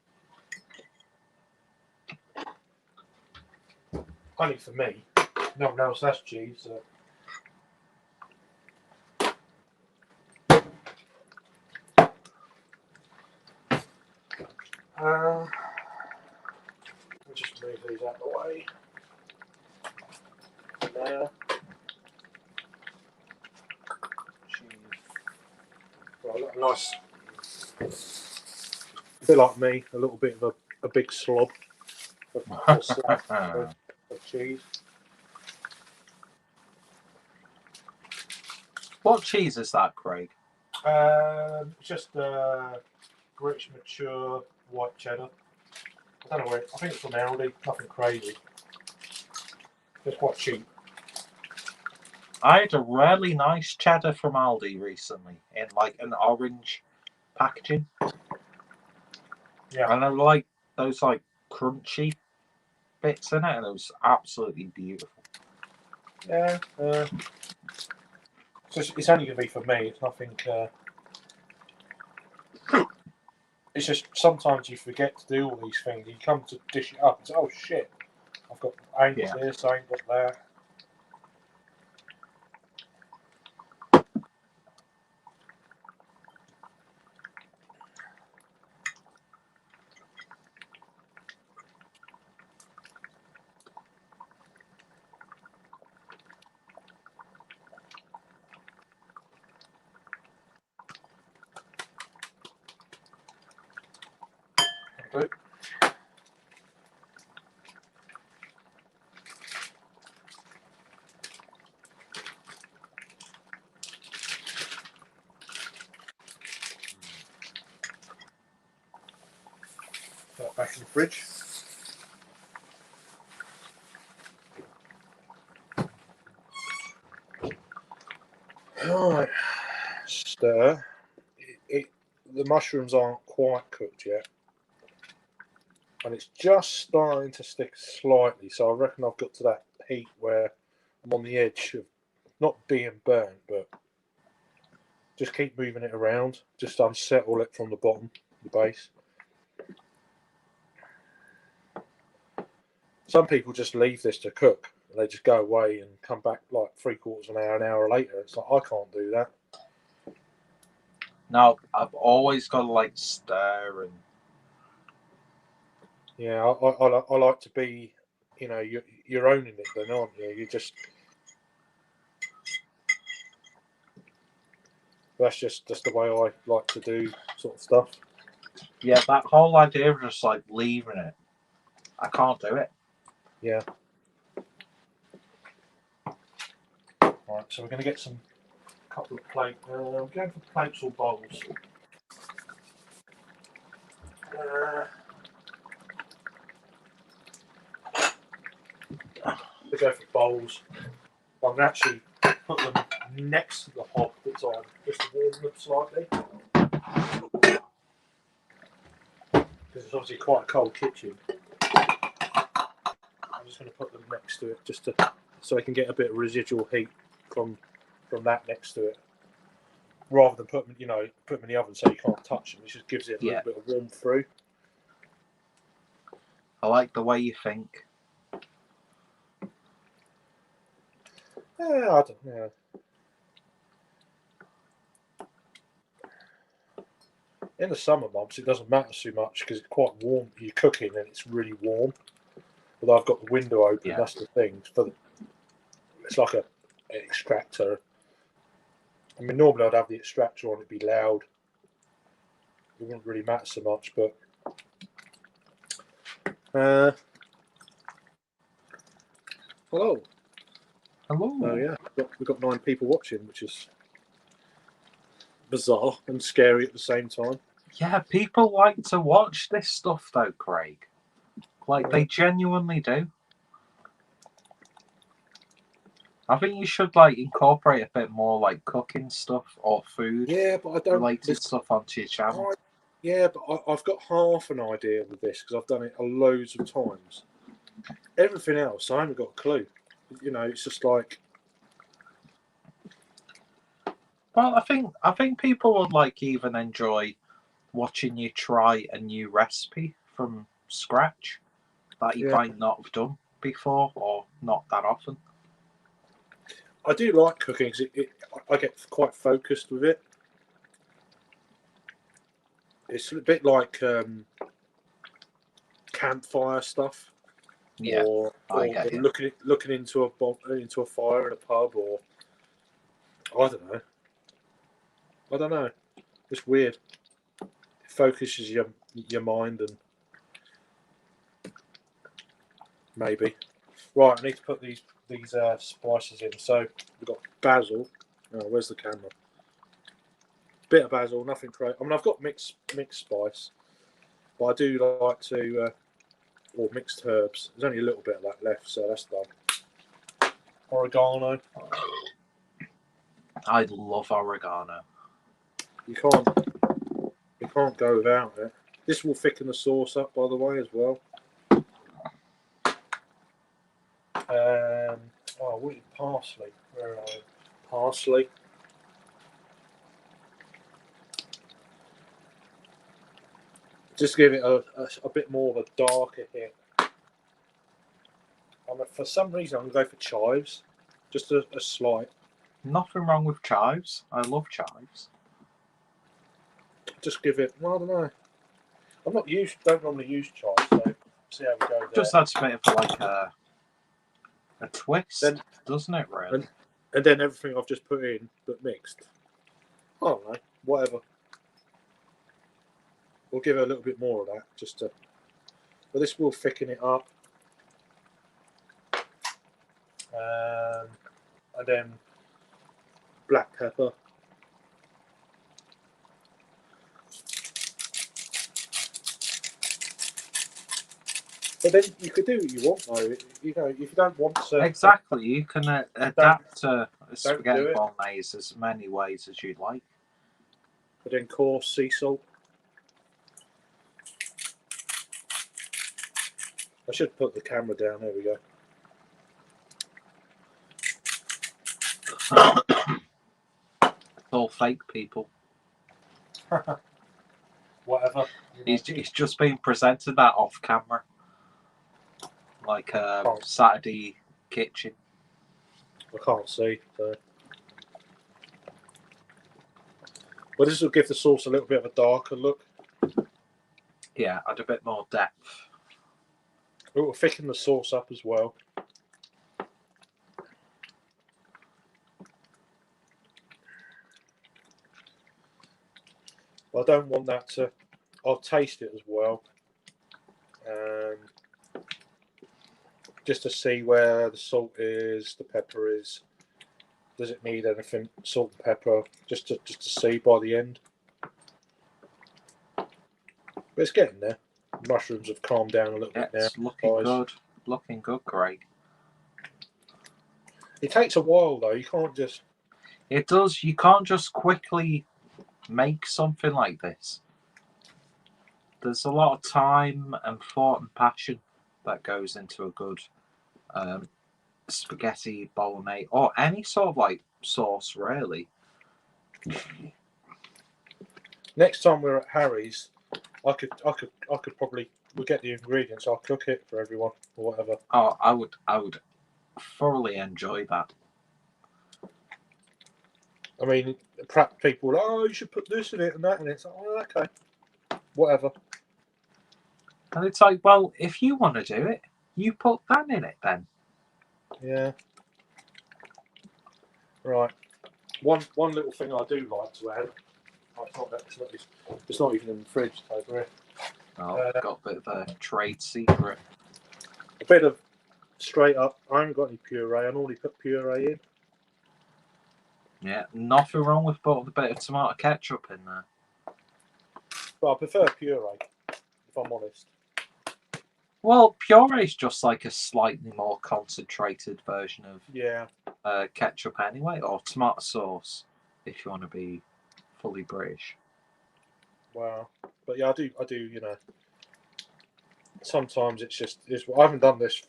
Speaker 1: Only for me. No one else has cheese. I'll just move these out of the way. There. Cheese. Well, a nice. A bit like me, a little bit of a big slob of slab of cheese.
Speaker 2: What cheese is that, Craig?
Speaker 1: Just British mature white cheddar. I don't know where. I think it's from Aldi. Nothing crazy. It's quite cheap.
Speaker 2: I had a really nice cheddar from Aldi recently in like an orange packaging.
Speaker 1: Yeah.
Speaker 2: And I like those like crunchy bits in it, and it was absolutely beautiful.
Speaker 1: Yeah. So it's only going to be for me. It's nothing. It's just sometimes you forget to do all these things. You come to dish it up and say, "Oh shit, I've got ain't got this, I ain't got that." Okay. Put that back in the fridge. Right. Stir. The mushrooms aren't quite cooked yet. And it's just starting to stick slightly, so I reckon I've got to that heat where I'm on the edge of not being burnt, but just keep moving it around, just unsettle it from the bottom, the base. Some people just leave this to cook. And they just go away and come back like 3/4 of an hour later. It's like, I can't do that.
Speaker 2: No, I've always got to like stir and.
Speaker 1: Yeah, I like to be, you're owning it then, aren't you? That's just the way I like to do sort of stuff.
Speaker 2: Yeah, that whole idea of just like leaving it, I can't do it.
Speaker 1: Yeah. Right, so we're going to get a couple of plates. I'm going for plates or bowls. We go for bowls. I'm going to actually put them next to the hob that's on, just to warm them slightly. Because it's obviously quite a cold kitchen. I'm just going to put them next to it, so I can get a bit of residual heat from that next to it, rather than put them in the oven so you can't touch them. It just gives it a little bit of warmth through.
Speaker 2: I like the way you think.
Speaker 1: Yeah, I don't know. In the summer months, it doesn't matter too much because it's quite warm. You're cooking and it's really warm. Although I've got the window open, that's the thing. It's like an extractor. I mean, normally I'd have the extractor on, it'd be loud. It wouldn't really matter so much, but hello.
Speaker 2: Hello.
Speaker 1: Oh yeah, we've got 9 people watching, which is bizarre and scary at the same time.
Speaker 2: Yeah, people like to watch this stuff though, Craig. Like they genuinely do. I think you should like incorporate a bit more like cooking stuff or food.
Speaker 1: Yeah, but I don't
Speaker 2: related stuff onto your channel.
Speaker 1: But I've got half an idea with this because I've done it loads of times. Everything else, I haven't got a clue. It's just like.
Speaker 2: Well, I think people would like even enjoy watching you try a new recipe from scratch that you might not have done before or not that often.
Speaker 1: I do like cooking because I get quite focused with it. It's a bit like campfire stuff, or looking into a fire in a pub, or I don't know. It's weird. It focuses your mind and maybe. Right, I need to put these spices in. So we've got basil. Oh, where's the camera? Bit of basil, nothing crazy. I mean, I've got mixed spice, but I do like to, or mixed herbs. There's only a little bit of that left, so that's done. Oregano.
Speaker 2: I love oregano.
Speaker 1: You can't go without it. This will thicken the sauce up, by the way, as well. What is parsley? Where are I? Parsley. Just give it a bit more of a darker hit. For some reason, I'm going to go for chives. Just a slight.
Speaker 2: Nothing wrong with chives. I love chives.
Speaker 1: Just give it. Well, I don't know. Don't normally use chives, so see how we go there.
Speaker 2: Just adds a bit of like a twist, doesn't it, really?
Speaker 1: And then everything I've just put in, but mixed. I don't know. Whatever. We'll give it a little bit more of that, but this will thicken it up. And then black pepper. But then you could do what you want, though. If you don't want to.
Speaker 2: Exactly, you can adapt to spaghetti bolognese as many ways as you'd like.
Speaker 1: But then coarse sea salt. I should put the camera down. There we go.
Speaker 2: It's all fake, people.
Speaker 1: Whatever.
Speaker 2: He's just being presented that off camera. like a Saturday kitchen.
Speaker 1: I can't see. So. Well, this will give the sauce a little bit of a darker look.
Speaker 2: Yeah, add a bit more depth.
Speaker 1: It will thicken the sauce up as well. I don't want that to. I'll taste it as well, just to see where the salt is, the pepper is. Does it need anything? Salt and pepper, just to see by the end. But it's getting there. Mushrooms have calmed down a little bit now.
Speaker 2: It's looking
Speaker 1: guys.
Speaker 2: good. Looking good, Craig.
Speaker 1: It takes a while though. You can't just.
Speaker 2: It does. You can't just quickly make something like this. There's a lot of time and thought and passion that goes into a good spaghetti bolognese or any sort of like sauce, really.
Speaker 1: Next time we're at Harry's, I could probably we'll get the ingredients. I'll cook it for everyone or whatever.
Speaker 2: Oh, I would thoroughly enjoy that.
Speaker 1: I mean, perhaps people are like, oh, you should put this in it and that, and it's like, oh, okay, whatever.
Speaker 2: And it's like, well, if you want to do it, you put that in it then.
Speaker 1: Yeah. Right. One little thing I do like to add. It's not even in the fridge over here.
Speaker 2: Oh, got a bit of a trade secret.
Speaker 1: A bit of straight up. I haven't got any puree. I normally put puree in.
Speaker 2: Yeah, nothing wrong with putting a bit of tomato ketchup in there.
Speaker 1: But I prefer puree, if I'm honest.
Speaker 2: Well, puree is just like a slightly more concentrated version of
Speaker 1: Yeah.
Speaker 2: ketchup anyway, or tomato sauce, if you want to be fully British.
Speaker 1: Wow. But yeah, I do. You know. Sometimes it's I haven't done this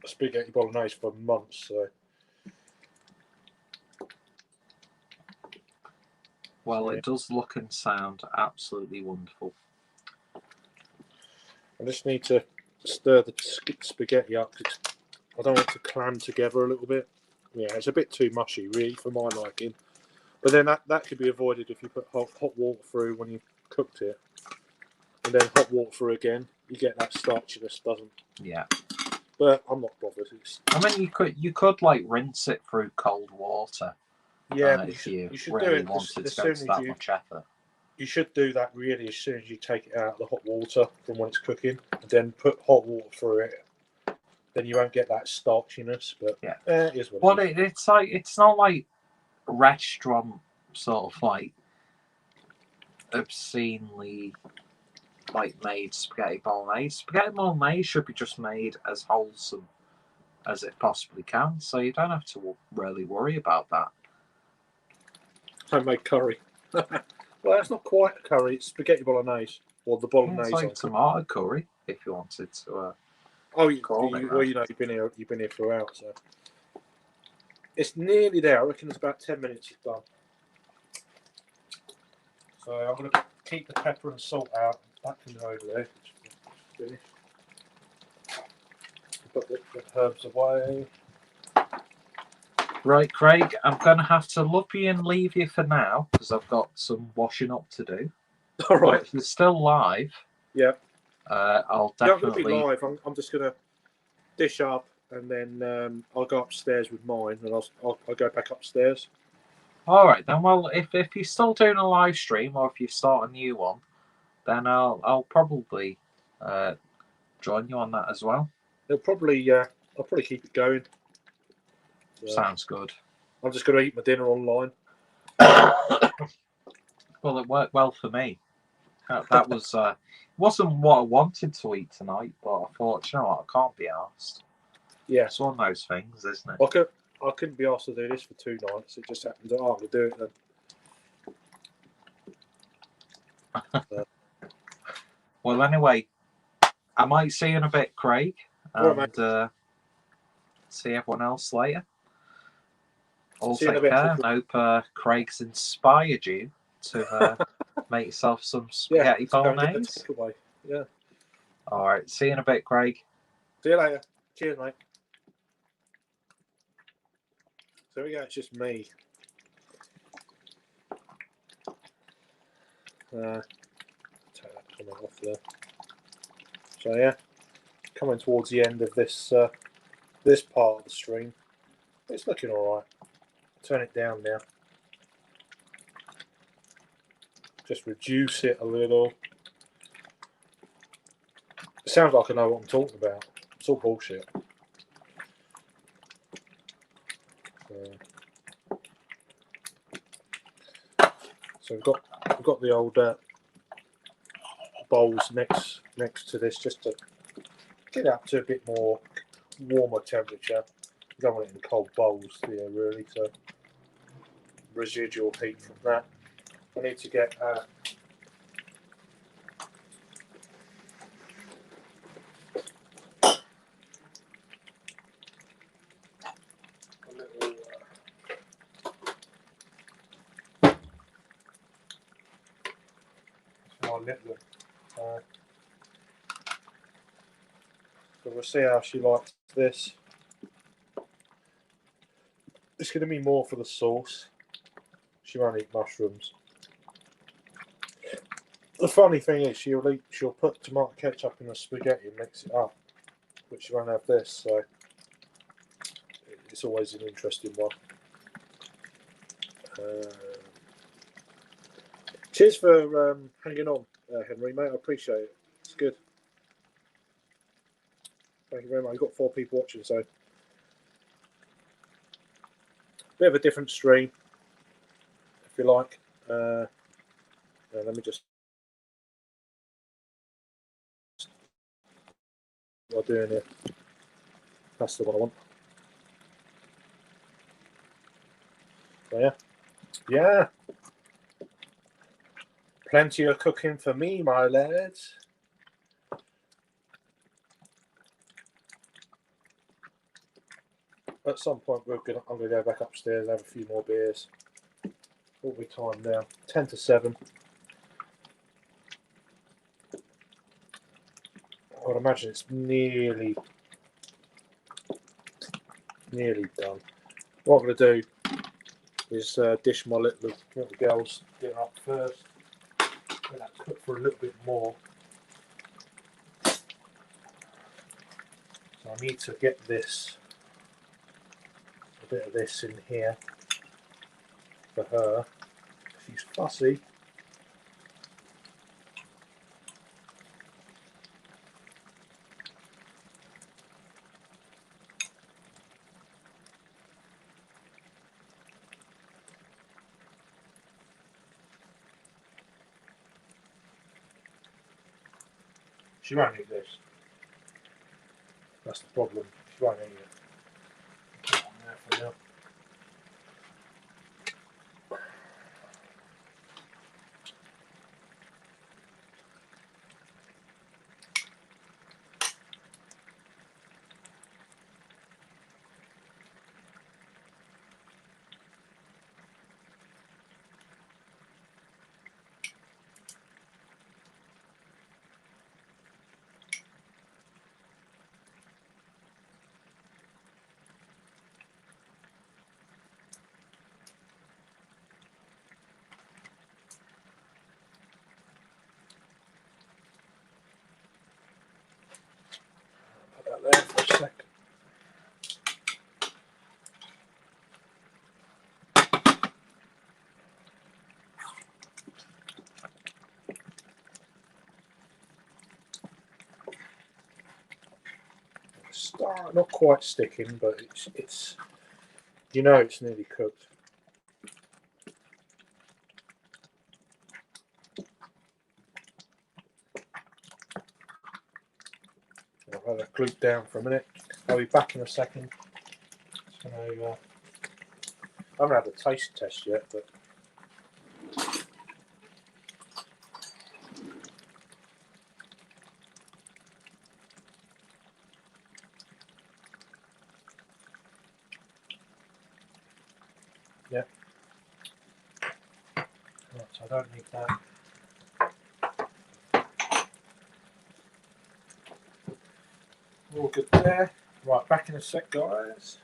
Speaker 1: spaghetti bolognese for months, so.
Speaker 2: Well, it does look and sound absolutely wonderful.
Speaker 1: I just need to stir the spaghetti up. I don't want it to clam together a little bit. Yeah, it's a bit too mushy, really, for my liking. But then that could be avoided if you put hot water through when you cooked it, and then hot water through again. You get that starchiness, doesn't?
Speaker 2: Yeah.
Speaker 1: But I'm not bothered.
Speaker 2: I mean, you could like rinse it through cold water.
Speaker 1: Yeah, but
Speaker 2: if
Speaker 1: you should
Speaker 2: really
Speaker 1: do it
Speaker 2: wanted
Speaker 1: as
Speaker 2: to go
Speaker 1: soon
Speaker 2: to
Speaker 1: as
Speaker 2: that
Speaker 1: you.
Speaker 2: much effort.
Speaker 1: You should do that really as soon as you take it out of the hot water from when it's cooking, and then put hot water through it. Then you won't get that starchiness. But
Speaker 2: yeah,
Speaker 1: it is what
Speaker 2: well,
Speaker 1: it is.
Speaker 2: it's not like restaurant sort of like obscenely like made spaghetti bolognese. Spaghetti bolognese should be just made as wholesome as it possibly can, so you don't have to really worry about that.
Speaker 1: Homemade curry. Well, that's not quite a curry. It's spaghetti bolognese, or the bolognese.
Speaker 2: It's like tomato curry, if you wanted to.
Speaker 1: You've been here throughout, so it's nearly there. I reckon it's about 10 minutes. It's done. So I'm going to keep the pepper and salt out. That can go over there. Finish. Put the herbs away.
Speaker 2: Right, Craig, I'm going to have to love you and leave you for now because I've got some washing up to do.
Speaker 1: All right.
Speaker 2: But if you're still live,
Speaker 1: yeah,
Speaker 2: I'll
Speaker 1: I'm
Speaker 2: definitely.
Speaker 1: going to be live. I'm just going to dish up and then I'll go upstairs with mine and I'll go back upstairs.
Speaker 2: All right, then. Well, if you're still doing a live stream or if you start a new one, then I'll probably join you on that as well.
Speaker 1: I'll probably keep it going.
Speaker 2: Sounds good.
Speaker 1: I'm just going to eat my dinner online.
Speaker 2: Well, it worked well for me. That was wasn't what I wanted to eat tonight, but I thought, you know what, I can't be asked.
Speaker 1: Yeah,
Speaker 2: it's one of those things, isn't it?
Speaker 1: I couldn't be asked to do this for 2 nights. It just happened that I'm going to do it then.
Speaker 2: Well, anyway, I might see you in a bit, Craig, and see everyone else later. All take care. I hope Craig's inspired you to make yourself some spaghetti bolognese.
Speaker 1: Yeah.
Speaker 2: All right. See you in a bit, Craig.
Speaker 1: See you later. Cheers, mate. So there we go. It's just me. Take that comment off there. So yeah, coming towards the end of this this part of the stream. It's looking all right. Turn it down now. Just reduce it a little. It sounds like I know what I'm talking about. It's all bullshit. So we've got the old bowls next to this, just to get up to a bit more warmer temperature. You don't want it in cold bowls here, really. So residual heat from that. I need to get a little my little. So we'll see how she likes this. It's going to be more for the sauce. She won't eat mushrooms. The funny thing is, she'll put tomato ketchup in the spaghetti and mix it up, but she won't have this. So it's always an interesting one. Cheers for hanging on, Henry, mate. I appreciate it. It's good. Thank you very much. You've got 4 people watching, so bit of a different stream, if you like. Let me just. What am I doing here? That's the one I want. So yeah. Plenty of cooking for me, my lads. At some point, I'm going to go back upstairs and have a few more beers. What we time now? 10 to 7. I would imagine it's nearly done. What I'm going to do is dish my little girls dinner up first. I'm going to cook for a little bit more. So I need to get a bit of this in here for her. She's fussy. She won't eat this. That's the problem. She won't eat it. Put it on there for now. Put that there for a sec. Not quite sticking, but it's it's nearly cooked. I'll have that glued down for a minute. I'll be back in a second. I haven't had a taste test yet, but yeah. Right, so I don't need that. All good there. Right, back in a sec, guys.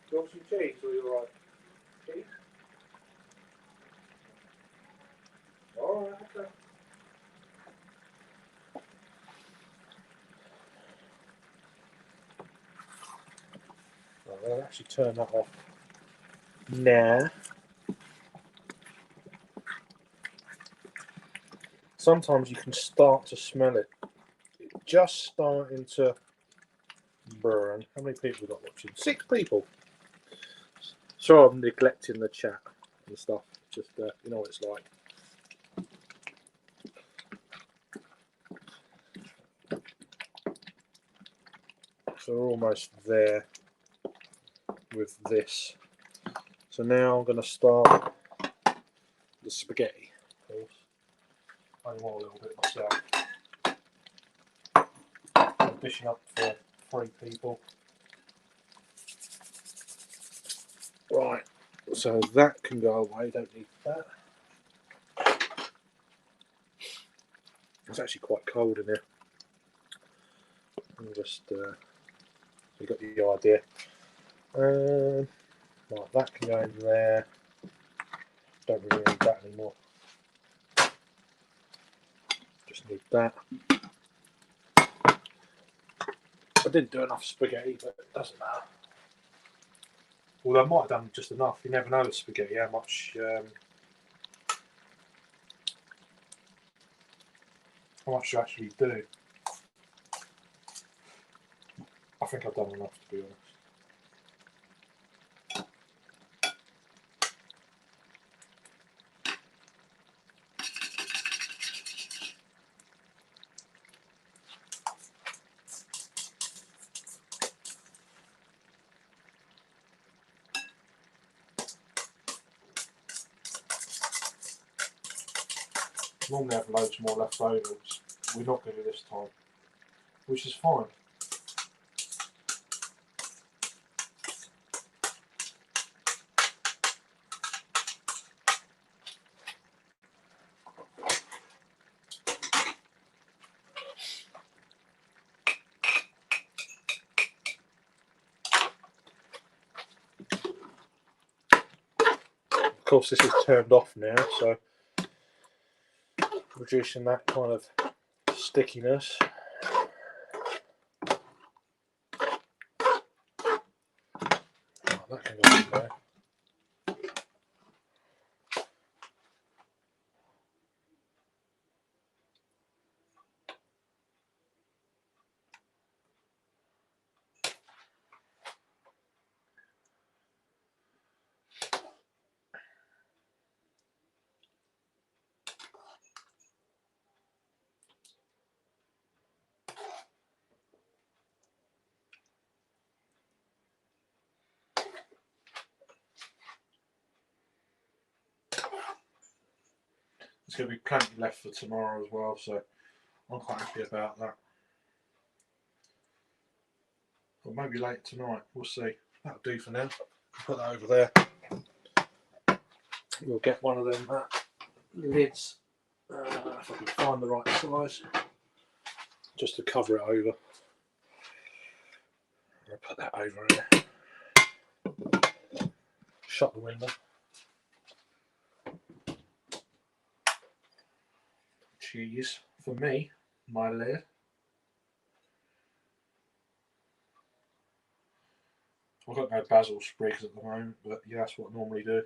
Speaker 1: Do you want some cheese or you're right? Cheese? Alright, okay. Right, I'll actually turn that off now. Sometimes you can start to smell it. It's just starting to burn. How many people we got watching? 6 people. Sorry, I'm neglecting the chat and stuff. Just you know what it's like. So we're almost there with this. So now I'm going to start the spaghetti. Of course, I want a little bit myself. I'm dishing up for 3 people. Right, so that can go away. Don't need that. It's actually quite cold in here. I'm just you got the idea. Right, that can go in there. Don't really need that anymore. Just need that. I didn't do enough spaghetti, but it doesn't matter. Although I might have done just enough. You never know with spaghetti how much you actually do. I think I've done enough, to be honest. Normally have loads more leftovers. We're not going to this time, which is fine. Of course, this is turned off now, so reducing that kind of stickiness. Oh, that can go in there. There's going to be plenty left for tomorrow as well, so I'm quite happy about that. Or maybe later tonight, we'll see. That'll do for now. Put that over there. We'll get one of them lids, if I can find the right size, just to cover it over. I'll put that over here. Shut the window. Cheese for me, my lid. I've got no basil sprigs at the moment, but yeah, that's what I normally do.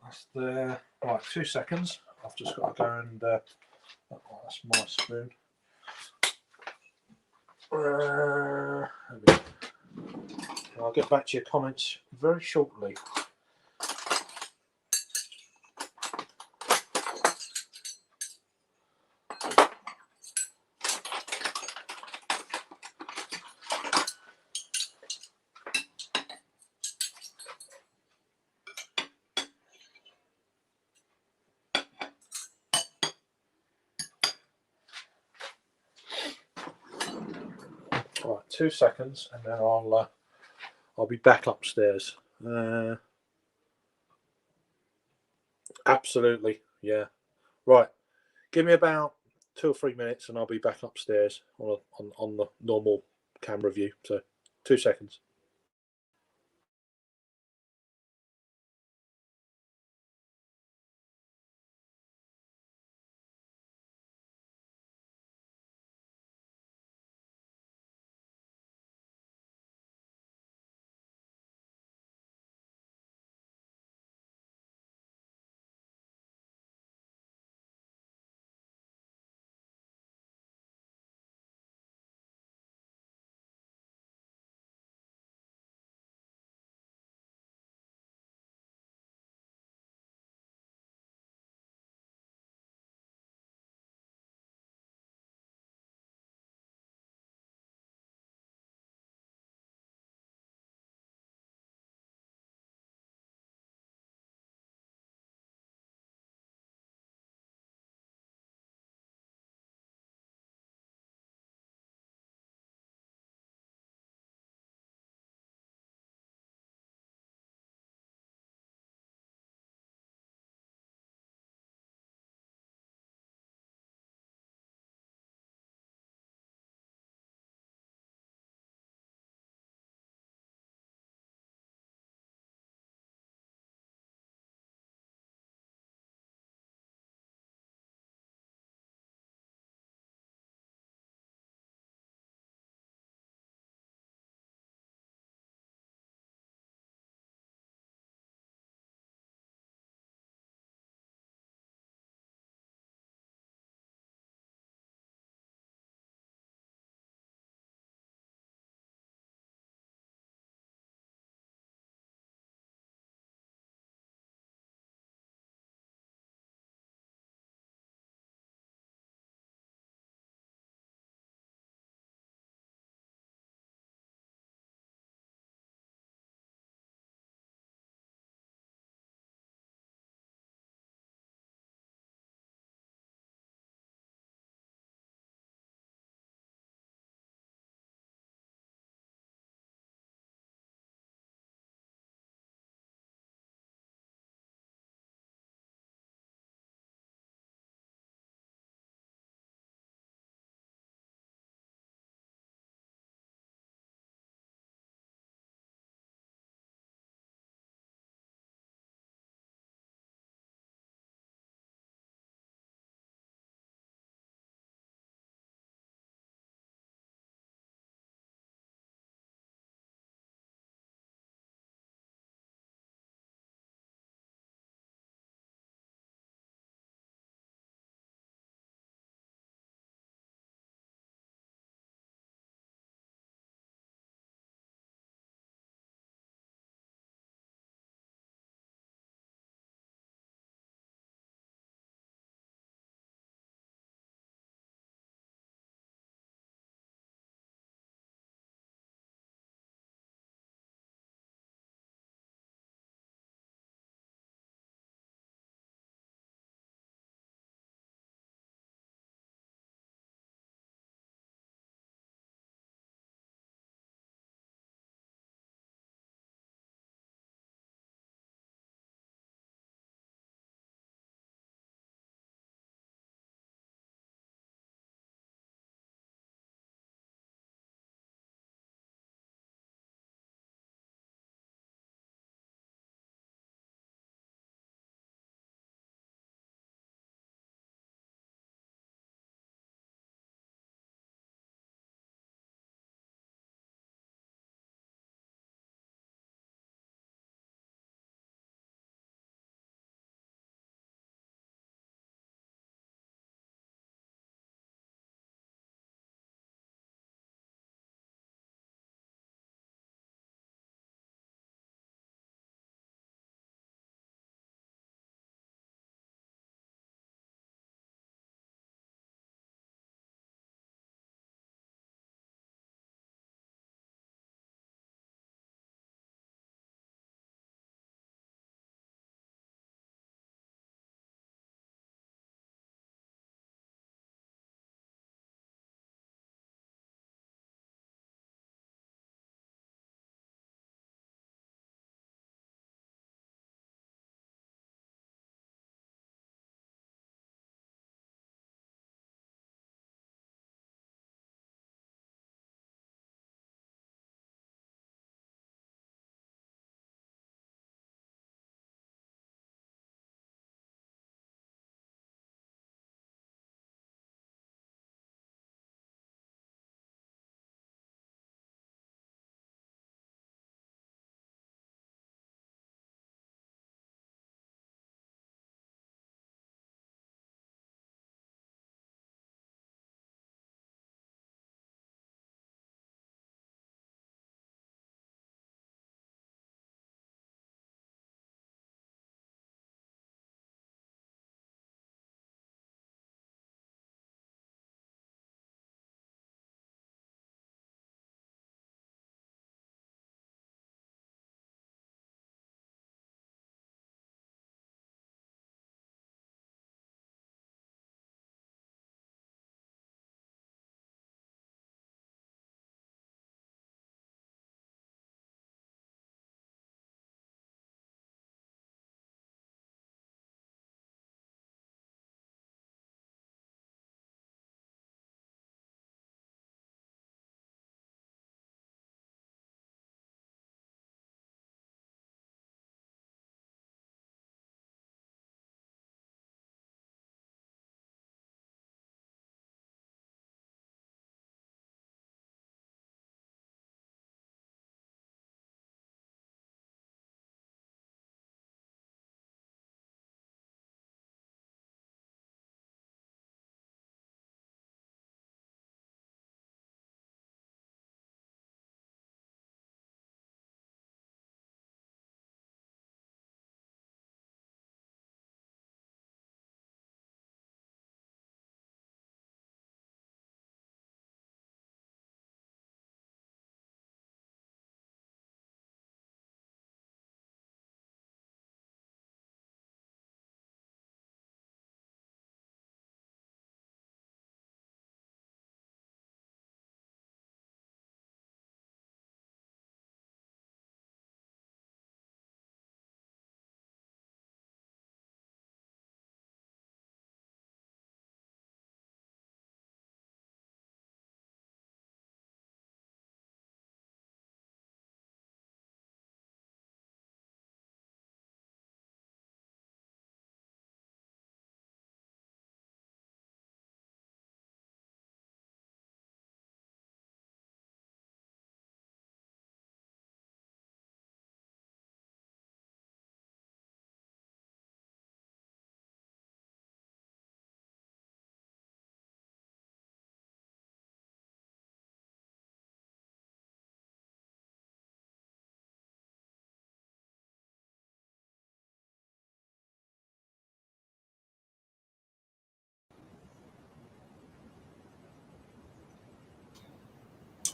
Speaker 1: That's there. Right, 2 seconds. I've just got to go and. Oh, that's my spoon. There we go. I'll get back to your comments very shortly. Right, 2 seconds, and then I'll be back upstairs. Absolutely, yeah. Right, give me about 2 or 3 minutes, and I'll be back upstairs on the normal camera view. So, 2 seconds.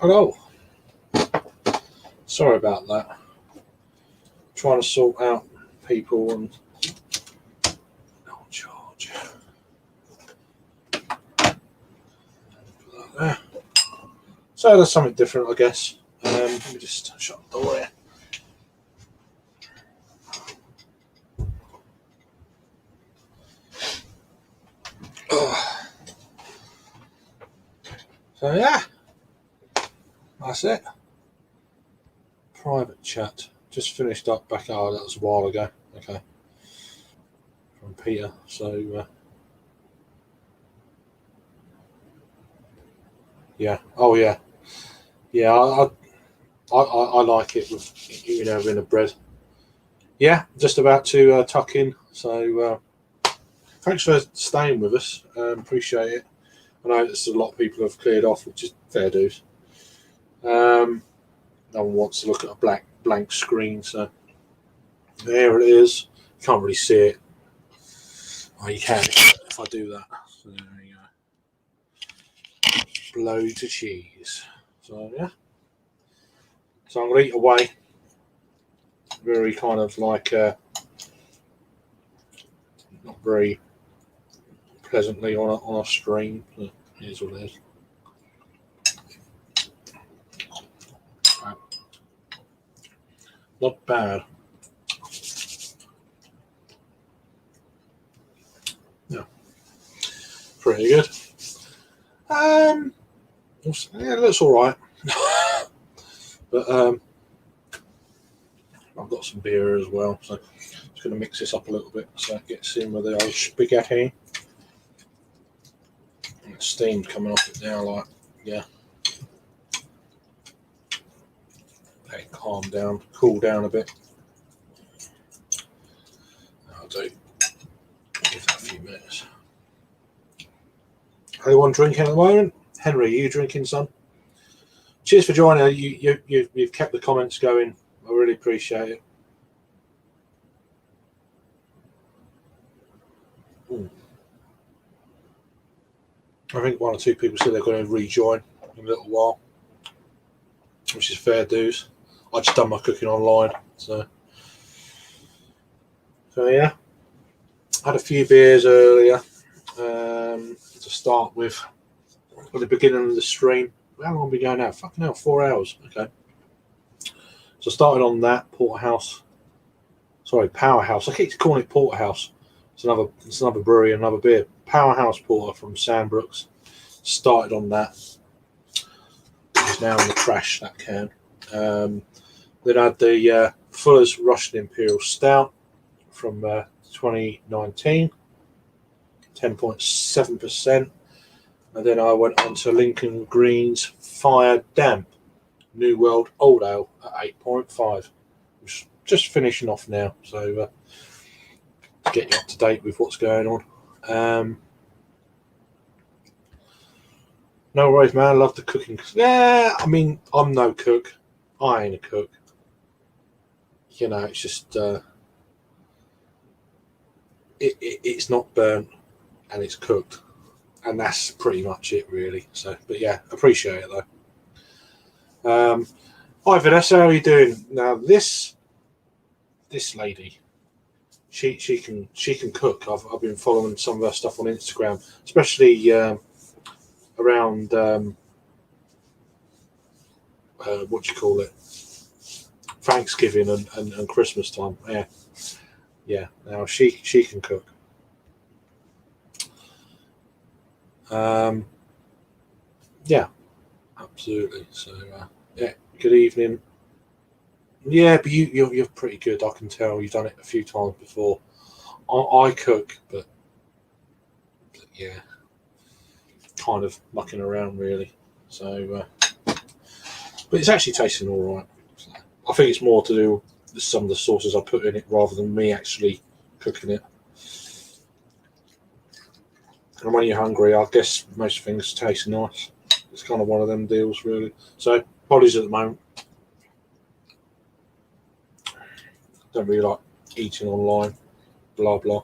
Speaker 1: Hello. Sorry about that. Trying to sort out people and no charge. There. So there's something different, I guess. Let me just shut the door here. So yeah, that's it. Private chat. Just finished up back. Oh, that was a while ago. Okay. From Peter. So yeah. Oh yeah. Yeah. I like it with in a bread. Yeah. Just about to tuck in. So thanks for staying with us. Appreciate it. I know there's a lot of people have cleared off, which is fair dues. No one wants to look at a blank screen, so there it is. You can't really see it. Oh, you can if I do that. So there you go. Blow to cheese. So yeah. So I'm gonna eat away. Very kind of like not very pleasantly on a stream. But here's what it is. Not bad. Yeah. Pretty good. Yeah, it looks alright. But I've got some beer as well, so I'm just gonna mix this up a little bit so it gets in with the old spaghetti. And the steam's coming off it now, like yeah. Let it calm down, cool down a bit. I'll do. Give that a few minutes. Anyone drinking at the moment? Henry, are you drinking, son? Cheers for joining. You've kept the comments going. I really appreciate it. I think one or two people said they're going to rejoin in a little while, which is fair dues. I just done my cooking online, so yeah. Had a few beers earlier to start with at the beginning of the stream. How long have we going now? Fucking hell, 4 hours. Okay. So I started on that Powerhouse. I keep calling it Porterhouse. It's another brewery, another beer. Powerhouse Porter from Sandbrooks. Started on that. It's now in the trash, that can. Then I had the Fuller's Russian Imperial Stout from 2019, 10.7%. And then I went on to Lincoln Green's Fire Damp New World Old Ale at 8.5. Which just finishing off now, so to get you up to date with what's going on. No worries, man. I love the cooking. Yeah, I mean, I'm no cook. I ain't a cook. You know, it's just it's not burnt and it's cooked, and that's pretty much it, really. So, but yeah, appreciate it though. Hi Vanessa, how are you doing? Now this lady, she can cook. I've been following some of her stuff on Instagram, especially around what do you call it, Thanksgiving and Christmas time. Yeah. Now she can cook. Yeah, absolutely. So yeah, good evening. Yeah, but you're pretty good. I can tell you've done it a few times before. I cook, but yeah, kind of mucking around really. So, but it's actually tasting all right. So, I think it's more to do with some of the sauces I put in it rather than me actually cooking it. And when you're hungry, I guess most things taste nice. It's kind of one of them deals, really. So, apologies at the moment. Don't really like eating online, blah blah.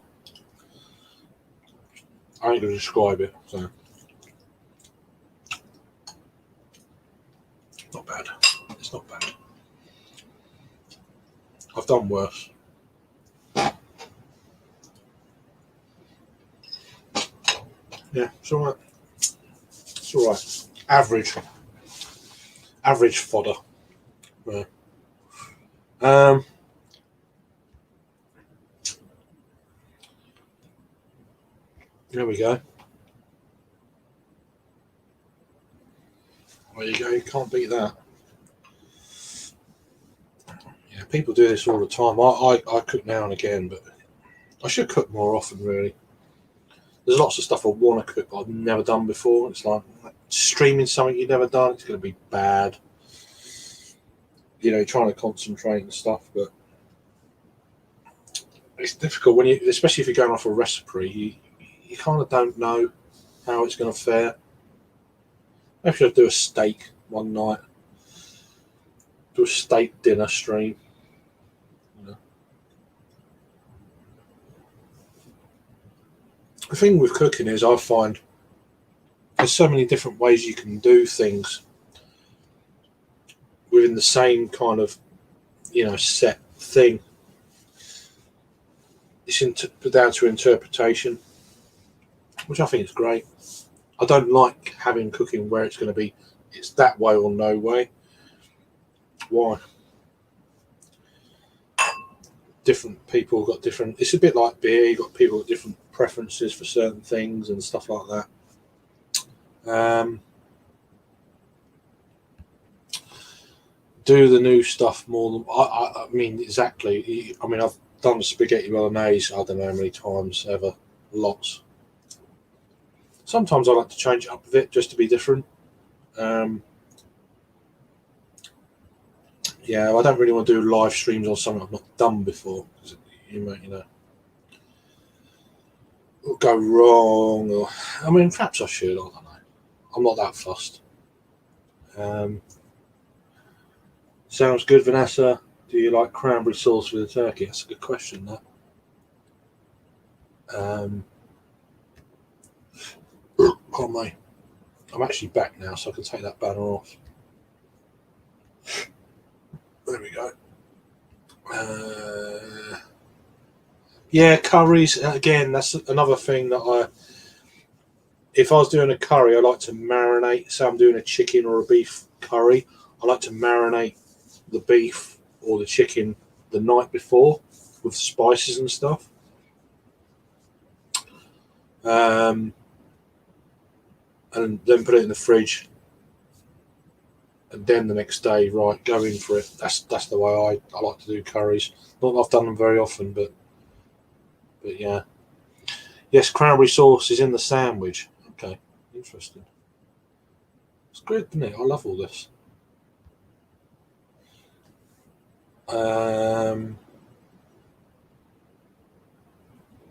Speaker 1: I ain't going to describe it. So Not bad. It's not bad. I've done worse. Yeah, it's all right. It's all right. Average fodder. Yeah. There we go. There you go. You can't beat that. Yeah, people do this all the time. I cook now and again, but I should cook more often, really. There's lots of stuff I want to cook, but I've never done before. It's like streaming something you've never done. It's going to be bad. You know, trying to concentrate and stuff, but it's difficult when you, especially if you're going off a recipe. You kind of don't know how it's going to fare. Maybe I should do a steak one night. Do a steak dinner stream. You know. The thing with cooking is I find there's so many different ways you can do things within the same kind of, set thing. It's down to interpretation, which I think is great. I don't like having cooking where it's going to be, it's that way or no way. Why? Different people got different. It's a bit like beer. You've got people with different preferences for certain things and stuff like that. Do the new stuff more than I mean, exactly. I mean, I've done spaghetti bolognese. I don't know how many times ever. Lots. Sometimes I like to change it up a bit just to be different. Yeah, I don't really want to do live streams on something I've not done before, because you might, it'll go wrong. Or I mean, perhaps I should. I don't know. I'm not that fussed. Sounds good, Vanessa. Do you like cranberry sauce with the turkey? That's a good question. That. Oh my! I'm actually back now, so I can take that banner off. There we go. Yeah, curries. Again, that's another thing that if I was doing a curry, I like to marinate. So I'm doing a chicken or a beef curry. I like to marinate the beef or the chicken the night before with spices and stuff. And then put it in the fridge. And then the next day, right, go in for it. That's the way I like to do curries. Not that I've done them very often, but yeah. Yes, cranberry sauce is in the sandwich. Okay, interesting. It's good, isn't it? I love all this.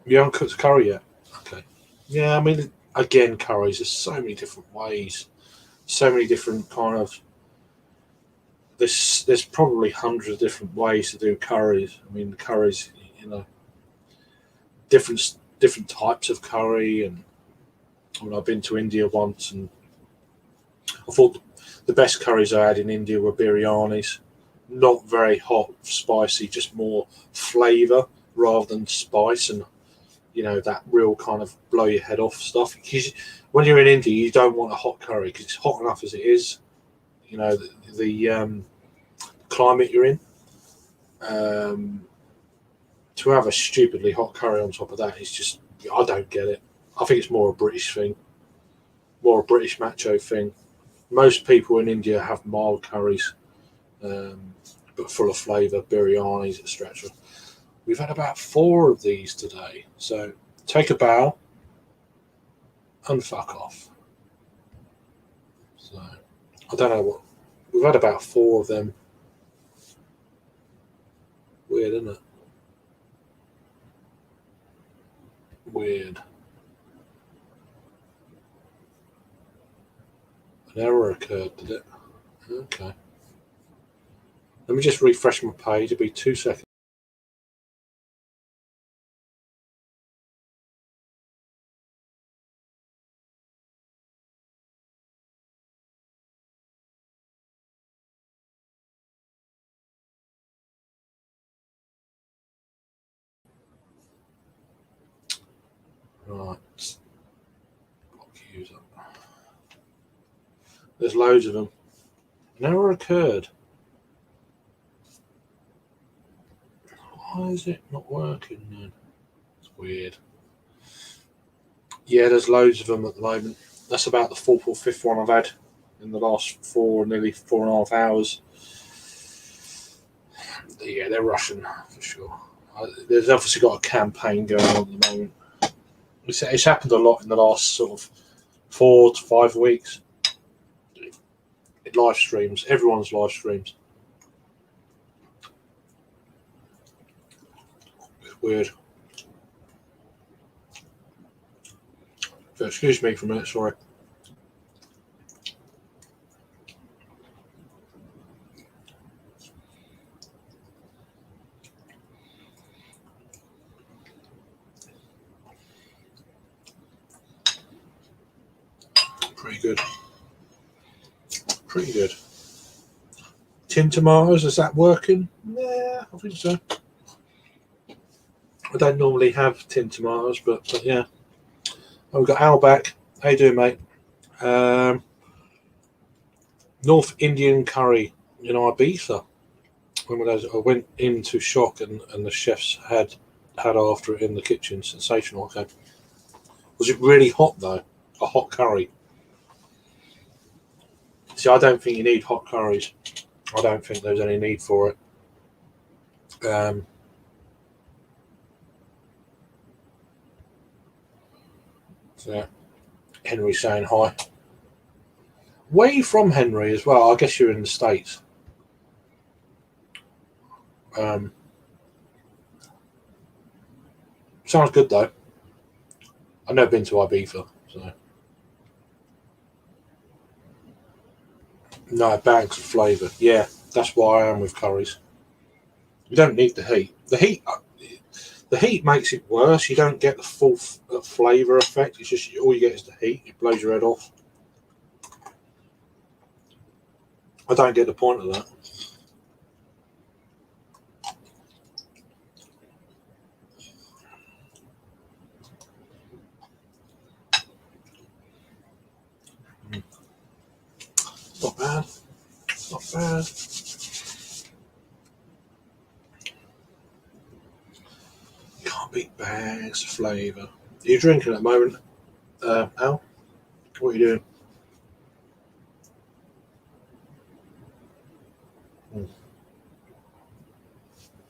Speaker 1: You haven't cooked curry yet? Okay. Yeah, I mean, again, curries. There's so many different ways. So many different kind of. There's probably hundreds of different ways to do curries. I mean, curries, different types of curry. And I mean, I've been to India once, and I thought the best curries I had in India were biryanis. Not very hot, spicy, just more flavour rather than spice, and that real kind of blow your head off stuff. Because when you're in India, you don't want a hot curry because it's hot enough as it is. The climate you're in. To have a stupidly hot curry on top of that is just, I don't get it. I think it's more a British thing, more a British macho thing. Most people in India have mild curries, but full of flavour, biryanis, etc. We've had about 4 of these today, so take a bow and fuck off. So I don't know what we've had about 4 of them. Weird, isn't it? Weird. An error occurred, did it? Okay. Let me just refresh my page. It'll be 2 seconds. Right. Block user. There's loads of them. Never occurred. Why is it not working then? It's weird. Yeah, there's loads of them at the moment. That's about the fourth or fifth one I've had in the last nearly 4.5 hours. Yeah, they're Russian for sure. There's obviously got a campaign going on at the moment. It's happened a lot in the last sort of 4 to 5 weeks. It live streams. Everyone's live streams. It's weird. So excuse me for a minute, sorry. Pretty good. Pretty good. Tin tomatoes, is that working? Yeah, I think so. I don't normally have tin tomatoes, but yeah. Oh, we've got Al back. How you doing, mate? North Indian curry in Ibiza. I went into shock and the chefs had after it in the kitchen. Sensational. Okay. Was it really hot though? A hot curry? See, I don't think you need hot curries. I don't think there's any need for it. So, Henry saying hi. Where are you from, Henry, as well? I guess you're in the States. Sounds good, though. I've never been to Ibiza, so... No, bags of flavour. Yeah, that's why I am with curries. You don't need the heat. The heat makes it worse. You don't get the full flavour effect. It's just all you get is the heat. It blows your head off. I don't get the point of that. Not bad. Not bad. Can't beat bags of flavour. Are you drinking at the moment, Al? What are you doing?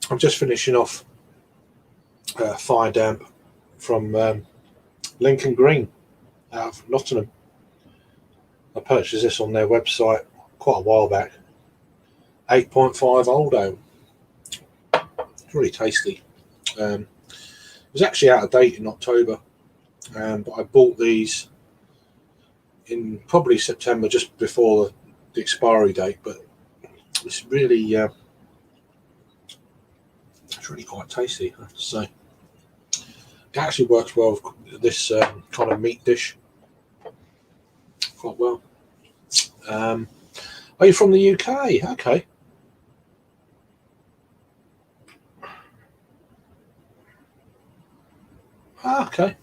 Speaker 1: I'm just finishing off Fire Damp from Lincoln Green out of Nottingham. I purchased this on their website quite a while back. 8.5 Oldo. It's really tasty. It was actually out of date in October, but I bought these in probably September, just before the expiry date. But it's really quite tasty, I have to say. It actually works well with this kind of meat dish quite well. Are you from the UK? Okay. Okay.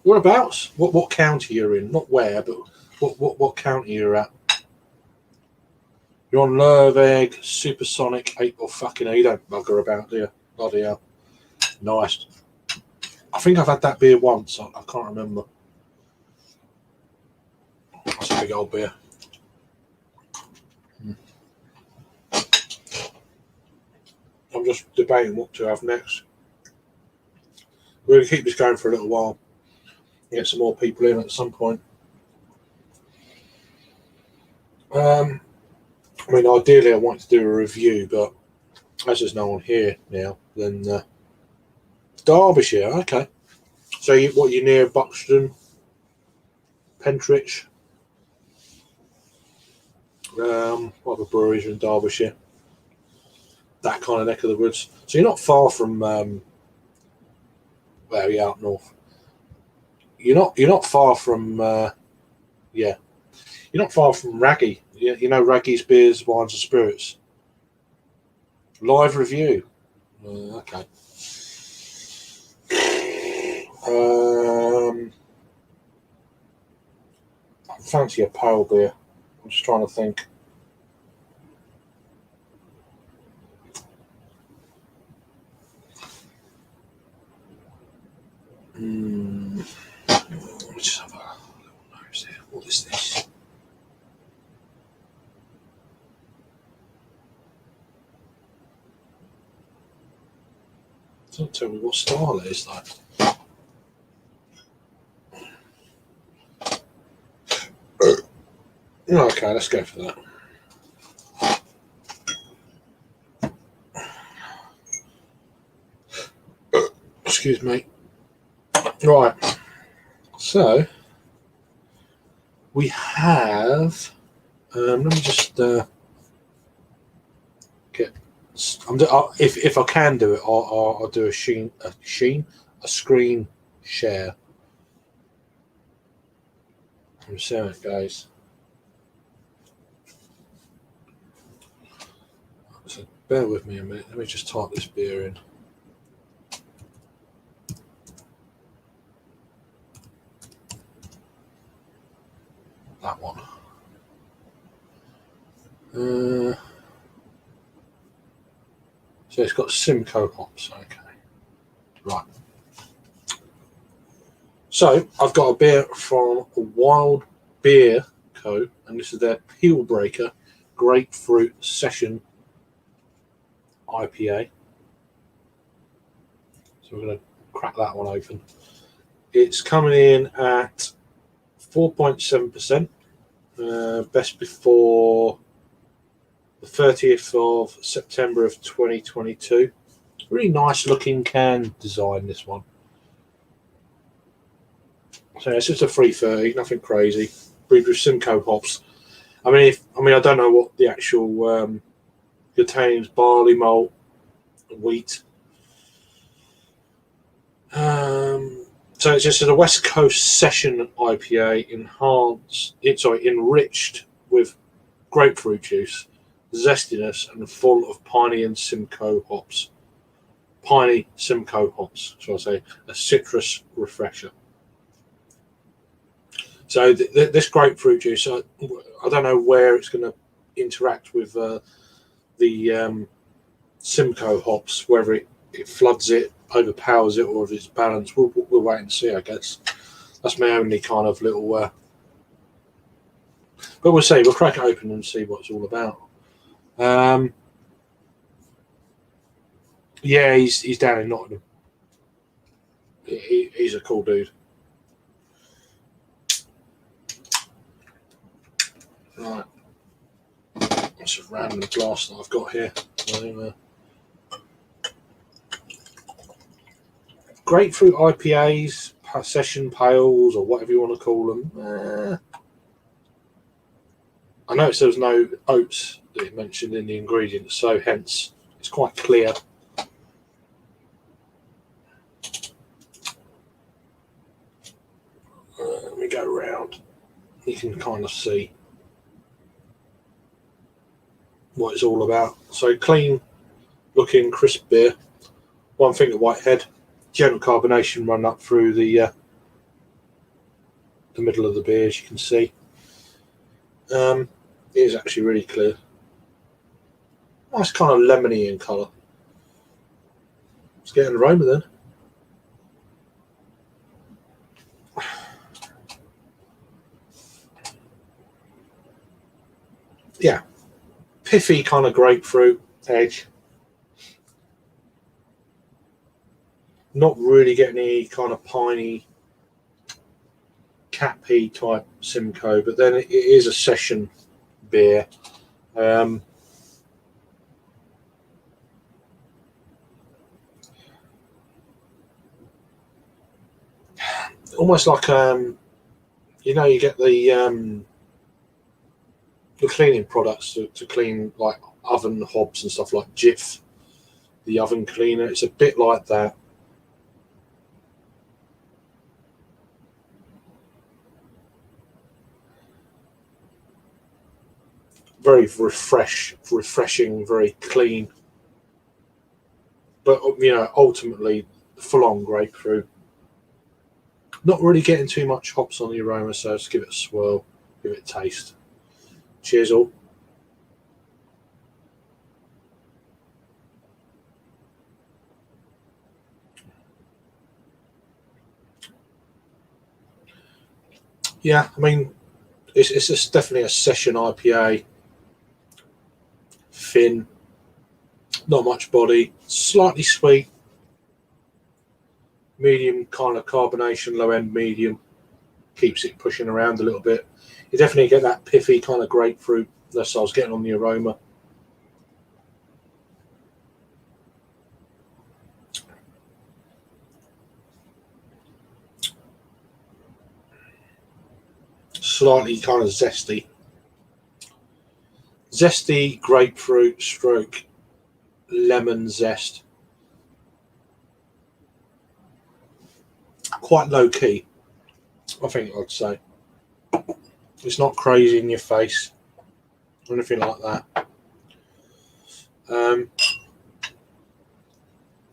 Speaker 1: Whereabouts? What county you're in? Not where, but what county you're at? You're on Lerveg, Supersonic 8. Oh, fucking hell, you don't bugger about, do you? Bloody hell. Nice. I think I've had that beer once. I can't remember. That's a big old beer. I'm just debating what to have next. We're going to keep this going for a little while. Get some more people in at some point. I mean, ideally I want to do a review, but as there's no one here now, then Derbyshire, okay. So you're near Buxton, Pentridge, what other breweries are in Derbyshire? That kind of neck of the woods. So you're not far from well, you're out north. You're not far from yeah. You're not far from Raggy. You know Raggy's Beers, Wines and Spirits. Live review. Okay. I fancy a pale beer. I'm just trying to think. Let me just have a little nose here. What is this? Don't tell me what style it is, though. Okay, let's go for that. Excuse me. Right. So we have. Let me just get. If I can do it, I'll do a screen share. I'm see how it goes. So bear with me a minute. Let me just type this beer in. That one. So it's got Simcoe hops. Okay. Right. So I've got a beer from Wild Beer Co. And this is their Peel Breaker Grapefruit Session IPA. So we're going to crack that one open. It's coming in at 4.7%. Best before the 30th of September of 2022. Really nice looking can design, this one. So it's just a 330, nothing crazy. Brewed with Simcoe hops. I don't know what the actual contains: barley malt, wheat. So it's just a West Coast Session IPA, enriched with grapefruit juice, zestiness, and full of piney and Simcoe hops. Piney Simcoe hops, shall I say? A citrus refresher. So this grapefruit juice, I don't know where it's going to interact with the Simcoe hops, whether it floods it, overpowers it, or if it's balanced. We'll wait and see, I guess. That's my only kind of little but we'll see. We'll crack it open and see what it's all about. Yeah, he's down in Nottingham. He's a cool dude. Right. That's a random glass that I've got here. Grapefruit IPAs, session pales, or whatever you want to call them. I noticed there was no oats that you mentioned in the ingredients, so hence it's quite clear. Let me go around. You can kind of see what it's all about. So clean looking, crisp beer. One finger whitehead. Gentle carbonation run up through the middle of the beer, as you can see. It is actually really clear. Nice kind of lemony in colour. Let's get an aroma then. Yeah, piffy kind of grapefruit edge. Not really getting any kind of piney, cappy type Simcoe, but then it is a session beer. Almost like you get the cleaning products to clean like oven hobs and stuff, like Jif, the oven cleaner. It's a bit like that. Very refreshing, very clean. But ultimately, full-on grapefruit. Not really getting too much hops on the aroma, so just give it a swirl, give it a taste. Cheers all. Yeah, I mean, it's just definitely a session IPA. Thin, not much body, slightly sweet, medium kind of carbonation, low end medium, keeps it pushing around a little bit. You definitely get that piffy kind of grapefruit. That's what I was getting on the aroma. Slightly kind of zesty. Zesty grapefruit stroke lemon zest. Quite low key, I think I'd say. It's not crazy in your face or anything like that.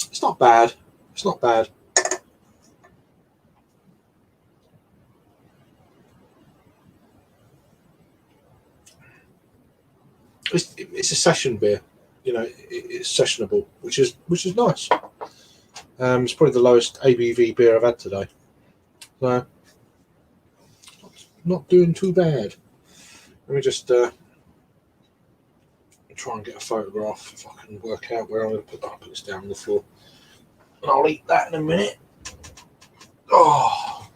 Speaker 1: It's not bad. It's not bad. It's a session beer, you know. It's sessionable, which is nice. It's probably the lowest ABV beer I've had today, so not doing too bad. Let me just try and get a photograph if I can work out where I'm going to put that. I'll put this down on the floor, and I'll eat that in a minute. Oh,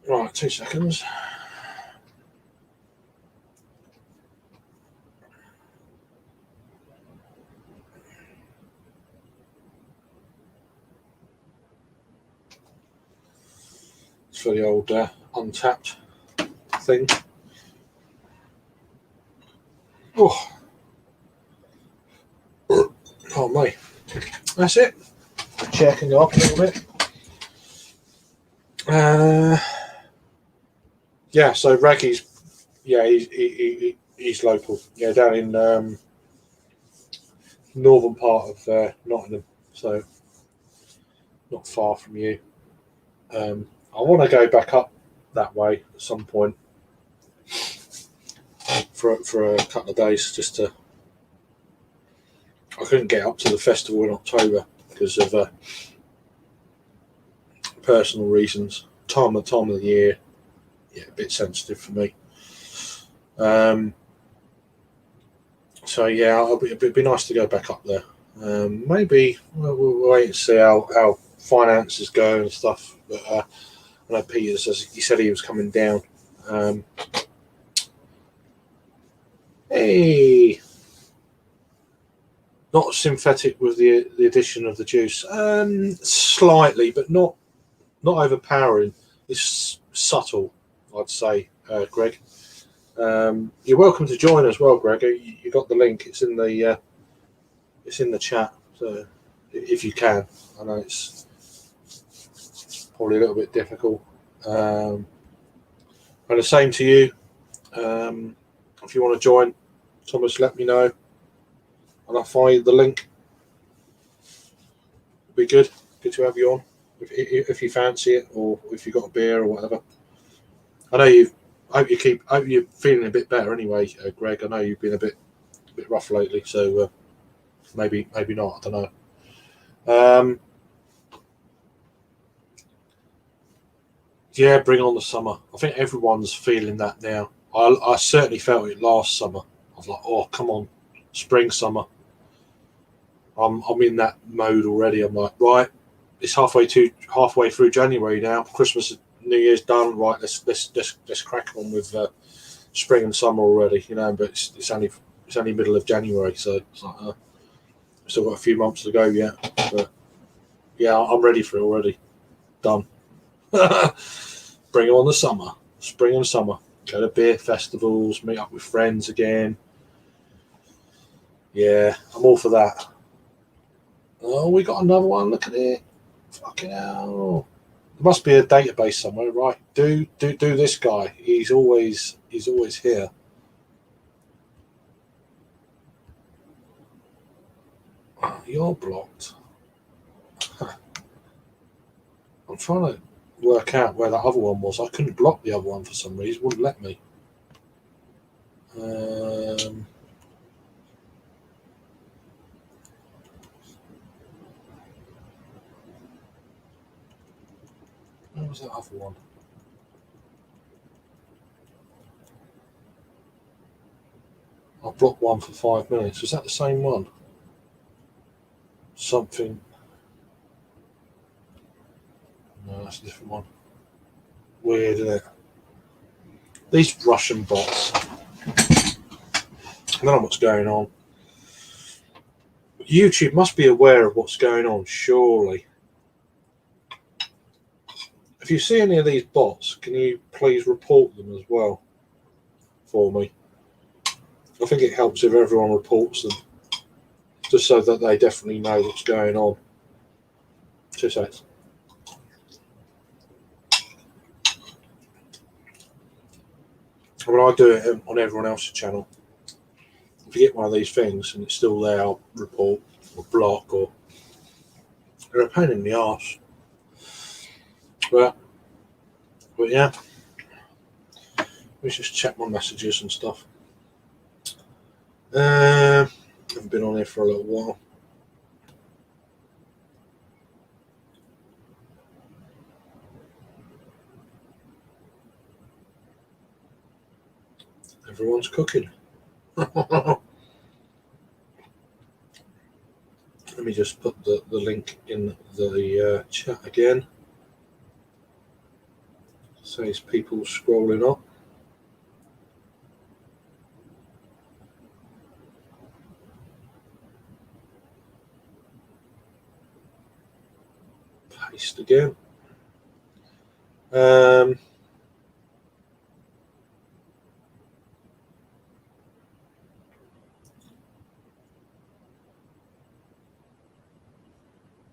Speaker 1: right, 2 seconds. For the old Untapped thing. Oh, me. That's it. Chair can go up a little bit. Yeah. So Raggy's, yeah, he's local. Yeah, down in northern part of Nottingham, so not far from you. I want to go back up that way at some point for a couple of days, just to. I couldn't get up to the festival in October because of personal reasons. Time of the year, yeah, a bit sensitive for me. So yeah, it'd be nice to go back up there. Maybe we'll wait and see how finances go and stuff. But I know Peter says he said he was coming down. Hey, not synthetic with the addition of the juice. Slightly, but not overpowering. It's subtle, I'd say, Greg. You're welcome to join as well, Greg. You got the link. It's in the chat. So if you can, I know it's probably a little bit difficult. And the same to you. If you want to join, Thomas, let me know, and I'll find you the link. It'd be good to have you on if you fancy it, or if you got a beer or whatever. I know I hope you're feeling a bit better anyway, Greg. I know you've been a bit rough lately, so maybe not. I don't know. Yeah, bring on the summer. I think everyone's feeling that now. I certainly felt it last summer. I was like, oh, come on, spring, summer. I'm in that mode already. I'm like, right, it's halfway through January now. Christmas, New Year's done. Right, let's crack on with spring and summer already. You know, but it's only middle of January, so it's like still got a few months to go yet. But yeah, I'm ready for it already. Done. Bring on the summer, spring and summer. Go to beer festivals, meet up with friends again. Yeah, I'm all for that. Oh, we got another one. Look at it. Fucking hell. There must be a database somewhere, right? Do this guy. He's always here. Oh, you're blocked. I'm trying to work out where that other one was. I couldn't block the other one for some reason. Wouldn't let me. Where was that other one? I blocked one for 5 minutes. Was that the same one? Something. No, that's a different one. Weird, isn't it? These Russian bots. I don't know what's going on. YouTube must be aware of what's going on, surely. If you see any of these bots, can you please report them as well for me? I think it helps if everyone reports them, just so that they definitely know what's going on. 2 seconds. I mean, I do it on everyone else's channel. If you get one of these things and it's still there, I'll report or block, or they're a pain in the arse. But yeah, let's just check my messages and stuff. Haven't been on here for a little while. Everyone's cooking. Let me just put the link in the chat again. Says people scrolling up. Paste again.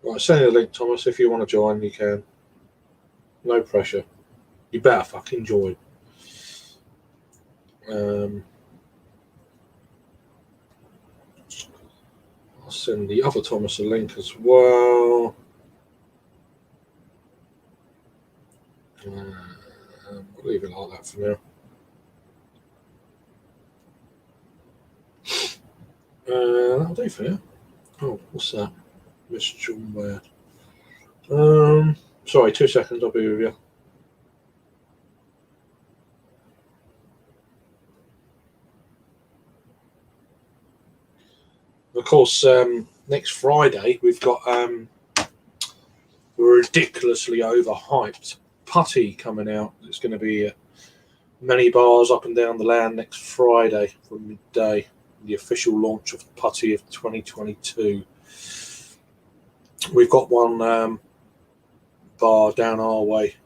Speaker 1: Right, send you a link, Thomas. If you want to join, you can. No pressure. You better fucking join. I'll send the other Thomas a link as well. We'll leave it like that for now. That'll do for now. Oh, what's that? Mr. John Ware. Sorry, 2 seconds, I'll be with you. Of course, next Friday we've got ridiculously overhyped Putty coming out. It's going to be many bars up and down the land next Friday from midday. The official launch of Putty of 2022. We've got one bar down our way.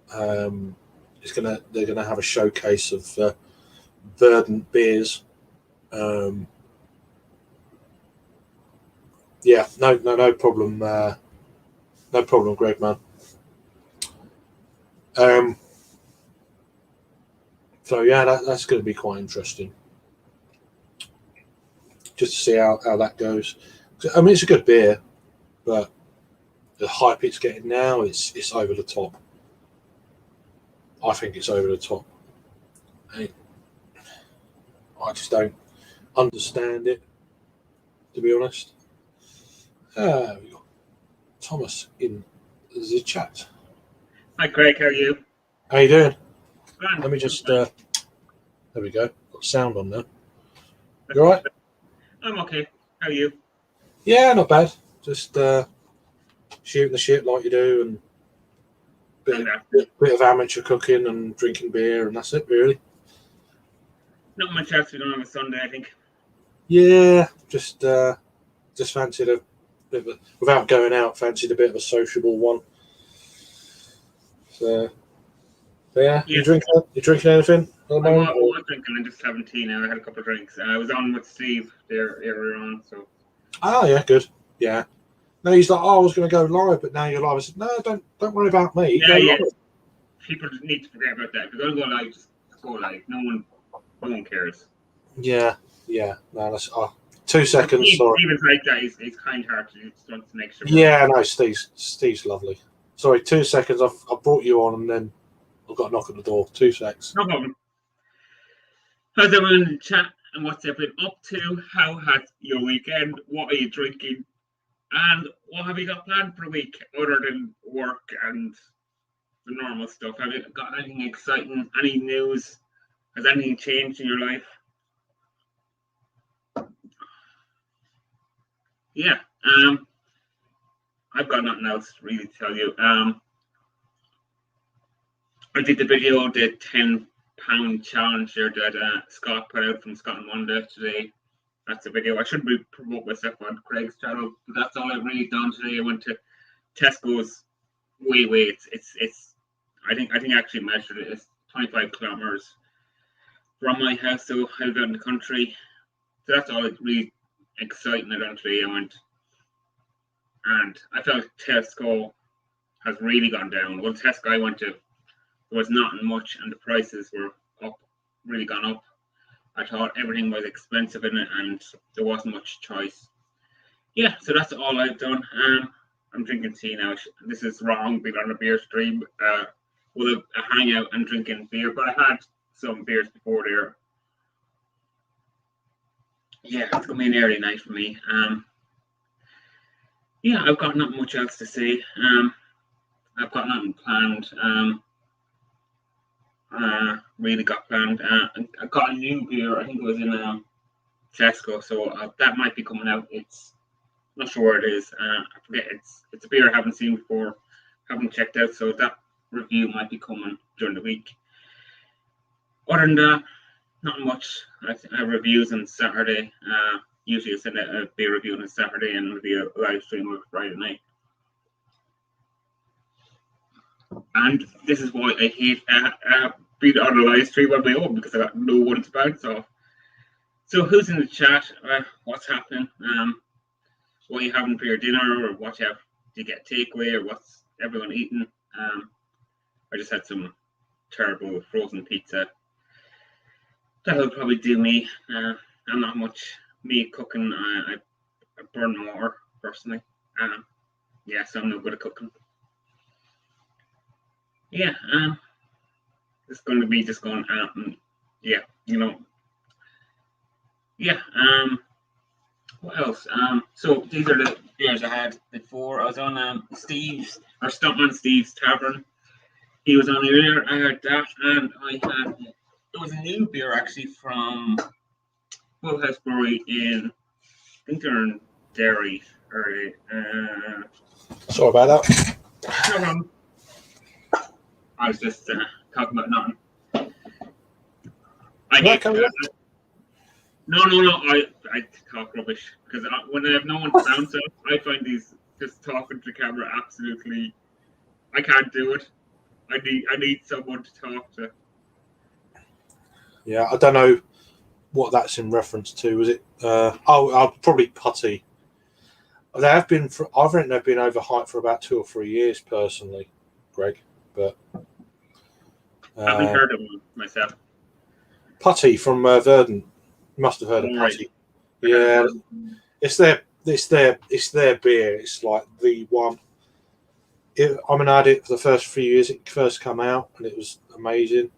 Speaker 1: They're gonna have a showcase of verdant beers. Yeah, no problem. No problem, Greg, man. So yeah, that's going to be quite interesting, just to see how that goes. I mean, it's a good beer, but the hype it's getting now it's over the top. I think it's over the top. I just don't understand it, to be honest. We got Thomas in the chat.
Speaker 9: Hi, Craig. How are you?
Speaker 1: How you doing?
Speaker 9: Grand.
Speaker 1: Let me just. There we go. Got sound on there. You all right?
Speaker 9: I'm okay. How are you?
Speaker 1: Yeah, not bad. Just shooting the shit like you do, and bit of amateur cooking and drinking beer, and that's it, really.
Speaker 9: Not much else to do on a Sunday, I think.
Speaker 1: Yeah, just fancied a bit of without going out. Fancied a bit of a sociable one. So yeah, you drinking anything?
Speaker 9: I was drinking. I'm just having tea now. I had a couple of drinks. I was on with Steve there earlier on. So.
Speaker 1: Oh yeah, good. Yeah. No, he's like, I was going to go live, but now you're live. I said, no, don't worry about me.
Speaker 9: Yeah. People need to forget about that. If you're going to go live, just go live. No one cares.
Speaker 1: Yeah. No, that's 2 seconds. Sorry.
Speaker 9: Steven's like that. He's kind-hearted. He just wants to make sure.
Speaker 1: Yeah, no, Steve's lovely. Sorry, 2 seconds. I've brought you on, and then I've got a knock at the door. 2 seconds.
Speaker 9: No problem. How's everyone in the chat and what's everyone up to? How has your weekend? What are you drinking? And what have you got planned for the week other than work and the normal stuff? Have you got anything exciting? Any news? Has anything changed in your life? Yeah. I've got nothing else really to tell you. I did the video, the £10 challenge there that Scott put out from Scott and Wanda today. That's a video. I should be promote myself on Craig's channel, but that's all I've really done today. I went to Tesco's. It's I think I actually measured it. It's 25 kilometers from my house, so I live out in the country. So that's all really exciting I done today. I went, and I felt Tesco has really gone down. Well, Tesco I went to, there was not much, and the prices were up, really gone up. I thought everything was expensive in it, and there wasn't much choice. Yeah, so that's all I've done. I'm drinking tea now. This is wrong, being on a beer stream with a hangout and drinking beer, but I had some beers before there. Yeah, it's gonna be an early night for me. Yeah, I've got not much else to say. I've got nothing planned. Really got planned. I got a new beer. I think it was in Tesco, so that might be coming out. It's not sure where it is. I forget. It's a beer I haven't seen before, haven't checked out. So that review might be coming during the week. Other than that, not much. I have reviews on Saturday. Usually I send out a beer review on a Saturday and maybe a live stream on Friday night. And this is why I hate being on a live stream on my own, because I got no one to bounce off. So who's in the chat? What's happening? What are you having for your dinner, or what you have? Do you get takeaway, or what's everyone eating? I just had some terrible frozen pizza. That'll probably do me. I'm not much me cooking. I burn more personally. Yeah, so I'm no good at cooking. Yeah, it's going to be just going out and yeah, you know. Yeah, what else? So these are the beers I had before. I was on Steve's, or Stuntman Steve's Tavern. He was on earlier. I had that, and I had, it was a new beer actually from Full House Brewery in, I think they're in Derry.
Speaker 1: Sorry about that.
Speaker 9: No problem. I was just talking about nothing. No. I talk rubbish because when I have no one to bounce off, I find these just talking to the camera absolutely. I can't do it. I need someone to talk to.
Speaker 1: Yeah, I don't know what that's in reference to. Was it? Probably Putty. They have been. I think they've been overhyped for about 2 or 3 years, personally, Greg. But
Speaker 9: I haven't heard of them myself.
Speaker 1: Putty from Verdant. You must have heard of Putty. Yeah, it's their beer. It's like the one. I mean, I had it for the first few years it first come out, and it was amazing.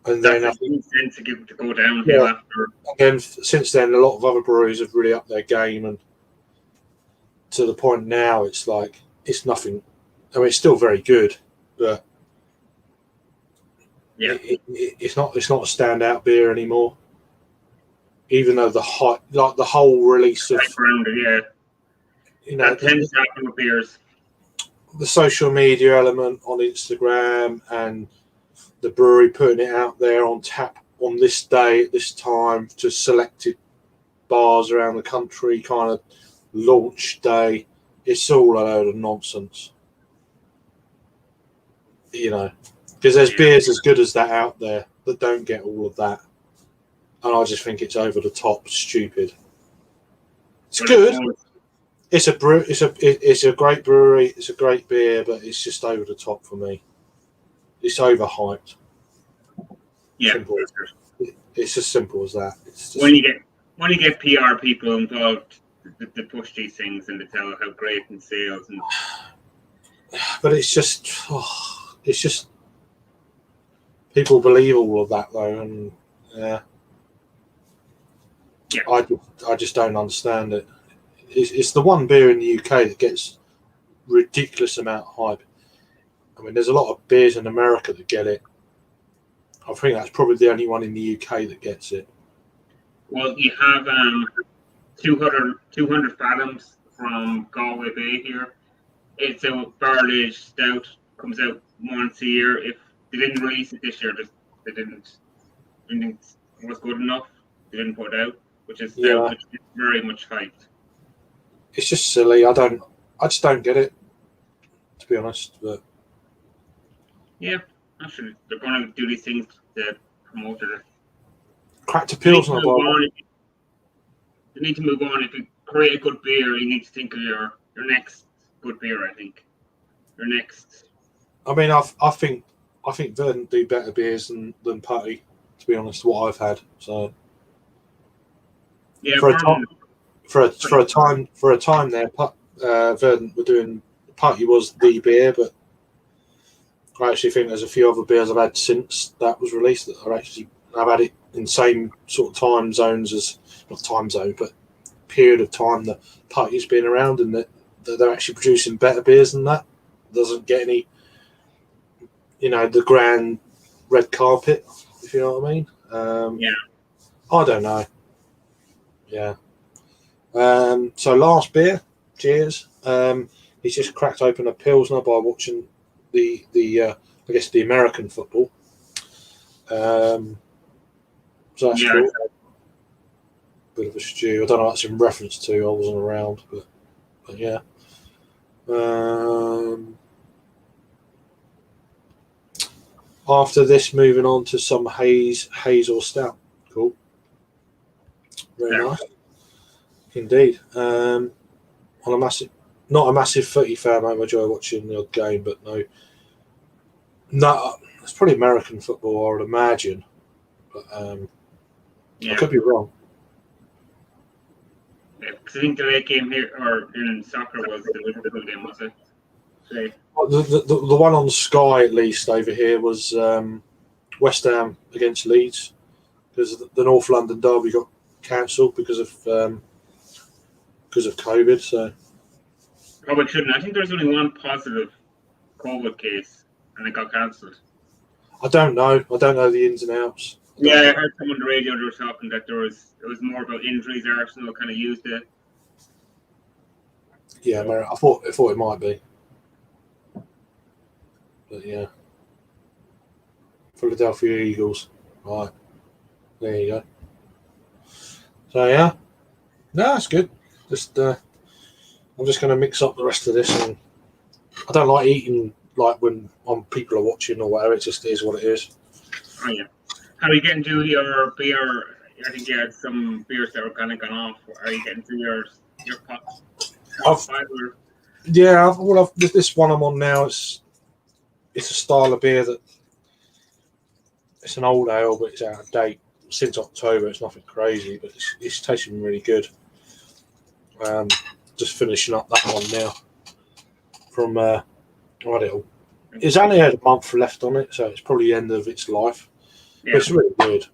Speaker 1: And then I think
Speaker 9: to go downhill after.
Speaker 1: And since then, a lot of other breweries have really upped their game, and to the point now, it's like it's nothing. I mean, it's still very good, but
Speaker 9: yeah,
Speaker 1: it's not a standout beer anymore. Even though the whole release of
Speaker 9: that tends to happen with beers.
Speaker 1: The social media element on Instagram and the brewery putting it out there on tap on this day at this time to selected bars around the country, kind of launch day. It's all a load of nonsense. You know, because there's beers as good as that out there that don't get all of that. And I just think it's over the top, stupid. It's good. It's a great brewery. It's a great beer, but it's just over the top for me. It's overhyped.
Speaker 9: Yeah,
Speaker 1: simple. It's as simple as that. It's just,
Speaker 9: when you get PR people involved, they push these things and they tell how great in sales and
Speaker 1: but it's just people believe all of that though, and I just don't understand it. It's the one beer in the UK that gets ridiculous amount of hype. I mean, there's a lot of beers in America that get it. I think that's probably the only one in the UK that gets it.
Speaker 9: Well, you have 200 Fathoms from Galway Bay here. It's a barrel aged stout. Comes out once a year. If they didn't release it this year, they didn't think it was good enough. They didn't put it out, which is which is very much hyped.
Speaker 1: It's just silly. I just don't get it, to be honest. But
Speaker 9: yeah, actually, they're going to do these things to promote it.
Speaker 1: Cracked a Pilsner.
Speaker 9: You need to move on. If you create a good beer, you need to think of your next good beer. I think your next.
Speaker 1: I mean, I think Verdant do better beers than Putty, to be honest. What I've had, so
Speaker 9: yeah,
Speaker 1: for a time there, Verdant were doing Putty was the beer, but I actually think there's a few other beers I've had since that was released that I've had it in same sort of time zones as not time zone, but period of time that Putty's been around, and that they're actually producing better beers than that. Doesn't get any, the grand red carpet, if you know what I mean. I don't know. Yeah. So last beer, cheers. He's just cracked open a Pilsner by watching the I guess the American football. So that's cool. Bit of a stew. I don't know what that's in reference to. I wasn't around, but yeah. After this, moving on to some haze or stout. Cool. Very nice. Indeed. On not a massive footy fan. I enjoy watching the odd game, but no, it's probably American football, I would imagine. But I could be wrong.
Speaker 9: Because I think the late game here, or in soccer, was the Liverpool game, was it? Today.
Speaker 1: The one on Sky, at least over here, was West Ham against Leeds, because the North London derby got cancelled because of COVID. So
Speaker 9: probably shouldn't. I think there's only one positive COVID case, and it got cancelled.
Speaker 1: I don't know. I don't know the ins and outs.
Speaker 9: Yeah, I heard someone on the radio. They were talking that it was more about injuries. Arsenal kind of used it.
Speaker 1: Yeah, I thought it might be, but yeah, Philadelphia Eagles. Right, there you go. So yeah, no, that's good. Just I'm just going to mix up the rest of this, and I don't like eating like when people are watching or whatever. It just is what it is.
Speaker 9: Oh yeah. How are you getting to your beer? I think you had some beers that were kind of gone off. Are you getting to your pot?
Speaker 1: Yeah, this one I'm on now. It's a style of beer that it's an old ale, but it's out of date since October. It's nothing crazy, but it's tasting really good. Just finishing up that one now. From it's only had a month left on it, so it's probably the end of its life. Yeah. It's really good.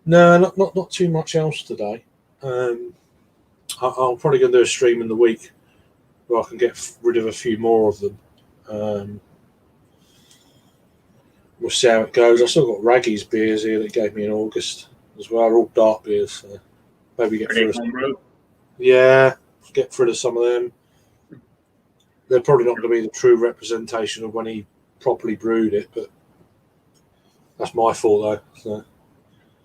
Speaker 1: No, not too much else today. I'm probably going to do a stream in the week where I can get rid of a few more of them. We'll see how it goes. I've still got Raggy's beers here that gave me in August as well. They're all dark beers. So maybe get rid of some. Yeah, get rid of some of them. They're probably not going to be the true representation of when he properly brewed it, but that's my fault though. So.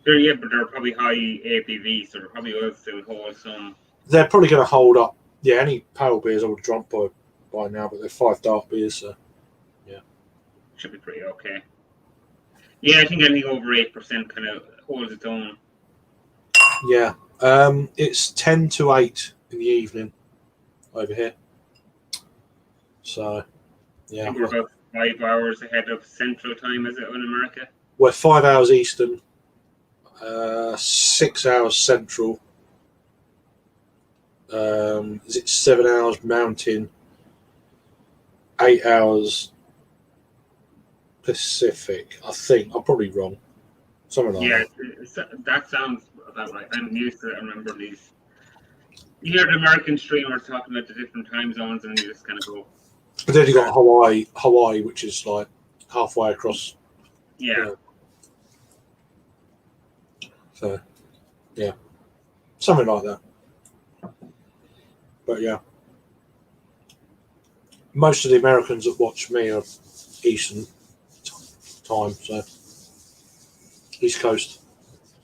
Speaker 9: But they're probably high ABV, so they're probably will still hold some.
Speaker 1: They're probably going to hold up. Yeah, any pale beers I would have drunk by now, but they're 5 dark beers, so yeah,
Speaker 9: should be pretty okay. Yeah, I think anything over 8% kind of holds its own.
Speaker 1: Yeah, it's 10 to 8 in the evening over here. So yeah,
Speaker 9: I think we're about 5 hours ahead of Central Time, is it, in America?
Speaker 1: We're 5 hours Eastern, 6 hours Central, Is it 7 hours mountain, 8 hours Pacific? I think I'm probably wrong. Something like
Speaker 9: Yeah,
Speaker 1: that.
Speaker 9: that sounds about right. I'm used to it. I remember these. You hear the American streamers talking about the different time zones, and you just kind of go,
Speaker 1: But then you got Hawaii, which is like halfway across.
Speaker 9: yeah.
Speaker 1: So, yeah, something like that. But yeah, most of the Americans that watch me are Eastern time, so East Coast.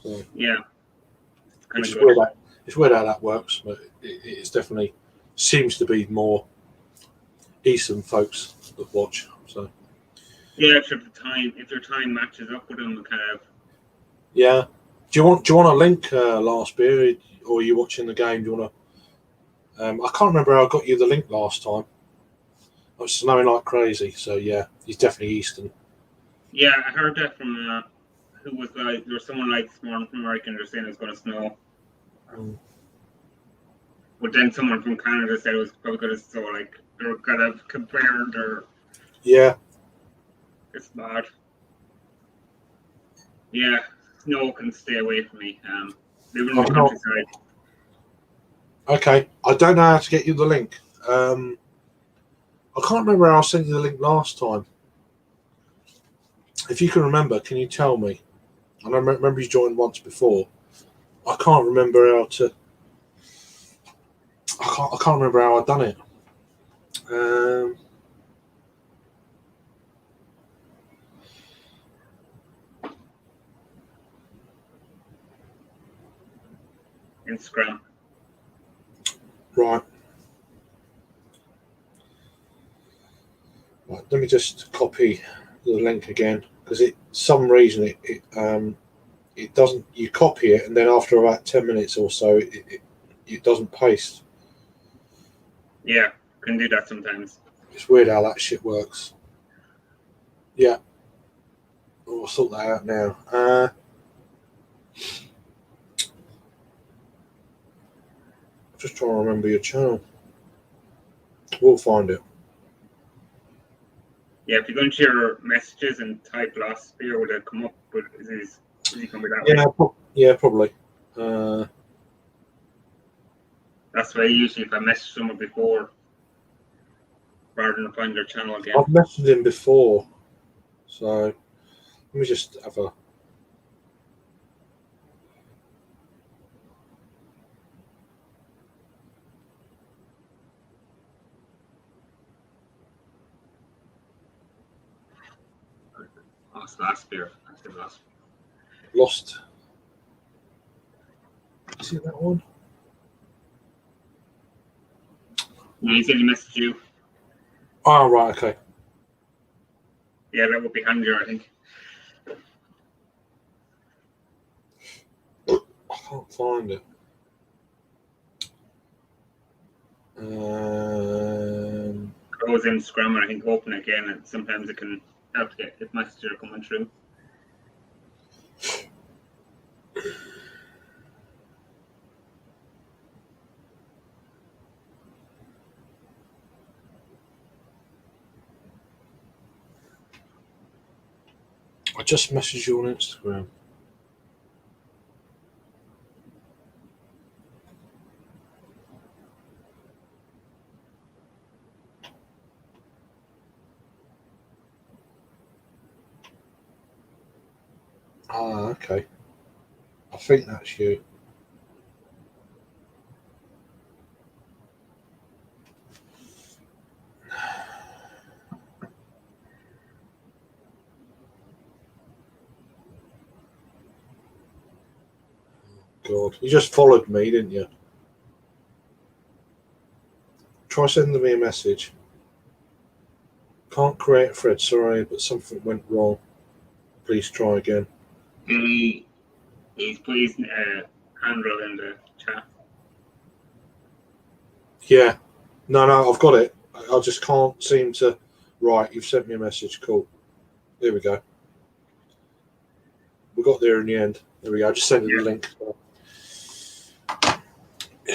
Speaker 1: So,
Speaker 9: Yeah.
Speaker 1: which is weird. It's weird how that works, but it's definitely seems to be more Eastern folks that watch. So
Speaker 9: Yeah, if your time matches up with them, kind of.
Speaker 1: yeah. Do you want a link, last beer, or are you watching the game? Do you want to? I can't remember how I got you the link last time. I was snowing like crazy, so yeah, he's definitely Eastern.
Speaker 9: Yeah, I heard that from who was like there was someone like from American they're saying it's going to snow. But then someone from Canada said it was probably going to snow. Like they're kind of comparing their.
Speaker 1: Yeah.
Speaker 9: It's bad. Yeah, snow can stay away from me. Living in the countryside.
Speaker 1: Okay, I don't know how to get you the link. I can't remember how I sent you the link last time. If you can remember, can you tell me? I remember you joined once before. I can't remember how to. I can't remember how I've done it.
Speaker 9: Instagram.
Speaker 1: Right. Right. Let me just copy the link again because some reason it doesn't. You copy it and then after about 10 minutes or so it doesn't paste.
Speaker 9: Yeah, can do that sometimes.
Speaker 1: It's weird how that shit works. Yeah. We'll sort that out now. Just trying to remember your channel. We'll find it.
Speaker 9: Yeah, if you go into your messages and type last beer, would it come up? But is he coming that way?
Speaker 1: Yeah, probably.
Speaker 9: That's why usually if I message someone before, rather than find their channel again.
Speaker 1: I've messaged him before, so let me just have a.
Speaker 9: That's last beer. I said last.
Speaker 1: Lost. See that one?
Speaker 9: Yeah, he said he messaged you.
Speaker 1: Oh, right, okay.
Speaker 9: Yeah, that would be handier, I think.
Speaker 1: I can't find it.
Speaker 9: Close Instagram and I think open again, and sometimes it can help to get if messages are coming through.
Speaker 1: I just messaged you on Instagram. Ah, okay. I think that's you. God, you just followed me, didn't you? Try sending me a message. Can't create a thread, sorry, but something went wrong. Please try again.
Speaker 9: He's put his handle in the chat.
Speaker 1: Yeah. No, I've got it. I just can't seem to. Right, you've sent me a message. Cool. There we go. We got there in the end. There we go. I just sent you the link.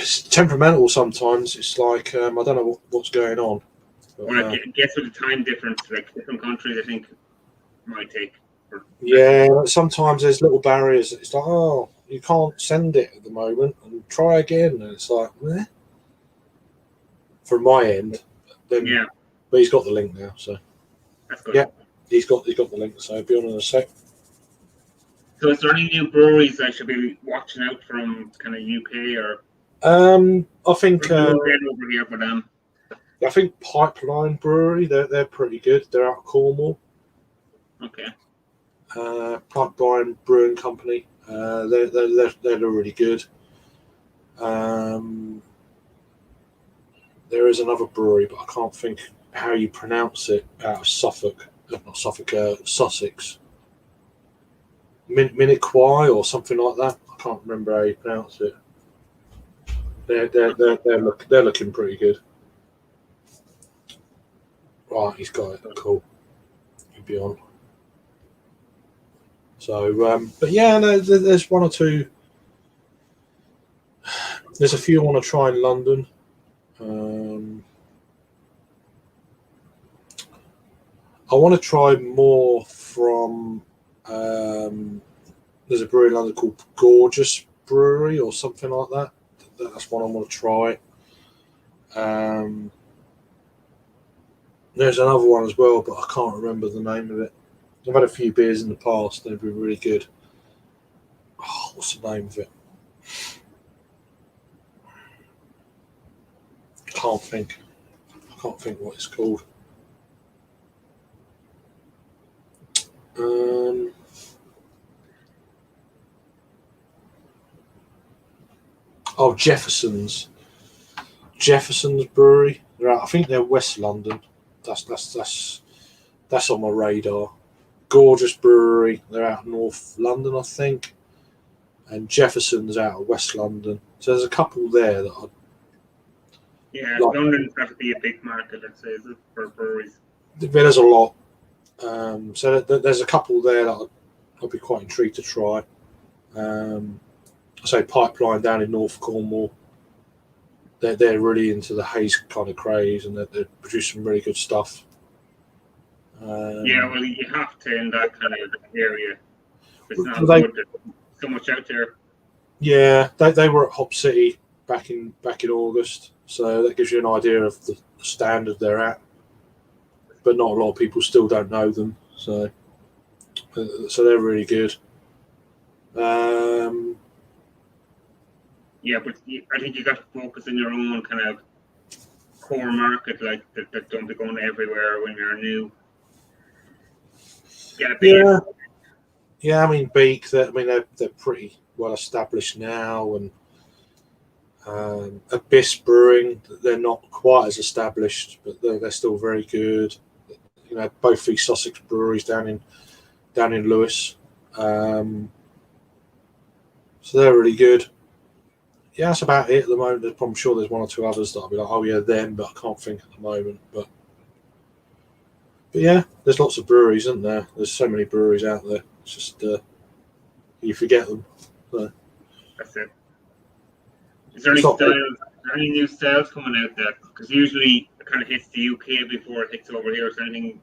Speaker 1: it's temperamental sometimes. It's like I don't know what's going on. But,
Speaker 9: Or I guess with the time difference, like different countries, I think might take.
Speaker 1: yeah, sometimes there's little barriers. It's like, oh, you can't send it at the moment, and try again. And it's like, eh. From my end, then
Speaker 9: Yeah,
Speaker 1: but he's got the link now, so
Speaker 9: that's good.
Speaker 1: Yeah. he's got the link. So be on in a sec.
Speaker 9: So is there any new breweries I should be watching out from, kind of UK or?
Speaker 1: I think
Speaker 9: over here for them.
Speaker 1: I think Pipeline Brewery. They're pretty good. They're out of Cornwall.
Speaker 9: Okay.
Speaker 1: Pipeline Brewing Company. They're really good. There is another brewery, but I can't think how you pronounce it. Out of Suffolk, not Suffolk, Sussex. Miniquai or something like that. I can't remember how you pronounce it. They're looking pretty good. Right, he's got it. Cool. He'll be on. So, but yeah, no, there's one or two. There's a few I want to try in London. I want to try more from. There's a brewery in London called Gorgeous Brewery or something like that. That's one I want to try. There's another one as well, but I can't remember the name of it. I've had a few beers in the past; they've been really good. Oh, what's the name of it? I can't think what it's called. Jefferson's Brewery. I think they're West London. That's on my radar. Gorgeous Brewery. They're out North London, I think, and Jefferson's out of West London. So there's a couple there that I.
Speaker 9: Yeah, London's got to be a big market, I'd say, is it, for breweries?
Speaker 1: There's a lot. So there's a couple there that I'd be quite intrigued to try. I say Pipeline down in North Cornwall. They're really into the haze kind of craze, and they're producing really good stuff.
Speaker 9: Yeah, well, you have to in that kind of area. It's not good. So much out there.
Speaker 1: Yeah, they were at Hop City back in August, so that gives you an idea of the standard they're at. But not a lot of people still don't know them, so they're really good.
Speaker 9: Yeah, but I think you got to focus on your own kind of core market, like that don't be going everywhere when you're new.
Speaker 1: Yeah. I mean, Beak. They're pretty well established now, and Abyss Brewing. They're not quite as established, but they're still very good. You know, both these Sussex breweries down in Lewis. So they're really good. Yeah, that's about it at the moment. I'm sure there's one or two others that I'll be like, oh yeah, them, but I can't think at the moment. But yeah, there's lots of breweries, isn't there? There's so many breweries out there. It's just you forget them. So.
Speaker 9: That's it. Is there any new styles coming out there? Because usually it kind of hits the UK before it hits over here. Is there anything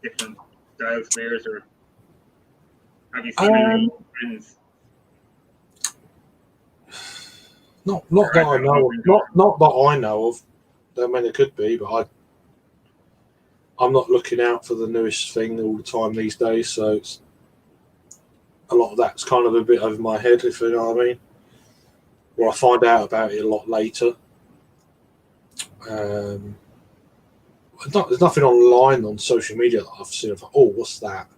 Speaker 9: different styles, beers, or have you seen any trends?
Speaker 1: Not that I know of. Not that I know of. I mean, it could be, but I'm not looking out for the newest thing all the time these days. So it's a lot of that's kind of a bit over my head, if you know what I mean. Or I find out about it a lot later. There's nothing online on social media that I've seen of, oh, what's that?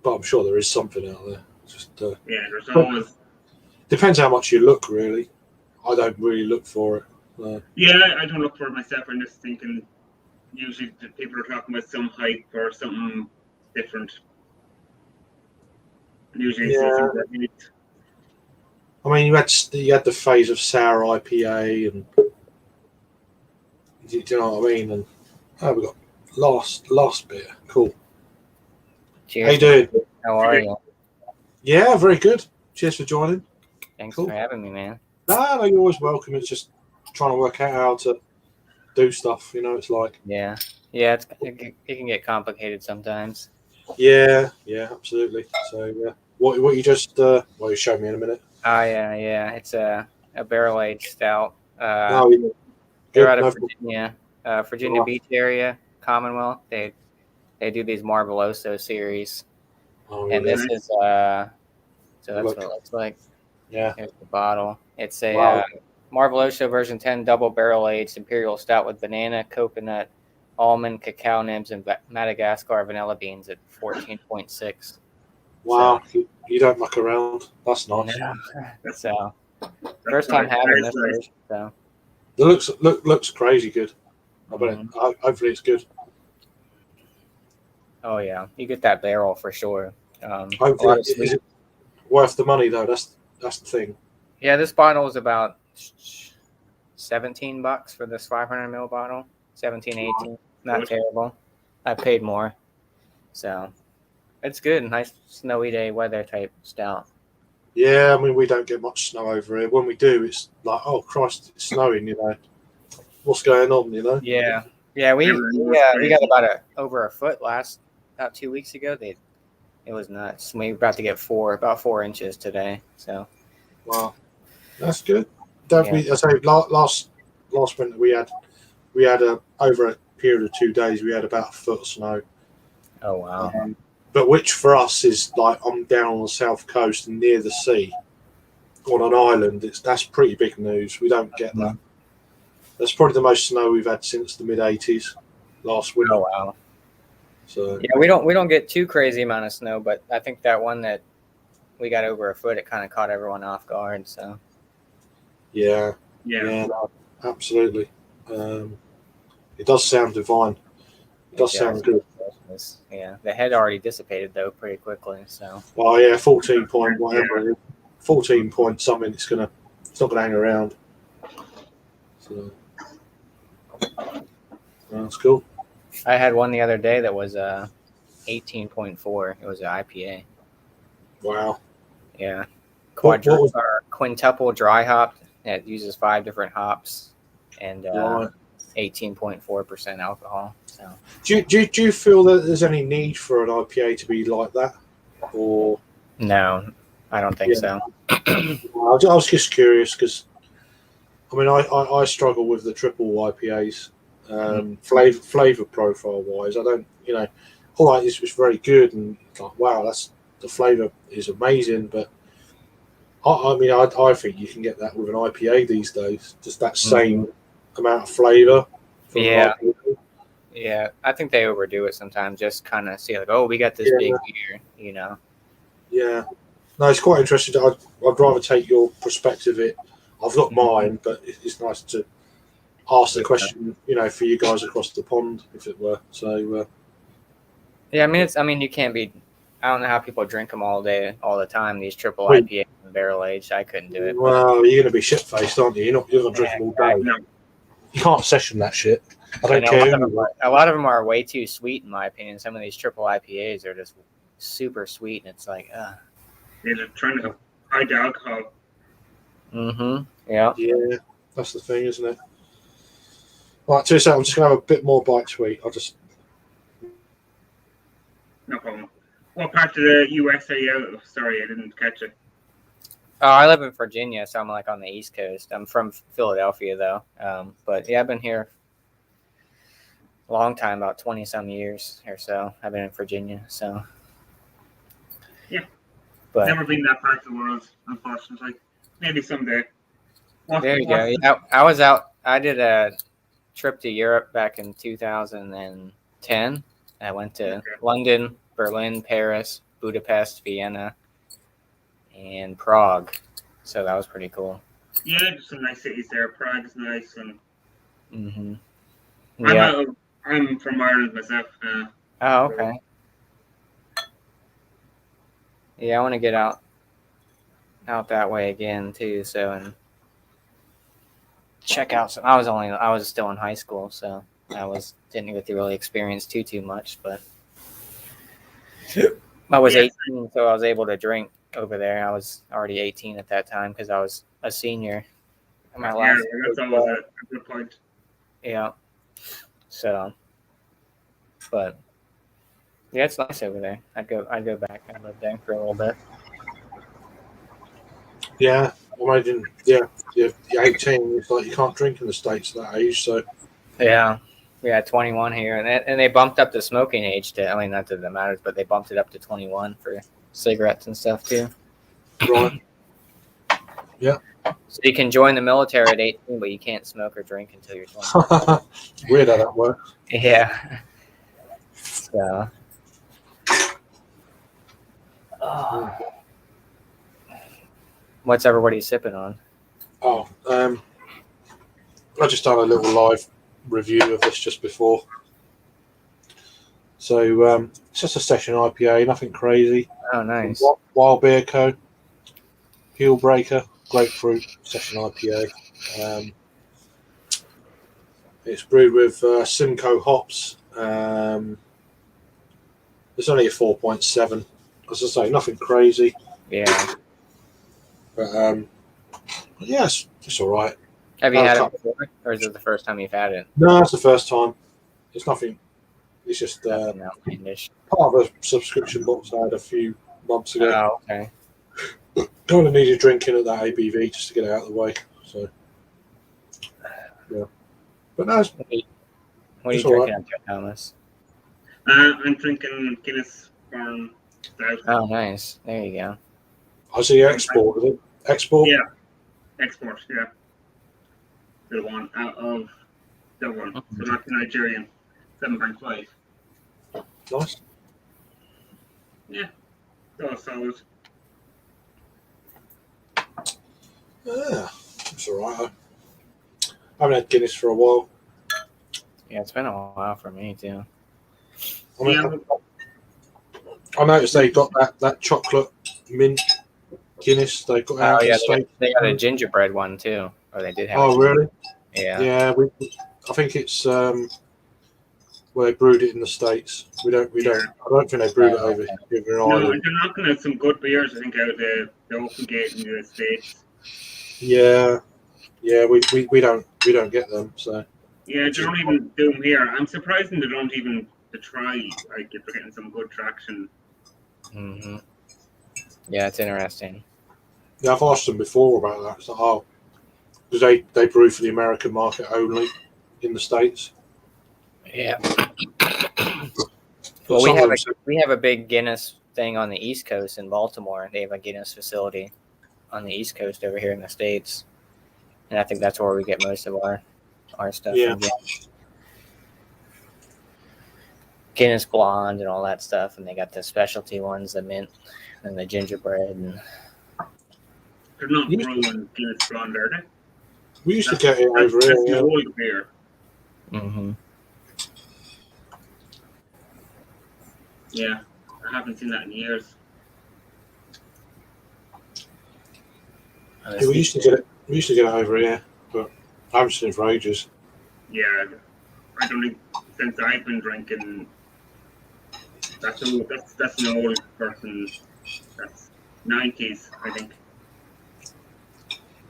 Speaker 1: But I'm sure there is something out there. Just
Speaker 9: there's always.
Speaker 1: Depends how much you look, really. I don't really look for it.
Speaker 9: Yeah, I don't look for it myself. I'm just thinking. Usually, people are talking about some hype or something different. Usually,
Speaker 1: I mean, you had the phase of sour IPA, and do you know what I mean? And we got last beer. Cool.
Speaker 10: Cheers.
Speaker 1: How you doing?
Speaker 10: How are you?
Speaker 1: Yeah, very good. Cheers for joining.
Speaker 10: Thanks
Speaker 1: Cool.
Speaker 10: for having me, man.
Speaker 1: No, you're always welcome. It's just trying to work out how to do stuff. You know, it's like,
Speaker 10: Yeah, it can get complicated sometimes.
Speaker 1: yeah, absolutely. So, what you just, you showed me in a minute.
Speaker 10: Oh yeah. It's a barrel aged stout.
Speaker 1: Oh, yeah.
Speaker 10: They're
Speaker 1: Good,
Speaker 10: out
Speaker 1: no
Speaker 10: of
Speaker 1: problem.
Speaker 10: Virginia
Speaker 1: Right.
Speaker 10: Beach area, Commonwealth. They do these Marveloso series,
Speaker 1: Oh,
Speaker 10: and
Speaker 1: really?
Speaker 10: this is so that's
Speaker 1: Look.
Speaker 10: what it looks like.
Speaker 1: Yeah.
Speaker 10: Here's the bottle. It's a
Speaker 1: Wow.
Speaker 10: Marveloso version 10 double barrel aged imperial stout with banana, coconut, almond, cacao nibs, and Madagascar vanilla beans at 14.6.
Speaker 1: Wow. You don't muck around. That's nice.
Speaker 10: No. So first time having this version. So
Speaker 1: It looks crazy good. I bet
Speaker 10: Mhm.
Speaker 1: hopefully it's good.
Speaker 10: oh yeah, you get that barrel for sure. A
Speaker 1: Hopefully,
Speaker 10: lot of
Speaker 1: is
Speaker 10: sweet.
Speaker 1: it worth the money though? That's the thing.
Speaker 10: Yeah, this bottle is about $17 for this 500 ml bottle. 17, 18. Not terrible. I paid more. So it's good. Nice snowy day weather type stout.
Speaker 1: Yeah, I mean we don't get much snow over here. When we do, it's like, oh Christ, it's snowing. You know, what's going on? You know.
Speaker 10: Yeah. Yeah, we got over a foot about 2 weeks ago. It was nuts. We're about to get about 4 inches today. So
Speaker 1: Wow, that's good. Definitely. I say last winter we had over a period of 2 days we had about a foot of snow.
Speaker 10: oh wow.
Speaker 1: But which for us is like, I'm down on the south coast and near the sea on an island. That's pretty big news. We don't get that. That's probably the most snow we've had since the mid '80s last winter.
Speaker 10: Oh wow.
Speaker 1: So
Speaker 10: Yeah, we don't get too crazy amount of snow, but I think that one that we got over a foot, it kind of caught everyone off guard. So
Speaker 1: yeah,
Speaker 9: Yeah.
Speaker 1: no, absolutely. It does sound divine. It does sound good.
Speaker 10: Yeah, the head already dissipated though pretty quickly. So
Speaker 1: Well, yeah, 14 point whatever it is, 14 point something. It's not gonna hang around. So that's cool.
Speaker 10: I had one the other day that was 18.4. It was an IPA.
Speaker 1: Wow.
Speaker 10: Yeah,
Speaker 1: What was-
Speaker 10: quintuple dry hopped. It uses 5 different hops and
Speaker 1: Right.
Speaker 10: 18.4% alcohol. So
Speaker 1: Do you feel that there's any need for an IPA to be like that, or
Speaker 10: no, I don't think so.
Speaker 1: I was just curious because I mean I struggle with the triple IPAs, flavor profile wise. I don't, all right, it's very good and like wow, the flavor is amazing, but I mean I think you can get that with an IPA these days, just that same amount of flavor.
Speaker 10: Yeah. Yeah, I think they overdo it sometimes. Just kind of see like, oh, we got this big beer,
Speaker 1: Yeah, no, it's quite interesting. I'd rather take your perspective. I've got mine, but it's nice to ask the question, for you guys across the pond, if it were. So,
Speaker 10: yeah, I mean, you can't be. I don't know how people drink them all day, all the time. These triple
Speaker 1: Wait.
Speaker 10: IPA and barrel aged, I couldn't do it.
Speaker 1: well, you're going to be shit faced, aren't you? You're not going to drink them all day.
Speaker 9: No.
Speaker 1: You can't session that shit. I don't
Speaker 10: And
Speaker 1: care.
Speaker 10: a lot of them are way too sweet, in my opinion. Some of these triple IPAs are just super sweet, and it's like,
Speaker 9: They're trying to hide the alcohol.
Speaker 10: Yeah.
Speaker 1: Yeah, that's the thing, isn't it? Right, 2 seconds. I'm just going to have a bit more bite to eat.
Speaker 9: No problem. What part of the US are you out of? Sorry, I didn't catch it.
Speaker 10: Oh, I live in Virginia, so I'm like on the East Coast. I'm from Philadelphia, though. But yeah, I've been here a long time, about 20 some years or so. I've been in Virginia, so.
Speaker 9: Yeah.
Speaker 10: But
Speaker 9: Never been that part of the world, unfortunately. Maybe someday.
Speaker 10: there you go. Yeah, I was out. I did a trip to Europe back in 2010. I went to London, Berlin, Paris, Budapest, Vienna, and Prague. So that was pretty cool.
Speaker 9: Yeah, there's some nice cities there. Prague is nice, and
Speaker 10: Yeah.
Speaker 9: I'm from Ireland myself.
Speaker 10: Oh, okay. Yeah, I want to get out that way again too. So and check out some. I was still in high school, so didn't get to really experience too much. But I was 18, so I was able to drink over there. I was already 18 at that time because I was a senior. In my
Speaker 9: Yeah,
Speaker 10: last
Speaker 9: that's always a good point.
Speaker 10: yeah. So, but yeah, it's nice over there. I'd go back and live there for a little bit.
Speaker 1: Yeah, imagine. Yeah, you're 18. It's like you can't drink in the States at that age. So
Speaker 10: Yeah. 21 here, and they bumped up the smoking age to. I mean, not that it matters, but they bumped it up to 21 for cigarettes and stuff too.
Speaker 1: right. Yeah.
Speaker 10: So you can join the military at 18, but you can't smoke or drink until you're 21.
Speaker 1: Weird how that works.
Speaker 10: Yeah. So. What's everybody sipping on?
Speaker 1: Oh, I just done a little live review of this just before. So it's just a session IPA, nothing crazy.
Speaker 10: Oh, nice.
Speaker 1: Wild Beer Co. Heel Breaker, Grapefruit Session IPA. It's brewed with Simcoe hops. It's only a 4.7. As I say, nothing crazy.
Speaker 10: Yeah.
Speaker 1: But yes, it's all right.
Speaker 10: Have you had it before, or is it the first time you've had it?
Speaker 1: No, it's the first time. It's nothing. It's just
Speaker 10: Nothing outlandish.
Speaker 1: part of a subscription box I had a few months ago.
Speaker 10: Oh, okay.
Speaker 1: Kind of needed drinking at that ABV just to get it out of the way. So, yeah. But no,
Speaker 10: What are you
Speaker 1: it's all
Speaker 10: drinking
Speaker 1: right.
Speaker 10: up there, Thomas?
Speaker 9: I'm drinking Guinness Farm Stout.
Speaker 10: Oh, nice. There you go.
Speaker 1: I see export, is it? Export?
Speaker 9: Yeah, export, yeah. The one out of Dublin, so not the Nigerian. 7.5.
Speaker 1: Nice.
Speaker 9: Yeah, that was solid.
Speaker 1: Yeah, it's all right. I haven't had Guinness for a while.
Speaker 10: Yeah, it's been a while for me too.
Speaker 1: I mean, I noticed they got that chocolate mint Guinness. They got out
Speaker 10: Oh, yeah,
Speaker 1: of the States.
Speaker 10: they got a gingerbread one too, or they did have.
Speaker 1: Oh, really?
Speaker 10: Yeah.
Speaker 1: Yeah, I think it's where they brewed it in the States. We don't. I don't think they brewed it over here in
Speaker 9: No,
Speaker 1: Ireland.
Speaker 9: they're knocking out some good beers, I think, out of the Open Gate in the States.
Speaker 1: Yeah, we don't get them. So
Speaker 9: Yeah, they don't even do them here. I'm surprised they don't even try. Like, if they're getting some good traction.
Speaker 10: Mm-hmm. Yeah, it's interesting.
Speaker 1: yeah, I've asked them before about that. It's like, oh, because they brew for the American market only in the States.
Speaker 10: Yeah.
Speaker 1: But
Speaker 10: Well,
Speaker 1: some of them
Speaker 10: we have a big Guinness thing on the East Coast in Baltimore. They have a Guinness facility on the East Coast over here in the States, and I think that's where we get most of our stuff.
Speaker 1: Yeah.
Speaker 10: from Guinness Blonde and all that stuff, and they got the specialty ones, the mint and the gingerbread, and
Speaker 9: They're not brewing Guinness Blonde, are they?
Speaker 1: we used to get it over
Speaker 9: That's
Speaker 1: here.
Speaker 9: the
Speaker 1: Yeah.
Speaker 9: old beer.
Speaker 10: mm-hmm.
Speaker 9: Yeah, I haven't seen that in years.
Speaker 1: Yeah, we used to get it. We used to get it over here, but I haven't seen it for ages.
Speaker 9: Yeah, I don't think since I've been drinking. That's an old person. That's 90s, I think.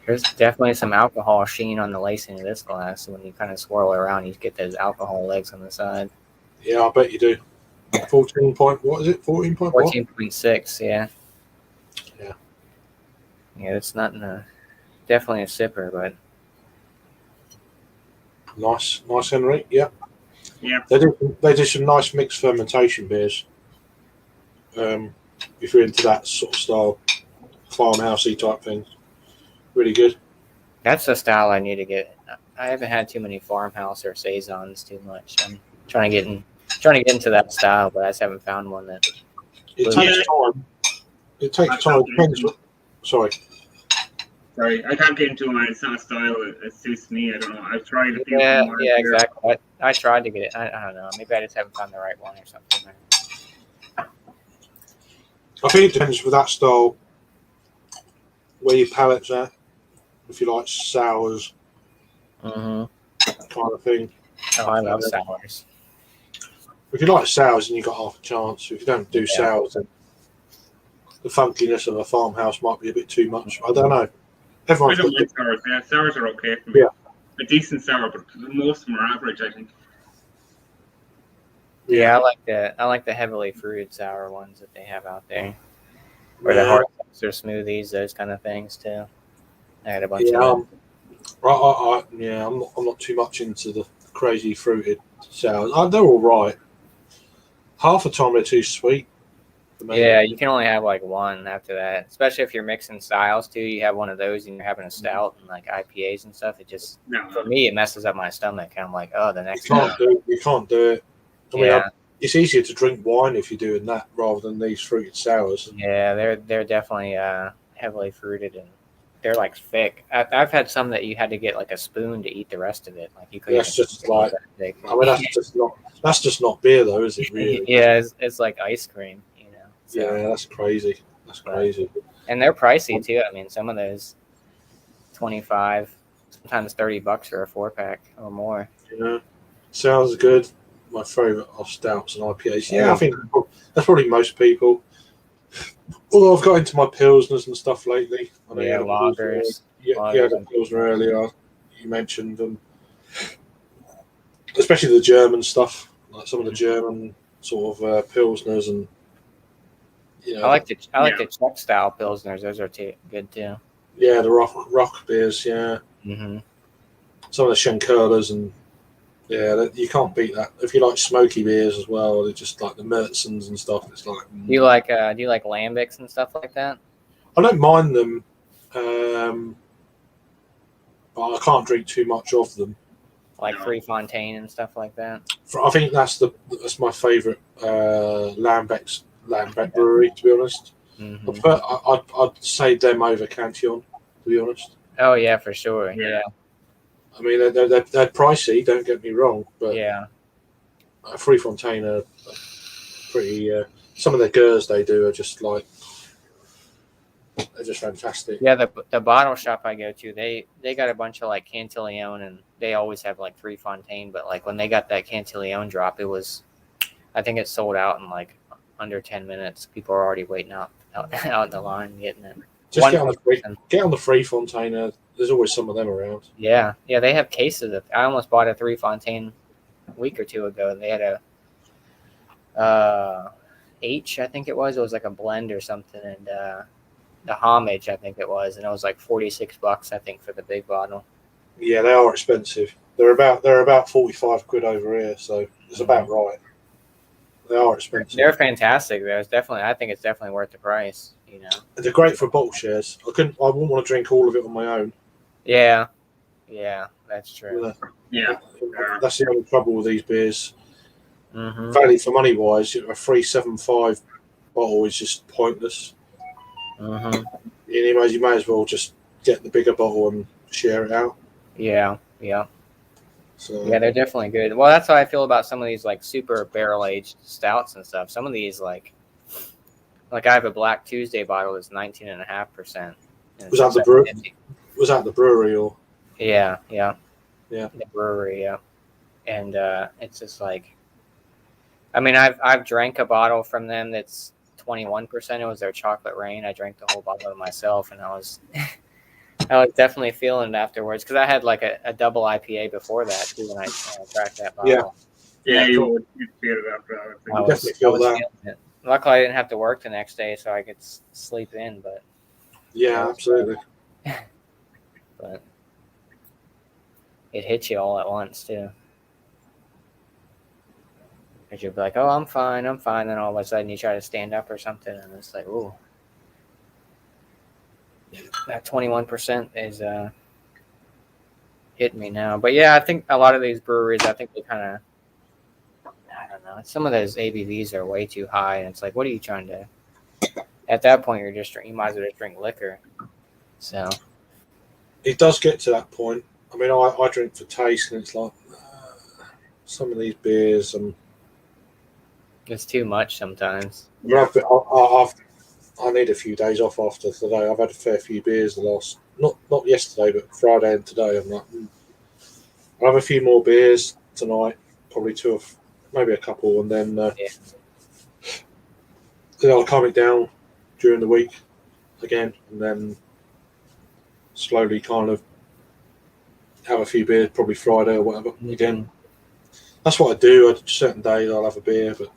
Speaker 10: There's definitely some alcohol sheen on the lacing of this glass. When you kind of swirl it around, you get those alcohol legs on the side.
Speaker 1: Yeah, I bet you do. 14 point. What is it? 14 point.
Speaker 10: 14.6, yeah.
Speaker 1: Yeah.
Speaker 10: Yeah, it's not definitely a sipper, but
Speaker 1: Nice, Henry. Yeah.
Speaker 9: Yeah.
Speaker 1: They do some nice mixed fermentation beers. If you're into that sort of style, farmhousey type thing, really good.
Speaker 10: that's the style I need to get. I haven't had too many farmhouse or saisons too much. I'm trying to get into that style, but I just haven't found one that.
Speaker 1: It
Speaker 10: Yeah.
Speaker 1: takes time. It takes time. It depends. Sorry.
Speaker 9: Sorry, I can't get into it. It's not a style that suits me. I don't know. I've tried a few.
Speaker 10: Yeah,
Speaker 9: of them
Speaker 10: yeah,
Speaker 9: here.
Speaker 10: exactly. I tried to get it. I don't know. Maybe I just haven't found the right one or something.
Speaker 1: I think it depends with that style where your palate's at. If you like sours,
Speaker 10: Mm-hmm.
Speaker 1: kind of thing.
Speaker 10: Oh, I love sours.
Speaker 1: If you like sours, then you got half a chance. If you don't do
Speaker 10: Yeah.
Speaker 1: sours, then the funkiness of a farmhouse might be a bit too much. I don't know.
Speaker 9: I
Speaker 1: Everyone's
Speaker 9: don't
Speaker 1: got
Speaker 9: mind sours. Yeah, sours are okay for me.
Speaker 1: Yeah.
Speaker 9: A decent sour, but most of them are average, I think.
Speaker 10: Yeah, I like the heavily fruited sour ones that they have out there, or the hard seltzer smoothies, those kind of things too. I had a bunch
Speaker 1: Yeah,
Speaker 10: of them.
Speaker 1: I'm not too much into the crazy fruited sours. They're all right. Half the time they're too sweet for me.
Speaker 10: Yeah, you can only have like one after that, especially if you're mixing styles too. You have one of those and you're having a stout and like IPAs and stuff. It just,
Speaker 9: No.
Speaker 10: for me, it messes up my stomach. And I'm like, oh, the next
Speaker 1: You
Speaker 10: one.
Speaker 1: can't do it. I mean,
Speaker 10: Yeah,
Speaker 1: it's easier to drink wine if you're doing that rather than these fruited sours.
Speaker 10: yeah, they're definitely heavily fruited and they're like thick. I've had some that you had to get like a spoon to eat the rest of it. Like you couldn't.
Speaker 1: That's
Speaker 10: even
Speaker 1: just
Speaker 10: eat it
Speaker 1: like,
Speaker 10: that thick.
Speaker 1: I mean, that's just not beer though, is it? Really?
Speaker 10: Yeah, it's like ice cream, you know. So,
Speaker 1: Yeah, that's crazy. That's crazy.
Speaker 10: and they're pricey too. I mean, some of those 25, sometimes $30 for a 4-pack or more.
Speaker 1: Yeah, sounds good. My favourite are stouts and IPAs. Yeah, I think that's probably most people. Although I've got into my pilsners and stuff lately. I know you
Speaker 10: Yeah,
Speaker 1: had a Pilsner
Speaker 10: lagers.
Speaker 1: earlier. Yeah, the Pilsner earlier. You mentioned them, especially the German stuff, like some of the German sort of pilsners, and you know,
Speaker 10: I like the Czech style pilsners. Those are good too.
Speaker 1: yeah, the rock beers. Yeah,
Speaker 10: Mm-hmm.
Speaker 1: some of the Schenkerlas and. Yeah, you can't beat that. If you like smoky beers as well, they're just like the Mertzens and stuff. It's like
Speaker 10: Do you like lambics and stuff like that?
Speaker 1: I don't mind them, but I can't drink too much of them.
Speaker 10: Like Three Fontaine and stuff like that.
Speaker 1: I think that's my favourite Lambic brewery, to be honest.
Speaker 10: Mm-hmm.
Speaker 1: I'd say them over Cantillon, to be honest.
Speaker 10: Oh yeah, for sure. Yeah,
Speaker 1: I mean, they're pricey. Don't get me wrong, but
Speaker 10: yeah.
Speaker 1: Three Fontaine are pretty. Some of the gers they do are just like they're just fantastic.
Speaker 10: Yeah, the bottle shop I go to, they got a bunch of like Cantillon, and they always have like Three Fontaine. But like when they got that Cantillon drop, I think it sold out in like under 10 minutes. People are already waiting out in the line getting it.
Speaker 1: Just get on the Three Fontaine. There's always some of them around.
Speaker 10: Yeah, they have cases of. I almost bought a Three Fontaine a week or two ago. They had a H, I think it was. It was like a blend or something, and the homage, I think it was, and it was like $46, I think, for the big bottle.
Speaker 1: Yeah, they are expensive. They're about 45 quid over here, so it's about right. They are expensive.
Speaker 10: They're fantastic. I think it's definitely worth the price. You know,
Speaker 1: They're great for bottle shares. I wouldn't want to drink all of it on my own.
Speaker 10: Yeah, that's true.
Speaker 9: Yeah.
Speaker 1: That's the only trouble with these beers.
Speaker 10: Mm-hmm.
Speaker 1: Value for money wise, a 375 bottle is just pointless.
Speaker 10: Mm-hmm.
Speaker 1: You may as well just get the bigger bottle and share it out.
Speaker 10: Yeah.
Speaker 1: So
Speaker 10: Yeah, they're definitely good. Well, that's how I feel about some of these like super barrel aged stouts and stuff. Some of these like I have a Black Tuesday bottle that's 19.5%.
Speaker 1: Was that the brewery or?
Speaker 10: Yeah.
Speaker 1: The
Speaker 10: brewery, yeah. And it's just like, I mean, I've drank a bottle from them that's 21%. It was their Chocolate Rain. I drank the whole bottle myself, and I was definitely feeling it afterwards because I had like a double IPA before that too when I cracked that bottle.
Speaker 9: Yeah, you would feel it after that.
Speaker 10: I was feeling it. Luckily, I didn't have to work the next day, so I could sleep in. But
Speaker 1: yeah, absolutely.
Speaker 10: But it hits you all at once too. Because you'll be like, "Oh, I'm fine," then all of a sudden you try to stand up or something, and it's like, "Ooh, that 21% is hitting me now." But yeah, I think a lot of these breweries, I think they kind of, I don't know, some of those ABVs are way too high, and it's like, what are you trying to? At that point, you might as well just drink liquor. So
Speaker 1: it does get to that point. I mean, I drink for taste, and it's like some of these beers.
Speaker 10: It's too much sometimes.
Speaker 1: I need a few days off after today. I've had a fair few beers the last, not yesterday, but Friday and today. I'm like, I'll have a few more beers tonight, probably maybe a couple, and then I'll calm it down during the week again, and then slowly kind of have a few beers, probably Friday or whatever. Again, that's what I do. Certain days I'll have a beer, but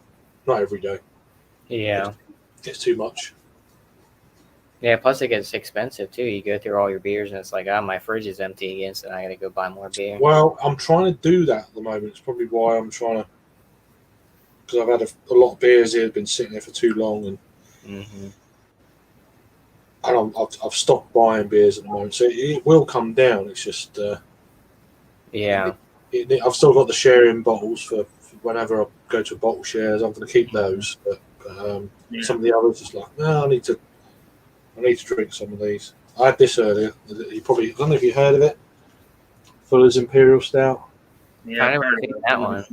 Speaker 1: not every day.
Speaker 10: Yeah.
Speaker 1: It gets too much.
Speaker 10: Yeah, plus it gets expensive too. You go through all your beers and it's like, oh, my fridge is empty again, so I got to go buy more beer.
Speaker 1: Well, I'm trying to do that at the moment. It's probably why I'm trying to, because I've had a lot of beers here, been sitting there for too long, and I've stopped buying beers at the moment. So it will come down. It's just
Speaker 10: yeah.
Speaker 1: I've still got the sharing bottles for whenever I go to bottle shares. I'm going to keep those, but some of the others is like, no, I need to drink some of these. I had this earlier. I don't know if you heard of it. Fuller's Imperial Stout.
Speaker 9: Yeah,
Speaker 10: I never seen that one,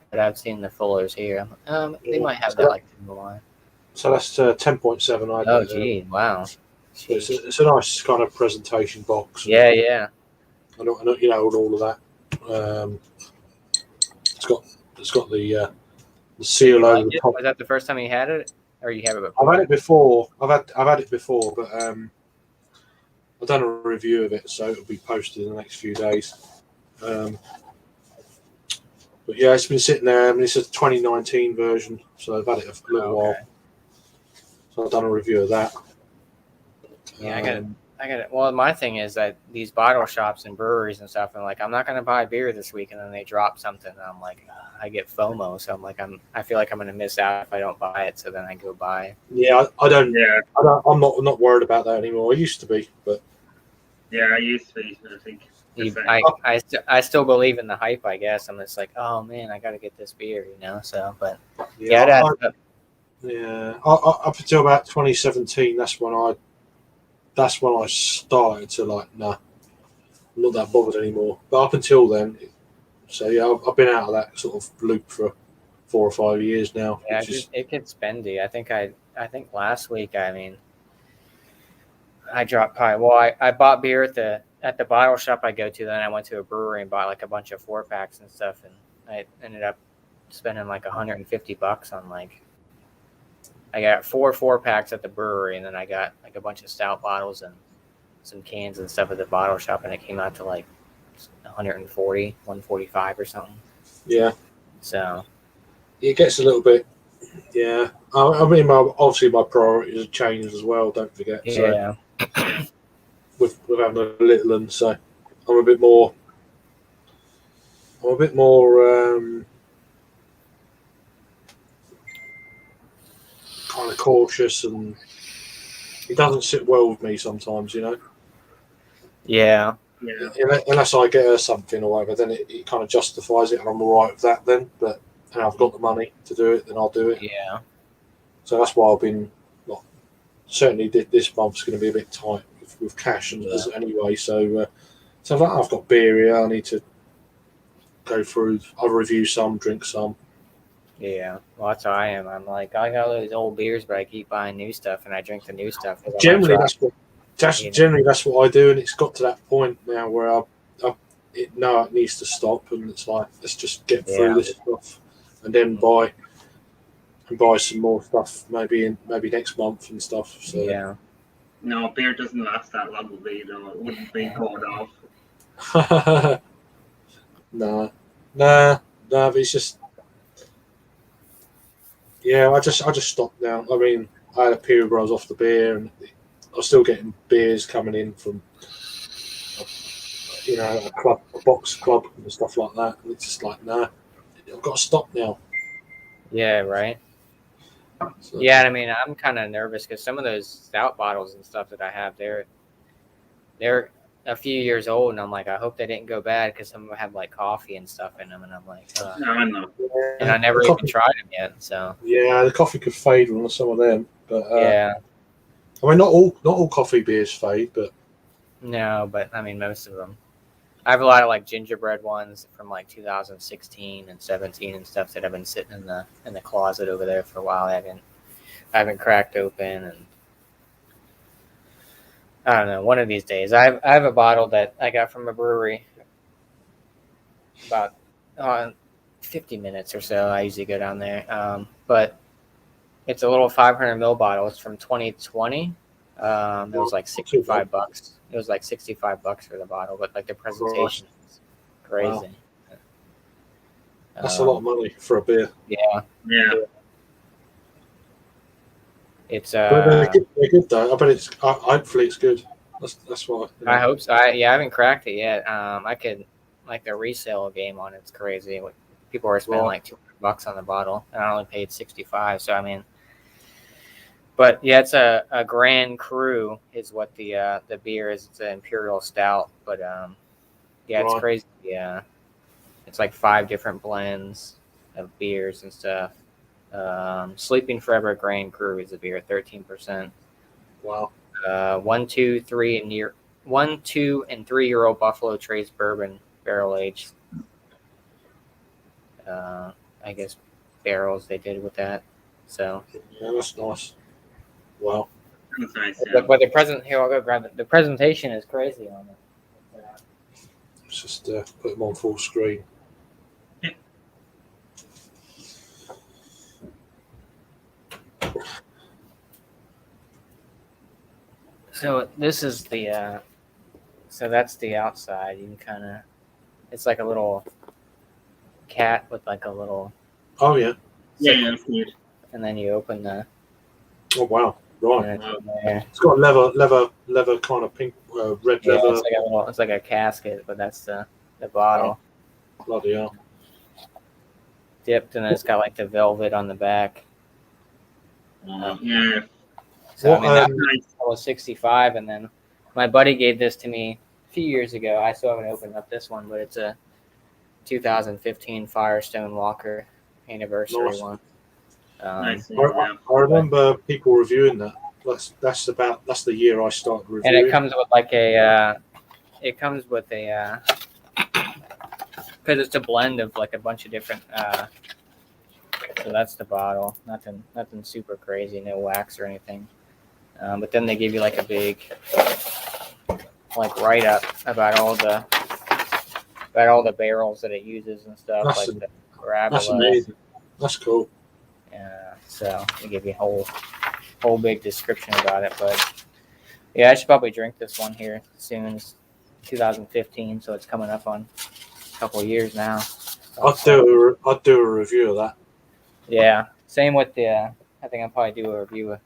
Speaker 10: but I've seen the Fullers here. They might have that like in the line.
Speaker 1: So that's 10.7.
Speaker 10: Oh, gee, wow.
Speaker 1: It's a nice kind of presentation box.
Speaker 10: Yeah, yeah.
Speaker 1: I know, and all of that. It's got the seal over the top.
Speaker 10: Was that the first time you had it, or you have it before?
Speaker 1: I've had it before. I've had it before, but I've done a review of it, so it'll be posted in the next few days. But yeah, it's been sitting there. I mean, it's a 2019 version, so I've had it a little while. So I've done a review of that.
Speaker 10: Yeah, I got it. Well, my thing is that these bottle shops and breweries and stuff, and like, I'm not going to buy beer this week, and then they drop something, and I'm like, I get FOMO, so I'm like, I feel like I'm going to miss out if I don't buy it, so then I go buy it.
Speaker 1: Yeah, I'm not worried about that anymore. I used to be, but
Speaker 9: yeah, I used to be. I think.
Speaker 10: I still believe in the hype, I guess. I'm just like, oh man, I got to get this beer, So, but
Speaker 1: up until about 2017, that's when I started to like, nah, I'm not that bothered anymore. But up until then, so yeah, I've been out of that sort of loop for 4 or 5 years now.
Speaker 10: Yeah, it gets spendy. I think last week, I dropped probably. Well, I bought beer at the bottle shop I go to. Then I went to a brewery and bought like a bunch of 4-packs and stuff, and I ended up spending like $150 on like. I got 4 4-packs at the brewery, and then I got like a bunch of stout bottles and some cans and stuff at the bottle shop, and it came out to like 140, 145 or something.
Speaker 1: Yeah.
Speaker 10: So
Speaker 1: it gets a little bit. Yeah. I mean, obviously my priorities have changed as well. Don't forget.
Speaker 10: Yeah.
Speaker 1: So with having a little one, so I'm a bit more. Kind of cautious, and it doesn't sit well with me sometimes,
Speaker 10: Yeah.
Speaker 1: Unless I get her something or whatever, then it kind of justifies it, and I'm all right with that then. But I've got the money to do it, then I'll do it.
Speaker 10: Yeah.
Speaker 1: So that's why I've been certainly this month's going to be a bit tight with cash anyway. So I've got beer here. I need to go through. I'll review some, drink some.
Speaker 10: Yeah, well, that's how I am. I'm like, I got all those old beers, but I keep buying new stuff, and I drink the new stuff.
Speaker 1: Generally, that's what I do, and it's got to that point now where it needs to stop, and it's like, let's just get through this stuff, and then buy some more stuff, maybe next month and stuff. So
Speaker 10: yeah.
Speaker 9: No, beer doesn't last that long with me, though. It wouldn't be called off.
Speaker 1: Nah, but it's just. Yeah, I just stopped now. I mean, I had a period where I was off the beer, and I was still getting beers coming in from, a box club and stuff like that. And it's just like, nah, I've got to stop now.
Speaker 10: Yeah, right. So, yeah, I mean, I'm kind of nervous because some of those stout bottles and stuff that I have, they're a few years old, and I'm like, I hope they didn't go bad because some of them have like coffee and stuff in them, and I'm like, and I never even tried them yet. So
Speaker 1: yeah, the coffee could fade on some of them, but
Speaker 10: yeah,
Speaker 1: I mean, not all coffee beers fade, but
Speaker 10: no, but I mean, most of them. I have a lot of like gingerbread ones from like 2016 and 17 and stuff that have been sitting in the closet over there for a while. I haven't cracked open, and I don't know. One of these days, I have a bottle that I got from a brewery about 50 minutes or so. I usually go down there, but It's a little 500 ml bottle. It's from 2020. It was like $65. It was like $65 for the bottle, but like the presentation is crazy.
Speaker 1: Wow. That's a lot of money for a beer.
Speaker 10: Yeah.
Speaker 9: Yeah.
Speaker 10: It's
Speaker 1: But they're good though. I bet it's. Hopefully, it's good. That's what.
Speaker 10: I hope so. I haven't cracked it yet. I could like the resale game on it's crazy. People are spending like $200 on the bottle, and I only paid $65. So I mean, but yeah, it's a Grand Cru is what the beer is. It's an imperial stout, but yeah, it's crazy. Yeah, it's like 5 different blends of beers and stuff. Sleeping Forever Grand Cru is a beer, 13%.
Speaker 1: Wow.
Speaker 10: 1, 2, 3 and 3 year old Buffalo Trace bourbon barrel aged. I guess barrels they did with that. So
Speaker 1: yeah, that's nice. Wow.
Speaker 9: That's nice.
Speaker 10: But here I'll go grab it. The presentation is crazy on it.
Speaker 1: Let's just put them on full screen.
Speaker 10: So this is the so that's the outside. You can kind of, it's like a little cat with like a little.
Speaker 1: Oh yeah.
Speaker 9: Yeah, that's good.
Speaker 10: And then you open the.
Speaker 1: Oh wow! Right.
Speaker 10: There.
Speaker 1: It's got leather kind of pink, red
Speaker 10: Yeah,
Speaker 1: leather.
Speaker 10: it's like a casket, but that's the bottle.
Speaker 1: Bloody hell.
Speaker 10: Dipped, and then it's got like the velvet on the back.
Speaker 9: Yeah.
Speaker 10: So
Speaker 1: What,
Speaker 10: I mean, that was 65, and then my buddy gave this to me a few years ago. I still haven't opened up this one, but it's a 2015 Firestone Walker anniversary
Speaker 1: Nice.
Speaker 10: one.
Speaker 1: I remember people reviewing that. That's the year I started reviewing.
Speaker 10: And it comes with like a, because it's a blend of like a bunch of different. So that's the bottle. Nothing super crazy. No wax or anything. But then they give you like a big, like write up about all the barrels that it uses and stuff.
Speaker 1: That's
Speaker 10: like the Parabola.
Speaker 1: That's amazing. That's cool.
Speaker 10: So they give you a whole big description about it. But yeah, I should probably drink this one here soon. It's 2015, so it's coming up on a couple of years now.
Speaker 1: I'd do a review of that.
Speaker 10: Yeah, same with the. I think I'll probably do a review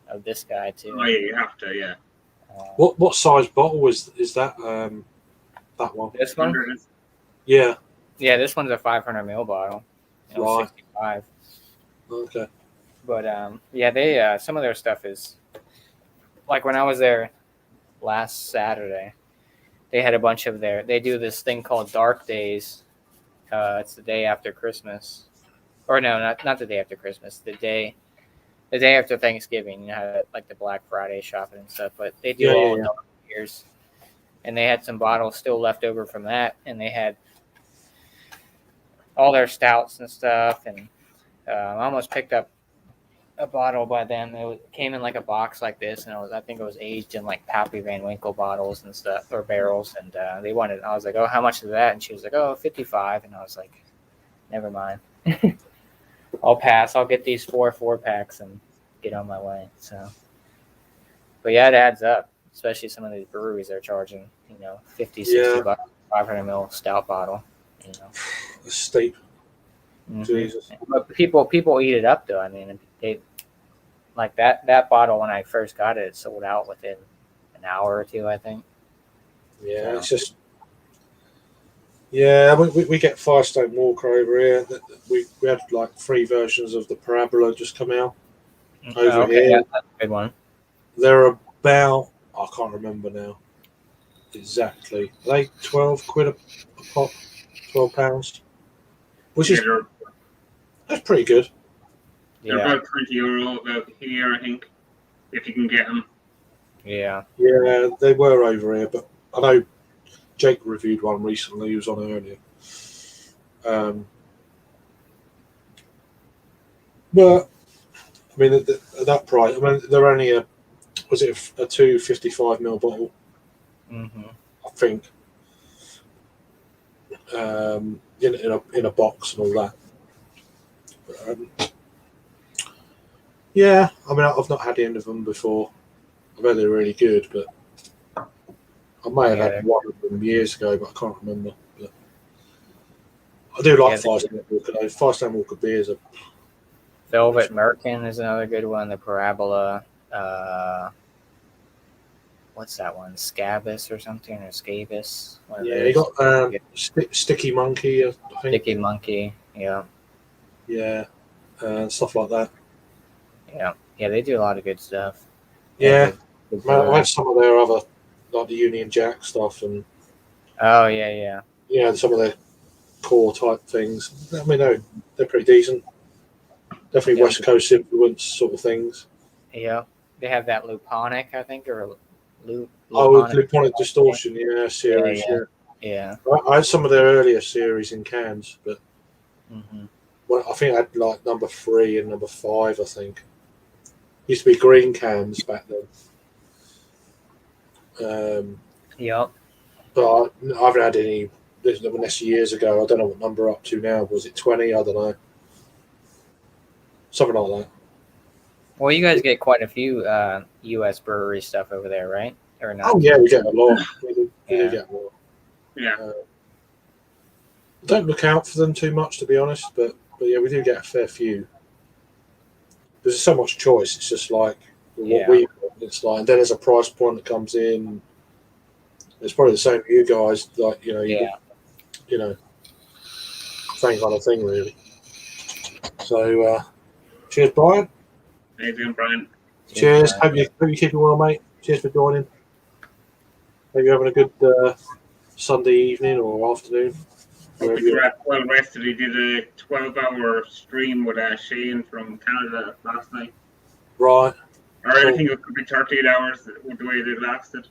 Speaker 10: of this guy too.
Speaker 9: Oh yeah, you have to. Yeah.
Speaker 1: What size bottle is that? That one.
Speaker 10: This one.
Speaker 1: Yeah.
Speaker 10: Yeah, this one's a 500 ml bottle. It was
Speaker 1: Right.
Speaker 10: 65.
Speaker 1: Okay.
Speaker 10: But yeah, they some of their stuff is like when I was there last Saturday, they had a bunch of they do this thing called Dark Days. It's the day after Christmas, or no, not the day after Christmas. The day after Thanksgiving. You know, like the Black Friday shopping and stuff. But they do all dark beers, and they had some bottles still left over from that, and they had all their stouts and stuff. And I almost picked up a bottle by them. It came in like a box like this, and I think it was aged in like Pappy Van Winkle bottles and stuff, or barrels. And they wanted. I was like, "Oh, how much is that?" And she was like, "Oh, 55." And I was like, "Never mind. I'll pass. I'll get these 4 4-packs and get on my way." So, but yeah, it adds up. Especially some of these breweries are charging, 50, 60 bucks, 500 ml stout bottle.
Speaker 1: It's steep.
Speaker 10: Mm-hmm.
Speaker 1: Jesus.
Speaker 10: But people eat it up though. I mean, they like that bottle when I first got it sold out within an hour or two, I think.
Speaker 1: Yeah, it's just. Yeah, we get Firestone Walker over here. We had like 3 versions of the Parabola just come out over here.
Speaker 10: Yeah, that's a good one.
Speaker 1: They're about, I can't remember now exactly. Are they 12 quid a pop, £12, which is that's pretty good.
Speaker 9: They're about €20 about here, I think, if you can get them.
Speaker 10: Yeah.
Speaker 1: Yeah, they were over here, but I know Jake reviewed one recently. He was on earlier. But I mean, at that price, I mean, they're only a 255 ml bottle, I think. In a box and all that. Yeah, I mean, I've not had any of them before. I bet they're really good, but I may have
Speaker 10: Yeah,
Speaker 1: had one of them years ago, but I can't remember. But I do like
Speaker 10: Yeah,
Speaker 1: Firestone Walker, though. Firestone Walker beers are.
Speaker 10: Velvet Merkin is another good one. The Parabola. What's that one? Scabus or something, or Scabus? One of
Speaker 1: Yeah, you
Speaker 10: those.
Speaker 1: got Sticky Monkey, I think.
Speaker 10: Sticky Monkey. Yeah,
Speaker 1: Yeah, and stuff like that.
Speaker 10: yeah, yeah. They do a lot of good stuff.
Speaker 1: Yeah,
Speaker 10: Good
Speaker 1: I've
Speaker 10: brewery.
Speaker 1: had some of their other, like the Union Jack stuff, and
Speaker 10: Oh yeah.
Speaker 1: some of their core type things. I mean, they're pretty decent. Definitely
Speaker 10: Yeah.
Speaker 1: West Coast influence sort of things.
Speaker 10: Yeah, they have that Luponic, I think, or
Speaker 1: Oh,
Speaker 10: Luponic.
Speaker 1: Luponic Distortion, series.
Speaker 10: Yeah.
Speaker 1: Yeah. I had some of their earlier series in cans, but
Speaker 10: Hmm.
Speaker 1: I think I had like number 3 and number 5. I think used to be green cans back then.
Speaker 10: Yep.
Speaker 1: But I haven't had any. This years ago. I don't know what number up to now. Was it 20? I don't know. Something like that.
Speaker 10: Well, you guys get quite a few U.S. brewery stuff over there, right? Or not?
Speaker 1: Oh yeah, we get a lot. We do
Speaker 10: Yeah.
Speaker 1: get a lot.
Speaker 9: Yeah.
Speaker 1: I don't look out for them too much, to be honest, but yeah, we do get a fair few. There's so much choice. It's just like what
Speaker 10: Yeah.
Speaker 1: we. It's like, and then there's a price point that comes in. It's probably the same for you guys. Like same kind of thing, really. So, cheers, Brian.
Speaker 9: How you doing, Brian?
Speaker 1: Cheers.
Speaker 10: Brian.
Speaker 1: Hope you keeping well, mate. Cheers for joining. Hope you're having a good Sunday evening or afternoon.
Speaker 9: Hope you were well rested. He did a 12-hour stream with Shane from Canada last night.
Speaker 1: Right.
Speaker 9: Or I think it could be 38 hours with the way they lasted.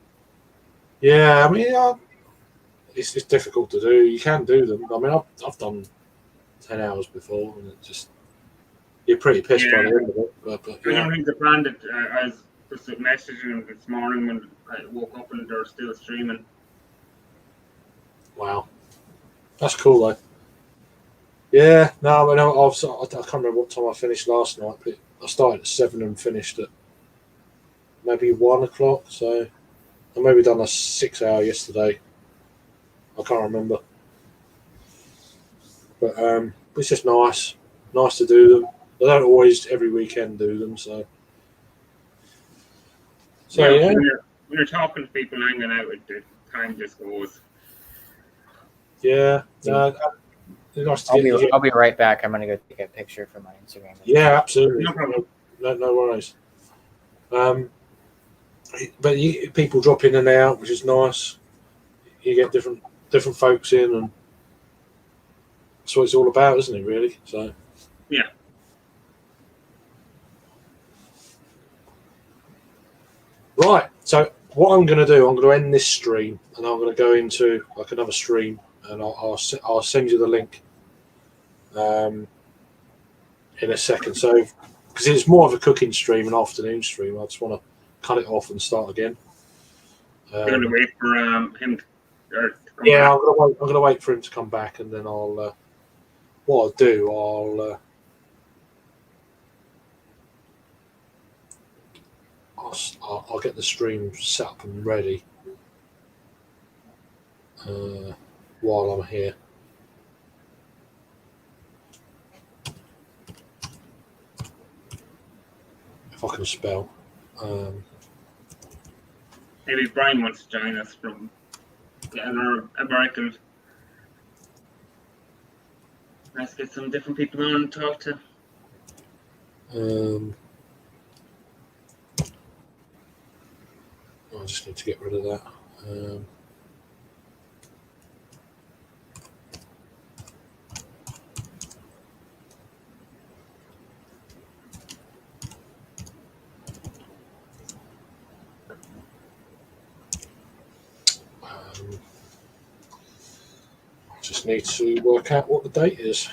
Speaker 1: Yeah, I mean, it's difficult to do. You can do them. I mean, I've done 10 hours before, and it just you're pretty pissed by the end of it. But
Speaker 9: I don't think they planned it. I was just messaging them this morning when I woke up and they're still streaming.
Speaker 1: Wow, that's cool though. Yeah, no, I mean, I can't remember what time I finished last night, but I started at 7 and finished at maybe 1 o'clock. So I maybe done a 6-hour yesterday. I can't remember, but it's just nice to do them. I don't always every weekend do them, so yeah.
Speaker 9: When you're talking to people hanging out, the time just goes.
Speaker 1: Yeah, nice to
Speaker 10: I'll be right back. I'm gonna go take a picture for my Instagram.
Speaker 1: Yeah, absolutely.
Speaker 9: No problem.
Speaker 1: No worries. But people drop in and out, which is nice. You get different folks in, and that's what it's all about, isn't it? Really. So
Speaker 9: yeah.
Speaker 1: Right. So what I'm going to do, I'm going to end this stream, and I'm going to go into like another stream, and I'll send you the link in a second. So because it's more of a cooking stream, an afternoon stream, I just want to cut it off and start again.
Speaker 9: I'm going to wait for him to come
Speaker 1: yeah,
Speaker 9: back.
Speaker 1: I'm going to wait for him to come back, and then I'll what I'll do, I'll get the stream set up and ready while I'm here. If I can spell.
Speaker 9: Maybe Brian wants to join us from another American. Let's get some different people on and talk to.
Speaker 1: I just need to get rid of that. Just need to work out what the date is.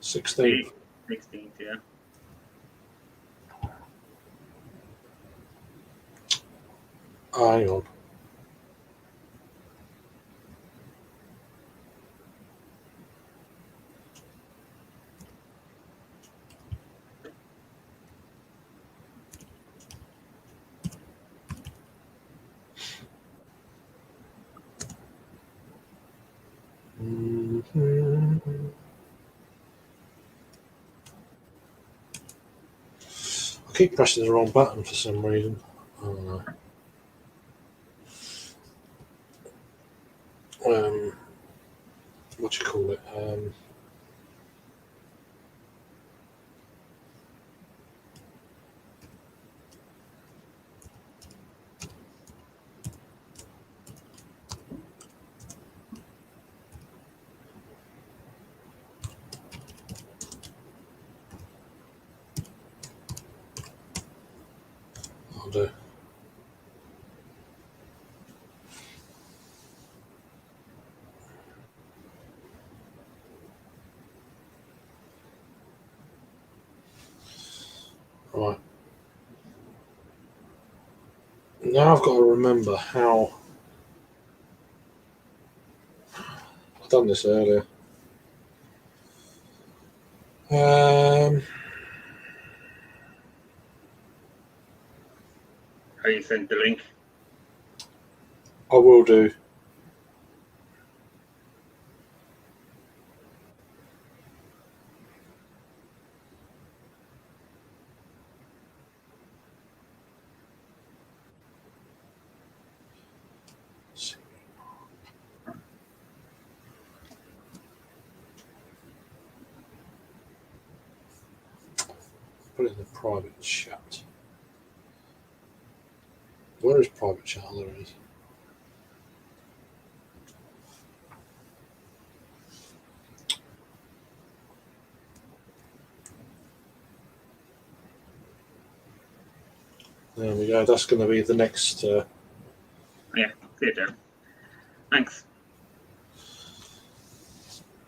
Speaker 1: 16th.
Speaker 9: 16th, yeah.
Speaker 1: Oh, hang on. keep pressing the wrong button for some reason. I don't know. What do you call it? I'll do. Right. Now I've got to remember how I've done this earlier.
Speaker 9: How you sent the link?
Speaker 1: I will do. Put it in the private chat. Where is private chat? Oh, there it is. There we go. That's going to be the next.
Speaker 9: Yeah, see it there. Thanks.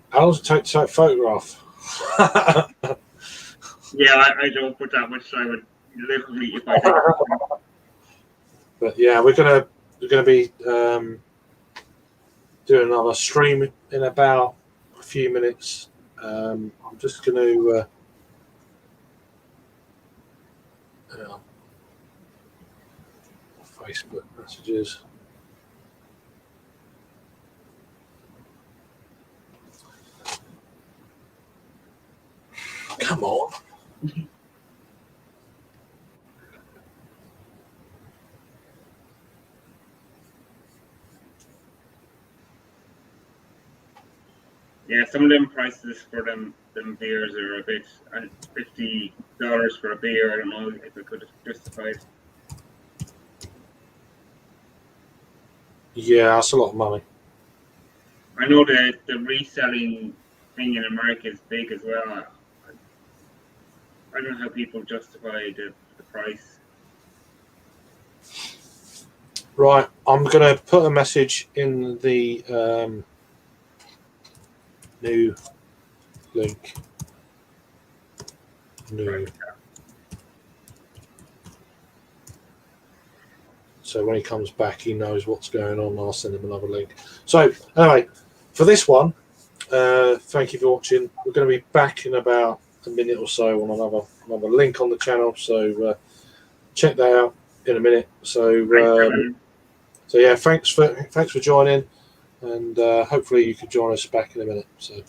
Speaker 1: How long does it take to take a photograph?
Speaker 9: Yeah, I don't put that much time. Literally, if I did.
Speaker 1: But yeah, we're gonna be doing another stream in about a few minutes. I'm just going to Facebook messages. Come on.
Speaker 9: Yeah, some of them prices for them beers are a bit. $50 for a beer. I don't know if I could have justified.
Speaker 1: Yeah, that's a lot of money.
Speaker 9: I know the reselling thing in America is big as well. I don't know how people justify the price.
Speaker 1: Right, I'm going to put a message in the new link. New. So when he comes back, he knows what's going on. I'll send him another link. So anyway, for this one, thank you for watching. We're going to be back in about a minute or so on another link on the channel. So check that out in a minute. So so yeah, thanks for joining, and hopefully you can join us back in a minute. So.